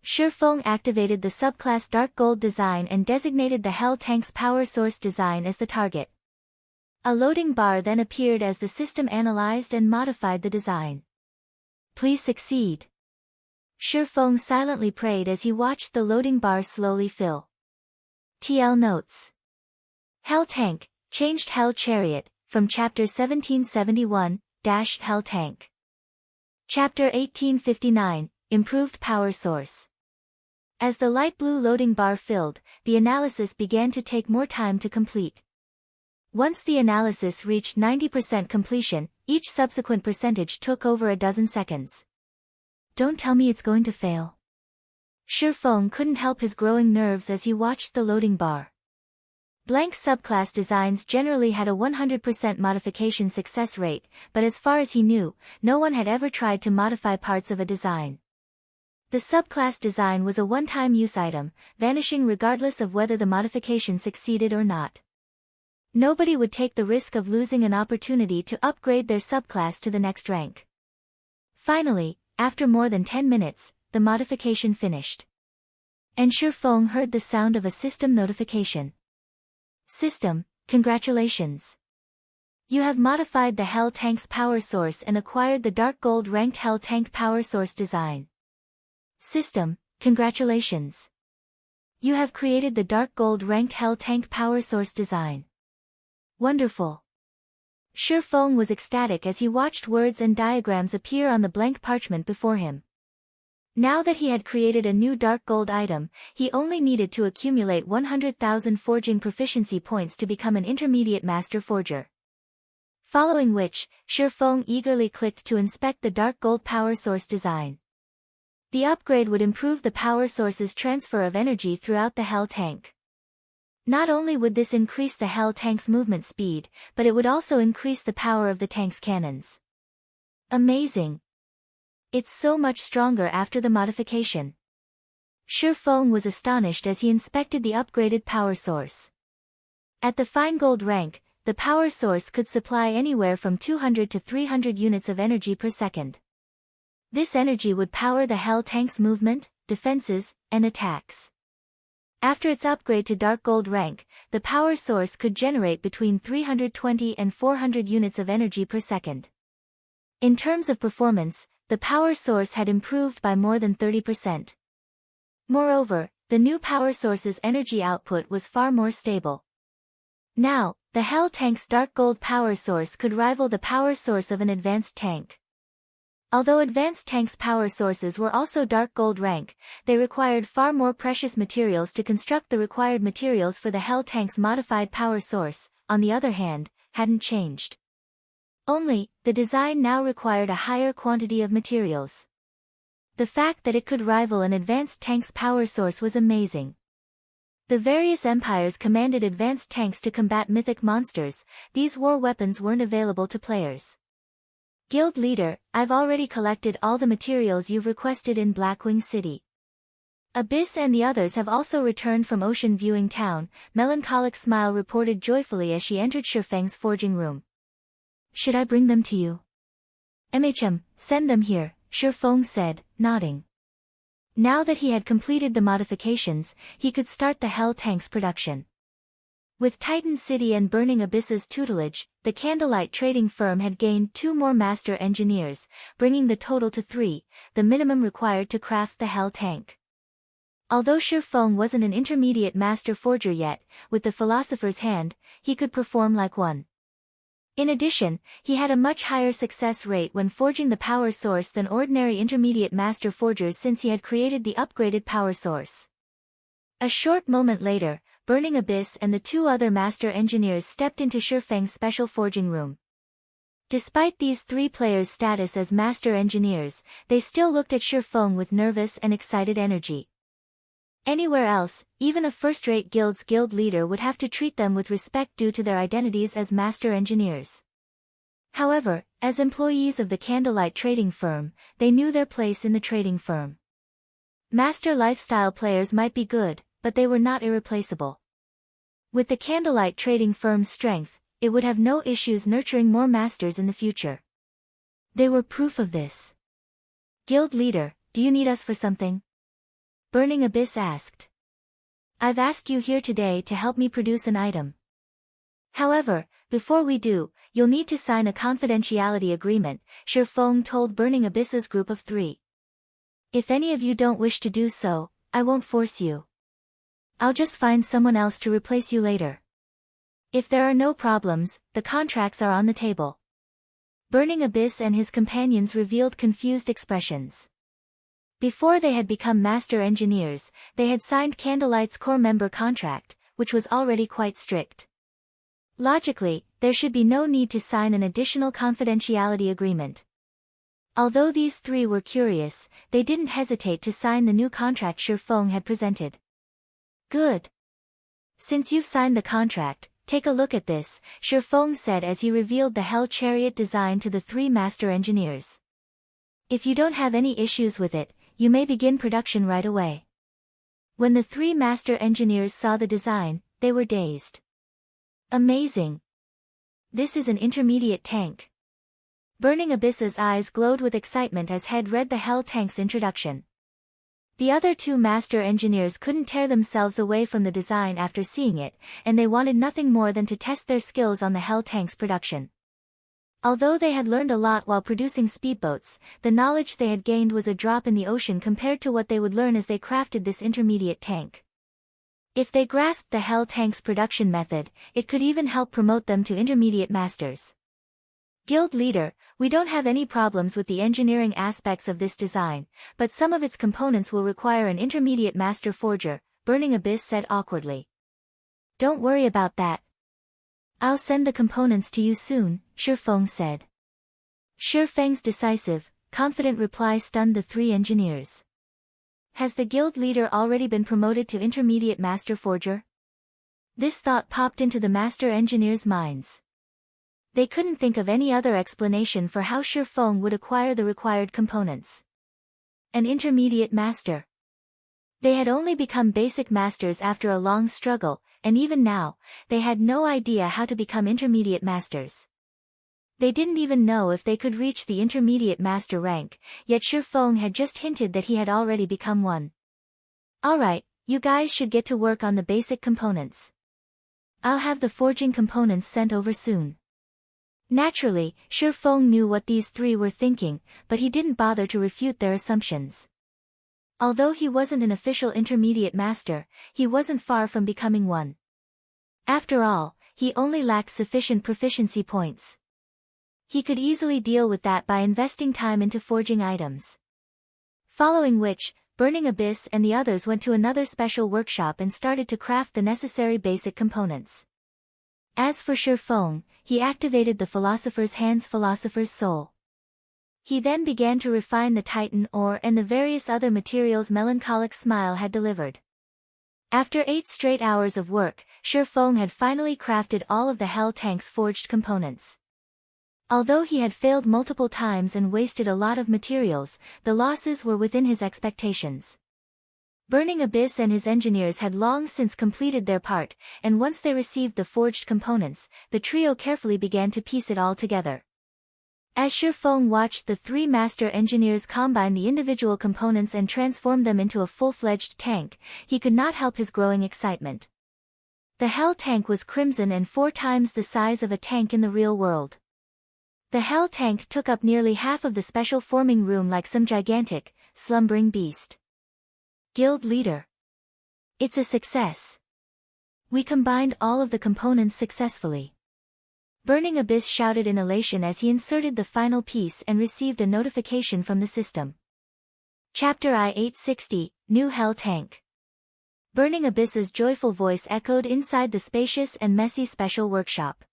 Shifeng activated the subclass Dark Gold design and designated the Hell Tank's power source design as the target. A loading bar then appeared as the system analyzed and modified the design. Please succeed. Shifeng silently prayed as he watched the loading bar slowly fill. TL Notes. Hell Tank, changed Hell Chariot, from Chapter 1771, Hell Tank. Chapter 1859, Improved Power Source. As the light blue loading bar filled, the analysis began to take more time to complete. Once the analysis reached 90% completion, each subsequent percentage took over a dozen seconds. Don't tell me it's going to fail. Shifeng couldn't help his growing nerves as he watched the loading bar. Blank subclass designs generally had a 100% modification success rate, but as far as he knew, no one had ever tried to modify parts of a design. The subclass design was a one-time use item, vanishing regardless of whether the modification succeeded or not. Nobody would take the risk of losing an opportunity to upgrade their subclass to the next rank. Finally, after more than 10 minutes, the modification finished. And Shifeng heard the sound of a system notification. System, congratulations. You have modified the Hell Tank's power source and acquired the Dark Gold ranked Hell Tank power source design. System, congratulations. You have created the Dark Gold ranked Hell Tank power source design. Wonderful. Shifeng was ecstatic as he watched words and diagrams appear on the blank parchment before him. Now that he had created a new Dark Gold item, he only needed to accumulate 100,000 forging proficiency points to become an intermediate master forger. Following which, Shifeng eagerly clicked to inspect the Dark Gold power source design. The upgrade would improve the power source's transfer of energy throughout the Hell Tank. Not only would this increase the Hell Tank's movement speed, but it would also increase the power of the tank's cannons. Amazing! It's so much stronger after the modification. Shi Feng was astonished as he inspected the upgraded power source. At the fine gold rank, the power source could supply anywhere from 200 to 300 units of energy per second. This energy would power the Hell tank's movement, defenses, and attacks. After its upgrade to dark gold rank, the power source could generate between 320 and 400 units of energy per second. In terms of performance, the power source had improved by more than 30%. Moreover, the new power source's energy output was far more stable. Now, the Hell tank's dark gold power source could rival the power source of an advanced tank. Although advanced tanks' power sources were also dark gold rank, they required far more precious materials to construct. The required materials for the Hell tank's modified power source, on the other hand, hadn't changed. Only, the design now required a higher quantity of materials. The fact that it could rival an advanced tank's power source was amazing. The various empires commanded advanced tanks to combat mythic monsters. These war weapons weren't available to players. Guild leader, I've already collected all the materials you've requested in Blackwing City. Abyss and the others have also returned from Ocean Viewing Town. Melancholic Smile reported joyfully as she entered Shi Feng's forging room. Should I bring them to you? Send them here, Shi Feng said, nodding. Now that he had completed the modifications, he could start the Hell tank's production. With Titan City and Burning Abyss's tutelage, the Candlelight trading firm had gained 2 more master engineers, bringing the total to 3, the minimum required to craft the Hell tank. Although Shi Feng wasn't an intermediate master forger yet, with the Philosopher's hand, he could perform like one. In addition, he had a much higher success rate when forging the power source than ordinary intermediate master forgers since he had created the upgraded power source. A short moment later, Burning Abyss and the 2 other master engineers stepped into Shi Feng's special forging room. Despite these 3 players' status as master engineers, they still looked at Shi Feng with nervous and excited energy. Anywhere else, even a first-rate guild's guild leader would have to treat them with respect due to their identities as master engineers. However, as employees of the Candlelight trading firm, they knew their place in the trading firm. Master lifestyle players might be good, but they were not irreplaceable. With the Candlelight trading firm's strength, it would have no issues nurturing more masters in the future. They were proof of this. Guild leader, do you need us for something? Burning Abyss asked. I've asked you here today to help me produce an item. However, before we do, you'll need to sign a confidentiality agreement, Shi Feng told Burning Abyss's group of 3. If any of you don't wish to do so, I won't force you. I'll just find someone else to replace you later. If there are no problems, the contracts are on the table. Burning Abyss and his companions revealed confused expressions. Before they had become master engineers, they had signed Candlelight's core member contract, which was already quite strict. Logically, there should be no need to sign an additional confidentiality agreement. Although these 3 were curious, they didn't hesitate to sign the new contract Shi Feng had presented. Good. Since you've signed the contract, take a look at this, Shi Feng said as he revealed the Hell chariot design to the 3 master engineers. If you don't have any issues with it, you may begin production right away. When the 3 master engineers saw the design, they were dazed. Amazing. This is an intermediate tank. Burning Abyss's eyes glowed with excitement as Head read the Hell tank's introduction. The other 2 master engineers couldn't tear themselves away from the design after seeing it, and they wanted nothing more than to test their skills on the Hell tank's production. Although they had learned a lot while producing speedboats, the knowledge they had gained was a drop in the ocean compared to what they would learn as they crafted this intermediate tank. If they grasped the Hell tank's production method, it could even help promote them to intermediate masters. Guild leader, we don't have any problems with the engineering aspects of this design, but some of its components will require an intermediate master forger, Burning Abyss said awkwardly. Don't worry about that. I'll send the components to you soon, Shi Feng said. Shi Feng's decisive, confident reply stunned the 3 engineers. Has the guild leader already been promoted to intermediate master forger? This thought popped into the master engineers' minds. They couldn't think of any other explanation for how Shi Feng would acquire the required components. An intermediate master. They had only become basic masters after a long struggle, and even now, they had no idea how to become intermediate masters. They didn't even know if they could reach the intermediate master rank, yet Shifeng had just hinted that he had already become one. Alright, you guys should get to work on the basic components. I'll have the forging components sent over soon. Naturally, Shifeng knew what these three were thinking, but he didn't bother to refute their assumptions. Although he wasn't an official intermediate master, he wasn't far from becoming one. After all, he only lacked sufficient proficiency points. He could easily deal with that by investing time into forging items. Following which, Burning Abyss and the others went to another special workshop and started to craft the necessary basic components. As for Shifeng, he activated the Philosopher's Hand's Philosopher's Soul. He then began to refine the Titan ore and the various other materials Melancholic Smile had delivered. After 8 straight hours of work, Shifeng had finally crafted all of the Hell Tank's forged components. Although he had failed multiple times and wasted a lot of materials, the losses were within his expectations. Burning Abyss and his engineers had long since completed their part, and once they received the forged components, the trio carefully began to piece it all together. As Shifeng watched the 3 master engineers combine the individual components and transform them into a full-fledged tank, he could not help his growing excitement. The Hell Tank was crimson and 4 times the size of a tank in the real world. The Hell Tank took up nearly half of the special forming room like some gigantic, slumbering beast. Guild Leader. It's a success. We combined all of the components successfully. Burning Abyss shouted in elation as he inserted the final piece and received a notification from the system. Chapter I-860, New Hell Tank. Burning Abyss's joyful voice echoed inside the spacious and messy special workshop.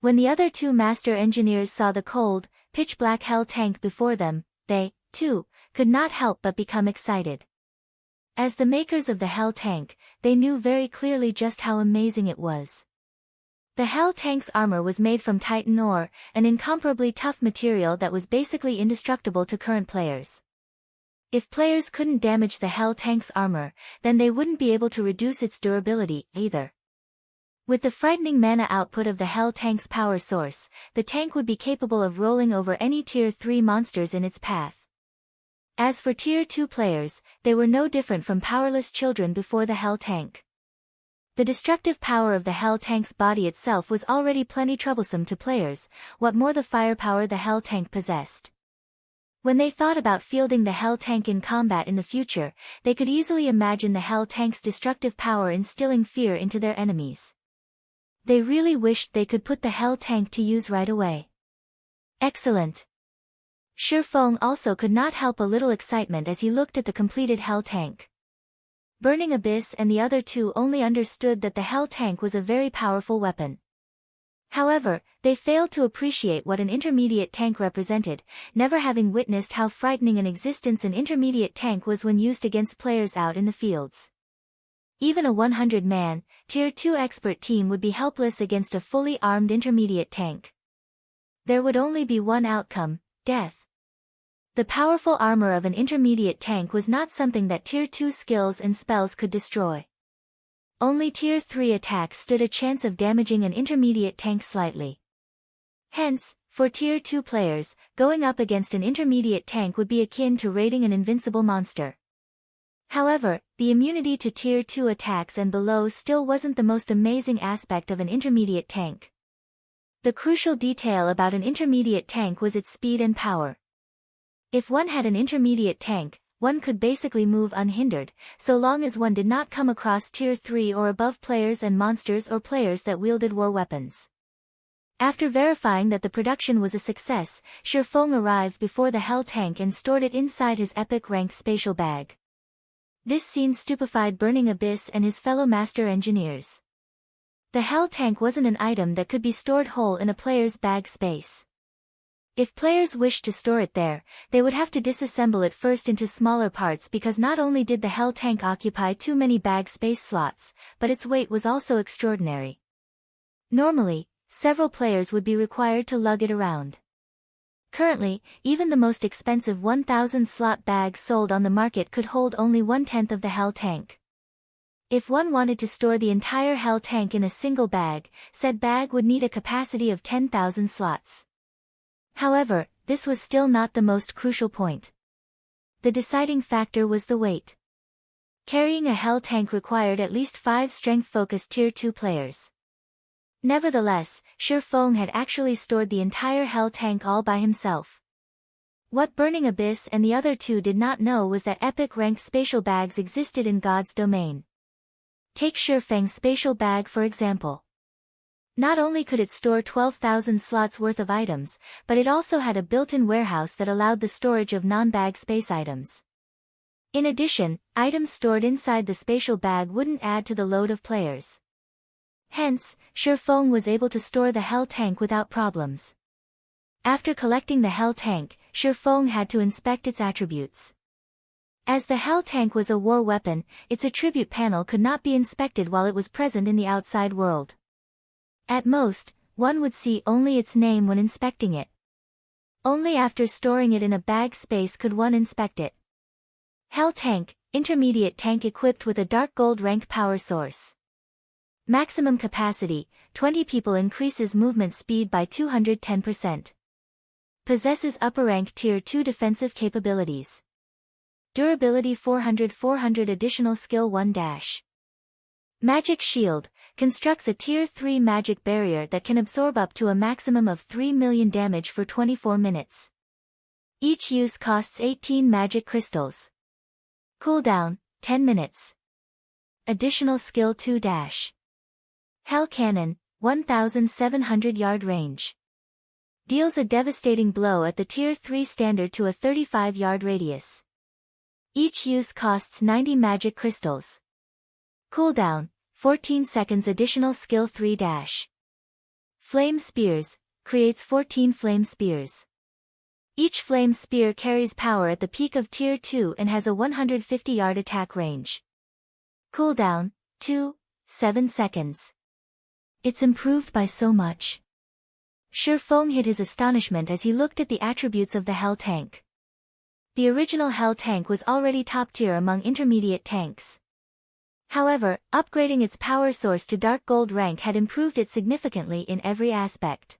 When the other 2 master engineers saw the cold, pitch-black Hell Tank before them, they, too, could not help but become excited. As the makers of the Hell Tank, they knew very clearly just how amazing it was. The Hell Tank's armor was made from Titan ore, an incomparably tough material that was basically indestructible to current players. If players couldn't damage the Hell Tank's armor, then they wouldn't be able to reduce its durability, either. With the frightening mana output of the Hell Tank's power source, the tank would be capable of rolling over any Tier 3 monsters in its path. As for Tier 2 players, they were no different from powerless children before the Hell Tank. The destructive power of the Hell Tank's body itself was already plenty troublesome to players, what more the firepower the Hell Tank possessed. When they thought about fielding the Hell Tank in combat in the future, they could easily imagine the Hell Tank's destructive power instilling fear into their enemies. They really wished they could put the Hell Tank to use right away. Excellent. Shifeng also could not help a little excitement as he looked at the completed Hell Tank. Burning Abyss and the other 2 only understood that the Hell Tank was a very powerful weapon. However, they failed to appreciate what an intermediate tank represented, never having witnessed how frightening an existence an intermediate tank was when used against players out in the fields. Even a 100-man, Tier 2 expert team would be helpless against a fully armed intermediate tank. There would only be one outcome, death. The powerful armor of an intermediate tank was not something that Tier 2 skills and spells could destroy. Only Tier 3 attacks stood a chance of damaging an intermediate tank slightly. Hence, for Tier 2 players, going up against an intermediate tank would be akin to raiding an invincible monster. However, the immunity to Tier 2 attacks and below still wasn't the most amazing aspect of an intermediate tank. The crucial detail about an intermediate tank was its speed and power. If one had an intermediate tank, one could basically move unhindered, so long as one did not come across Tier 3 or above players and monsters or players that wielded war weapons. After verifying that the production was a success, Shifeng arrived before the Hell Tank and stored it inside his epic ranked spatial bag. This scene stupefied Burning Abyss and his fellow master engineers. The Hell Tank wasn't an item that could be stored whole in a player's bag space. If players wished to store it there, they would have to disassemble it first into smaller parts because not only did the Hell Tank occupy too many bag space slots, but its weight was also extraordinary. Normally, several players would be required to lug it around. Currently, even the most expensive 1,000-slot bag sold on the market could hold only 1/10 of the Hell tank. If one wanted to store the entire Hell tank in a single bag, said bag would need a capacity of 10,000 slots. However, this was still not the most crucial point. The deciding factor was the weight. Carrying a Hell tank required at least 5 strength-focused Tier 2 players. Nevertheless, Shi Feng had actually stored the entire Hell tank all by himself. What Burning Abyss and the other two did not know was that epic-ranked spatial bags existed in God's domain. Take Shi Feng's spatial bag for example. Not only could it store 12,000 slots worth of items, but it also had a built-in warehouse that allowed the storage of non-bag space items. In addition, items stored inside the spatial bag wouldn't add to the load of players. Hence, Shi Feng was able to store the Hell tank without problems. After collecting the Hell tank, Shi Feng had to inspect its attributes. As the Hell tank was a war weapon, its attribute panel could not be inspected while it was present in the outside world. At most, one would see only its name when inspecting it. Only after storing it in a bag space could one inspect it. Hell tank, intermediate tank equipped with a dark gold rank power source. Maximum capacity, 20 people increases movement speed by 210%. Possesses upper rank Tier 2 defensive capabilities. Durability 400 additional skill 1 dash. Magic shield, constructs a Tier 3 magic barrier that can absorb up to a maximum of 3 million damage for 24 minutes. Each use costs 18 magic crystals. Cooldown, 10 minutes. Additional skill 2 dash. Hell cannon, 1,700 yard range. Deals a devastating blow at the Tier 3 standard to a 35 yard radius. Each use costs 90 magic crystals. Cooldown, 14 seconds additional skill 3 dash. Flame spears, creates 14 flame spears. Each flame spear carries power at the peak of Tier 2 and has a 150 yard attack range. Cooldown, 7 seconds. It's improved by so much. Shi Feng hid his astonishment as he looked at the attributes of the Hell tank. The original Hell tank was already top tier among intermediate tanks. However, upgrading its power source to dark gold rank had improved it significantly in every aspect.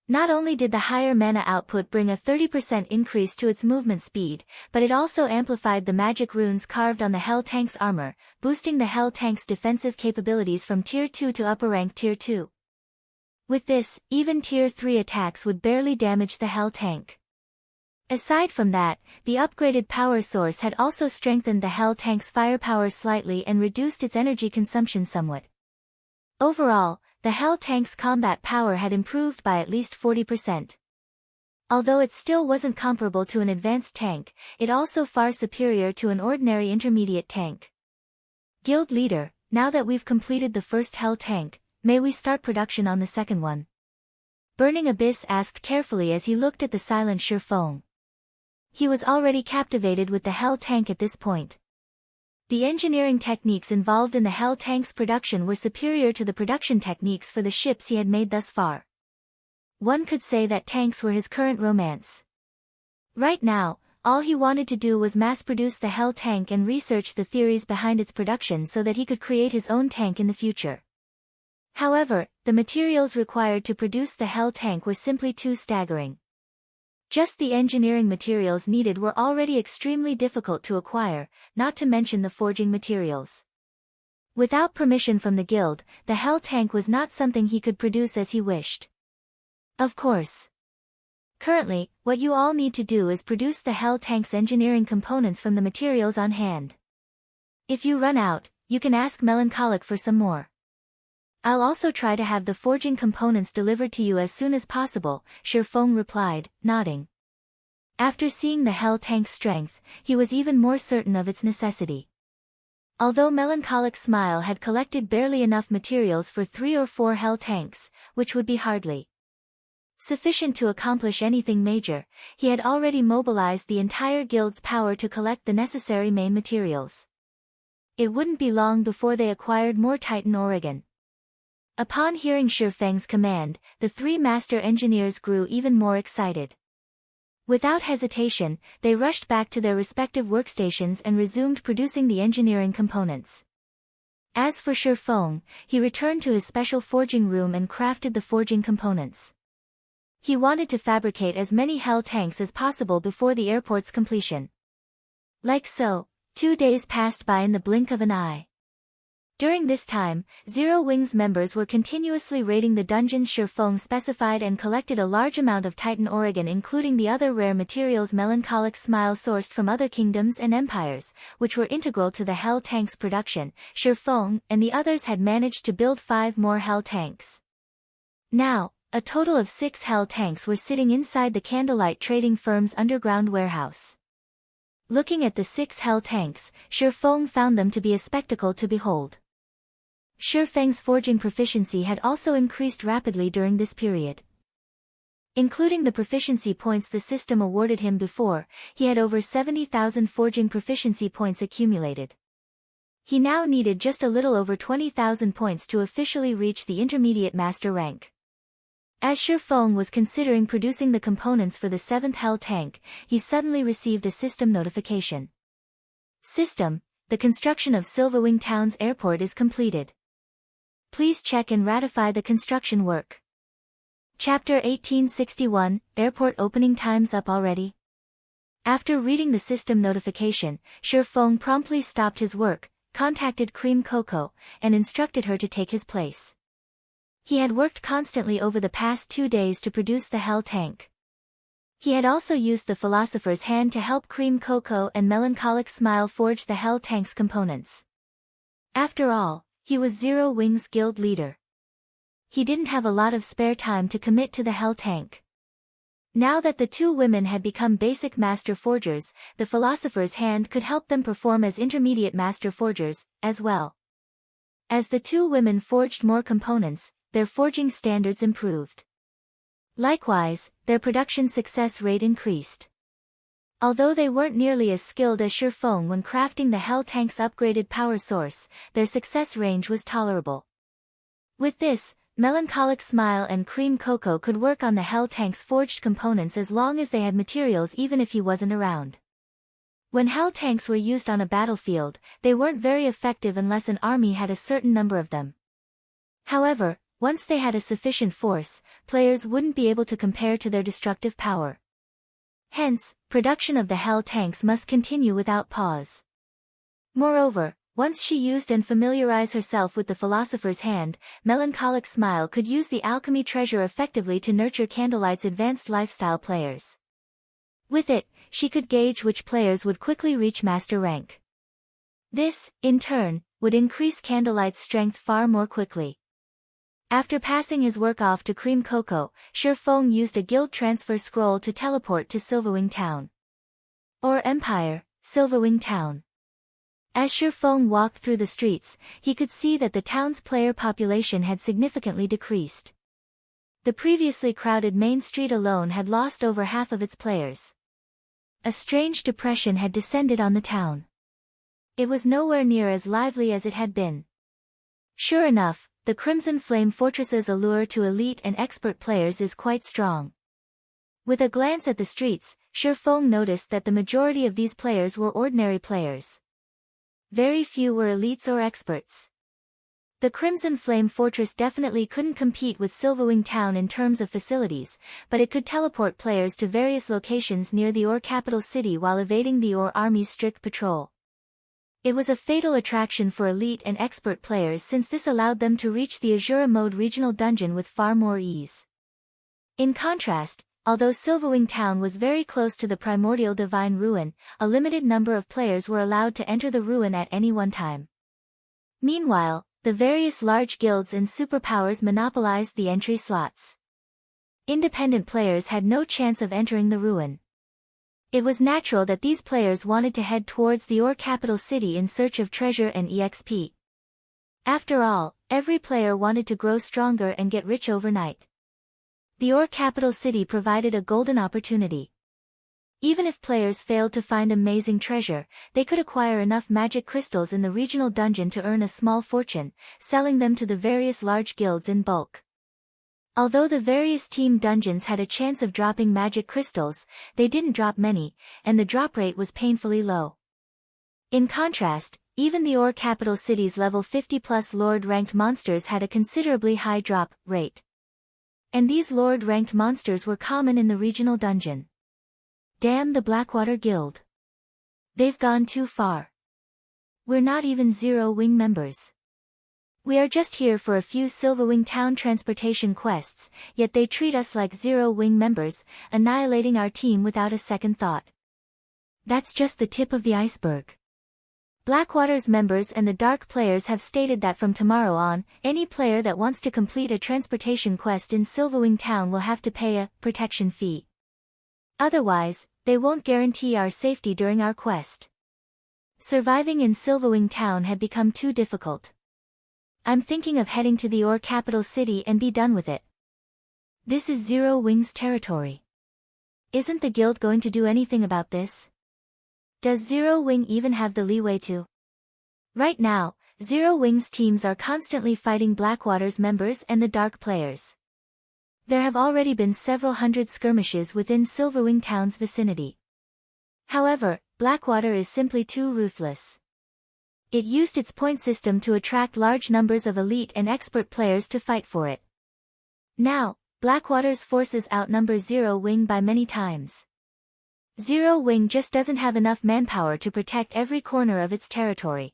Not only did the higher mana output bring a 30% increase to its movement speed, but it also amplified the magic runes carved on the Hell tank's armor, boosting the Hell tank's defensive capabilities from Tier 2 to upper rank Tier 2. With this, even Tier 3 attacks would barely damage the Hell tank. Aside from that, the upgraded power source had also strengthened the Hell tank's firepower slightly and reduced its energy consumption somewhat. Overall, the Hell tank's combat power had improved by at least 40%. Although it still wasn't comparable to an advanced tank, it also far superior to an ordinary intermediate tank. Guild leader, now that we've completed the first Hell tank, may we start production on the second one? Burning Abyss asked carefully as he looked at the silent Shi Feng. He was already captivated with the Hell tank at this point. The engineering techniques involved in the Hell tank's production were superior to the production techniques for the ships he had made thus far. One could say that tanks were his current romance. Right now, all he wanted to do was mass-produce the Hell tank and research the theories behind its production so that he could create his own tank in the future. However, the materials required to produce the Hell tank were simply too staggering. Just the engineering materials needed were already extremely difficult to acquire, not to mention the forging materials. Without permission from the guild, the Hell tank was not something he could produce as he wished. Of course. Currently, what you all need to do is produce the Hell tank's engineering components from the materials on hand. If you run out, you can ask Melancholic for some more. I'll also try to have the forging components delivered to you as soon as possible, Shi Feng replied, nodding. After seeing the Hell tank's strength, he was even more certain of its necessity. Although Melancholic's smile had collected barely enough materials for 3 or 4 Hell tanks, which would be hardly sufficient to accomplish anything major, he had already mobilized the entire guild's power to collect the necessary main materials. It wouldn't be long before they acquired more Titan Oregon. Upon hearing Shi Feng's command, the 3 master engineers grew even more excited. Without hesitation, they rushed back to their respective workstations and resumed producing the engineering components. As for Shi Feng, he returned to his special forging room and crafted the forging components. He wanted to fabricate as many Hell tanks as possible before the airport's completion. Like so, 2 days passed by in the blink of an eye. During this time, Zero Wings members were continuously raiding the dungeons Shi Feng specified and collected a large amount of Titan Oregon, including the other rare materials Melancholic Smile sourced from other kingdoms and empires, which were integral to the Hell tanks production. Shi Feng and the others had managed to build 5 more Hell tanks. Now, a total of 6 Hell tanks were sitting inside the Candlelight Trading Firm's underground warehouse. Looking at the 6 Hell tanks, Shi Feng found them to be a spectacle to behold. Shi Feng's forging proficiency had also increased rapidly during this period. Including the proficiency points the system awarded him before, he had over 70,000 forging proficiency points accumulated. He now needed just a little over 20,000 points to officially reach the intermediate master rank. As Shi Feng was considering producing the components for the 7th Hell tank, he suddenly received a system notification. System, the construction of Silverwing Town's airport is completed. Please check and ratify the construction work. Chapter 1861, Airport opening times up already? After reading the system notification, Shi Feng promptly stopped his work, contacted Cream Coco, and instructed her to take his place. He had worked constantly over the past 2 days to produce the Hell tank. He had also used the Philosopher's hand to help Cream Coco and Melancholic Smile forge the Hell tank's components. After all, he was Zero Wings guild leader. He didn't have a lot of spare time to commit to the Hell tank. Now that the 2 women had become basic master forgers, the Philosopher's hand could help them perform as intermediate master forgers, as well. As the 2 women forged more components, their forging standards improved. Likewise, their production success rate increased. Although they weren't nearly as skilled as Shi Feng when crafting the Hell tank's upgraded power source, their success range was tolerable. With this, Melancholic Smile and Cream Coco could work on the Hell tank's forged components as long as they had materials, even if he wasn't around. When Hell tanks were used on a battlefield, they weren't very effective unless an army had a certain number of them. However, once they had a sufficient force, players wouldn't be able to compare to their destructive power. Hence, production of the Hell tanks must continue without pause. Moreover, once she used and familiarized herself with the Philosopher's hand, Melancholic Smile could use the alchemy treasure effectively to nurture Candlelight's advanced lifestyle players. With it, she could gauge which players would quickly reach master rank. This, in turn, would increase Candlelight's strength far more quickly. After passing his work off to Cream Coco, Shi Feng used a guild transfer scroll to teleport to Silverwing Town. Or Empire, Silverwing Town. As Shi Feng walked through the streets, he could see that the town's player population had significantly decreased. The previously crowded main street alone had lost over half of its players. A strange depression had descended on the town. It was nowhere near as lively as it had been. Sure enough, the Crimson Flame Fortress's allure to elite and expert players is quite strong. With a glance at the streets, Shi Feng noticed that the majority of these players were ordinary players. Very few were elites or experts. The Crimson Flame Fortress definitely couldn't compete with Silverwing Town in terms of facilities, but it could teleport players to various locations near the Ore capital city while evading the Ore army's strict patrol. It was a fatal attraction for elite and expert players since this allowed them to reach the Azura mode regional dungeon with far more ease. In contrast, although Silverwing Town was very close to the primordial divine ruin, a limited number of players were allowed to enter the ruin at any one time. Meanwhile, the various large guilds and superpowers monopolized the entry slots. Independent players had no chance of entering the ruin. It was natural that these players wanted to head towards the Ore capital city in search of treasure and EXP. After all, every player wanted to grow stronger and get rich overnight. The Ore capital city provided a golden opportunity. Even if players failed to find amazing treasure, they could acquire enough magic crystals in the regional dungeon to earn a small fortune, selling them to the various large guilds in bulk. Although the various team dungeons had a chance of dropping magic crystals, they didn't drop many, and the drop rate was painfully low. In contrast, even the ore capital city's level 50+ Lord-ranked monsters had a considerably high drop rate. And these Lord-ranked monsters were common in the regional dungeon. Damn the Blackwater Guild. They've gone too far. We're not even Zero Wing members. We are just here for a few Silverwing Town transportation quests, yet they treat us like Zero Wing members, annihilating our team without a second thought. That's just the tip of the iceberg. Blackwater's members and the Dark players have stated that from tomorrow on, any player that wants to complete a transportation quest in Silverwing Town will have to pay a protection fee. Otherwise, they won't guarantee our safety during our quest. Surviving in Silverwing Town had become too difficult. I'm thinking of heading to the ore capital city and be done with it. This is Zero Wing's territory. Isn't the guild going to do anything about this? Does Zero Wing even have the leeway to? Right now, Zero Wing's teams are constantly fighting Blackwater's members and the Dark players. There have already been several hundred skirmishes within Silverwing Town's vicinity. However, Blackwater is simply too ruthless. It used its point system to attract large numbers of elite and expert players to fight for it. Now, Blackwater's forces outnumber Zero Wing by many times. Zero Wing just doesn't have enough manpower to protect every corner of its territory.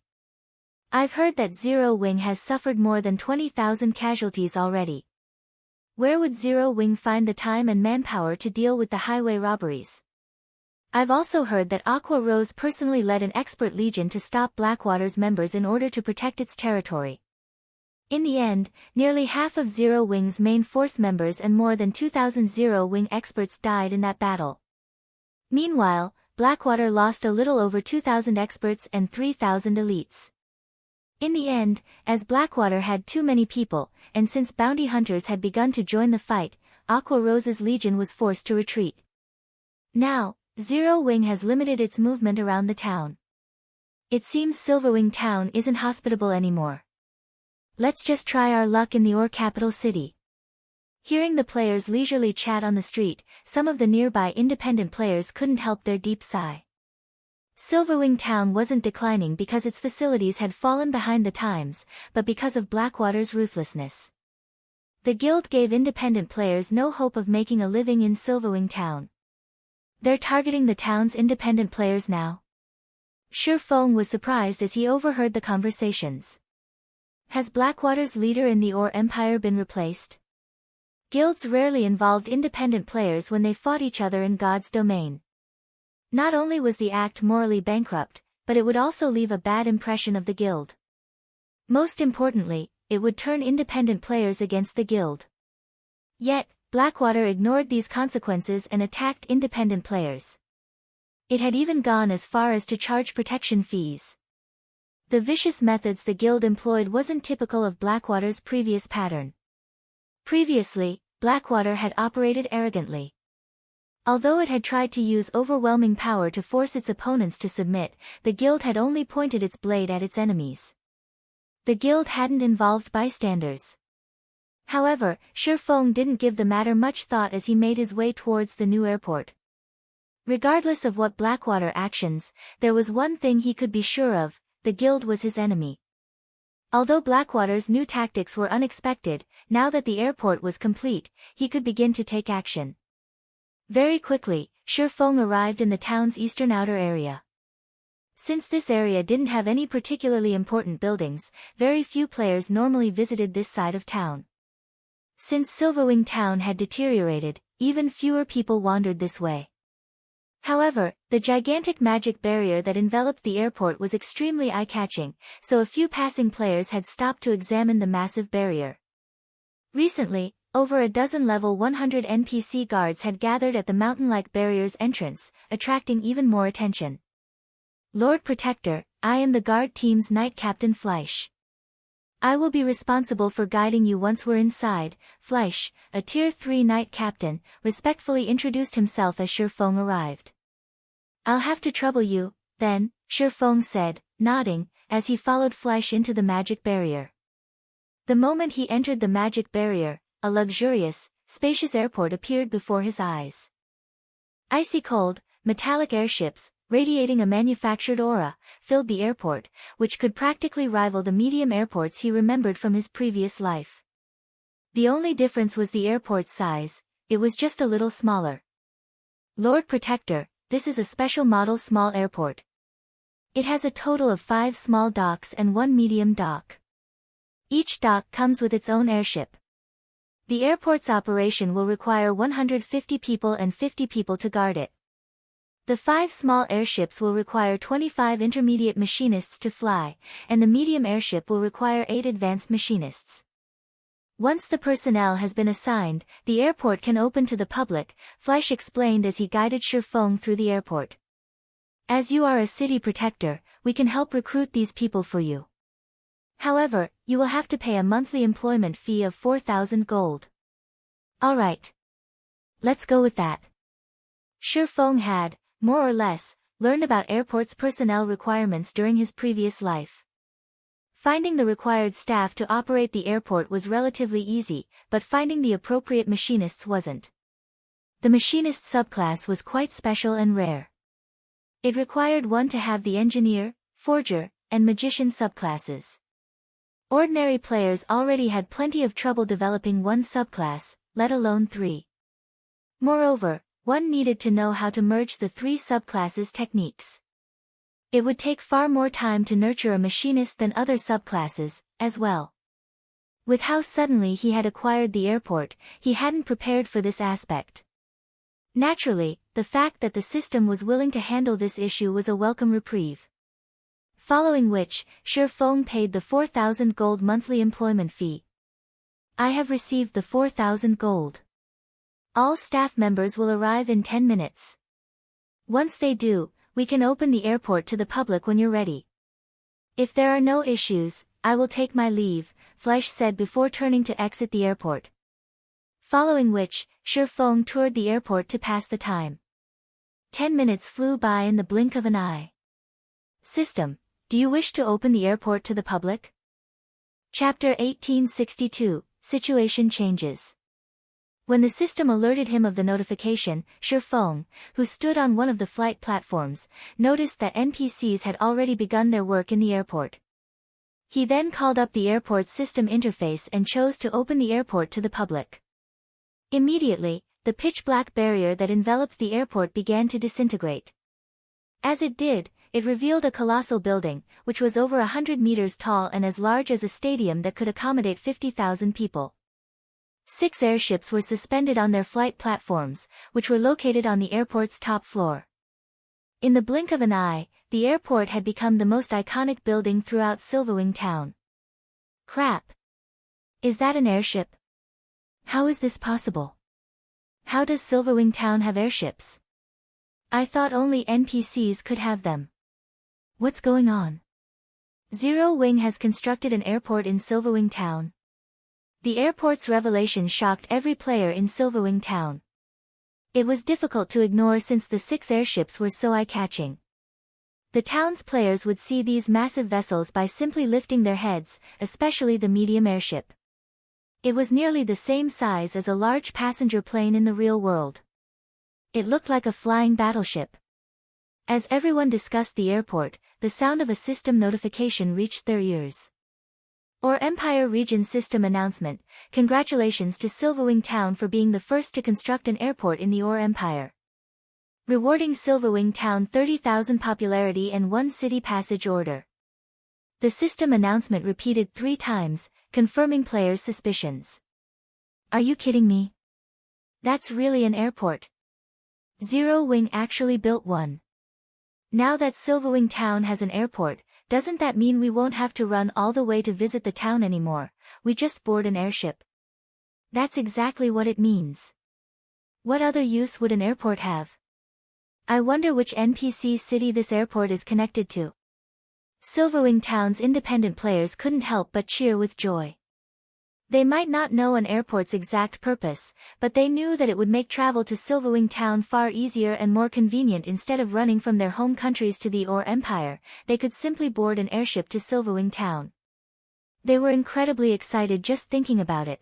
I've heard that Zero Wing has suffered more than 20,000 casualties already. Where would Zero Wing find the time and manpower to deal with the highway robberies? I've also heard that Aqua Rose personally led an expert legion to stop Blackwater's members in order to protect its territory. In the end, nearly half of Zero Wing's main force members and more than 2,000 Zero Wing experts died in that battle. Meanwhile, Blackwater lost a little over 2,000 experts and 3,000 elites. In the end, as Blackwater had too many people, and since bounty hunters had begun to join the fight, Aqua Rose's legion was forced to retreat. Now, Zero Wing has limited its movement around the town. It seems Silverwing Town isn't hospitable anymore. Let's just try our luck in the ore capital city. Hearing the players leisurely chat on the street, some of the nearby independent players couldn't help their deep sigh. Silverwing Town wasn't declining because its facilities had fallen behind the times, but because of Blackwater's ruthlessness. The guild gave independent players no hope of making a living in Silverwing Town. They're targeting the town's independent players now. Sure Feng was surprised as he overheard the conversations. Has Blackwater's leader in the Ore Empire been replaced? Guilds rarely involved independent players when they fought each other in God's domain. Not only was the act morally bankrupt, but it would also leave a bad impression of the guild. Most importantly, it would turn independent players against the guild. Yet, Blackwater ignored these consequences and attacked independent players. It had even gone as far as to charge protection fees. The vicious methods the guild employed wasn't typical of Blackwater's previous pattern. Previously, Blackwater had operated arrogantly. Although it had tried to use overwhelming power to force its opponents to submit, the guild had only pointed its blade at its enemies. The guild hadn't involved bystanders. However, Sure Feng didn't give the matter much thought as he made his way towards the new airport. Regardless of what Blackwater actions, there was one thing he could be sure of: the guild was his enemy. Although Blackwater's new tactics were unexpected, now that the airport was complete, he could begin to take action. Very quickly, Sure Feng arrived in the town's eastern outer area. Since this area didn't have any particularly important buildings, very few players normally visited this side of town. Since Silverwing Town had deteriorated, even fewer people wandered this way. However, the gigantic magic barrier that enveloped the airport was extremely eye-catching, so a few passing players had stopped to examine the massive barrier. Recently, over a dozen level 100 NPC guards had gathered at the mountain-like barrier's entrance, attracting even more attention. Lord Protector, I am the guard team's Knight Captain Fleisch. I will be responsible for guiding you once we're inside. Fleisch, a Tier 3 Knight Captain, respectfully introduced himself as Sure Feng arrived. I'll have to trouble you, then, Sure Feng said, nodding, as he followed Fleisch into the magic barrier. The moment he entered the magic barrier, a luxurious, spacious airport appeared before his eyes. Icy cold, metallic airships, radiating a manufactured aura, filled the airport, which could practically rival the medium airports he remembered from his previous life. The only difference was the airport's size, it was just a little smaller. Lord Protector, this is a special model small airport. It has a total of 5 small docks and 1 medium dock. Each dock comes with its own airship. The airport's operation will require 150 people and 50 people to guard it. The 5 small airships will require 25 intermediate machinists to fly, and the medium airship will require 8 advanced machinists. Once the personnel has been assigned, the airport can open to the public, Fleisch explained as he guided Shifeng through the airport. As you are a city protector, we can help recruit these people for you. However, you will have to pay a monthly employment fee of 4,000 gold. Alright. Let's go with that. Shifeng had, more or less, learned about airport's personnel requirements during his previous life. Finding the required staff to operate the airport was relatively easy, but finding the appropriate machinists wasn't. The machinist subclass was quite special and rare. It required one to have the engineer, forger, and magician subclasses. Ordinary players already had plenty of trouble developing one subclass, let alone 3. Moreover, one needed to know how to merge the 3 subclasses' techniques. It would take far more time to nurture a machinist than other subclasses, as well. With how suddenly he had acquired the airport, he hadn't prepared for this aspect. Naturally, the fact that the system was willing to handle this issue was a welcome reprieve. Following which, Shifeng paid the 4,000 gold monthly employment fee. I have received the 4,000 gold. All staff members will arrive in 10 minutes. Once they do, we can open the airport to the public when you're ready. If there are no issues, I will take my leave, Fleisch said before turning to exit the airport. Following which, Shifeng toured the airport to pass the time. 10 minutes flew by in the blink of an eye. System, do you wish to open the airport to the public? Chapter 1862, Situation Changes. When the system alerted him of the notification, Shifeng, who stood on one of the flight platforms, noticed that NPCs had already begun their work in the airport. He then called up the airport's system interface and chose to open the airport to the public. Immediately, the pitch-black barrier that enveloped the airport began to disintegrate. As it did, it revealed a colossal building, which was over 100 meters tall and as large as a stadium that could accommodate 50,000 people. 6 airships were suspended on their flight platforms, which were located on the airport's top floor. In the blink of an eye, the airport had become the most iconic building throughout Silverwing Town. Crap! Is that an airship? How is this possible? How does Silverwing Town have airships? I thought only NPCs could have them. What's going on? Zero Wing has constructed an airport in Silverwing Town. The airport's revelation shocked every player in Silverwing Town. It was difficult to ignore since the 6 airships were so eye-catching. The town's players would see these massive vessels by simply lifting their heads, especially the medium airship. It was nearly the same size as a large passenger plane in the real world. It looked like a flying battleship. As everyone discussed the airport, the sound of a system notification reached their ears. Or Empire Region System Announcement, congratulations to Silverwing Town for being the first to construct an airport in the Or Empire. Rewarding Silverwing Town 30,000 popularity and 1 city passage order. The system announcement repeated 3 times, confirming players' suspicions. Are you kidding me? That's really an airport. Zero Wing actually built one. Now that Silverwing Town has an airport, doesn't that mean we won't have to run all the way to visit the town anymore, we just board an airship? That's exactly what it means. What other use would an airport have? I wonder which NPC city this airport is connected to. Silverwing Town's independent players couldn't help but cheer with joy. They might not know an airport's exact purpose, but they knew that it would make travel to Silverwing Town far easier and more convenient. Instead of running from their home countries to the Or Empire, they could simply board an airship to Silverwing Town. They were incredibly excited just thinking about it.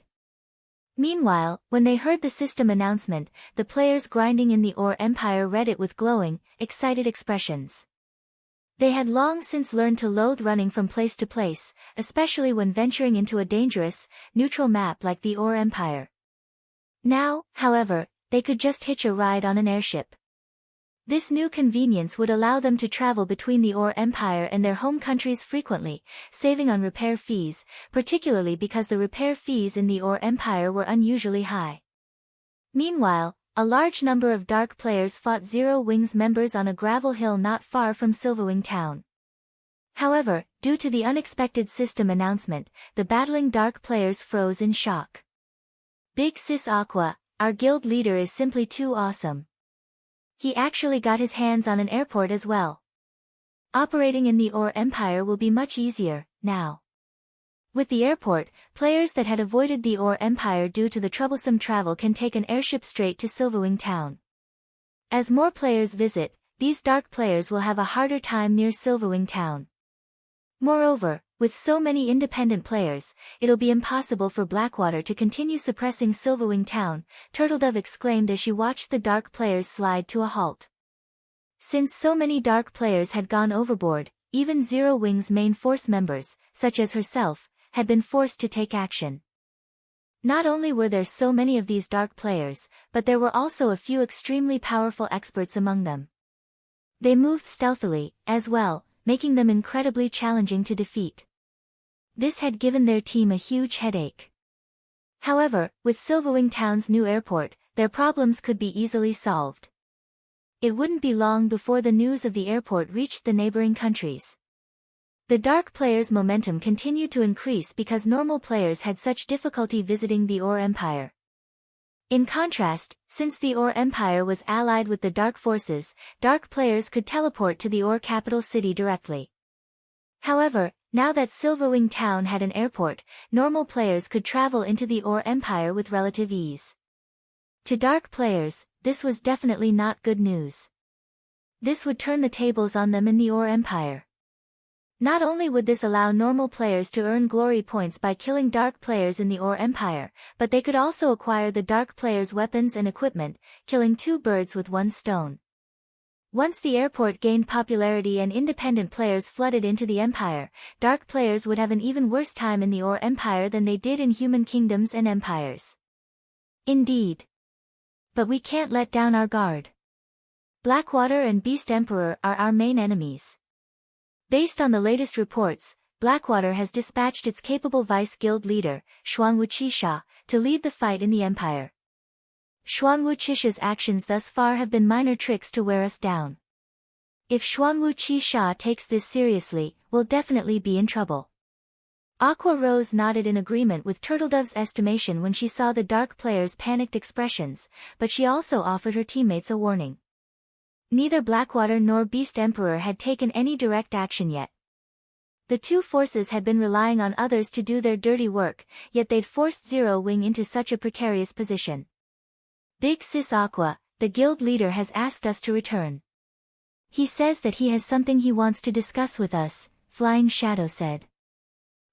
Meanwhile, when they heard the system announcement, the players grinding in the Ore Empire read it with glowing, excited expressions. They had long since learned to loathe running from place to place, especially when venturing into a dangerous, neutral map like the Ore Empire. Now, however, they could just hitch a ride on an airship. This new convenience would allow them to travel between the Ore Empire and their home countries frequently, saving on repair fees, particularly because the repair fees in the Ore Empire were unusually high. Meanwhile, a large number of Dark players fought Zero Wings members on a gravel hill not far from Silverwing Town. However, due to the unexpected system announcement, the battling Dark players froze in shock. Big Sis Aqua, our guild leader, is simply too awesome. He actually got his hands on an airport as well. Operating in the Ore Empire will be much easier, now. With the airport, players that had avoided the Ore Empire due to the troublesome travel can take an airship straight to Silverwing Town. As more players visit, these Dark players will have a harder time near Silverwing Town. Moreover, with so many independent players, it'll be impossible for Blackwater to continue suppressing Silverwing Town, Turtledove exclaimed as she watched the Dark players slide to a halt. Since so many Dark players had gone overboard, even Zero Wing's main force members, such as herself, had been forced to take action. Not only were there so many of these Dark players, but there were also a few extremely powerful experts among them. They moved stealthily, as well, making them incredibly challenging to defeat. This had given their team a huge headache. However, with Silverwing Town's new airport, their problems could be easily solved. It wouldn't be long before the news of the airport reached the neighboring countries. The Dark players' momentum continued to increase because normal players had such difficulty visiting the Ore Empire. In contrast, since the Ore Empire was allied with the Dark forces, Dark players could teleport to the Ore capital city directly. However, now that Silverwing Town had an airport, normal players could travel into the Ore Empire with relative ease. To Dark players, this was definitely not good news. This would turn the tables on them in the Ore Empire. Not only would this allow normal players to earn glory points by killing Dark players in the Ore Empire, but they could also acquire the Dark players' weapons and equipment, killing two birds with one stone. Once the airport gained popularity and independent players flooded into the Empire, Dark players would have an even worse time in the Ore Empire than they did in human kingdoms and empires. Indeed. But we can't let down our guard. Blackwater and Beast Emperor are our main enemies. Based on the latest reports, Blackwater has dispatched its capable vice-guild leader, Xuanwu, to lead the fight in the Empire. Xuanwu's actions thus far have been minor tricks to wear us down. If Xuanwu takes this seriously, we'll definitely be in trouble. Aqua Rose nodded in agreement with Turtledove's estimation when she saw the Dark players' panicked expressions, but she also offered her teammates a warning. Neither Blackwater nor Beast Emperor had taken any direct action yet. The two forces had been relying on others to do their dirty work, yet they'd forced Zero Wing into such a precarious position. Big Sis Aqua, the guild leader, has asked us to return. He says that he has something he wants to discuss with us, Flying Shadow said.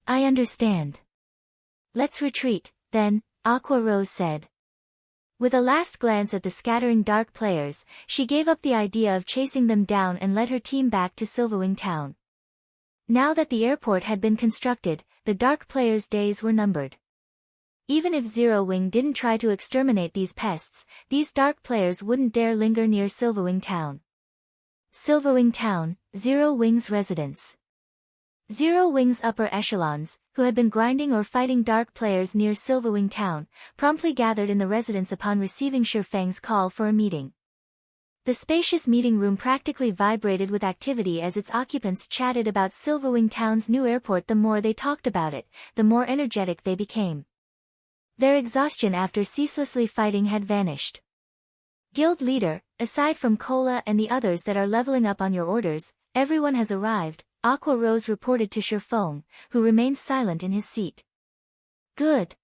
I understand. Let's retreat, then, Aqua Rose said. With a last glance at the scattering Dark players, she gave up the idea of chasing them down and led her team back to Silverwing Town. Now that the airport had been constructed, the Dark players' days were numbered. Even if Zero Wing didn't try to exterminate these pests, these Dark players wouldn't dare linger near Silverwing Town. Silverwing Town, Zero Wing's residence. Zero Wing's upper echelons, who had been grinding or fighting Dark players near Silverwing Town, promptly gathered in the residence upon receiving Shifang's call for a meeting. The spacious meeting room practically vibrated with activity as its occupants chatted about Silverwing Town's new airport. The more they talked about it, the more energetic they became. Their exhaustion after ceaselessly fighting had vanished. Guild leader, aside from Cola and the others that are leveling up on your orders, everyone has arrived, Aqua Rose reported to Shifang, who remained silent in his seat. Good.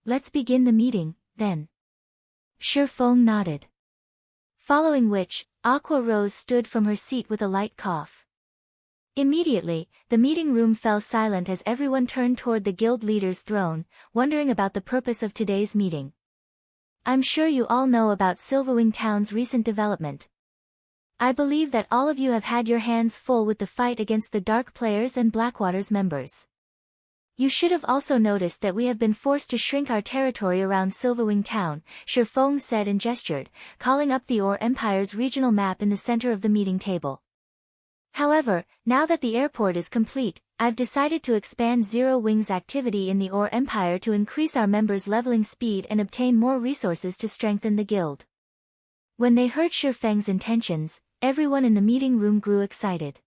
Let's begin the meeting, then. Shifang nodded. Following which, Aqua Rose stood from her seat with a light cough. Immediately, the meeting room fell silent as everyone turned toward the guild leader's throne, wondering about the purpose of today's meeting. I'm sure you all know about Silverwing Town's recent development. I believe that all of you have had your hands full with the fight against the Dark players and Blackwater's members. You should have also noticed that we have been forced to shrink our territory around Silverwing Town, Shifeng said and gestured, calling up the Ore Empire's regional map in the center of the meeting table. However, now that the airport is complete, I've decided to expand Zero Wing's activity in the Ore Empire to increase our members' leveling speed and obtain more resources to strengthen the guild. When they heard Shifeng's intentions, everyone in the meeting room grew excited.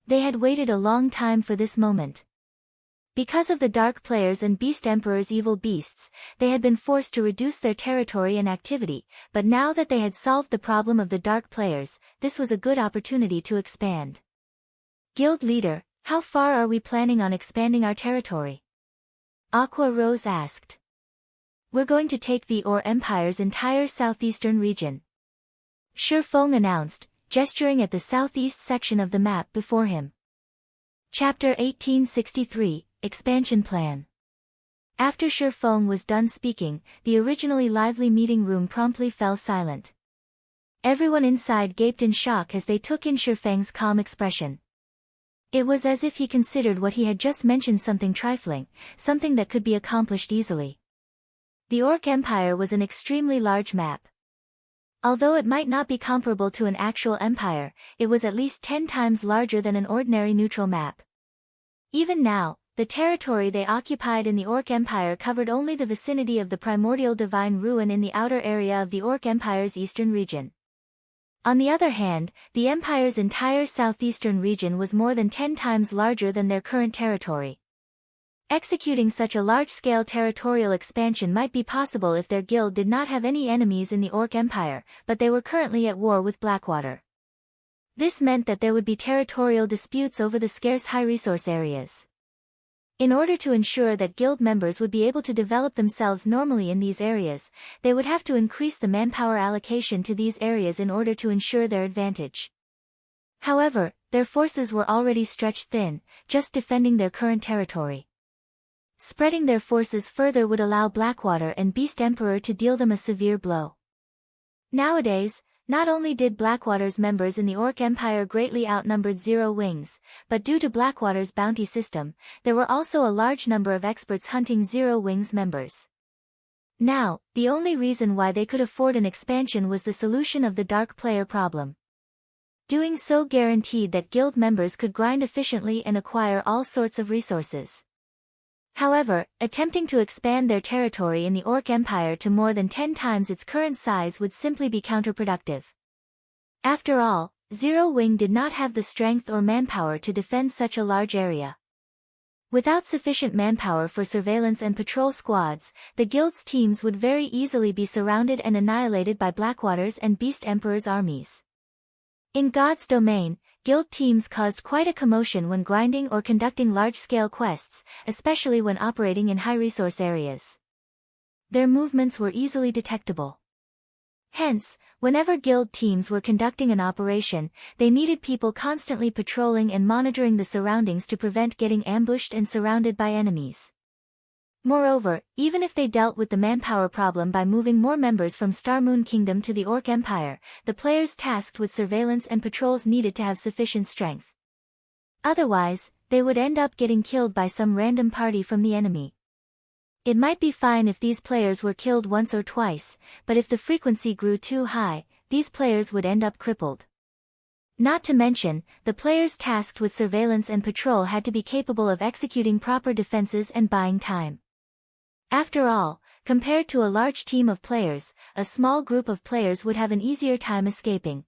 They had waited a long time for this moment. Because of the Dark players and Beast Emperor's evil beasts, they had been forced to reduce their territory and activity, but now that they had solved the problem of the Dark players, this was a good opportunity to expand. Guild leader, how far are we planning on expanding our territory? Aqua Rose asked. We're going to take the Ore Empire's entire southeastern region. Shifeng announced, gesturing at the southeast section of the map before him. Chapter 1863, Expansion Plan. After Shifeng was done speaking, the originally lively meeting room promptly fell silent. Everyone inside gaped in shock as they took in Shifeng's calm expression. It was as if he considered what he had just mentioned something trifling, something that could be accomplished easily. The Orc Empire was an extremely large map. Although it might not be comparable to an actual empire, it was at least 10 times larger than an ordinary neutral map. Even now, the territory they occupied in the Orc Empire covered only the vicinity of the primordial divine ruin in the outer area of the Orc Empire's eastern region. On the other hand, the Empire's entire southeastern region was more than 10 times larger than their current territory. Executing such a large-scale territorial expansion might be possible if their guild did not have any enemies in the Orc Empire, but they were currently at war with Blackwater. This meant that there would be territorial disputes over the scarce high-resource areas. In order to ensure that guild members would be able to develop themselves normally in these areas, they would have to increase the manpower allocation to these areas in order to ensure their advantage. However, their forces were already stretched thin, just defending their current territory. Spreading their forces further would allow Blackwater and Beast Emperor to deal them a severe blow. Nowadays, not only did Blackwater's members in the Orc Empire greatly outnumbered Zero Wings, but due to Blackwater's bounty system, there were also a large number of experts hunting Zero Wings members. Now, the only reason why they could afford an expansion was the solution of the Dark player problem. Doing so guaranteed that guild members could grind efficiently and acquire all sorts of resources. However, attempting to expand their territory in the Orc Empire to more than 10 times its current size would simply be counterproductive. After all, Zero Wing did not have the strength or manpower to defend such a large area. Without sufficient manpower for surveillance and patrol squads, the guild's teams would very easily be surrounded and annihilated by Blackwater's and Beast Emperor's armies. In God's domain, guild teams caused quite a commotion when grinding or conducting large-scale quests, especially when operating in high-resource areas. Their movements were easily detectable. Hence, whenever guild teams were conducting an operation, they needed people constantly patrolling and monitoring the surroundings to prevent getting ambushed and surrounded by enemies. Moreover, even if they dealt with the manpower problem by moving more members from Star Moon Kingdom to the Orc Empire, the players tasked with surveillance and patrols needed to have sufficient strength. Otherwise, they would end up getting killed by some random party from the enemy. It might be fine if these players were killed once or twice, but if the frequency grew too high, these players would end up crippled. Not to mention, the players tasked with surveillance and patrol had to be capable of executing proper defenses and buying time. After all, compared to a large team of players, a small group of players would have an easier time escaping.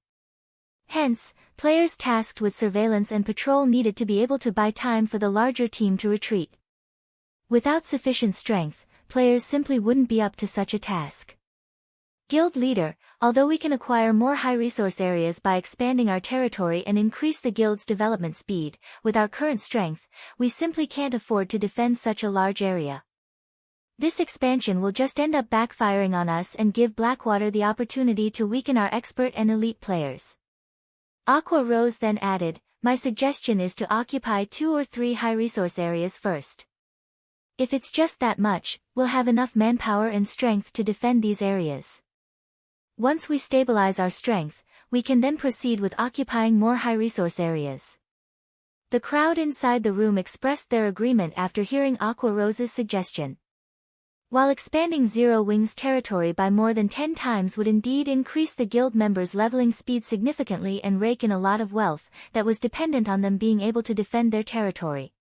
Hence, players tasked with surveillance and patrol needed to be able to buy time for the larger team to retreat. Without sufficient strength, players simply wouldn't be up to such a task. Guild leader, although we can acquire more high-resource areas by expanding our territory and increase the guild's development speed, with our current strength, we simply can't afford to defend such a large area. This expansion will just end up backfiring on us and give Blackwater the opportunity to weaken our expert and elite players. Aqua Rose then added, my suggestion is to occupy 2 or 3 high-resource areas first. If it's just that much, we'll have enough manpower and strength to defend these areas. Once we stabilize our strength, we can then proceed with occupying more high-resource areas. The crowd inside the room expressed their agreement after hearing Aqua Rose's suggestion. While expanding Zero Wing's territory by more than 10 times would indeed increase the guild members' leveling speed significantly and rake in a lot of wealth that was dependent on them being able to defend their territory.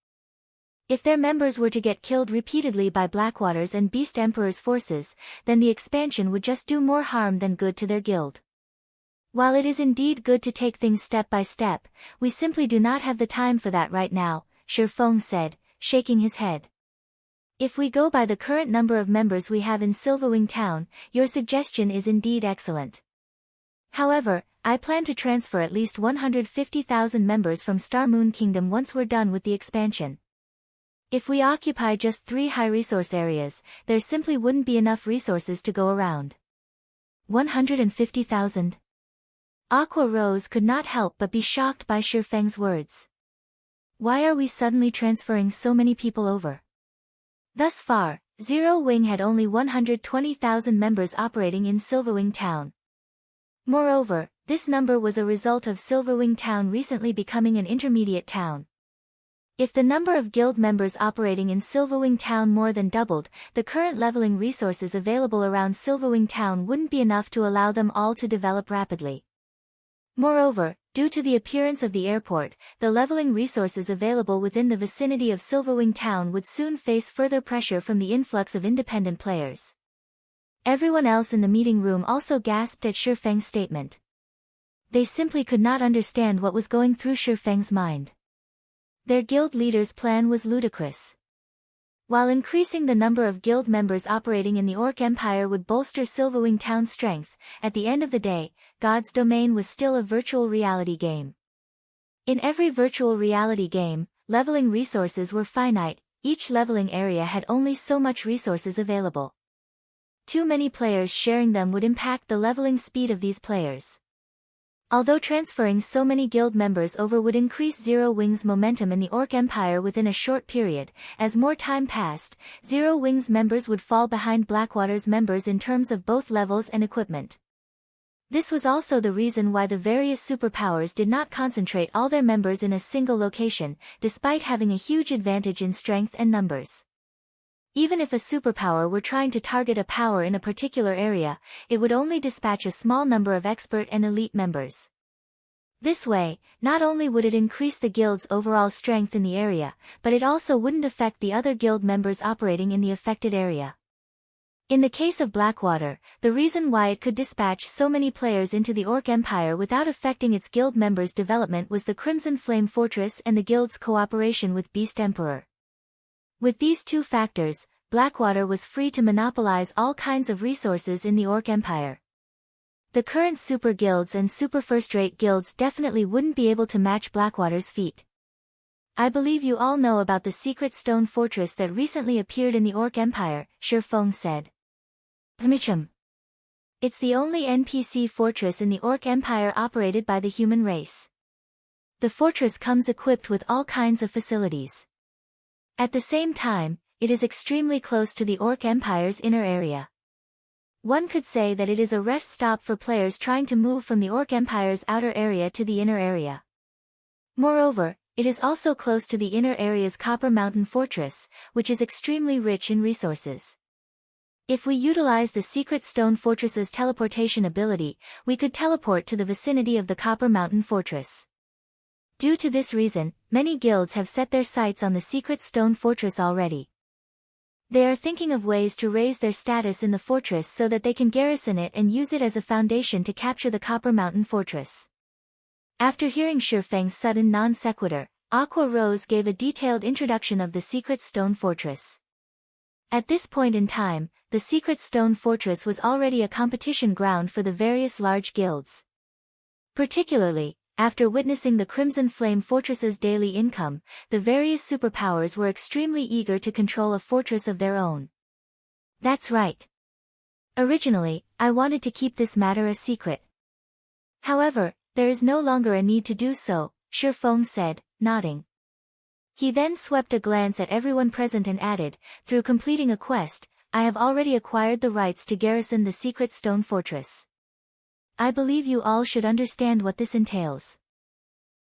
If their members were to get killed repeatedly by Blackwater's and Beast Emperor's forces, then the expansion would just do more harm than good to their guild. While it is indeed good to take things step by step, we simply do not have the time for that right now, Shifeng said, shaking his head. If we go by the current number of members we have in Silverwing Town, your suggestion is indeed excellent. However, I plan to transfer at least 150,000 members from Star Moon Kingdom once we're done with the expansion. If we occupy just 3 high-resource areas, there simply wouldn't be enough resources to go around. 150,000? Aqua Rose could not help but be shocked by Shifeng's words. Why are we suddenly transferring so many people over? Thus far, Zero Wing had only 120,000 members operating in Silverwing Town. Moreover, this number was a result of Silverwing Town recently becoming an intermediate town. If the number of guild members operating in Silverwing Town more than doubled, the current leveling resources available around Silverwing Town wouldn't be enough to allow them all to develop rapidly. Moreover, due to the appearance of the airport, the leveling resources available within the vicinity of Silverwing Town would soon face further pressure from the influx of independent players. Everyone else in the meeting room also gasped at Shifeng's statement. They simply could not understand what was going through Shifeng's mind. Their guild leader's plan was ludicrous. While increasing the number of guild members operating in the Orc Empire would bolster Silverwing Town's strength, at the end of the day, God's Domain was still a virtual reality game. In every virtual reality game, leveling resources were finite, each leveling area had only so much resources available. Too many players sharing them would impact the leveling speed of these players. Although transferring so many guild members over would increase Zero Wing's momentum in the Orc Empire within a short period, as more time passed, Zero Wing's members would fall behind Blackwater's members in terms of both levels and equipment. This was also the reason why the various superpowers did not concentrate all their members in a single location, despite having a huge advantage in strength and numbers. Even if a superpower were trying to target a power in a particular area, it would only dispatch a small number of expert and elite members. This way, not only would it increase the guild's overall strength in the area, but it also wouldn't affect the other guild members operating in the affected area. In the case of Blackwater, the reason why it could dispatch so many players into the Orc Empire without affecting its guild members' development was the Crimson Flame Fortress and the guild's cooperation with Beast Emperor. With these two factors, Blackwater was free to monopolize all kinds of resources in the Orc Empire. The current super guilds and super first-rate guilds definitely wouldn't be able to match Blackwater's feat. I believe you all know about the secret stone fortress that recently appeared in the Orc Empire, Shifeng said. It's the only NPC fortress in the Orc Empire operated by the human race. The fortress comes equipped with all kinds of facilities. At the same time, it is extremely close to the Orc Empire's inner area. One could say that it is a rest stop for players trying to move from the Orc Empire's outer area to the inner area. Moreover, it is also close to the inner area's Copper Mountain Fortress, which is extremely rich in resources. If we utilize the Secret Stone Fortress's teleportation ability, we could teleport to the vicinity of the Copper Mountain Fortress. Due to this reason, many guilds have set their sights on the Secret Stone Fortress already. They are thinking of ways to raise their status in the fortress so that they can garrison it and use it as a foundation to capture the Copper Mountain Fortress. After hearing Shifeng's sudden non sequitur, Aqua Rose gave a detailed introduction of the Secret Stone Fortress. At this point in time, the Secret Stone Fortress was already a competition ground for the various large guilds. Particularly, after witnessing the Crimson Flame Fortress's daily income, the various superpowers were extremely eager to control a fortress of their own. That's right. Originally, I wanted to keep this matter a secret. However, there is no longer a need to do so, Shifeng said, nodding. He then swept a glance at everyone present and added, through completing a quest, I have already acquired the rights to garrison the secret stone fortress. I believe you all should understand what this entails.